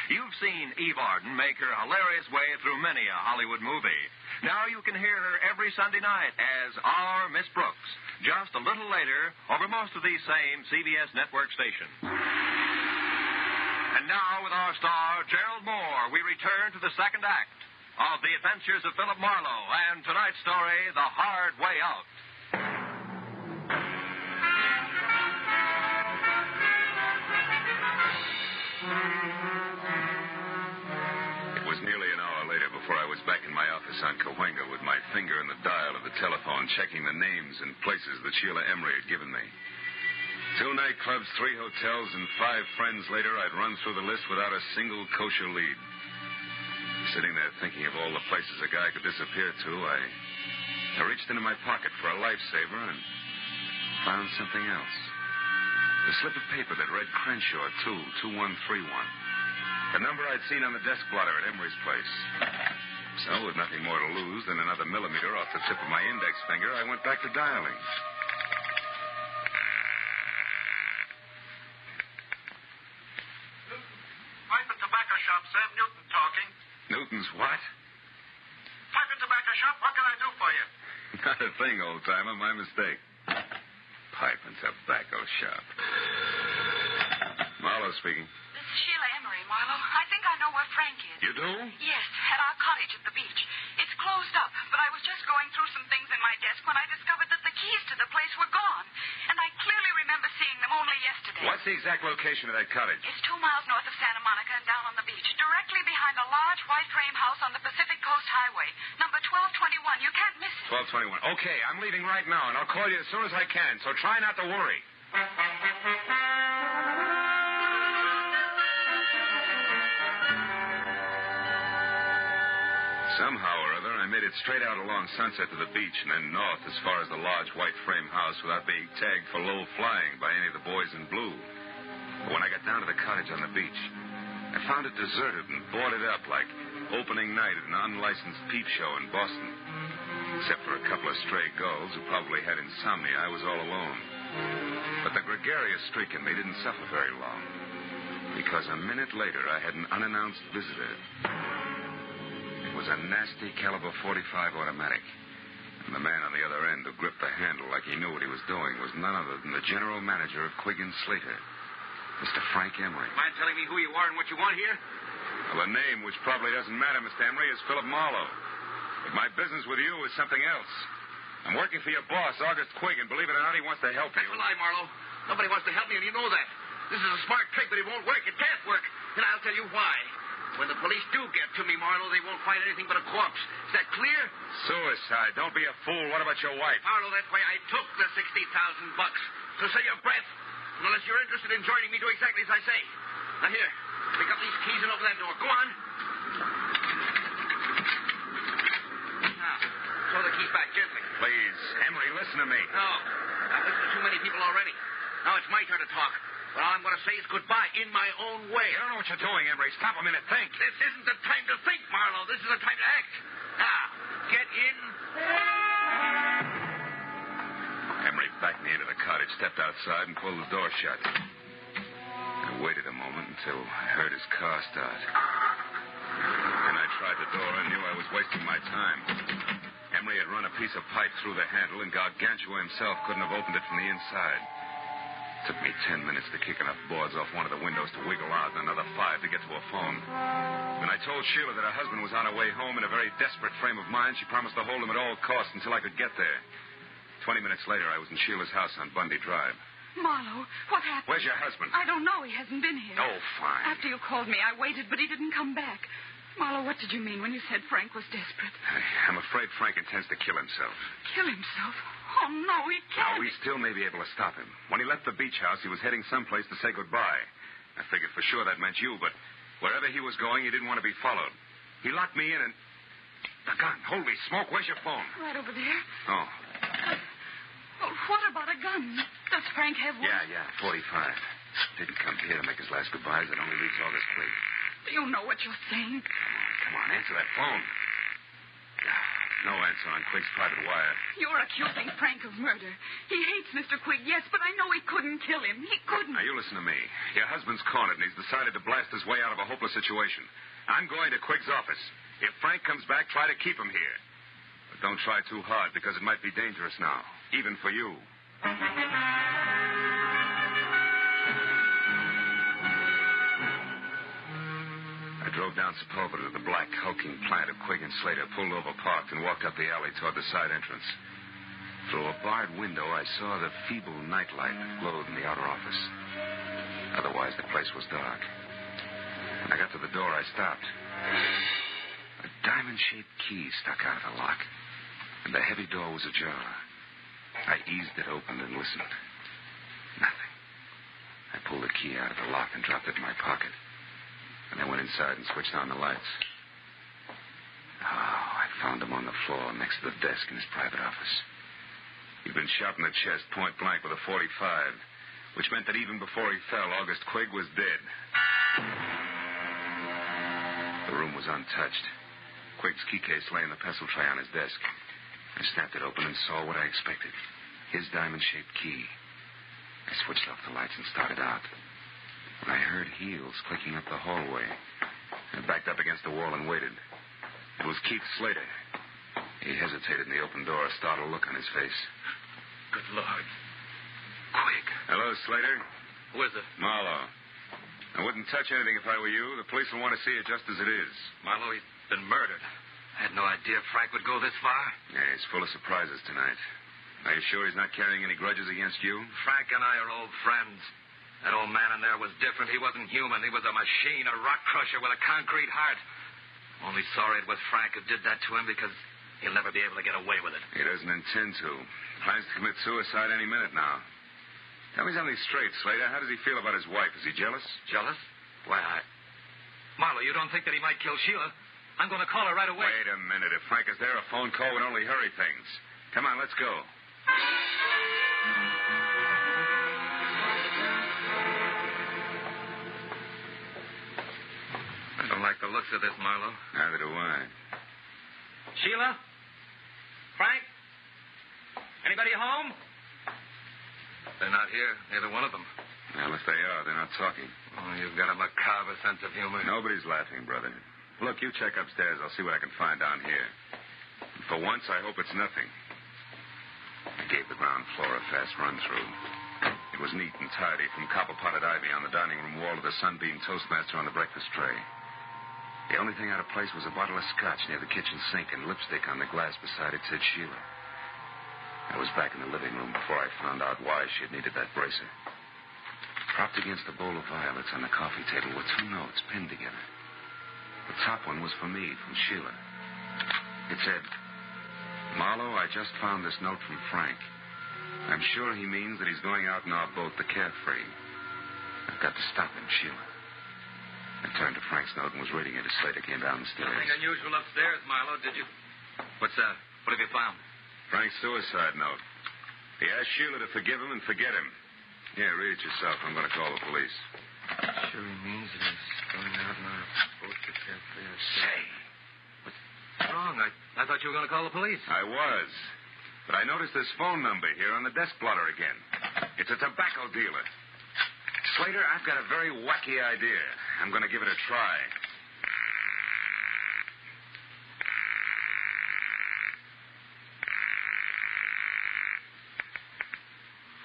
You've seen Eve Arden make her hilarious way through many a Hollywood movie. Now you can hear her every Sunday night as Our Miss Brooks, just a little later over most of these same CBS network stations. And now, with our star, Gerald Moore, we return to the second act of The Adventures of Philip Marlow and tonight's story, The Hard Way Out. It was nearly an hour later before I was back in my office on Cahuenga with my finger in the dial of the telephone, checking the names and places that Sheila Emery had given me. 2 nightclubs, 3 hotels, and 5 friends later, I'd run through the list without a single kosher lead. Sitting there thinking of all the places a guy could disappear to, I reached into my pocket for a lifesaver and found something else. A slip of paper that read Crenshaw 22131. The number I'd seen on the desk blotter at Emery's place. So, with nothing more to lose than another millimeter off the tip of my index finger, I went back to dialing. Sam Newton talking. Newton's what? Pipe and tobacco shop. What can I do for you? Not a thing, old-timer. My mistake. Pipe and tobacco shop. Marlow speaking. This is Sheila Emery, Marlow. I think I know where Frank is. You do? Yes, at our cottage at the beach. It's closed up, but I was just going through some things in my desk when I discovered that the keys to the place were gone. And I clearly remember seeing them only yesterday. What's the exact location of that cottage? It's 2 miles north of Santa Monica and down on the beach, directly behind a large white frame house on the Pacific Coast Highway. Number 1221. You can't miss it. 1221. Okay, I'm leaving right now, and I'll call you as soon as I can, so try not to worry. Somehow or other, I made it straight out along Sunset to the beach and then north as far as the large white frame house without being tagged for low flying by any of the boys in blue. But when I got down to the cottage on the beach, I found it deserted and boarded up like opening night at an unlicensed peep show in Boston. Except for a couple of stray gulls who probably had insomnia, I was all alone. But the gregarious streak in me didn't suffer very long, because a minute later I had an unannounced visitor. It was a nasty caliber .45 automatic, and the man on the other end who gripped the handle like he knew what he was doing was none other than the general manager of Quigg & Slater, Mr. Frank Emery. Mind telling me who you are and what you want here? Well, the name, which probably doesn't matter, Mr. Emery, is Philip Marlow. But my business with you is something else. I'm working for your boss, August Quigg, and believe it or not, he wants to help you. That's a lie, Marlow. Nobody wants to help me, and you know that. This is a smart trick, but it won't work. It can't work. And I'll tell you why. When the police do get to me, Marlow, they won't find anything but a corpse. Is that clear? Suicide. Don't be a fool. What about your wife? Marlow, that's why I took the $60,000. So say your breath. Unless you're interested in joining me, do exactly as I say. Now, here. Pick up these keys and open that door. Go on. Now, throw the keys back gently. Please, Emery, listen to me. No. I've listened to too many people already. Now it's my turn to talk. But all I'm going to say is goodbye in my own way. You don't know what you're doing, Emery. Stop a minute. Think. This isn't the time to think, Marlow. This is the time to act. Now, get in. Emery backed me into the cottage, stepped outside, and pulled the door shut. I waited a moment until I heard his car start. Then I tried the door and knew I was wasting my time. Emery had run a piece of pipe through the handle, and Gargantua himself couldn't have opened it from the inside. It took me 10 minutes to kick enough boards off one of the windows to wiggle out, and another 5 to get to a phone. When I told Sheila that her husband was on her way home in a very desperate frame of mind, she promised to hold him at all costs until I could get there. 20 minutes later, I was in Sheila's house on Bundy Drive. Marlow, what happened? Where's your husband? I don't know. He hasn't been here. Oh, fine. After you called me, I waited, but he didn't come back. Marlow, what did you mean when you said Frank was desperate? I'm afraid Frank intends to kill himself. Kill himself? Oh, no, he can't. Now, we still may be able to stop him. When he left the beach house, he was heading someplace to say goodbye. I figured for sure that meant you, but wherever he was going, he didn't want to be followed. He locked me in and... The gun. Holy smoke, where's your phone? Right over there. Oh. Well, what about a gun? Does Frank have one? Yeah, 45. Didn't come here to make his last goodbyes. It only leaves August Quigg. You know what you're saying. Come Come on, answer that phone. No answer on Quigg's private wire. You're accusing Frank of murder. He hates Mr. Quigg, yes, but I know he couldn't kill him. He couldn't. Now, you listen to me. Your husband's cornered, and he's decided to blast his way out of a hopeless situation. I'm going to Quigg's office. If Frank comes back, try to keep him here. But don't try too hard, because it might be dangerous now, even for you. I drove down Sepulveda to the black, hulking plant of Quigg and Slater, pulled over, parked, and walked up the alley toward the side entrance. Through a barred window, I saw the feeble nightlight that glowed in the outer office. Otherwise, the place was dark. When I got to the door, I stopped. A diamond-shaped key stuck out of the lock, and the heavy door was ajar. I eased it open and listened. Nothing. I pulled the key out of the lock and dropped it in my pocket. And I went inside and switched on the lights. Oh, I found him on the floor next to the desk in his private office. He'd been shot in the chest point blank with a .45, which meant that even before he fell, August Quigg was dead. The room was untouched. Quigg's key case lay in the pestle tray on his desk. I snapped it open and saw what I expected. His diamond-shaped key. I switched off the lights and started out. When I heard heels clicking up the hallway, I backed up against the wall and waited. It was Keith Slater. He hesitated in the open door, a startled look on his face. Good Lord. Quigg. Hello, Slater. Who is it? Marlow. I wouldn't touch anything if I were you. The police will want to see it just as it is. Marlow, he's been murdered. I had no idea Frank would go this far. Yeah, he's full of surprises tonight. Are you sure he's not carrying any grudges against you? Frank and I are old friends. That old man in there was different. He wasn't human. He was a machine, a rock crusher with a concrete heart. I'm only sorry it was Frank who did that to him because he'll never be able to get away with it. He doesn't intend to. Plans to commit suicide any minute now. Tell me something straight, Slater. How does he feel about his wife? Is he jealous? Jealous? Why, Marlow, you don't think that he might kill Sheila? I'm going to call her right away. Wait a minute. If Frank is there, a phone call would only hurry things. Come on, let's go. I don't like the looks of this, Marlow. Neither do I. Sheila? Frank? Anybody home? They're not here, neither one of them. Well, if they are, they're not talking. Oh, you've got a macabre sense of humor. Nobody's laughing, brother. Look, you check upstairs. I'll see what I can find down here. And for once, I hope it's nothing. I gave the ground floor a fast run-through. It was neat and tidy, from copper-potted ivy on the dining room wall to the sunbeam toastmaster on the breakfast tray. The only thing out of place was a bottle of scotch near the kitchen sink and lipstick on the glass beside it said Sheila. I was back in the living room before I found out why she had needed that bracer. Propped against a bowl of violets on the coffee table were two notes pinned together. The top one was for me, from Sheila. It said, Marlow, I just found this note from Frank. I'm sure he means that he's going out in our boat, the Carefree. I've got to stop him, Sheila. I turned to Frank's note and was reading it as Slater came down the stairs. Nothing unusual upstairs, Marlow, did you? What's that? What have you found? Frank's suicide note. He asked Sheila to forgive him and forget him. Yeah, read it yourself. I'm going to call the police. Sure he means that he's going out in our boat to Carefree. Say. What's wrong? I thought you were going to call the police. I was. But I noticed this phone number here on the desk blotter again. It's a tobacco dealer. Slater, I've got a very wacky idea. I'm going to give it a try.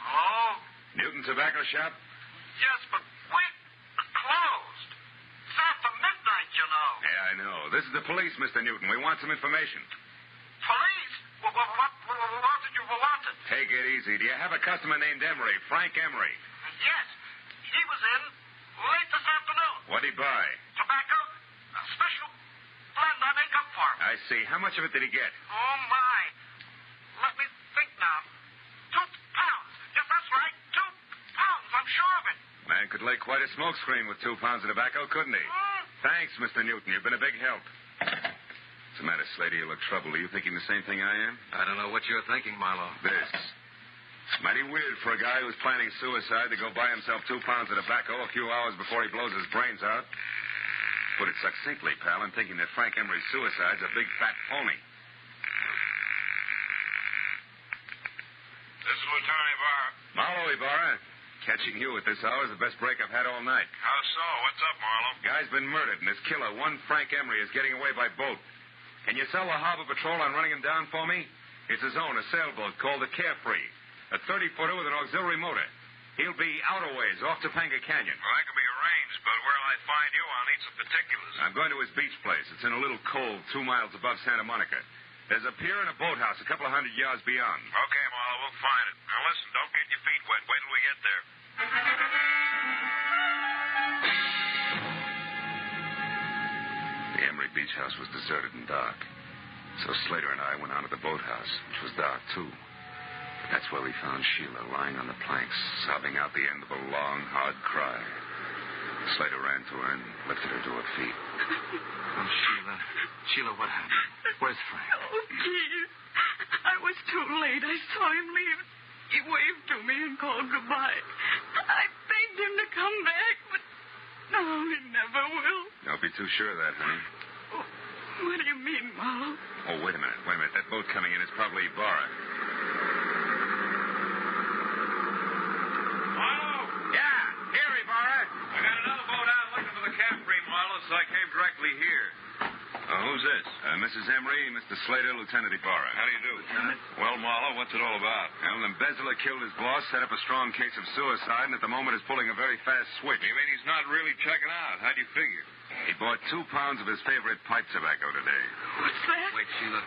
Hello? Newton Tobacco Shop? Yes, but wait. They're closed. It's after midnight, you know. Yeah, I know. This is the police, Mr. Newton. We want some information. Police? What did you want? Take it easy. Do you have a customer named Emery, Frank Emery? Yes. He was in late this afternoon. What'd he buy? Tobacco? A special blend I make up for him. I see. How much of it did he get? Oh, my. Let me think now. 2 pounds. Yes, that's right. 2 pounds. I'm sure of it. Man could lay quite a smoke screen with 2 pounds of tobacco, couldn't he? Thanks, Mr. Newton. You've been a big help. What's the matter, Slater? You look troubled. Are you thinking the same thing I am? I don't know what you're thinking, Marlow. This. Mighty weird for a guy who's planning suicide to go buy himself 2 pounds of tobacco a few hours before he blows his brains out. put it succinctly, pal. I'm thinking that Frank Emery's suicide's a big fat phony. This is Lieutenant Ibarra. Marlow, Ibarra. Catching you at this hour is the best break I've had all night. How so? What's up, Marlow? Guy's been murdered, and his killer, one Frank Emery, is getting away by boat. Can you sell the harbor patrol on running him down for me? It's his own, a sailboat called the Carefree. A 30-footer with an auxiliary motor. He'll be out a ways, off Topanga Canyon. Well, that can be arranged, but where'll I find you? I'll need some particulars. I'm going to his beach place. It's in a little cove 2 miles above Santa Monica. There's a pier and a boathouse a couple of 100 yards beyond. Okay, Marlow, we'll find it. Now, listen, don't get your feet wet. Wait till we get there. The Emery Beach House was deserted and dark. So Slater and I went on to the boathouse, which was dark, too. But that's where we found Sheila lying on the planks, sobbing out the end of a long, hard cry. Slater ran to her and lifted her to her feet. Oh, Sheila. Sheila, what happened? Where's Frank? Oh, please. I was too late. I saw him leave. He waved to me and called goodbye. I begged him to come back, but no, he never will. Don't be too sure of that, honey. Oh, what do you mean, Marlow? Oh, wait a minute. That boat coming in is probably Ibarra. Marlow? Yeah, here, Ibarra. I got another boat out looking for the Carefree, Marlow, so I came directly here. Who's this? Mrs. Emery, Mr. Slater, Lieutenant Ibarra. How do you do, Lieutenant? Well, Marlow, what's it all about? Well, the embezzler killed his boss, set up a strong case of suicide, and at the moment is pulling a very fast switch. You mean he's not really checking out? How'd you figure? He bought 2 pounds of his favorite pipe tobacco today. What's that? Wait, Sheila.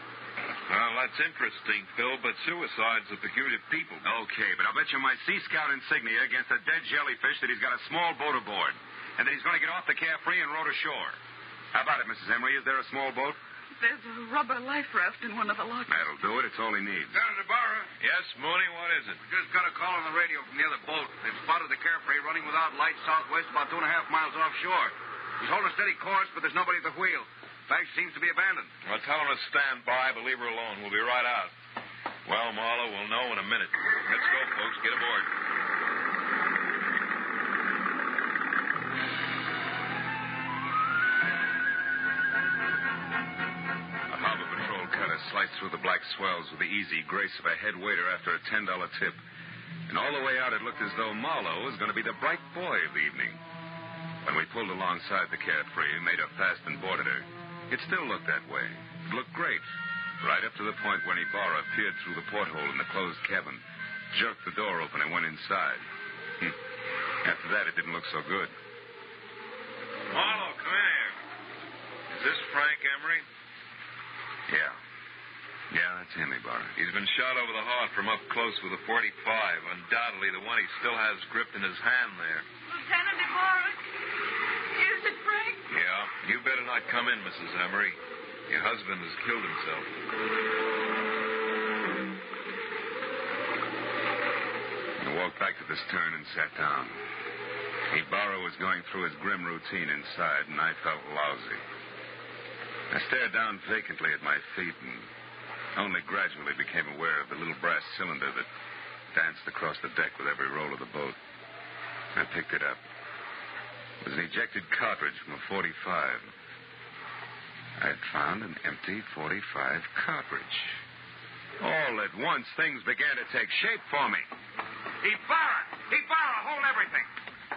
Well, that's interesting, Phil, but suicide's a peculiar people. Okay, but I'll bet you my Sea Scout insignia against a dead jellyfish that he's got a small boat aboard, and that he's going to get off the Carefree and row to shore. How about it, Mrs. Emery? Is there a small boat? There's a rubber life raft in one of the lockers. That'll do it. It's all he needs. Lieutenant Ibarra? Yes, Mooney, what is it? We just got a call on the radio from the other boat. They've spotted the Carefree running without lights southwest about 2.5 miles offshore. He's holding a steady course, but there's nobody at the wheel. In fact, she seems to be abandoned. Well, tell him to stand by, but leave her alone. We'll be right out. Well, Marlow, we'll know in a minute. Let's go, folks. Get aboard. A harbor patrol cutter sliced through the black swells with the easy grace of a head waiter after a $10 tip. And all the way out, it looked as though Marlow was going to be the bright boy of the evening. When we pulled alongside the Carefree, made her fast and boarded her, it still looked that way. It looked great. Right up to the point when Ibarra peered through the porthole in the closed cabin, jerked the door open, and went inside. After that, it didn't look so good. Marlow, come here. Is this Frank Emery? Yeah. Yeah, that's him, Ibarra. He's been shot over the heart from up close with a .45. Undoubtedly the one he still has gripped in his hand there. Lieutenant Ibarra, is it Frank? Yeah. You better not come in, Mrs. Emery. Your husband has killed himself. I walked back to the stern and sat down. Ibarra was going through his grim routine inside, and I felt lousy. I stared down vacantly at my feet and only gradually became aware of the little brass cylinder that danced across the deck with every roll of the boat. I picked it up. It was an ejected cartridge from a .45. I'd found an empty .45 cartridge. All at once, things began to take shape for me. Ibarra, hold everything.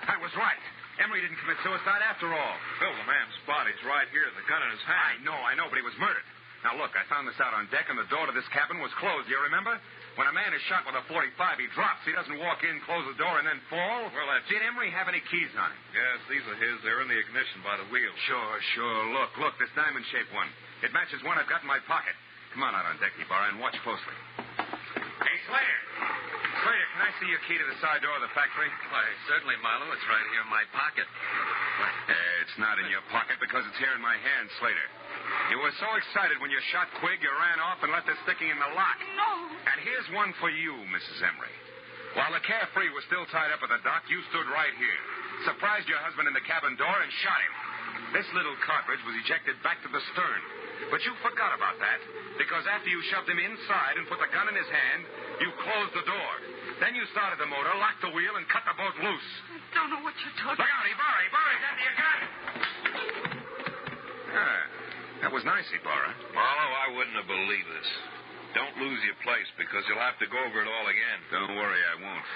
I was right. Emery didn't commit suicide after all. Phil, the man's body's right here, the gun in his hand. I know, but he was murdered. Now, look, I found this out on deck, and the door to this cabin was closed. Do you remember? When a man is shot with a .45, he drops. He doesn't walk in, close the door, and then fall. Well, Did Emery have any keys on him? Yes, these are his. They're in the ignition by the wheel. Sure. Look, this diamond-shaped one. It matches one I've got in my pocket. Come on out on deck, Ibarra, and watch closely. Hey, Slater, can I see your key to the side door of the factory? Why, certainly, Marlow. It's right here in my pocket. It's not in your pocket because it's here in my hand, Slater. You were so excited when you shot Quigg, you ran off and left the sticking in the lock. No. And here's one for you, Mrs. Emery. While the Carefree was still tied up at the dock, you stood right here, surprised your husband in the cabin door, and shot him. This little cartridge was ejected back to the stern. But you forgot about that, because after you shoved him inside and put the gun in his hand, you closed the door. Then you started the motor, locked the wheel, and cut the boat loose. I don't know what you're talking about. Look out, Ibarra, get your gun! That was nice, Ibarra. Marlow, I wouldn't have believed this. Don't lose your place, because you'll have to go over it all again. Don't worry, I won't.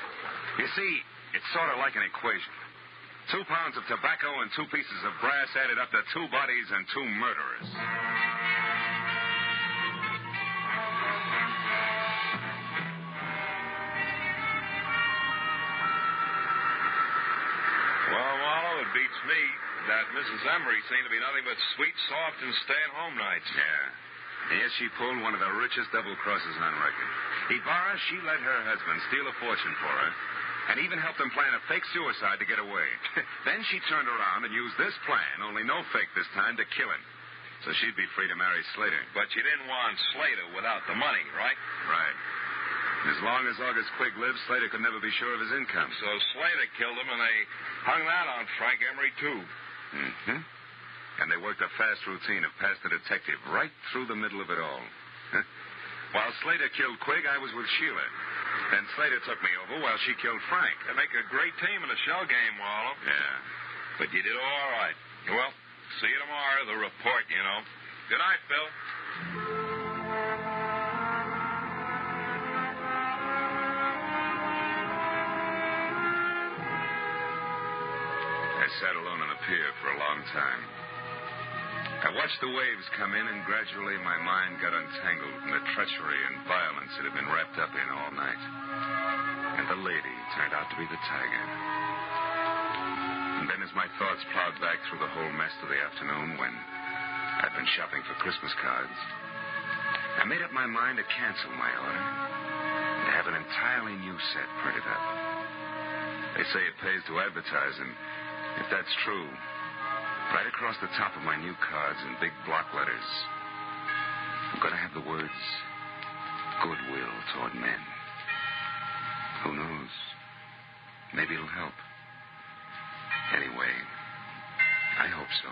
You see, it's sort of like an equation. 2 pounds of tobacco and 2 pieces of brass added up to 2 bodies and 2 murderers. Well, Marlow, it beats me that Mrs. Emery seemed to be nothing but sweet, soft, and stay-at-home nights. Yeah. Yes, she pulled one of the richest double crosses on record. Ibarra, she let her husband steal a fortune for her and even helped him plan a fake suicide to get away. Then she turned around and used this plan, only no fake this time, to kill him. So she'd be free to marry Slater. But you didn't want Slater without the money, right? Right. As long as August Quigg lived, Slater could never be sure of his income. So Slater killed him, and they hung that on Frank Emery, too. Mm-hmm. And they worked a fast routine of pass the detective right through the middle of it all. While Slater killed Quigg, I was with Sheila. Then Slater took me over while she killed Frank. They make a great team in a shell game, Marlow. Yeah. But you did all right. Well, see you tomorrow, the report, you know. Good night, Phil. I sat alone on the pier for a long time. I watched the waves come in, and gradually my mind got untangled from the treachery and violence it had been wrapped up in all night. And the lady turned out to be the tiger. And then as my thoughts plowed back through the whole mess of the afternoon when I'd been shopping for Christmas cards, I made up my mind to cancel my order and to have an entirely new set printed up. They say it pays to advertise, and if that's true, right across the top of my new cards in big block letters, I'm going to have the words, goodwill toward men. Who knows? Maybe it'll help. Anyway, I hope so.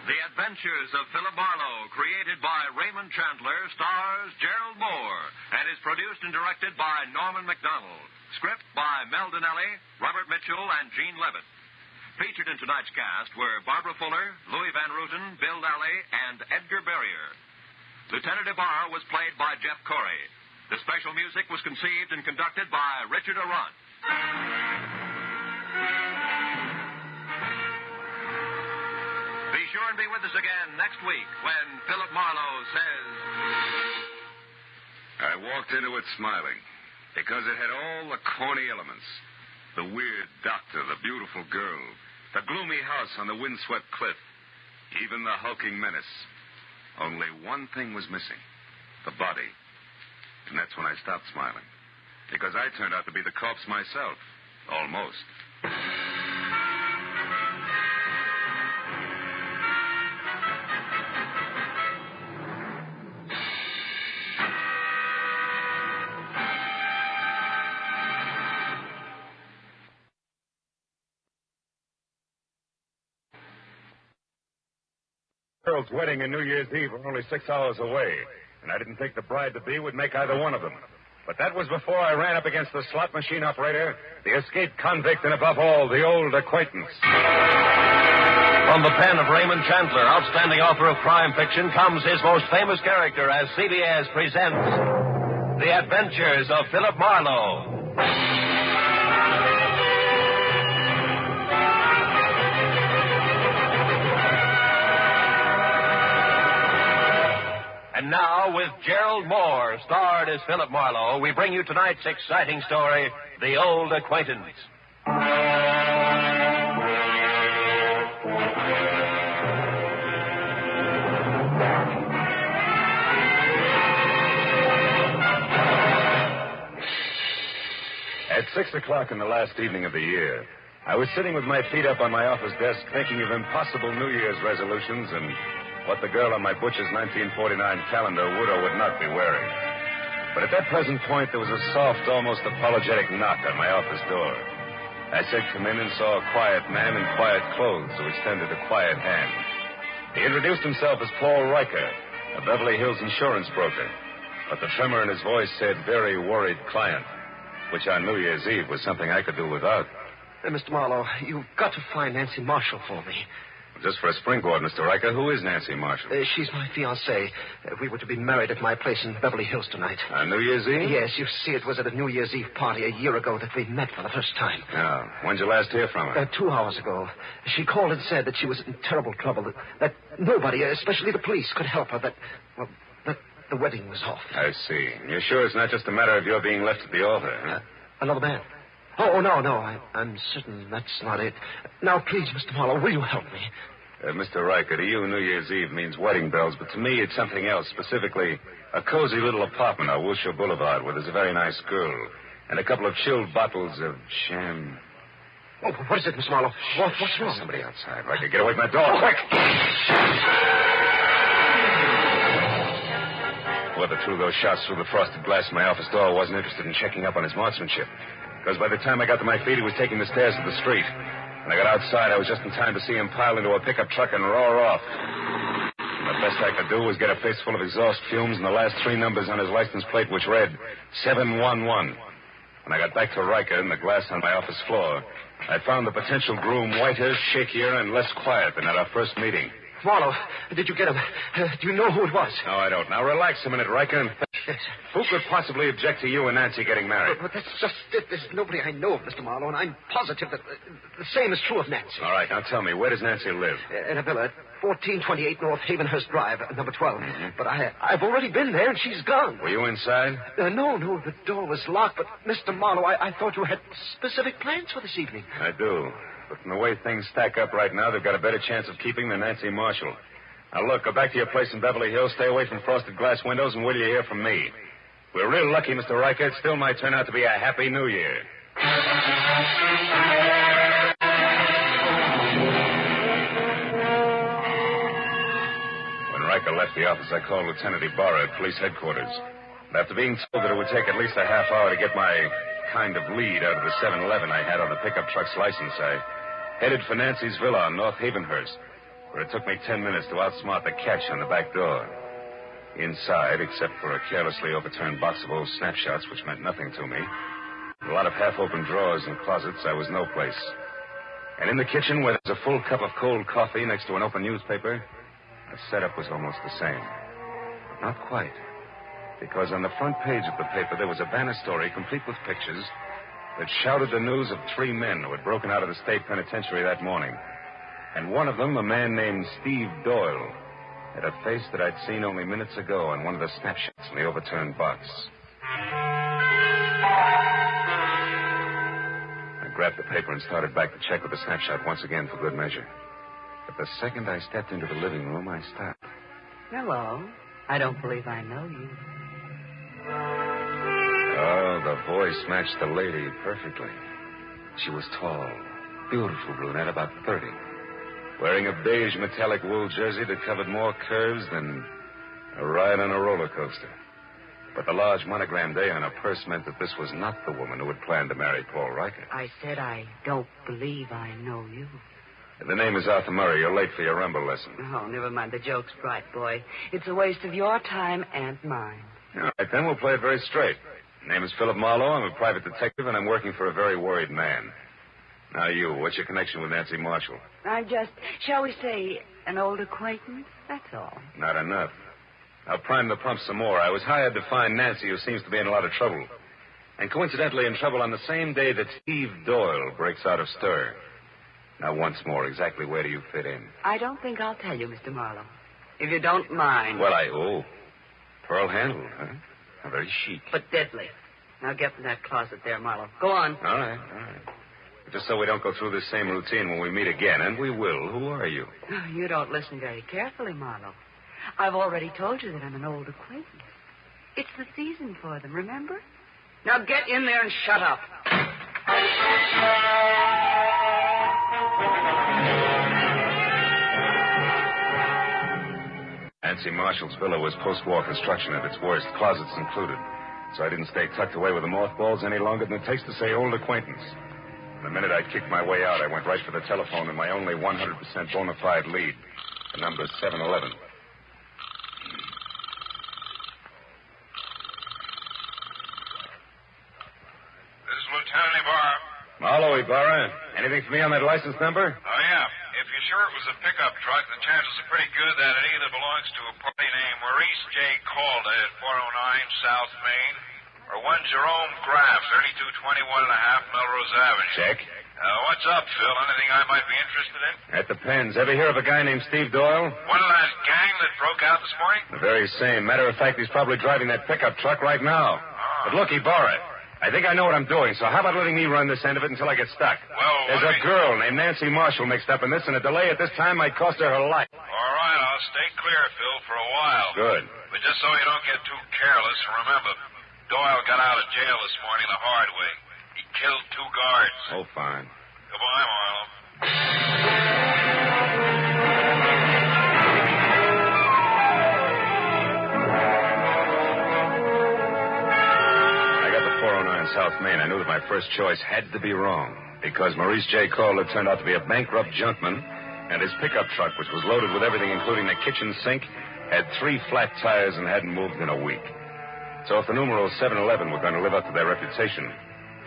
The Adventures of Philip Marlow, created by Raymond Chandler, stars Gerald Moore, and is produced and directed by Norman MacDonald. Script by Mel Donnelly, Robert Mitchell, and Gene Levitt. Featured in tonight's cast were Barbara Fuller, Louis Van Rooten, Bill Lally, and Edgar Barrier. Lieutenant Ibarra was played by Jeff Corey. The special music was conceived and conducted by Richard Arant. Be sure and be with us again next week when Philip Marlowe says... I walked into it smiling because it had all the corny elements. The weird doctor, the beautiful girl, the gloomy house on the windswept cliff, even the hulking menace. Only one thing was missing, the body. And that's when I stopped smiling, because I turned out to be the corpse myself, almost. Girl's wedding and New Year's Eve were only 6 hours away, and I didn't think the bride-to-be would make either one of them. But that was before I ran up against the slot machine operator, the escaped convict, and above all, the old acquaintance. From the pen of Raymond Chandler, outstanding author of crime fiction, comes his most famous character as CBS presents The Adventures of Philip Marlowe. And now, with Gerald Moore, starred as Philip Marlowe, we bring you tonight's exciting story, The Old Acquaintance. At 6 o'clock in the last evening of the year, I was sitting with my feet up on my office desk thinking of impossible New Year's resolutions and what the girl on my butcher's 1949 calendar would or would not be wearing. But at that present point, there was a soft, almost apologetic knock on my office door. I said, "Come in," and saw a quiet man in quiet clothes who extended a quiet hand. He introduced himself as Paul Riker, a Beverly Hills insurance broker. But the tremor in his voice said very worried client, which on New Year's Eve was something I could do without. Mr. Marlow, you've got to find Nancy Marshall for me. Just for a springboard, Mr. Riker, who is Nancy Marshall? She's my fiancée. We were to be married at my place in Beverly Hills tonight. On New Year's Eve? Yes, you see, it was at a New Year's Eve party a year ago that we met for the first time. Oh, when'd you last hear from her? 2 hours ago. She called and said that she was in terrible trouble, that nobody, especially the police, could help her, that the wedding was off. I see. You're sure it's not just a matter of your being left at the altar, huh? Another man? Oh, no. I'm certain that's not it. Now, please, Mr. Marlowe, will you help me? Mr. Riker, to you, New Year's Eve means wedding bells, but to me, it's something else, specifically a cozy little apartment on Wilshire Boulevard where there's a very nice girl and a couple of chilled bottles of sham. Oh, what is it, Mr. Marlowe? What's wrong? Somebody outside. Riker, get away from that door, quick! Whoever threw those shots through the frosted glass in my office door wasn't interested in checking up on his marksmanship, because by the time I got to my feet, he was taking the stairs to the street. When I got outside, I was just in time to see him pile into a pickup truck and roar off. And the best I could do was get a face full of exhaust fumes and the last 3 numbers on his license plate, which read 711. When I got back to Riker and the glass on my office floor, I found the potential groom whiter, shakier, and less quiet than at our first meeting. Marlowe, did you get him? Do you know who it was? No, I don't. Now, relax a minute, Riker, and Yes. Who could possibly object to you and Nancy getting married? But that's just it. There's nobody I know of, Mr. Marlowe, and I'm positive that the same is true of Nancy. All right, now tell me, where does Nancy live? In a villa at 1428 North Havenhurst Drive, number 12. Mm-hmm. But I've already been there, and she's gone. Were you inside? No, the door was locked. But, Mr. Marlowe, I thought you had specific plans for this evening. I do. But from the way things stack up right now, they've got a better chance of keeping than Nancy Marshall. Now, look, go back to your place in Beverly Hills, stay away from frosted glass windows, and wait till you hear from me. If we're real lucky, Mr. Riker, it still might turn out to be a happy new year. When Riker left the office, I called Lieutenant Ibarra at police headquarters. And after being told that it would take at least a half hour to get my kind of lead out of the 7-Eleven I had on the pickup truck's license, I headed for Nancy's villa on North Havenhurst, where it took me 10 minutes to outsmart the catch on the back door. Inside, except for a carelessly overturned box of old snapshots, which meant nothing to me, a lot of half-open drawers and closets, I was no place. And in the kitchen, where there's a full cup of cold coffee next to an open newspaper, the setup was almost the same. But not quite. Because on the front page of the paper, there was a banner story complete with pictures that shouted the news of 3 men who had broken out of the state penitentiary that morning. And one of them, a man named Steve Doyle, had a face that I'd seen only minutes ago on one of the snapshots in the overturned box. I grabbed the paper and started back to check with the snapshot once again for good measure. But the second I stepped into the living room, I stopped. Hello. I don't believe I know you. Oh, the voice matched the lady perfectly. She was tall, beautiful brunette, about 30. Wearing a beige metallic wool jersey that covered more curves than a ride on a roller coaster. But the large monogrammed A on her purse meant that this was not the woman who had planned to marry Paul Riker. I said I don't believe I know you. The name is Arthur Murray. You're late for your rumble lesson. Oh, never mind the jokes, bright boy. It's a waste of your time and mine. All right, then we'll play it very straight. My name is Philip Marlow. I'm a private detective, and I'm working for a very worried man. Now, you, what's your connection with Nancy Marshall? I'm just, shall we say, an old acquaintance? That's all. Not enough. I'll prime the pump some more. I was hired to find Nancy, who seems to be in a lot of trouble. And coincidentally in trouble on the same day that Steve Doyle breaks out of stir. Now, once more, exactly where do you fit in? I don't think I'll tell you, Mr. Marlowe. If you don't mind. Well, pearl handle, huh? How very chic. But deadly. Now get from that closet there, Marlowe. Go on. All right. Just so we don't go through this same routine when we meet again, and we will. Who are you? Oh, you don't listen very carefully, Marlowe. I've already told you that I'm an old acquaintance. It's the season for them, remember? Now get in there and shut up. Nancy Marshall's villa was post-war construction at its worst, closets included. So I didn't stay tucked away with the mothballs any longer than it takes to say old acquaintance. The minute I kicked my way out, I went right for the telephone and my only 100% bona fide lead. The number's 711. Ibarra. Anything for me on that license number? Oh, yeah. If you're sure it was a pickup truck, the chances are pretty good that it either belongs to a party named Maurice J. Calder at 409 South Main or one Jerome Graff, 3221.5 Melrose Avenue. Check. What's up, Phil? Anything I might be interested in? That depends. Ever hear of a guy named Steve Doyle? One of that gang that broke out this morning? The very same. Matter of fact, he's probably driving that pickup truck right now. But look, Ibarra, I think I know what I'm doing, so how about letting me run this end of it until I get stuck? Well, there's a girl named Nancy Marshall mixed up in this, and a delay at this time might cost her her life. All right, I'll stay clear, Phil, for a while. Good. But just so you don't get too careless, remember, Doyle got out of jail this morning the hard way. He killed 2 guards. Oh, fine. Goodbye, Marlow. I got the 409 South Main. I knew that my first choice had to be wrong because Maurice J. Calder turned out to be a bankrupt junkman, and his pickup truck, which was loaded with everything, including the kitchen sink, had 3 flat tires and hadn't moved in a week. So if the numeral 711 were going to live up to their reputation,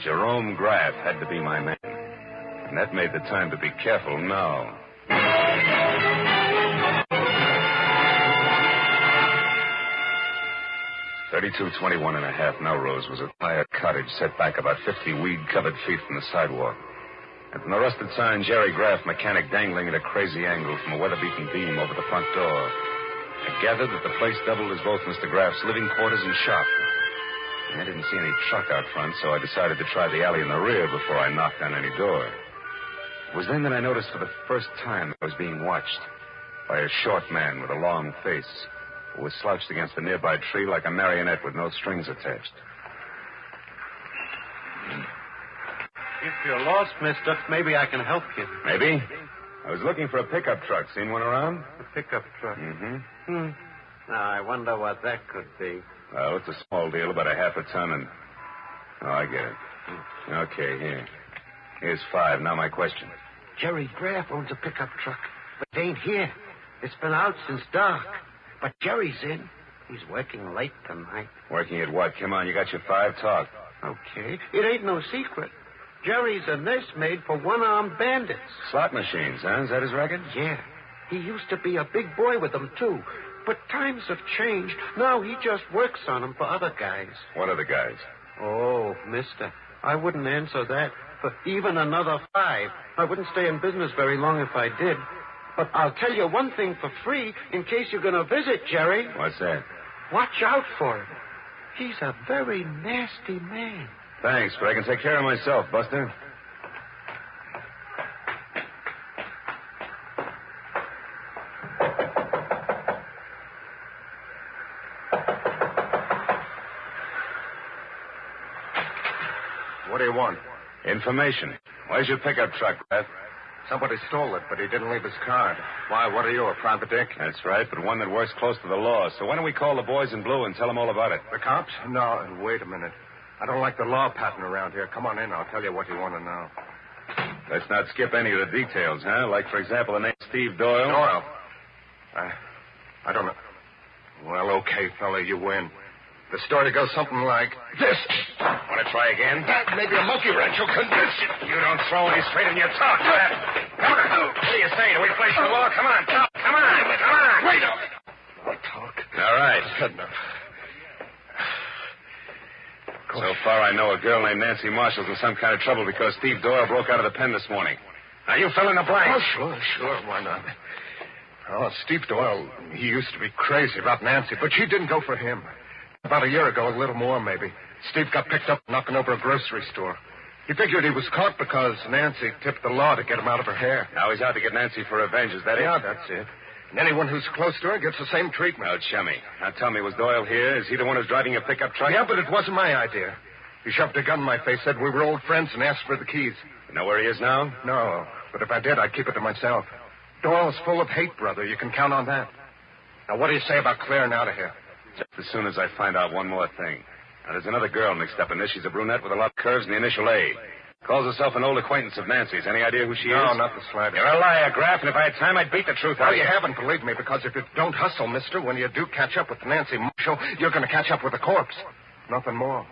Jerome Graff had to be my man. And that made the time to be careful now. 3221.5 Melrose was a tired cottage set back about 50 weed-covered feet from the sidewalk. And from the rusted sign, Jerry Graff, mechanic, dangling at a crazy angle from a weather-beaten beam over the front door. I gathered that the place doubled as both Mr. Graff's living quarters and shop. I didn't see any truck out front, so I decided to try the alley in the rear before I knocked on any door. It was then that I noticed for the first time I was being watched by a short man with a long face who was slouched against a nearby tree like a marionette with no strings attached. If you're lost, mister, maybe I can help you. Maybe? I was looking for a pickup truck. Seen one around? A pickup truck? Mm-hmm. Now, I wonder what that could be. Well, it's a small deal, about a half a ton, and... Oh, I get it. Okay, here. Here's 5. Now my question. Jerry Graff owns a pickup truck, but it ain't here. It's been out since dark. But Jerry's in. He's working late tonight. Working at what? Come on, you got your 5. Talk. Okay. It ain't no secret. Jerry's a nursemaid for one-armed bandits. Slot machines, huh? Is that his racket? Yeah. He used to be a big boy with them, too. But times have changed. Now he just works on them for other guys. What other guys? Oh, mister, I wouldn't answer that for even another 5. I wouldn't stay in business very long if I did. But I'll tell you one thing for free in case you're going to visit Jerry. What's that? Watch out for him. He's a very nasty man. Thanks, but I can take care of myself, Buster. What do you want? Information. Where's your pickup truck, Beth? Somebody stole it, but he didn't leave his card. Why, what are you, a private dick? That's right, but one that works close to the law. So why don't we call the boys in blue and tell them all about it? The cops? No, wait a minute. I don't like the law pattern around here. Come on in, I'll tell you what you want to know. Let's not skip any of the details, huh? Like, for example, the name Steve Doyle. Doyle? I don't know. Well, okay, fella, you win. The story goes something like this. Want to try again? Maybe a monkey wrench will convince you. You don't throw any straight in your talk, Pat. Come on. What do you say? Do we place the law? Come on, talk. Come on. Come on. Wait a minute. What talk? All right. Enough. So far, I know a girl named Nancy Marshall's in some kind of trouble because Steve Doyle broke out of the pen this morning. Now, you fill in the blanks. Oh, sure. Why not? Oh, Steve Doyle, he used to be crazy about Nancy, but she didn't go for him. About a year ago, a little more, maybe, Steve got picked up knocking over a grocery store. He figured he was caught because Nancy tipped the law to get him out of her hair. Now he's out to get Nancy for revenge, is that it? Yeah, that's it. And anyone who's close to her gets the same treatment. Oh, chummy. Now tell me, was Doyle here? Is he the one who's driving a pickup truck? Yeah, but it wasn't my idea. He shoved a gun in my face, said we were old friends, and asked for the keys. You know where he is now? No, but if I did, I'd keep it to myself. Doyle's full of hate, brother. You can count on that. Now, what do you say about clearing out of here? Just as soon as I find out one more thing. Now, there's another girl mixed up in this. She's a brunette with a lot of curves and the initial A. Calls herself an old acquaintance of Nancy's. Any idea who she is? No, not the slightest. You're a liar, Graff, and if I had time, I'd beat the truth out Well, of you. you haven't, believe me, because if you don't hustle, mister, when you do catch up with Nancy Marshall, you're going to catch up with a corpse. Nothing more.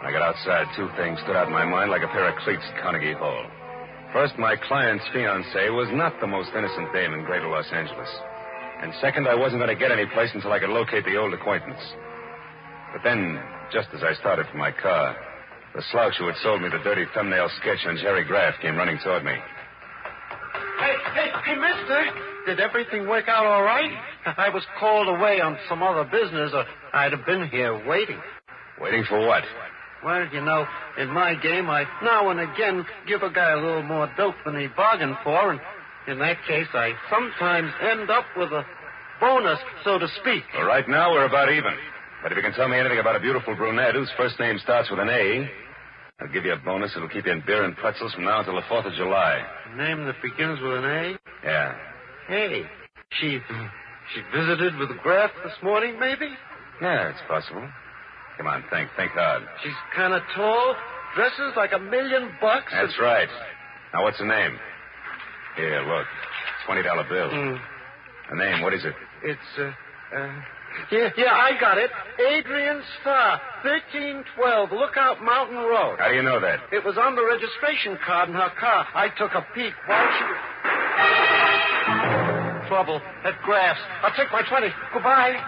I got outside, two things stood out in my mind like a pair of cleats at Carnegie Hall. First, my client's fiancée was not the most innocent dame in greater Los Angeles. And second, I wasn't going to get any place until I could locate the old acquaintance. But then, just as I started for my car, the slouch who had sold me the dirty thumbnail sketch on Jerry Graff came running toward me. Hey, mister. Did everything work out all right? I was called away on some other business, or I'd have been here waiting. Waiting for what? Well, you know, in my game, I now and again give a guy a little more dope than he bargained for, and in that case, I sometimes end up with a bonus, so to speak. Well, right now, we're about even. But if you can tell me anything about a beautiful brunette whose first name starts with an A, I'll give you a bonus that'll keep you in beer and pretzels from now until the 4th of July. A name that begins with an A? Yeah. Hey, she visited with Graff this morning, maybe? Yeah, it's possible. Come on, think hard. She's kind of tall, dresses like $1 million. That's right. Now, what's her name? Here, look. $20 bill. Her name, what is it? It's, Yeah, I got it. Adrian Starr, 1312 Lookout Mountain Road. How do you know that? It was on the registration card in her car. I took a peek while she was... Trouble at Graff's. I'll take my 20. Goodbye.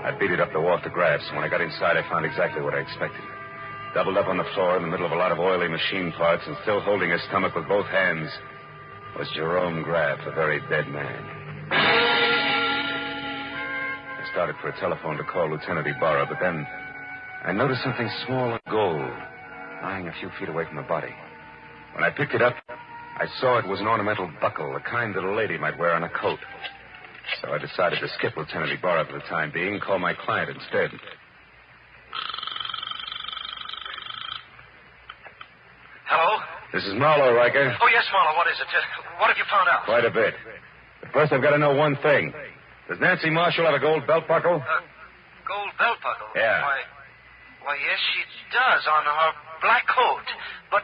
I beat it up to walk to Graff's. When I got inside, I found exactly what I expected. Doubled up on the floor in the middle of a lot of oily machine parts and still holding his stomach with both hands was Jerome Graff, a very dead man. I started for a telephone to call Lieutenant Ibarra, but then I noticed something small and gold lying a few feet away from the body. When I picked it up, I saw it was an ornamental buckle, the kind that a lady might wear on a coat. So I decided to skip Lieutenant Ibarra for the time being and call my client instead. Hello? This is Marlow, Riker. Oh, yes, Marlow. What is it? What have you found out? Quite a bit. But first, I've got to know one thing. Does Nancy Marshall have a gold belt buckle? Gold belt buckle? Yeah. Why, yes, she does on her black coat. But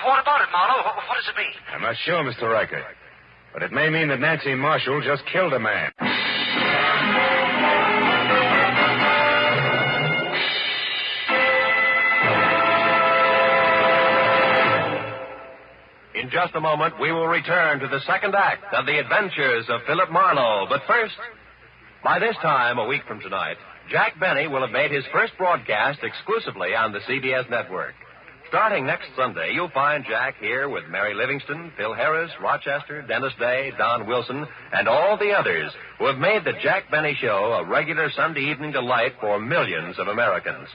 what about it, Marlow? What does it mean? I'm not sure, Mr. Riker. But it may mean that Nancy Marshall just killed a man. In just a moment, we will return to the second act of The Adventures of Philip Marlowe. But first, by this time, a week from tonight, Jack Benny will have made his first broadcast exclusively on the CBS network. Starting next Sunday, you'll find Jack here with Mary Livingston, Phil Harris, Rochester, Dennis Day, Don Wilson, and all the others who have made the Jack Benny Show a regular Sunday evening delight for millions of Americans.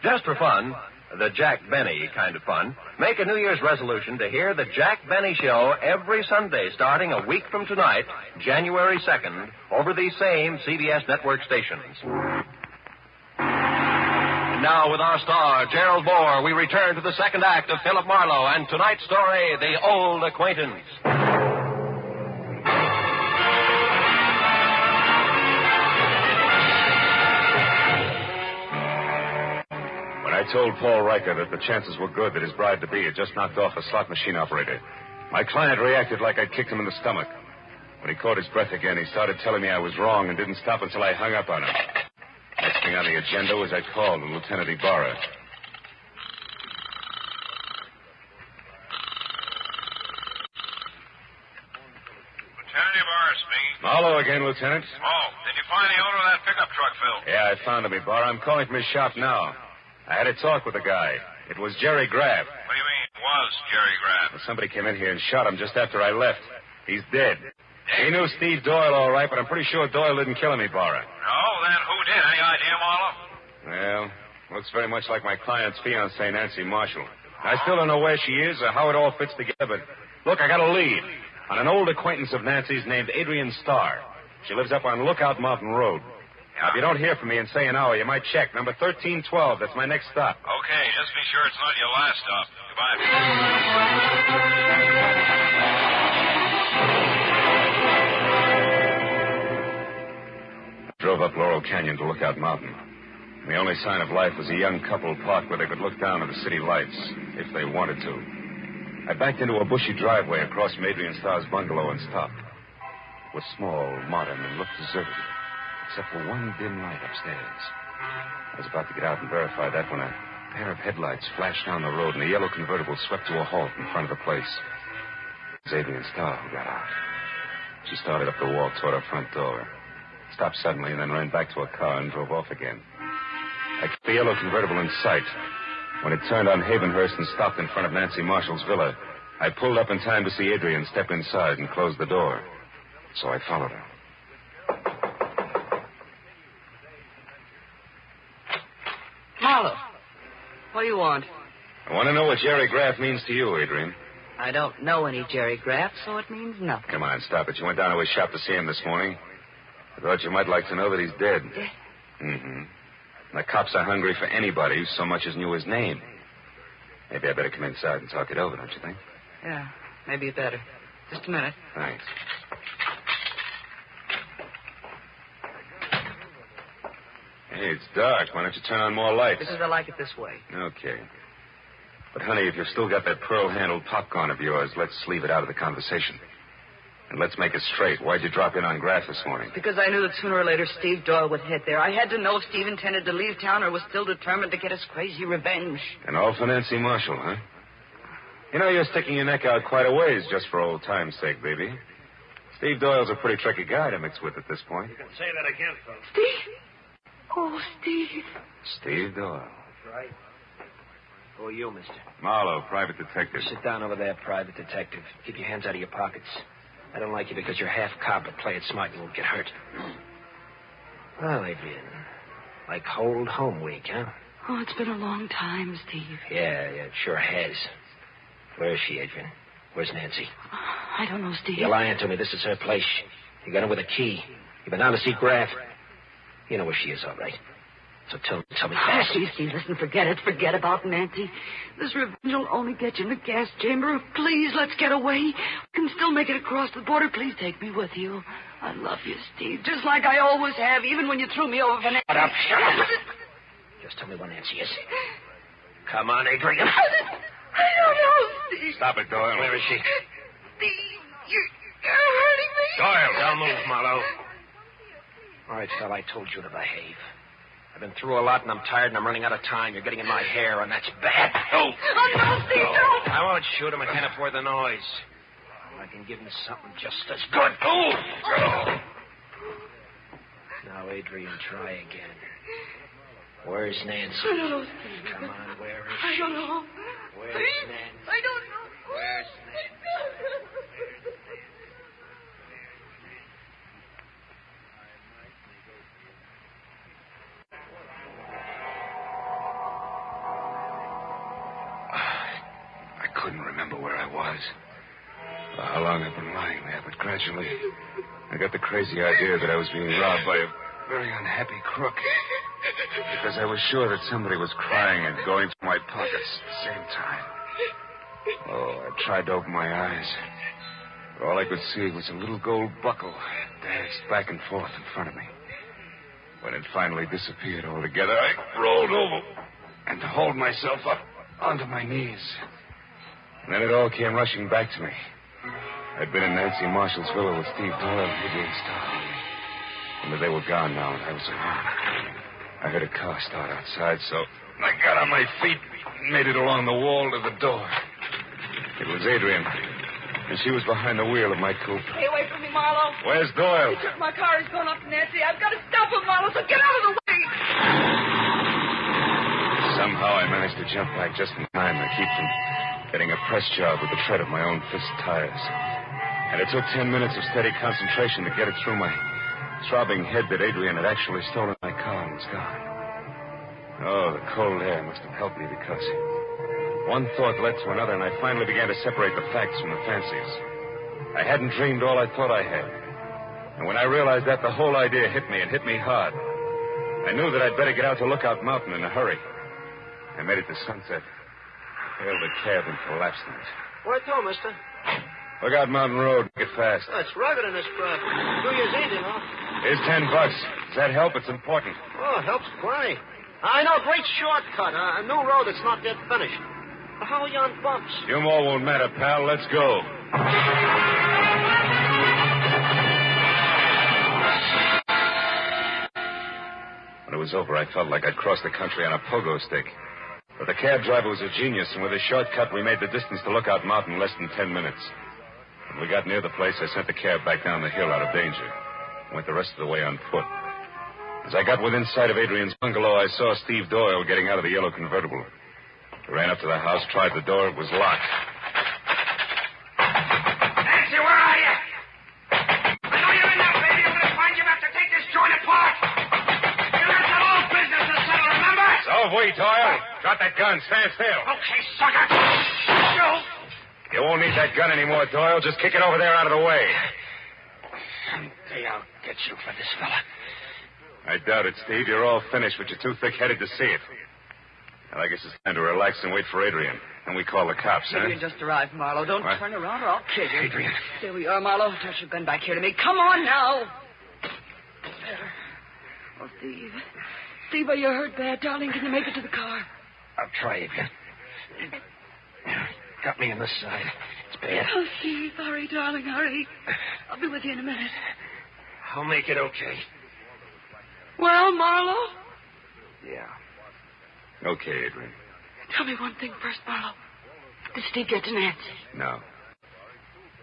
Just for fun, the Jack Benny kind of fun, make a New Year's resolution to hear the Jack Benny Show every Sunday starting a week from tonight, January 2nd, over these same CBS network stations. And now, with our star, Gerald Moore, we return to the second act of Philip Marlowe and tonight's story, The Old Acquaintance. I told Paul Riker that the chances were good that his bride-to-be had just knocked off a slot machine operator. My client reacted like I'd kicked him in the stomach. When he caught his breath again, he started telling me I was wrong and didn't stop until I hung up on him. Next thing on the agenda was I called Lieutenant Ibarra. Lieutenant Ibarra speaking. Marlow again, Lieutenant. Oh, did you find the owner of that pickup truck, Phil? Yeah, I found him, Ibarra. I'm calling from his shop now. I had a talk with the guy. It was Jerry Graff. What do you mean, was Jerry Graff? Well, somebody came in here and shot him just after I left. He's dead. He knew Steve Doyle all right, but I'm pretty sure Doyle didn't kill him, Ibarra. No, then who did? Any idea, Marlow? Well, looks very much like my client's fiancée, Nancy Marshall. I still don't know where she is or how it all fits together, but look, I got a lead on an old acquaintance of Nancy's named Adrian Starr. She lives up on Lookout Mountain Road. Now, if you don't hear from me in, say, an hour, you might check. Number 1312. That's my next stop. Okay, just be sure it's not your last stop. Goodbye. I drove up Laurel Canyon to Lookout Mountain. The only sign of life was a young couple parked where they could look down at the city lights, if they wanted to. I backed into a bushy driveway across from Adrian Starr's bungalow and stopped. It was small, modern, and looked deserted. except for one dim light upstairs. I was about to get out and verify that when a pair of headlights flashed down the road and a yellow convertible swept to a halt in front of the place. It was Adrian Starr who got out. She started up the walk toward her front door, stopped suddenly, and then ran back to her car and drove off again. I kept the yellow convertible in sight. When it turned on Havenhurst and stopped in front of Nancy Marshall's villa, I pulled up in time to see Adrian step inside and close the door. So I followed her. Marlow, what do you want? I want to know what Jerry Graff means to you, Adrian. I don't know any Jerry Graff, so it means nothing. Come on, stop it. You went down to his shop to see him this morning. I thought you might like to know that he's dead. Dead? Mm-hmm. The cops are hungry for anybody who so much as knew his name. Maybe I better come inside and talk it over, don't you think? Yeah, maybe you better. Just a minute. Thanks. Hey, it's dark. Why don't you turn on more lights? Because I like it this way. Okay. But, honey, if you've still got that pearl-handled popcorn of yours, let's leave it out of the conversation. And let's make it straight. Why'd you drop in on Graff this morning? Because I knew that sooner or later Steve Doyle would head there. I had to know if Steve intended to leave town or was still determined to get his crazy revenge. And all for Nancy Marshall, huh? You know, you're sticking your neck out quite a ways just for old time's sake, baby. Steve Doyle's a pretty tricky guy to mix with at this point. You can say that again, folks. Steve? Oh, Steve. Steve Doyle. That's right. Who are you, mister? Marlow, private detective. Sit down over there, private detective. Keep your hands out of your pockets. I don't like you because you're half cop, but play it smart, you won't get hurt. Well, Adrian, like old home week, huh? Oh, it's been a long time, Steve. Yeah, it sure has. Where is she, Adrian? Where's Nancy? I don't know, Steve. You're lying to me. This is her place. You got her with a key. You've been down to see Graff. You know where she is, all right. So tell me fast. Oh, Steve, listen, forget it. Forget about Nancy. This revenge will only get you in the gas chamber. Please, let's get away. We can still make it across the border. Please take me with you. I love you, Steve, just like I always have, even when you threw me over for Nancy. Shut up. Just tell me where Nancy is. Come on, Adrian. I don't know, Steve. Stop it, Doyle. Where is she? Steve, you're hurting me. Doyle. Don't move, Marlow. All right, fella, I told you to behave. I've been through a lot, and I'm tired, and I'm running out of time. You're getting in my hair, and that's bad. Oh, no, Steve, don't. I won't shoot him. I can't afford the noise. I can give him something just as good. Oh! Now, Adrian, try again. Where's Nancy? I don't know, Steve. Come on, where is I she? don't know. Where's Please? Nancy? I don't know. Where's Nancy? I couldn't remember where I was, or how long I'd been lying there, but gradually I got the crazy idea that I was being robbed by a very unhappy crook. Because I was sure that somebody was crying and going through my pockets at the same time. Oh, I tried to open my eyes, but all I could see was a little gold buckle danced back and forth in front of me. When it finally disappeared altogether, I rolled over and hauled myself up onto my knees. And then it all came rushing back to me. I'd been in Nancy Marshall's villa with Steve Doyle and Adrian Starr. Only they were gone now, and I was alone. I heard a car start outside, so I got on my feet and made it along the wall to the door. It was Adrian, and she was behind the wheel of my coupe. Stay away from me, Marlow. Where's Doyle? He took my car. He's going up to Nancy. I've got to stop him, Marlow, so get out of the way. Somehow I managed to jump back just in time to keep from getting a press job with the tread of my own fist tires. And it took 10 minutes of steady concentration to get it through my throbbing head that Adrian had actually stolen my car and was gone. Oh, the cold air must have helped me because one thought led to another, and I finally began to separate the facts from the fancies. I hadn't dreamed all I thought I had. And when I realized that, the whole idea hit me, and hit me hard. I knew that I'd better get out to Lookout Mountain in a hurry. I made it to Sunset, hailed a cab, and collapsed in it. Where to, mister? Lookout Mountain Road. Get fast. That's rugged in this crowd. New Year's Eve, you know. Here's $10. Does that help? It's important. Oh, it helps plenty. I know, great shortcut. A new road that's not yet finished. But how are you on bumps? Few more won't matter, pal. Let's go. When it was over, I felt like I'd crossed the country on a pogo stick. But the cab driver was a genius, and with a shortcut, we made the distance to Lookout Mountain in less than 10 minutes. When we got near the place, I sent the cab back down the hill out of danger. Went the rest of the way on foot. As I got within sight of Adrian's bungalow, I saw Steve Doyle getting out of the yellow convertible. I ran up to the house, tried the door. It was locked. Nancy, where are you? I know you're in there, baby. I'm going to find you. I have to take this joint apart. You got some old business to settle, remember? So, wait, Doyle. Drop that gun. Stand still. Okay, sucker. You won't need that gun anymore, Doyle. Just kick it over there out of the way. Someday I'll get you for this fella. I doubt it, Steve. You're all finished, but you're too thick-headed to see it. Well, I guess it's time to relax and wait for Adrian. Then we call the cops, huh? Adrian just arrived, Marlowe. Don't What? turn around or I'll kill you. Adrian. There we are, Marlowe. Toss your gun back here to me. Come on now. There. Oh, Steve. Steve, are you hurt bad, darling? Can you make it to the car? I'll try, Adrian. Got me on this side. It's bad. Oh, Steve, hurry, darling, hurry. I'll be with you in a minute. I'll make it okay. Well, Marlowe? Yeah. Okay, Adrian. Tell me one thing first, Marlowe. Did Steve get to Nancy? No.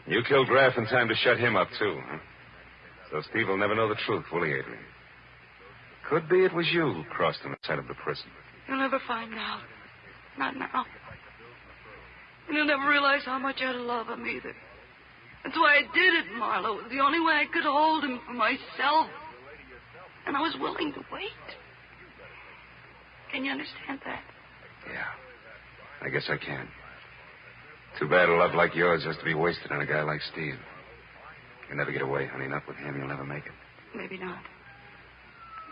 You killed Graff in time to shut him up, too, huh? So Steve will never know the truth, will he, Adrian? Could be it was you who crossed him inside of the prison. You'll never find out. Not now. And you'll never realize how much I love him either. That's why I did it, Marlowe. It was the only way I could hold him for myself. And I was willing to wait. Can you understand that? Yeah. I guess I can. Too bad a love like yours has to be wasted on a guy like Steve. You'll never get away, honey. Not with him. You'll never make it. Maybe not.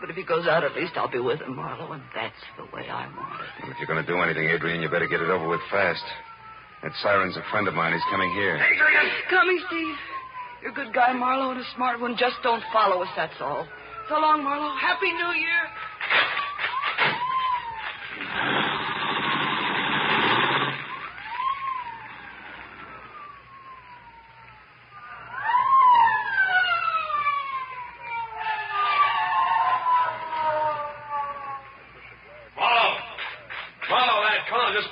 But if he goes out, at least I'll be with him, Marlowe, and that's the way I want it. Well, if you're going to do anything, Adrian, you better get it over with fast. That siren's a friend of mine. He's coming here. Adrian! Coming, Steve. You're a good guy, Marlowe, and a smart one. Just don't follow us, that's all. So long, Marlowe. Happy New Year.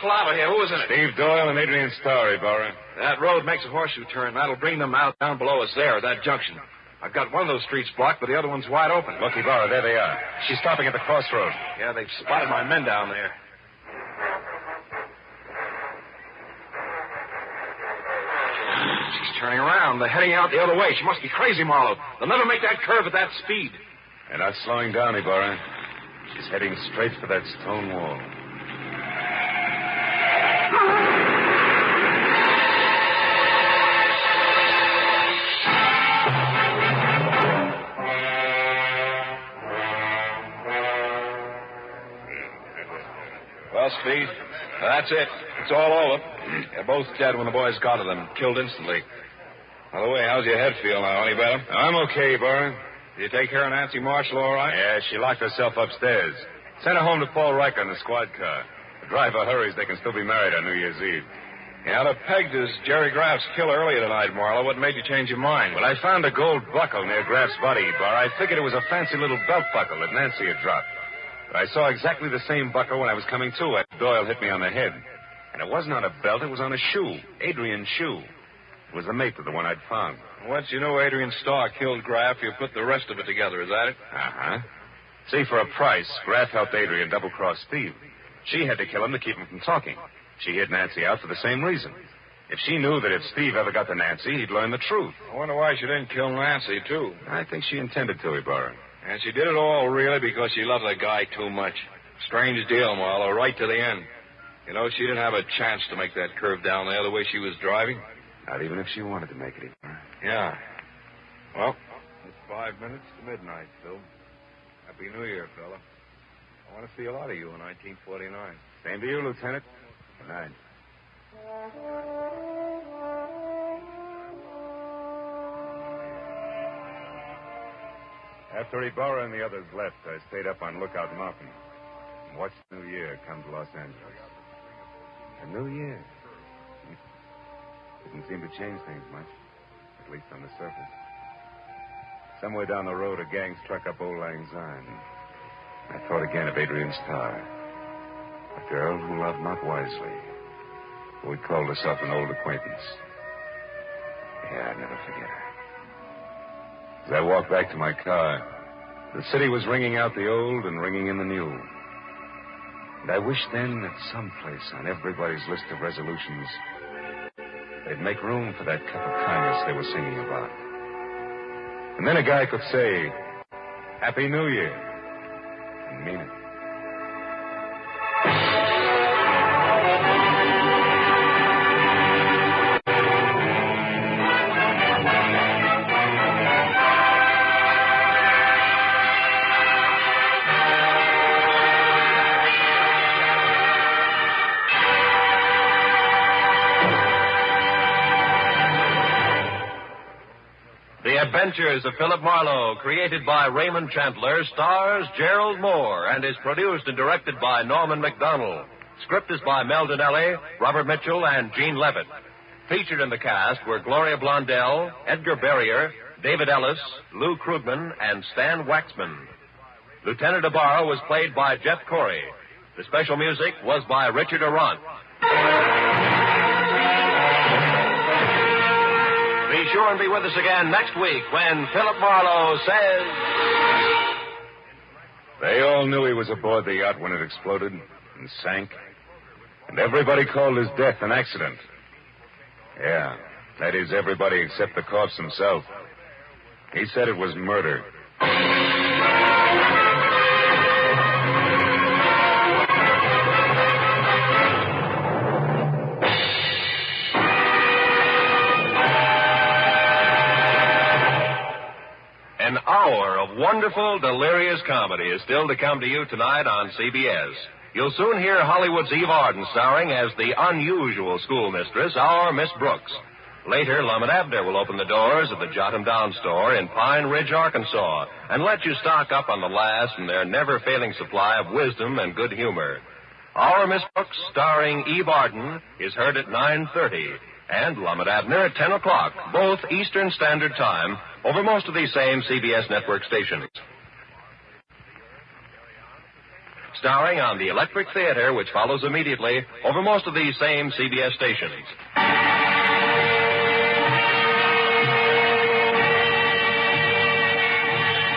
Pull out of here. Who was in it? Steve Doyle and Adrian Starr, Ibarra. That road makes a horseshoe turn. That'll bring them out down below us there at that junction. I've got one of those streets blocked, but the other one's wide open. Look, Ibarra, there they are. She's stopping at the crossroad. Yeah, they've spotted my men down there. She's turning around. They're heading out the other way. She must be crazy, Marlowe. They'll never make that curve at that speed. They're not slowing down, Ibarra. She's heading straight for that stone wall. Well, Speed, that's it. It's all over. They're both dead when the boys got to them. Killed instantly. By the way, how's your head feel now? Any better? I'm okay, Ibarra. Did you take care of Nancy Marshall all right? Yeah, she locked herself upstairs. Sent her home to Paul Riker in the squad car. The driver hurries. They can still be married on New Year's Eve. Yeah, the pegged is Jerry Graff's kill earlier tonight, Marlowe. What made you change your mind? Well, I found a gold buckle near Graff's body, Ibarra. I figured it was a fancy little belt buckle that Nancy had dropped. But I saw exactly the same buckle when I was coming to. Doyle hit me on the head. And it wasn't on a belt. It was on a shoe. Adrian's shoe. It was the mate of the one I'd found. Once you know Adrian Starr killed Graff, you put the rest of it together. Is that it? Uh-huh. See, for a price, Graff helped Adrian double-cross Steve. She had to kill him to keep him from talking. She hid Nancy out for the same reason. If she knew that if Steve ever got to Nancy, he'd learn the truth. I wonder why she didn't kill Nancy, too. I think she intended to, Ibarra. And she did it all, really, because she loved the guy too much. Strange deal, Marlowe, right to the end. You know, she didn't have a chance to make that curve down there the way she was driving. Not even if she wanted to make it, Ibarra. Yeah. Well, it's 5 minutes to midnight, Phil. Happy New Year, fella. I want to see a lot of you in 1949. Same to you, Lieutenant. Good night. After Ibarra and the others left, I stayed up on Lookout Mountain and watched the New Year come to Los Angeles. A new year. Didn't seem to change things much, at least on the surface. Somewhere down the road, a gang struck up Old Lang Syne. I thought again of Adrian Starr. A girl who loved not wisely, who had called herself an old acquaintance. Yeah, I'd never forget her. As I walked back to my car, the city was ringing out the old and ringing in the new. And I wished then that someplace on everybody's list of resolutions, they'd make room for that cup of kindness they were singing about. And then a guy could say, Happy New Year, and mean it. The Adventures of Philip Marlow, created by Raymond Chandler, stars Gerald Moore and is produced and directed by Norman MacDonald. Script is by Mel Donnelly, Robert Mitchell, and Gene Levitt. Featured in the cast were Gloria Blondell, Edgar Barrier, David Ellis, Lou Krugman, and Stan Waxman. Lieutenant Ibarra was played by Jeff Corey. The special music was by Richard Arant. Be sure and be with us again next week when Philip Marlowe says... They all knew he was aboard the yacht when it exploded and sank. And everybody called his death an accident. Yeah, that is everybody except the corpse himself. He said it was murder. An hour of wonderful, delirious comedy is still to come to you tonight on CBS. You'll soon hear Hollywood's Eve Arden starring as the unusual schoolmistress, our Miss Brooks. Later, Lum and Abner will open the doors of the Jot 'em Down store in Pine Ridge, Arkansas, and let you stock up on the last from their never-failing supply of wisdom and good humor. Our Miss Brooks, starring Eve Arden, is heard at 9:30. And Lum and Abner at 10 o'clock, both Eastern Standard Time, over most of these same CBS network stations. Starring on the Electric Theater, which follows immediately, over most of these same CBS stations.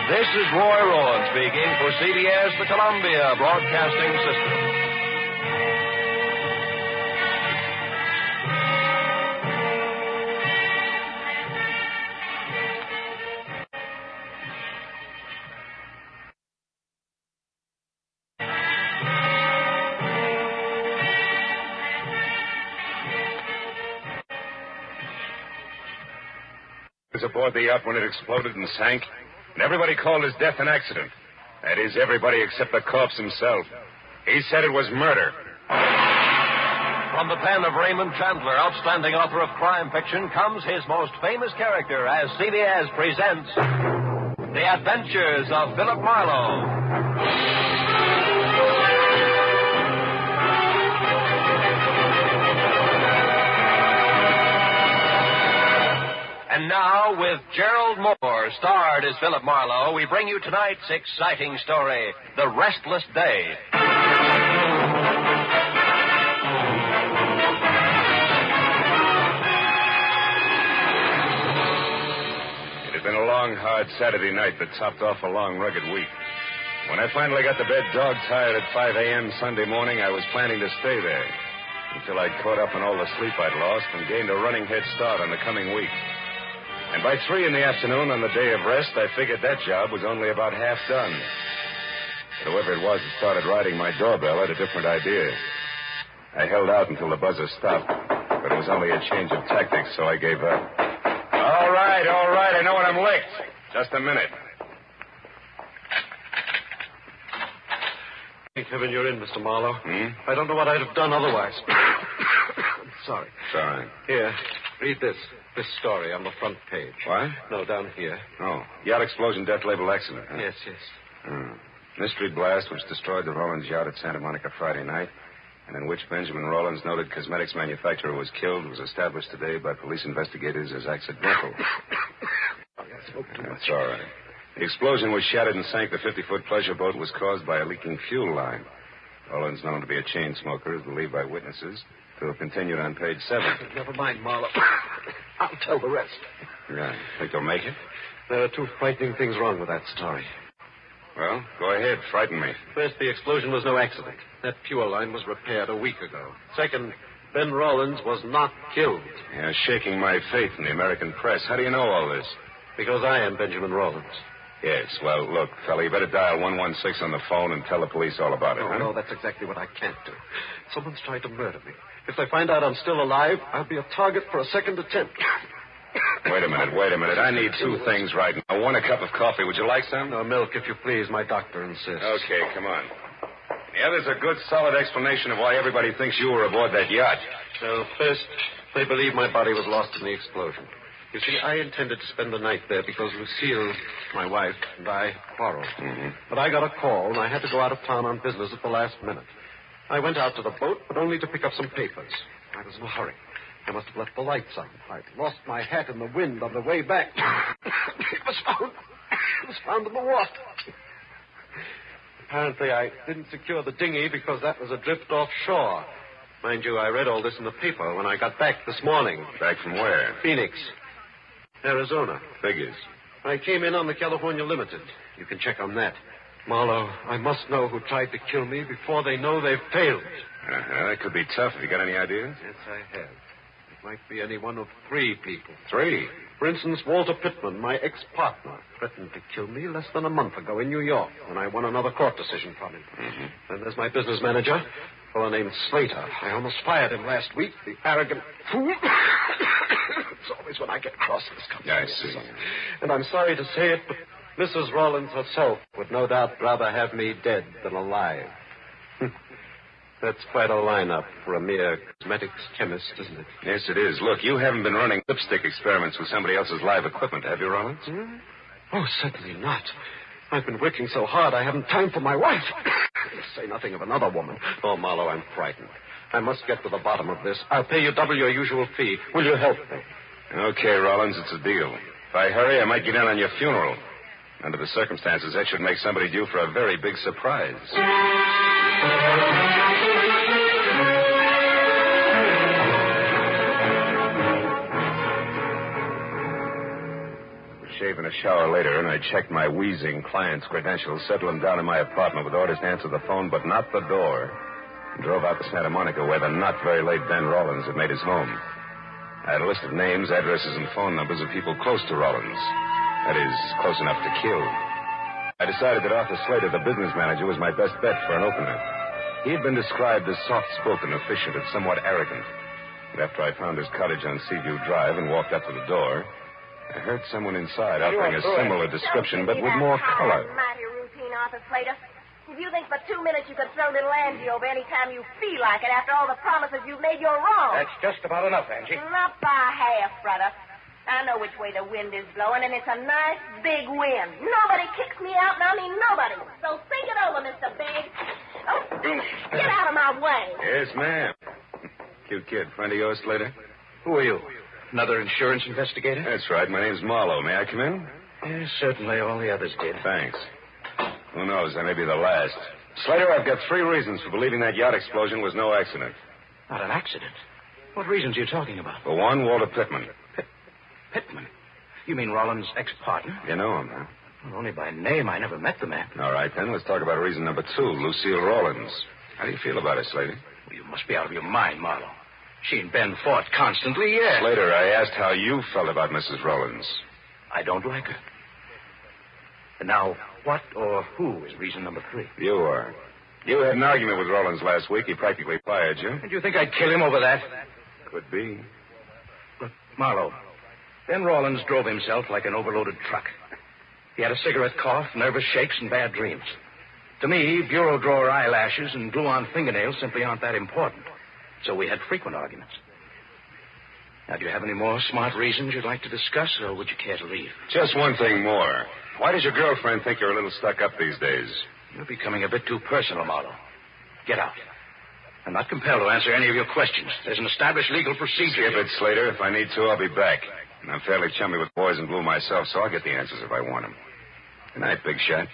This is Roy Rowan speaking for CBS, the Columbia Broadcasting System. He was aboard the yacht when it exploded and sank, and everybody called his death an accident. That is, everybody except the corpse himself. He said it was murder. From the pen of Raymond Chandler, outstanding author of crime fiction, comes his most famous character as CBS presents The Adventures of Philip Marlowe. And now, with Gerald Moore, starred as Philip Marlowe, we bring you tonight's exciting story, The Restless Day. It had been a long, hard Saturday night that topped off a long, rugged week. When I finally got to bed dog-tired at 5 a.m. Sunday morning, I was planning to stay there until I'd caught up on all the sleep I'd lost and gained a running head start on the coming week. And by 3 in the afternoon on the day of rest, I figured that job was only about half done. But whoever it was that started riding my doorbell had a different idea. I held out until the buzzer stopped, but it was only a change of tactics, so I gave up. All right, I know when I'm licked. Just a minute. Thank heaven you're in, Mr. Marlowe. I don't know what I'd have done otherwise. Sorry. Sorry. Here, read this. This story on the front page. What? No, down here. Oh, yacht explosion, death label accident. Huh? Yes. Mystery blast which destroyed the Rollins yacht at Santa Monica Friday night, and in which Benjamin Rollins, noted cosmetics manufacturer, was killed, was established today by police investigators as accidental. I spoke too much. That's all right. The explosion which shattered and sank the 50-foot pleasure boat was caused by a leaking fuel line. Rollins, known to be a chain smoker, is believed by witnesses to have continued on page 7. Never mind, Marlow. I'll tell the rest. Yeah. Think you'll make it? There are two frightening things wrong with that story. Well, go ahead. Frighten me. First, the explosion was no accident. That fuel line was repaired a week ago. Second, Ben Rollins was not killed. You're shaking my faith in the American press. How do you know all this? Because I am Benjamin Rollins. Yes, well, look, fella, you better dial 116 on the phone and tell the police all about it, Oh, huh? no, that's exactly what I can't do. Someone's tried to murder me. If they find out I'm still alive, I'll be a target for a second attempt. Wait a minute. I need two things right now. One, a cup of coffee. Would you like some? No, milk, if you please. My doctor insists. Okay, come on. The other's a good, solid explanation of why everybody thinks you were aboard that yacht. So, first, they believe my body was lost in the explosion. You see, I intended to spend the night there because Lucille, my wife, and I quarreled. Mm-hmm. But I got a call, and I had to go out of town on business at the last minute. I went out to the boat, but only to pick up some papers. I was in a hurry. I must have left the lights on. I'd lost my hat in the wind on the way back. It was found in the water. Apparently, I didn't secure the dinghy because that was adrift offshore. Mind you, I read all this in the paper when I got back this morning. Back from where? Phoenix, Arizona. Figures. I came in on the California Limited. You can check on that. Marlow, I must know who tried to kill me before they know they've failed. That could be tough. Have you got any ideas? Yes, I have. It might be any one of 3 people. 3? For instance, Walter Pittman, my ex-partner, threatened to kill me less than a month ago in New York when I won another court decision from him. Mm-hmm. And there's my business manager, a fellow named Slater. I almost fired him last week, the arrogant fool. It's always when I get cross this company. I see. And I'm sorry to say it, but Mrs. Rollins herself would no doubt rather have me dead than alive. That's quite a lineup for a mere cosmetics chemist, isn't it? Yes, it is. Look, you haven't been running lipstick experiments with somebody else's live equipment, have you, Rollins? Oh, certainly not. I've been working so hard I haven't time for my wife. Say nothing of another woman. Oh, Marlow, I'm frightened. I must get to the bottom of this. I'll pay you double your usual fee. Will you help me? Okay, Rollins, it's a deal. If I hurry, I might get in on your funeral. Under the circumstances, that should make somebody due for a very big surprise. Shave in a shower later, and I checked my wheezing client's credentials, settled him down in my apartment with orders to answer the phone, but not the door, and drove out to Santa Monica, where the not very late Ben Rollins had made his home. I had a list of names, addresses, and phone numbers of people close to Rollins. That is, close enough to kill. I decided that Arthur Slater, the business manager, was my best bet for an opener. He had been described as soft-spoken, efficient, and somewhat arrogant. And after I found his cottage on Seaview Drive and walked up to the door, I heard someone inside offering a similar description, but with more color. Mighty routine, Arthur Slater. If you think for 2 minutes you could throw little Angie over any time you feel like it after all the promises you've made, you're wrong. That's just about enough, Angie. Not by half, brother. I know which way the wind is blowing, and it's a nice big wind. Nobody kicks me out, and I mean nobody. So think it over, Mr. Big. Oh, get out of my way. Yes, ma'am. Cute kid. Friend of yours, Slater? Who are you? Another insurance investigator? That's right. My name's Marlow. May I come in? Yes, certainly. All the others did. Thanks. Who knows? I may be the last. Slater, I've got 3 reasons for believing that yacht explosion was no accident. Not an accident? What reasons are you talking about? For one, Walter Pittman. Pittman? You mean Rollins' ex-partner? You know him, huh? Well, only by name. I never met the man. All right, then. Let's talk about reason number 2, Lucille Rollins. How do you feel about her, Slater? Well, you must be out of your mind, Marlow. She and Ben fought constantly, yes. Slater, I asked how you felt about Mrs. Rollins. I don't like her. And now, what or who is reason number 3? You are. You had an argument with Rollins last week. He practically fired you. And you think I'd kill him over that? Could be. Look, Marlow, Ben Rollins drove himself like an overloaded truck. He had a cigarette cough, nervous shakes, and bad dreams. To me, bureau drawer eyelashes and glue-on fingernails simply aren't that important. So we had frequent arguments. Now, do you have any more smart reasons you'd like to discuss, or would you care to leave? Just one thing more. Why does your girlfriend think you're a little stuck up these days? You're becoming a bit too personal, Marlow. Get out. I'm not compelled to answer any of your questions. There's an established legal procedure. Skip it, Slater. If I need to, I'll be back. And I'm fairly chummy with boys in blue myself, so I'll get the answers if I want them. Good night, big shot.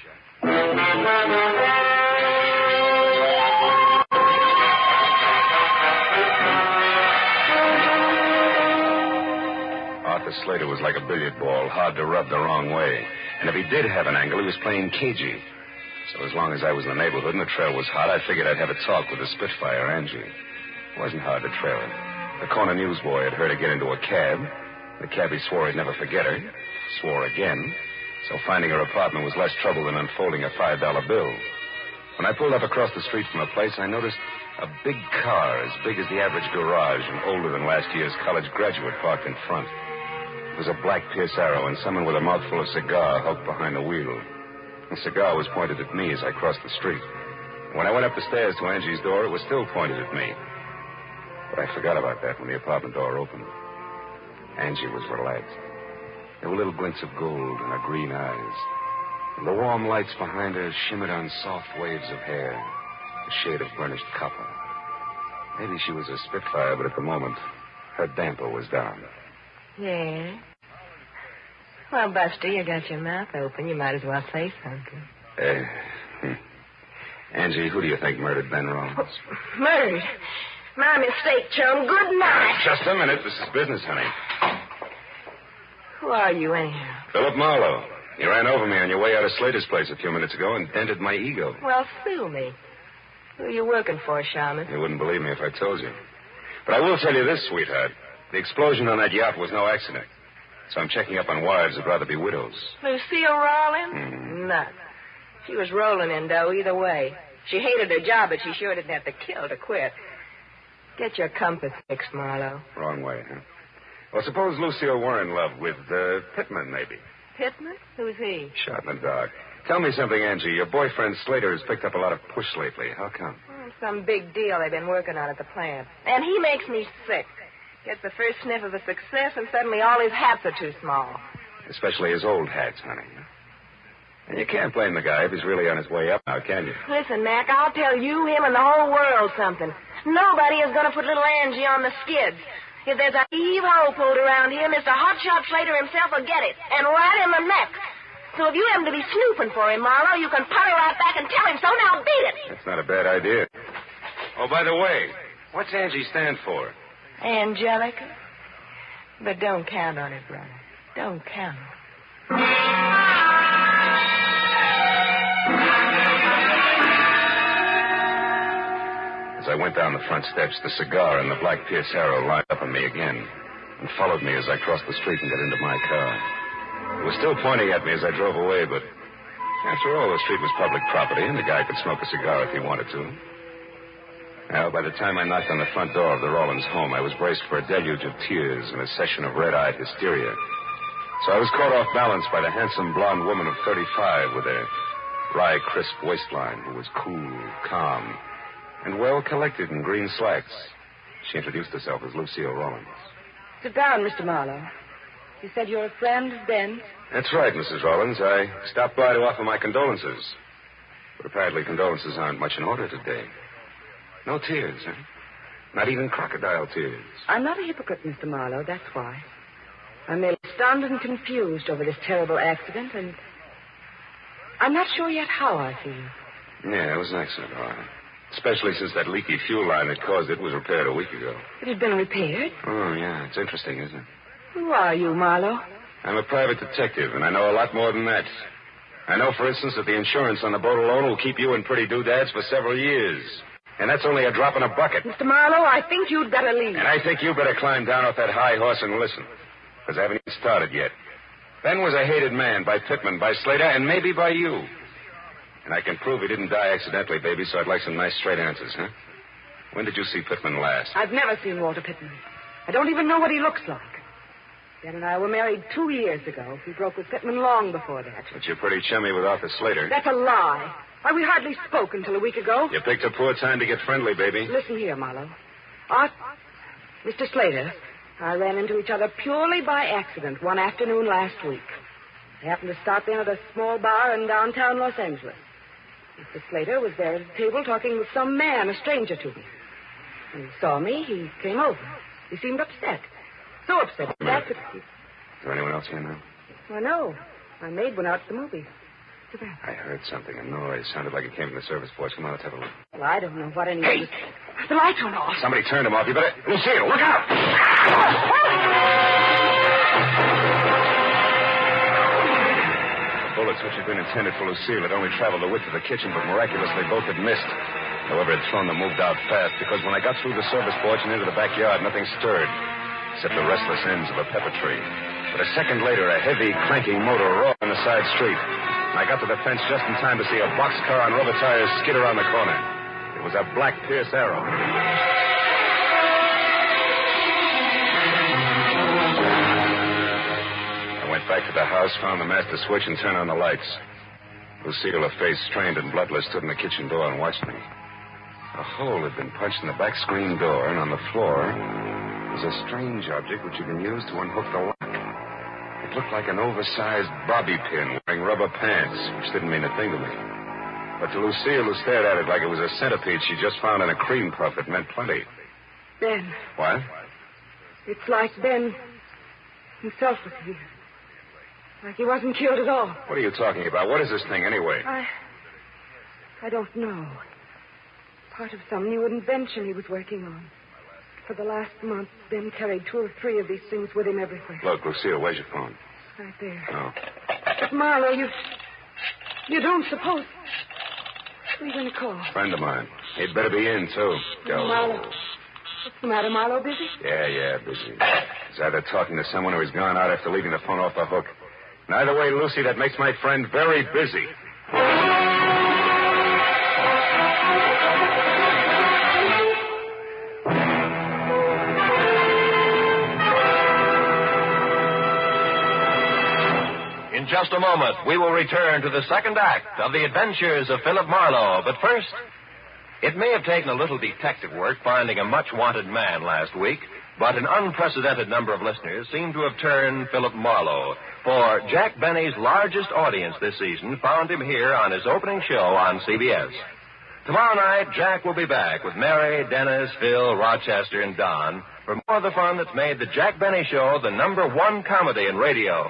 Arthur Slater was like a billiard ball, hard to rub the wrong way. And if he did have an angle, he was playing cagey. So as long as I was in the neighborhood and the trail was hot, I figured I'd have a talk with the Spitfire, Angie. It wasn't hard to trail her. The corner newsboy had heard her get into a cab. The cabbie swore he'd never forget her. Swore again. So finding her apartment was less trouble than unfolding a $5 bill. When I pulled up across the street from the place, I noticed a big car as big as the average garage and older than last year's college graduate parked in front. It was a black Pierce Arrow and someone with a mouthful of cigar hugged behind the wheel. The cigar was pointed at me as I crossed the street. When I went up the stairs to Angie's door, it was still pointed at me. But I forgot about that when the apartment door opened. Angie was relaxed. There were little glints of gold in her green eyes. And the warm lights behind her shimmered on soft waves of hair, a shade of burnished copper. Maybe she was a Spitfire, but at the moment, her damper was down. Yeah? Well, Buster, you got your mouth open. You might as well say something. Angie, who do you think murdered Ben Rollins? Murdered? My mistake, chum. Good night. Just a minute. This is business, honey. Who are you, anyhow? Philip Marlow. You ran over me on your way out of Slater's place a few minutes ago and dented my ego. Well, sue me. Who are you working for, Shaman? You wouldn't believe me if I told you. But I will tell you this, sweetheart. The explosion on that yacht was no accident. So I'm checking up on wives who'd rather be widows. Lucille Rawlins? Nut. She was rolling in dough either way. She hated her job, but she sure didn't have to kill to quit. Get your compass fixed, Marlow. Wrong way, huh? Well, suppose Lucille were in love with Pittman, maybe. Pittman? Who's he? Shot in the dark. Tell me something, Angie. Your boyfriend Slater has picked up a lot of push lately. How come? Some big deal they've been working on at the plant. And he makes me sick. Gets the first sniff of a success, and suddenly all his hats are too small. Especially his old hats, honey. And you can't blame the guy if he's really on his way up now, can you? Listen, Mac, I'll tell you, him, and the whole world something. Nobody is going to put little Angie on the skids. If there's a heave-ho pulled around here, Mr. Hotshot Slater himself will get it, and right in the neck. So if you happen to be snooping for him, Marlow, you can putter right back and tell him so. Now beat it. That's not a bad idea. Oh, by the way, what's Angie stand for? Angelica? But don't count on it, brother. Don't count. As I went down the front steps, the cigar and the black Pierce Arrow lined up on me again and followed me as I crossed the street and got into my car. It was still pointing at me as I drove away, but after all, the street was public property and the guy could smoke a cigar if he wanted to. Now, by the time I knocked on the front door of the Rawlins home, I was braced for a deluge of tears and a session of red-eyed hysteria. So I was caught off balance by the handsome blonde woman of 35 with a wry, crisp waistline who was cool, calm, and well-collected in green slacks. She introduced herself as Lucille Rawlins. Sit down, Mr. Marlow. You said you're a friend of Ben's? That's right, Mrs. Rawlins. I stopped by to offer my condolences. But apparently condolences aren't much in order today. No tears, huh? Not even crocodile tears. I'm not a hypocrite, Mr. Marlow, that's why. I'm merely stunned and confused over this terrible accident, and I'm not sure yet how I feel. Yeah, it was an accident, all right. Especially since that leaky fuel line that caused it was repaired a week ago. It had been repaired? Oh, yeah. It's interesting, isn't it? Who are you, Marlow? I'm a private detective, and I know a lot more than that. I know, for instance, that the insurance on the boat alone will keep you in pretty doodads for several years. And that's only a drop in a bucket. Mr. Marlow, I think you'd better leave. And I think you better climb down off that high horse and listen. Because I haven't even started yet. Ben was a hated man by Pittman, by Slater, and maybe by you. And I can prove he didn't die accidentally, baby, so I'd like some nice straight answers, huh? When did you see Pittman last? I've never seen Walter Pittman. I don't even know what he looks like. Ben and I were married 2 years ago. He broke with Pittman long before that. But you're pretty chummy with Arthur Slater. That's a lie. Why, we hardly spoke until a week ago. You picked a poor time to get friendly, baby. Listen here, Marlow. Mr. Slater, I ran into each other purely by accident one afternoon last week. I happened to stop in at a small bar in downtown Los Angeles. Mr. Slater was there at a table talking with some man, a stranger to me. When he saw me, he came over. He seemed upset. So upset that... Is there anyone else here now? Well, no. My maid went out to the movies. after that? I heard something, a noise. Sounded like it came from the service porch. Come on, let's have a look. Well, I don't know what any of this... The lights went off. Somebody turned them off. You better... Lucille, look out! The bullets which had been intended for Lucille had only traveled the width of the kitchen, but miraculously both had missed. However, had thrown them moved out fast, because when I got through the service porch and into the backyard, nothing stirred, except the restless ends of a pepper tree. But a second later, a heavy, clanking motor roared on the side street. And I got to the fence just in time to see a boxcar on rubber tires skid around the corner. It was a black Pierce Arrow. I went back to the house, found the master switch, and turned on the lights. Lucille, her face strained and bloodless, stood in the kitchen door and watched me. A hole had been punched in the back screen door, and on the floor was a strange object which had been used to unhook the lock. It looked like an oversized bobby pin wearing rubber pants, which didn't mean a thing to me. But to Lucille, who stared at it like it was a centipede she just found in a cream puff, it meant plenty. Ben. What? It's like Ben himself was here. Like he wasn't killed at all. What are you talking about? What is this thing, anyway? I don't know. Part of some new invention he was working on. For the last month, Ben carried 2 or 3 of these things with him everywhere. Look, Lucille, where's your phone? Right there. Oh. But, Marlow, you don't suppose... Who are you going to call? Friend of mine. He'd better be in, too. Go. Marlow. What's the matter, Marlow? Busy? Yeah, busy. He's either talking to someone or he's gone out after leaving the phone off the hook. And either way, Lucy, that makes my friend very busy. In just a moment, we will return to the second act of the adventures of Philip Marlowe. But first, it may have taken a little detective work finding a much-wanted man last week, but an unprecedented number of listeners seem to have turned Philip Marlowe. For Jack Benny's largest audience this season found him here on his opening show on CBS. Tomorrow night, Jack will be back with Mary, Dennis, Phil, Rochester, and Don for more of the fun that's made the Jack Benny Show the #1 comedy in radio.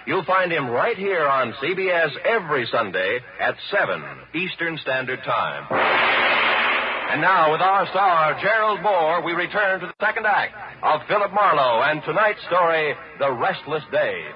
You'll find him right here on CBS every Sunday at 7 Eastern Standard Time. And now, with our star, Gerald Moore, we return to the second act of Philip Marlowe and tonight's story, The Restless Day.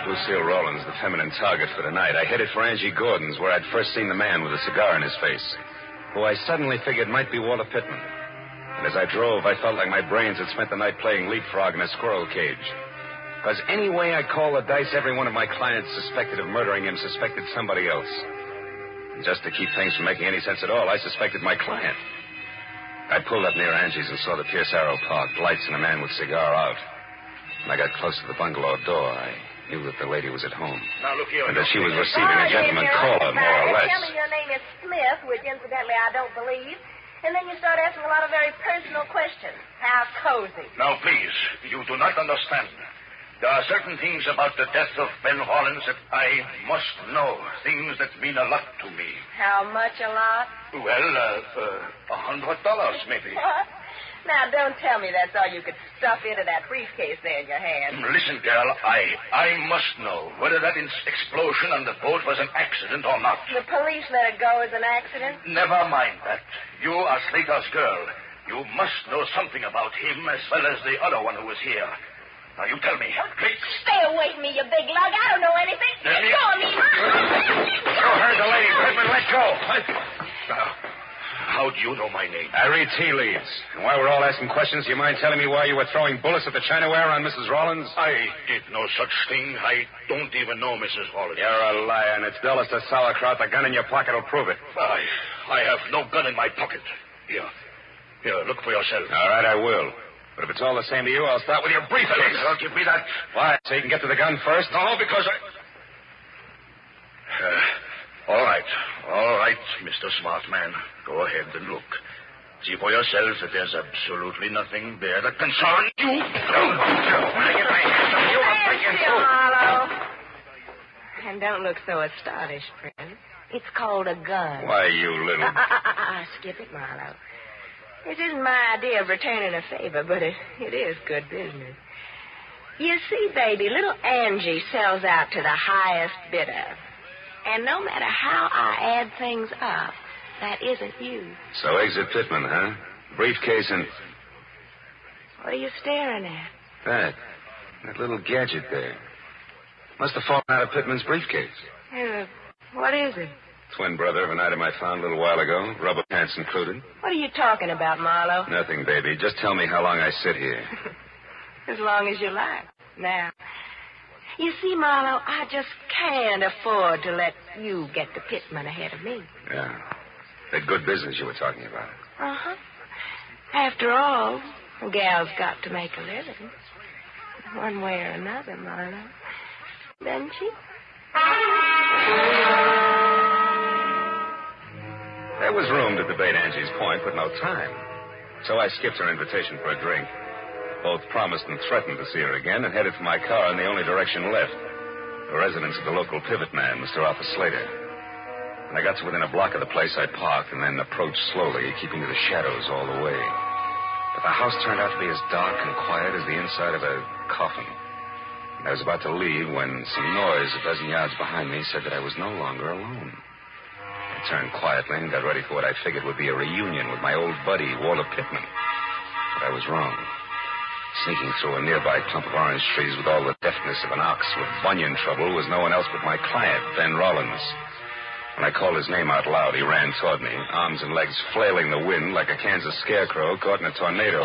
Lucille Rawlins, the feminine target for tonight, I headed for Angie Gordon's, where I'd first seen the man with a cigar in his face, who I suddenly figured might be Walter Pittman. And as I drove, I felt like my brains had spent the night playing leapfrog in a squirrel cage. Because any way I called the dice, every one of my clients suspected of murdering him suspected somebody else. And just to keep things from making any sense at all, I suspected my client. I pulled up near Angie's and saw the Pierce Arrow parked, lights and a man with cigar out. When I got close to the bungalow door, I knew that the lady was at home. Now, look here. And that she was receiving a gentleman caller, more or less. Tell me your name is Smith, which incidentally I don't believe. And then you start asking a lot of very personal questions. How cozy. Now, please, you do not understand. There are certain things about the death of Ben Hollins that I must know. Things that mean a lot to me. How much a lot? Well, $100 maybe. What? Now, don't tell me that's all you could stuff into that briefcase there in your hand. Listen, girl, I must know whether that explosion on the boat was an accident or not. The police let it go as an accident? Never mind that. You are Slater's girl. You must know something about him as well as the other one who was here. Now, you tell me. Quick. Stay away from me, you big lug. I don't know anything. Let go of me. You heard the lady. Pittman, let go. Now, how do you know my name? I read tea leaves. And while we're all asking questions, do you mind telling me why you were throwing bullets at the chinaware on Mrs. Rollins? I did no such thing. I don't even know Mrs. Rollins. You're a liar, and it's dollars to sauerkraut. The gun in your pocket will prove it. I have no gun in my pocket. Here, look for yourself. All right, I will. But if it's all the same to you, I'll start with your briefcase. Well, give me that. Why? So you can get to the gun first? No, because All right, Mr. Smart Man. Go ahead and look. See for yourself that there's absolutely nothing there that concerns you. Marlow. And don't look so astonished, friend. It's called a gun. Why, you little... Skip it, Marlow. This isn't my idea of returning a favor, but it is good business. You see, baby, little Angie sells out to the highest bidder. And no matter how I add things up, that isn't you. So exit Pittman, huh? Briefcase and... What are you staring at? That little gadget there. Must have fallen out of Pittman's briefcase. What is it? Twin brother of an item I found a little while ago, rubber pants included. What are you talking about, Marlow? Nothing, baby. Just tell me how long I sit here. As long as you like. Now, you see, Marlow, I just can't afford to let you get to Pittman ahead of me. Yeah. That good business you were talking about. Uh-huh. After all, a gal's got to make a living. One way or another, Marlow. Doesn't she? There was room to debate Angie's point, but no time. So I skipped her invitation for a drink. Both promised and threatened to see her again and headed for my car in the only direction left, the residence of the local pivot man, Mr. Arthur Slater. When I got to within a block of the place, I parked and then approached slowly, keeping to the shadows all the way. But the house turned out to be as dark and quiet as the inside of a coffin. And I was about to leave when some noise a dozen yards behind me said that I was no longer alone. I turned quietly and got ready for what I figured would be a reunion with my old buddy, Walter Pittman. But I was wrong. Sneaking through a nearby clump of orange trees with all the deftness of an ox with bunion trouble was no one else but my client, Ben Rollins. When I called his name out loud, he ran toward me, arms and legs flailing the wind like a Kansas scarecrow caught in a tornado.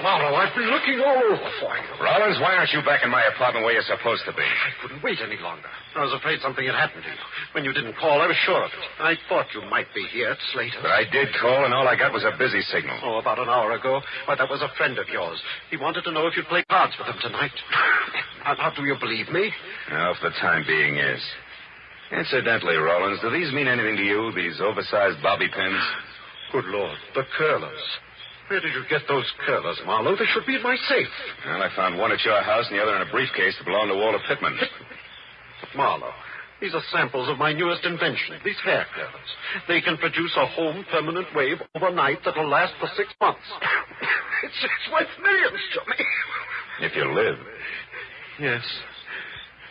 Marlow, I've been looking all over for you. Rollins, why aren't you back in my apartment where you're supposed to be? I couldn't wait any longer. I was afraid something had happened to you. When you didn't call, I was sure of it. I thought you might be here at Slater's. But I did call, and all I got was a busy signal. Oh, about an hour ago. Why, that was a friend of yours. He wanted to know if you'd play cards with him tonight. Now, do you believe me? No, for the time being, yes. Incidentally, Rollins, do these mean anything to you, these oversized bobby pins? Good Lord, the curlers. Where did you get those curlers, Marlow? They should be in my safe. Well, I found one at your house and the other in a briefcase that belonged to Walter Pittman. But, Marlow, these are samples of my newest invention, these hair curlers. They can produce a home permanent wave overnight that'll last for 6 months. It's worth millions to me. If you live. Yes.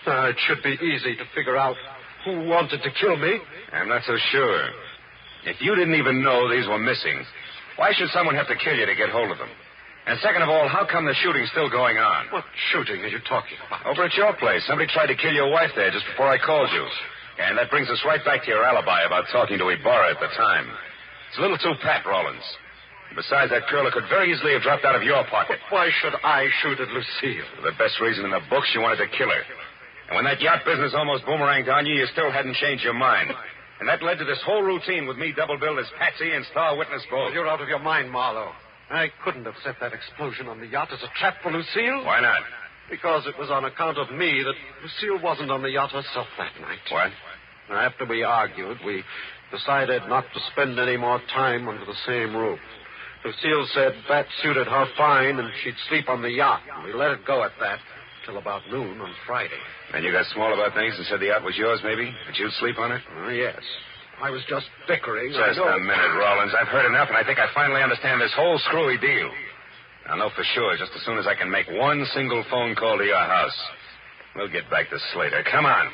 It should be easy to figure out who wanted to kill me. I'm not so sure. If you didn't even know these were missing, why should someone have to kill you to get hold of them? And second of all, how come the shooting's still going on? What shooting are you talking about? Over at your place. Somebody tried to kill your wife there just before I called you. And that brings us right back to your alibi about talking to Ibarra at the time. It's a little too pat, Rollins. Besides, that curler could very easily have dropped out of your pocket. But why should I shoot at Lucille? For the best reason in the books, you wanted to kill her. And when that yacht business almost boomeranged on you, you still hadn't changed your mind. And that led to this whole routine with me double-billed as Patsy and star witness both. You're out of your mind, Marlow. I couldn't have set that explosion on the yacht as a trap for Lucille. Why not? Because it was on account of me that Lucille wasn't on the yacht herself that night. What? After we argued, we decided not to spend any more time under the same roof. Lucille said that suited her fine and she'd sleep on the yacht. And we let it go at that till about noon on Friday. And you got small about things and said the yacht was yours, maybe? That you'd sleep on it? Yes. I was just bickering. Just a minute, Rollins. I've heard enough, and I think I finally understand this whole screwy deal. I'll know for sure just as soon as I can make one single phone call to your house. We'll get back to Slater. Come on.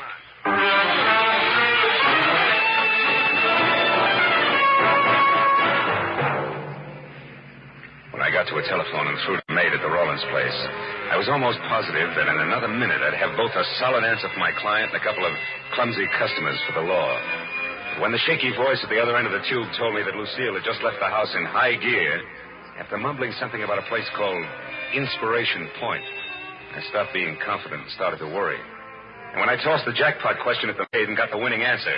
When I got to a telephone and through to the maid at the Rollins place, I was almost positive that in another minute I'd have both a solid answer for my client and a couple of clumsy customers for the law. But when the shaky voice at the other end of the tube told me that Lucille had just left the house in high gear, after mumbling something about a place called Inspiration Point, I stopped being confident and started to worry. And when I tossed the jackpot question at the maid and got the winning answer,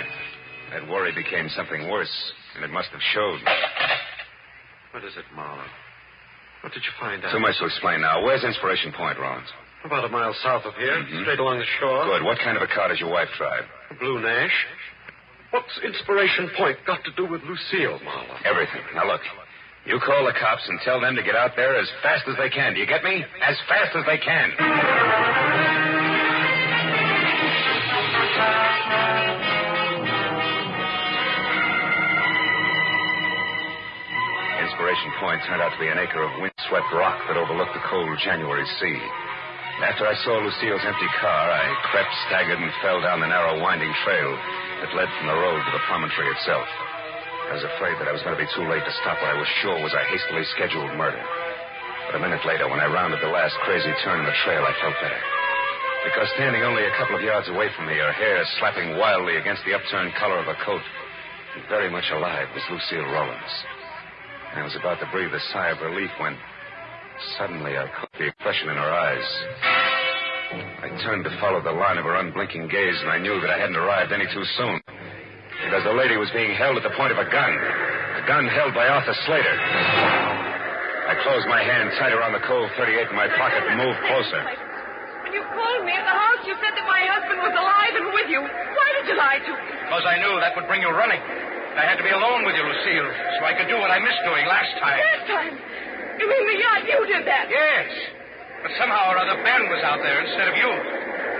that worry became something worse, and it must have showed. What is it, Marlow? What did you find out? Too much to explain now. Where's Inspiration Point, Rollins? About a mile south of here, straight along the shore. Good. What kind of a car does your wife drive? A blue Nash. What's Inspiration Point got to do with Lucille, Marlow? Everything. Now, look. You call the cops and tell them to get out there as fast as they can. Do you get me? As fast as they can. Inspiration Point turned out to be an acre of windswept rock that overlooked the cold January sea. After I saw Lucille's empty car, I crept, staggered, and fell down the narrow, winding trail that led from the road to the promontory itself. I was afraid that I was going to be too late to stop what I was sure was a hastily scheduled murder. But a minute later, when I rounded the last crazy turn in the trail, I felt better. Because standing only a couple of yards away from me, her hair slapping wildly against the upturned collar of her coat, and very much alive, was Lucille Rollins. I was about to breathe a sigh of relief when suddenly I caught the expression in her eyes. I turned to follow the line of her unblinking gaze, and I knew that I hadn't arrived any too soon. Because the lady was being held at the point of a gun held by Arthur Slater. I closed my hand tight around the cold .38 in my pocket and moved closer. When you called me at the house, you said that my husband was alive and with you. Why did you lie to me? Because I knew that would bring you running. I had to be alone with you, Lucille, so I could do what I missed doing last time. Last time? You mean the yacht? You did that? Yes. But somehow or other, Ben was out there instead of you.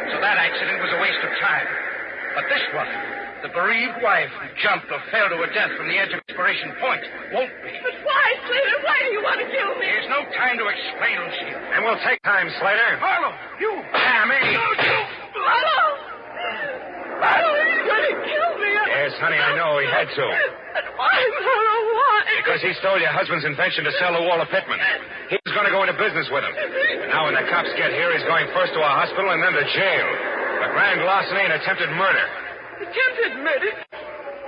So that accident was a waste of time. But this one, the bereaved wife who jumped or fell to her death from the edge of Inspiration Point, won't be. But why, Slater? Why do you want to kill me? There's no time to explain, Lucille. And we'll take time, Slater. Marlow, you. Yeah, me. Don't you. Marlow! Marlow, he's going to kill me. Yes, honey, I know. He had to. But why, Marlow? Why? Because he stole your husband's invention to sell to Walter Pittman. He was going to go into business with him. And now when the cops get here, he's going first to a hospital and then to jail. For grand larceny and attempted murder. Attempted murder?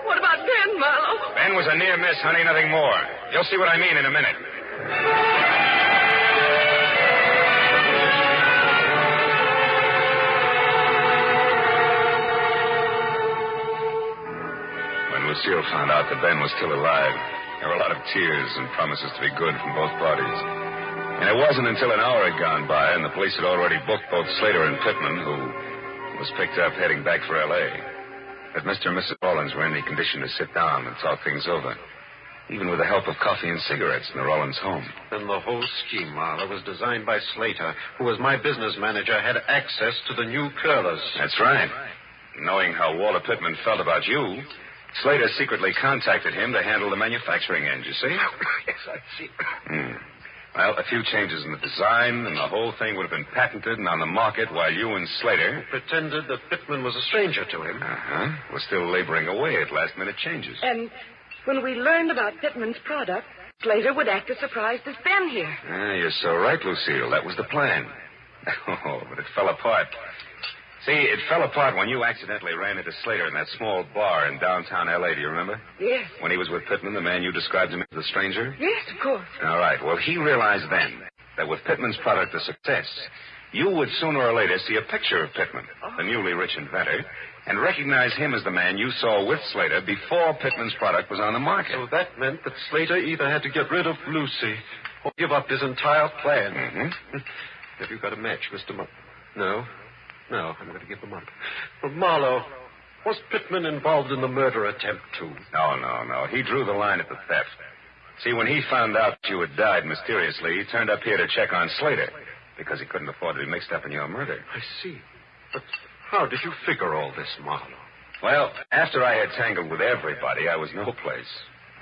What about Ben, Marlow? Ben was a near miss, honey, nothing more. You'll see what I mean in a minute. When Lucille found out that Ben was still alive, there were a lot of tears and promises to be good from both parties. And it wasn't until an hour had gone by and the police had already booked both Slater and Pittman, who was picked up heading back for L.A., that Mr. and Mrs. Rollins were in any condition to sit down and talk things over, even with the help of coffee and cigarettes in the Rollins home. Then the whole scheme, Marlow, was designed by Slater, who, as my business manager, had access to the new curlers. That's right. Knowing how Walter Pittman felt about you, Slater secretly contacted him to handle the manufacturing end, you see? Yes, I see. Well, a few changes in the design, and the whole thing would have been patented and on the market while you and Slater pretended that Pittman was a stranger to him. We're still laboring away at last-minute changes. And when we learned about Pittman's product, Slater would act as surprised as Ben here. You're so right, Lucille. That was the plan. Oh, but it fell apart. See, it fell apart when you accidentally ran into Slater in that small bar in downtown L.A., do you remember? Yes. When he was with Pittman, the man you described him as the stranger? Yes, of course. All right. Well, he realized then that with Pittman's product a success, you would sooner or later see a picture of Pittman, the newly rich inventor, and recognize him as the man you saw with Slater before Pittman's product was on the market. So that meant that Slater either had to get rid of Lucy or give up his entire plan. Mm-hmm. Have you got a match, Mr. No, I'm going to give them up. Well, Marlow, was Pittman involved in the murder attempt, too? No. He drew the line at the theft. See, when he found out you had died mysteriously, he turned up here to check on Slater because he couldn't afford to be mixed up in your murder. I see. But how did you figure all this, Marlow? Well, after I had tangled with everybody, I was no place.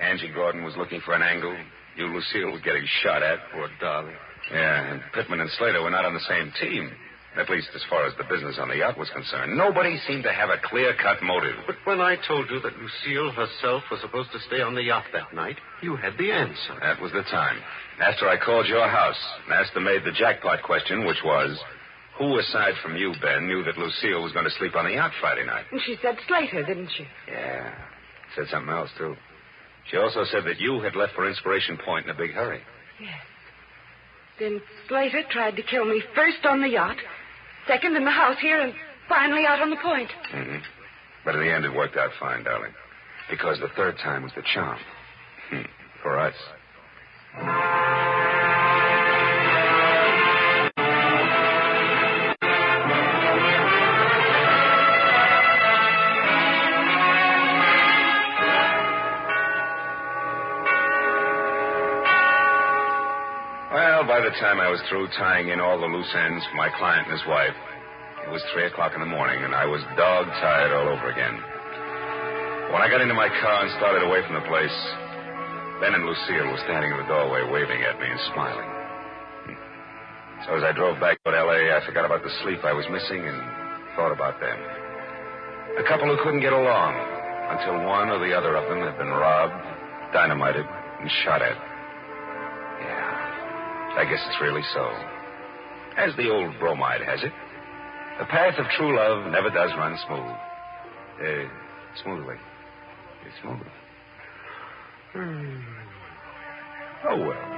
Angie Gordon was looking for an angle. You, Lucille, were getting shot at. Poor darling. Yeah, and Pittman and Slater were not on the same team. At least as far as the business on the yacht was concerned. Nobody seemed to have a clear-cut motive. But when I told you that Lucille herself was supposed to stay on the yacht that night, you had the answer. That was the time. After I called your house and asked the maid the jackpot question, which was, who aside from you, Ben, knew that Lucille was going to sleep on the yacht Friday night? And she said Slater, didn't she? Yeah. Said something else, too. She also said that you had left for Inspiration Point in a big hurry. Yes. Then Slater tried to kill me first on the yacht, second in the house here, and finally out on the point. Mm-hmm. But in the end, it worked out fine, darling. Because the third time was the charm. For us. Well, by the time I was through tying in all the loose ends for my client and his wife, it was 3 o'clock in the morning, and I was dog-tired all over again. When I got into my car and started away from the place, Ben and Lucille were standing in the doorway waving at me and smiling. So as I drove back to L.A., I forgot about the sleep I was missing and thought about them. A couple who couldn't get along until one or the other of them had been robbed, dynamited, and shot at. Yeah, I guess it's really so. As the old bromide has it, the path of true love never does run smooth. Smoothly. Smoothly. Oh, well.